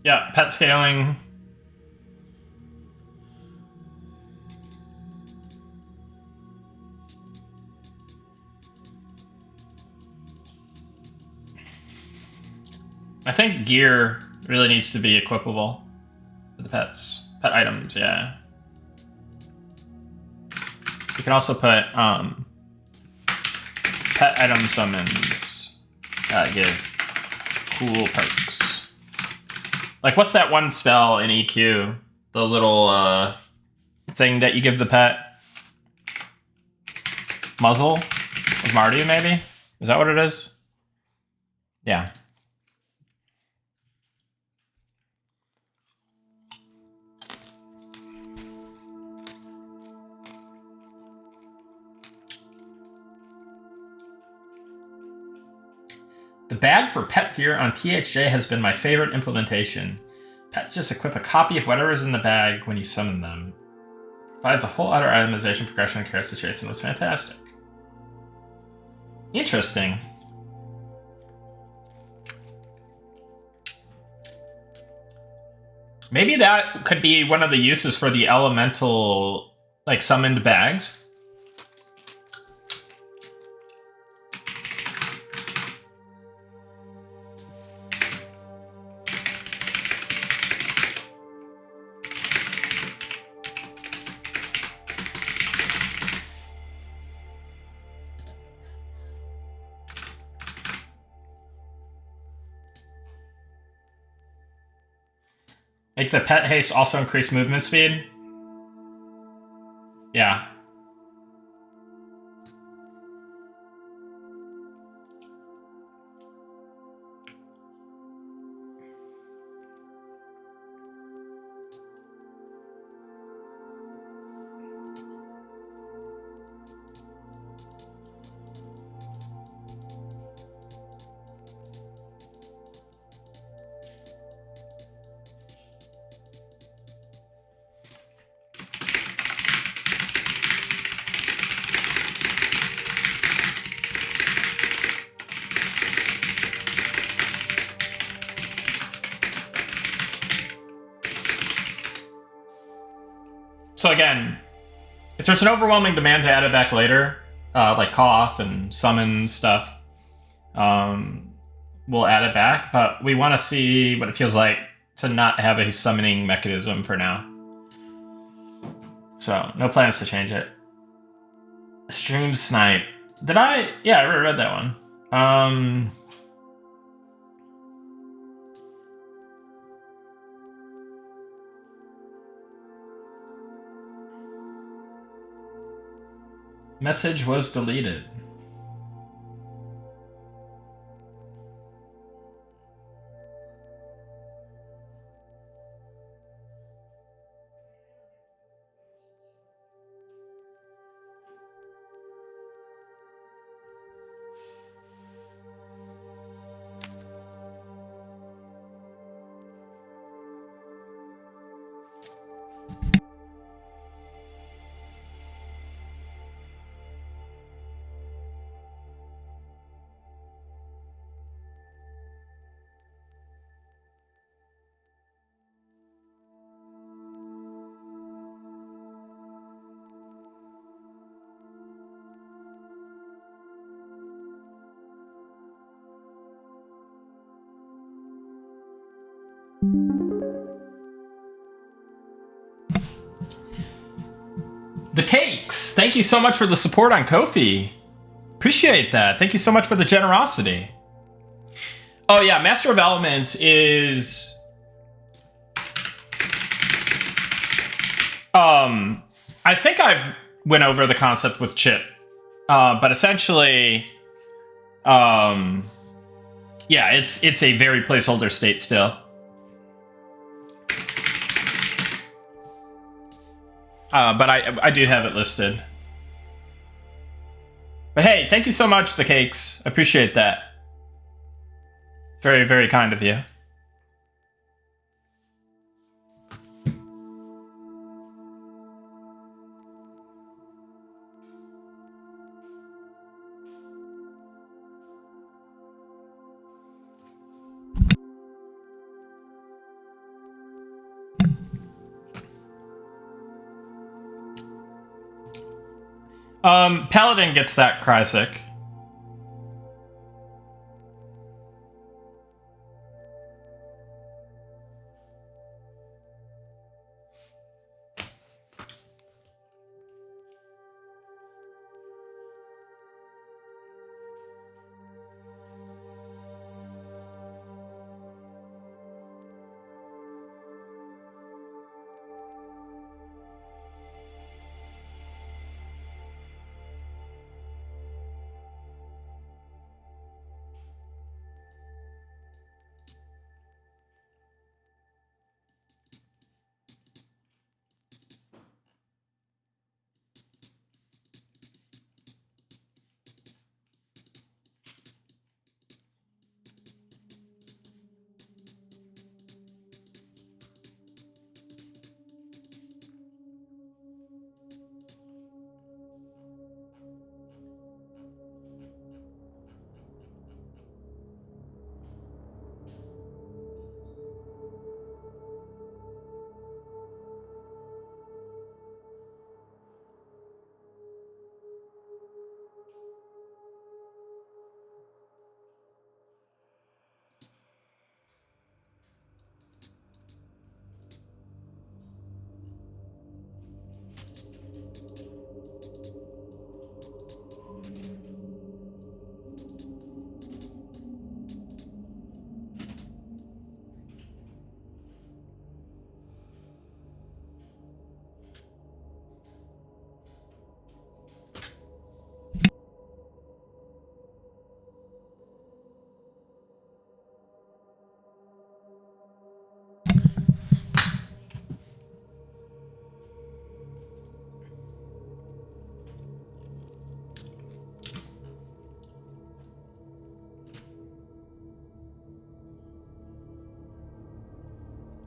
Yeah, pet scaling. I think gear really needs to be equipable for the pets. Pet items, yeah. You can also put pet item summons that give cool perks. Like, what's that one spell in EQ? The little thing that you give the pet? Muzzle? Of Mardu, maybe? Is that what it is? Yeah. The bag for pet gear on THJ has been my favorite implementation. Pet just equip a copy of whatever is in the bag when you summon them. Provides a whole other itemization progression and cares to chase, and was fantastic. Interesting. Maybe that could be one of the uses for the elemental, like, summoned bags. Make the pet haste also increase movement speed. Yeah. So again, if there's an overwhelming demand to add it back later, like Koth and summon stuff, we'll add it back. But we want to see what it feels like to not have a summoning mechanism for now. So no plans to change it. Stream snipe. Did I? Yeah, I read that one. Message was deleted. The cakes! Thank you so much for the support on Ko-fi. Appreciate that. Thank you so much for the generosity. Oh yeah, Master of Elements is... I think I've went over the concept with Chip. But essentially... yeah, it's a very placeholder state still. But I do have it listed. But hey, thank you so much, the cakes. I appreciate that. Very, very kind of you. Paladin gets that Crysic.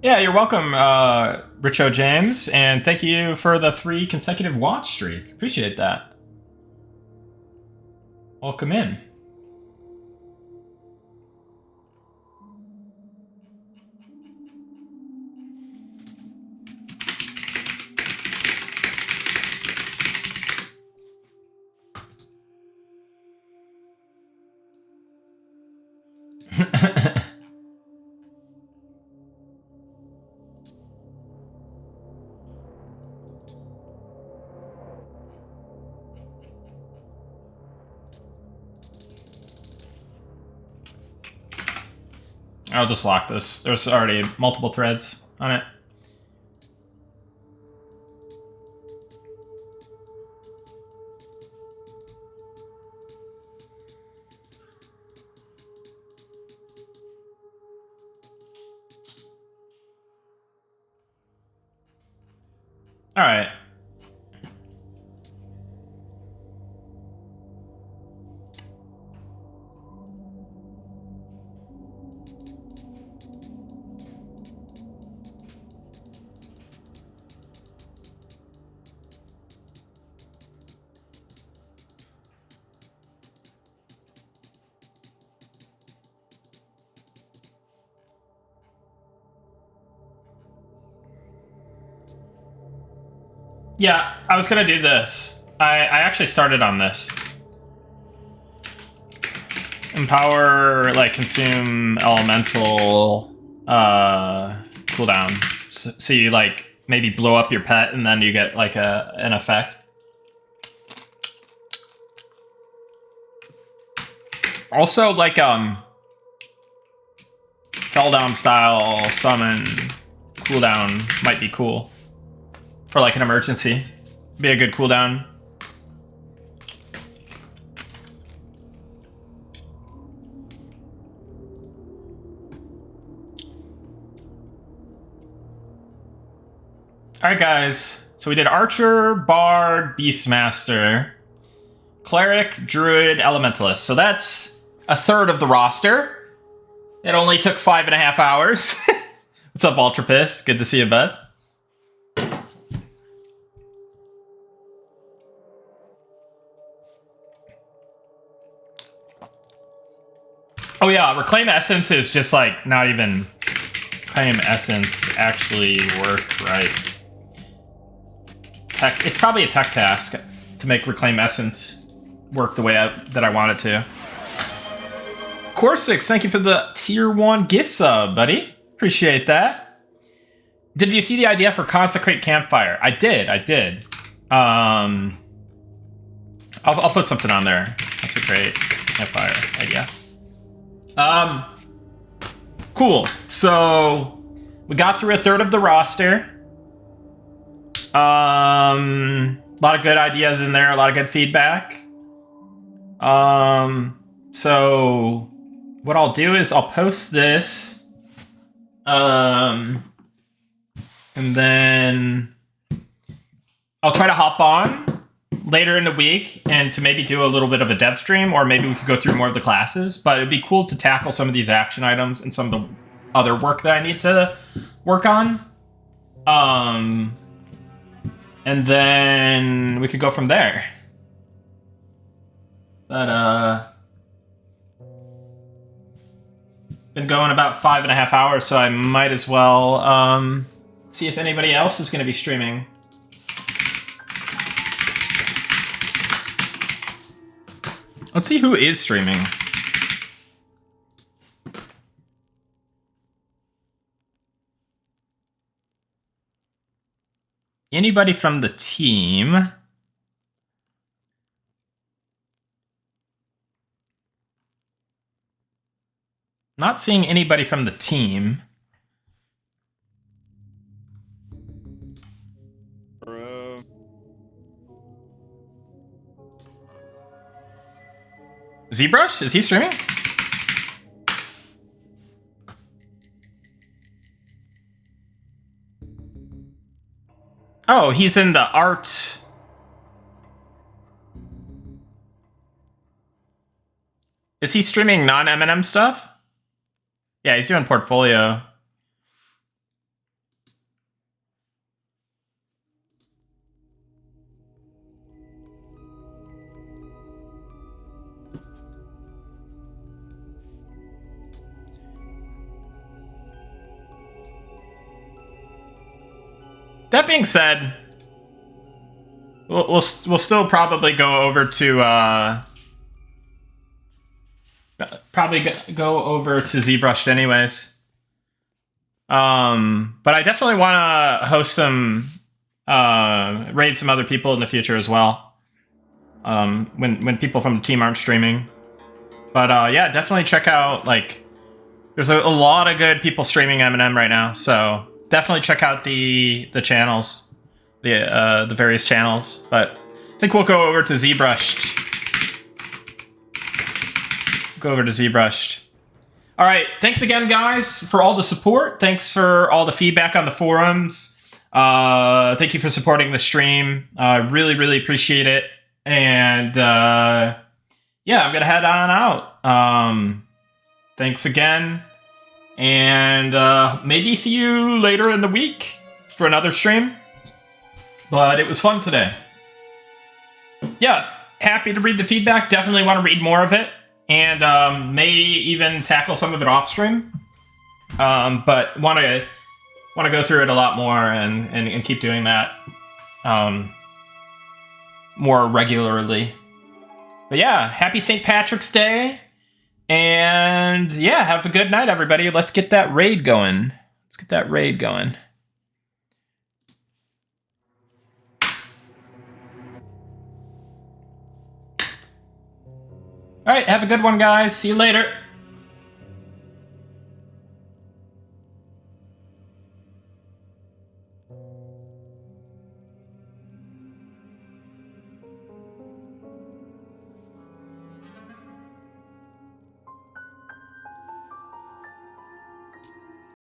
Yeah, you're welcome, Richo James, and thank you for the 3 consecutive watch streak. Appreciate that. Welcome in. I'll just lock this. There's already multiple threads on it. All right. Yeah, I was gonna do this. I actually started on this. Empower, like, consume elemental cooldown. So you, like, maybe blow up your pet and then you get, like, an effect. Also, like, Felddown style summon cooldown might be cool. For, like, an emergency. Be a good cooldown. Alright, guys. So we did Archer, Bard, Beastmaster, Cleric, Druid, Elementalist. So that's a third of the roster. It only took 5.5 hours. What's up, Ultra Piss? Good to see you, bud. Oh yeah, Reclaim Essence is just like not even Reclaim Essence actually worked right. It's probably a tech task to make Reclaim Essence work the way that I want it to. Corsix, thank you for the tier 1 gift sub, buddy. Appreciate that. Did you see the idea for Consecrate Campfire? I did. I'll put something on there. Consecrate Campfire idea. Cool. So we got through a third of the roster. A lot of good ideas in there, a lot of good feedback. So what I'll do is I'll post this. And then I'll try to hop on later in the week and to maybe do a little bit of a dev stream, or maybe we could go through more of the classes, but it'd be cool to tackle some of these action items and some of the other work that I need to work on. And then we could go from there. But, been going about 5.5 hours, so I might as well, see if anybody else is going to be streaming. Let's see who is streaming. Anybody from the team? Not seeing anybody from the team. ZBrush? Is he streaming? Oh, he's in the art. Is he streaming non-M&M stuff? Yeah, he's doing portfolio. that being said, we'll still probably go over to ZBrushed anyways. But I definitely want to host some raid some other people in the future as well. When people from the team aren't streaming. But yeah, definitely check out, like, there's a lot of good people streaming M&M right now, so definitely check out the channels, the various channels. But I think we'll go over to ZBrushed. All right, thanks again, guys, for all the support. Thanks for all the feedback on the forums. Thank you for supporting the stream. Really, really appreciate it. And yeah, I'm gonna head on out. Thanks again, and maybe see you later in the week for another stream. But it was fun today. Yeah, happy to read the feedback. Definitely want to read more of it, and may even tackle some of it off stream. But want to go through it a lot more and keep doing that more regularly. But yeah, happy St. Patrick's Day. And yeah, have a good night, everybody. Let's get that raid going. All right, have a good one, guys. See you later.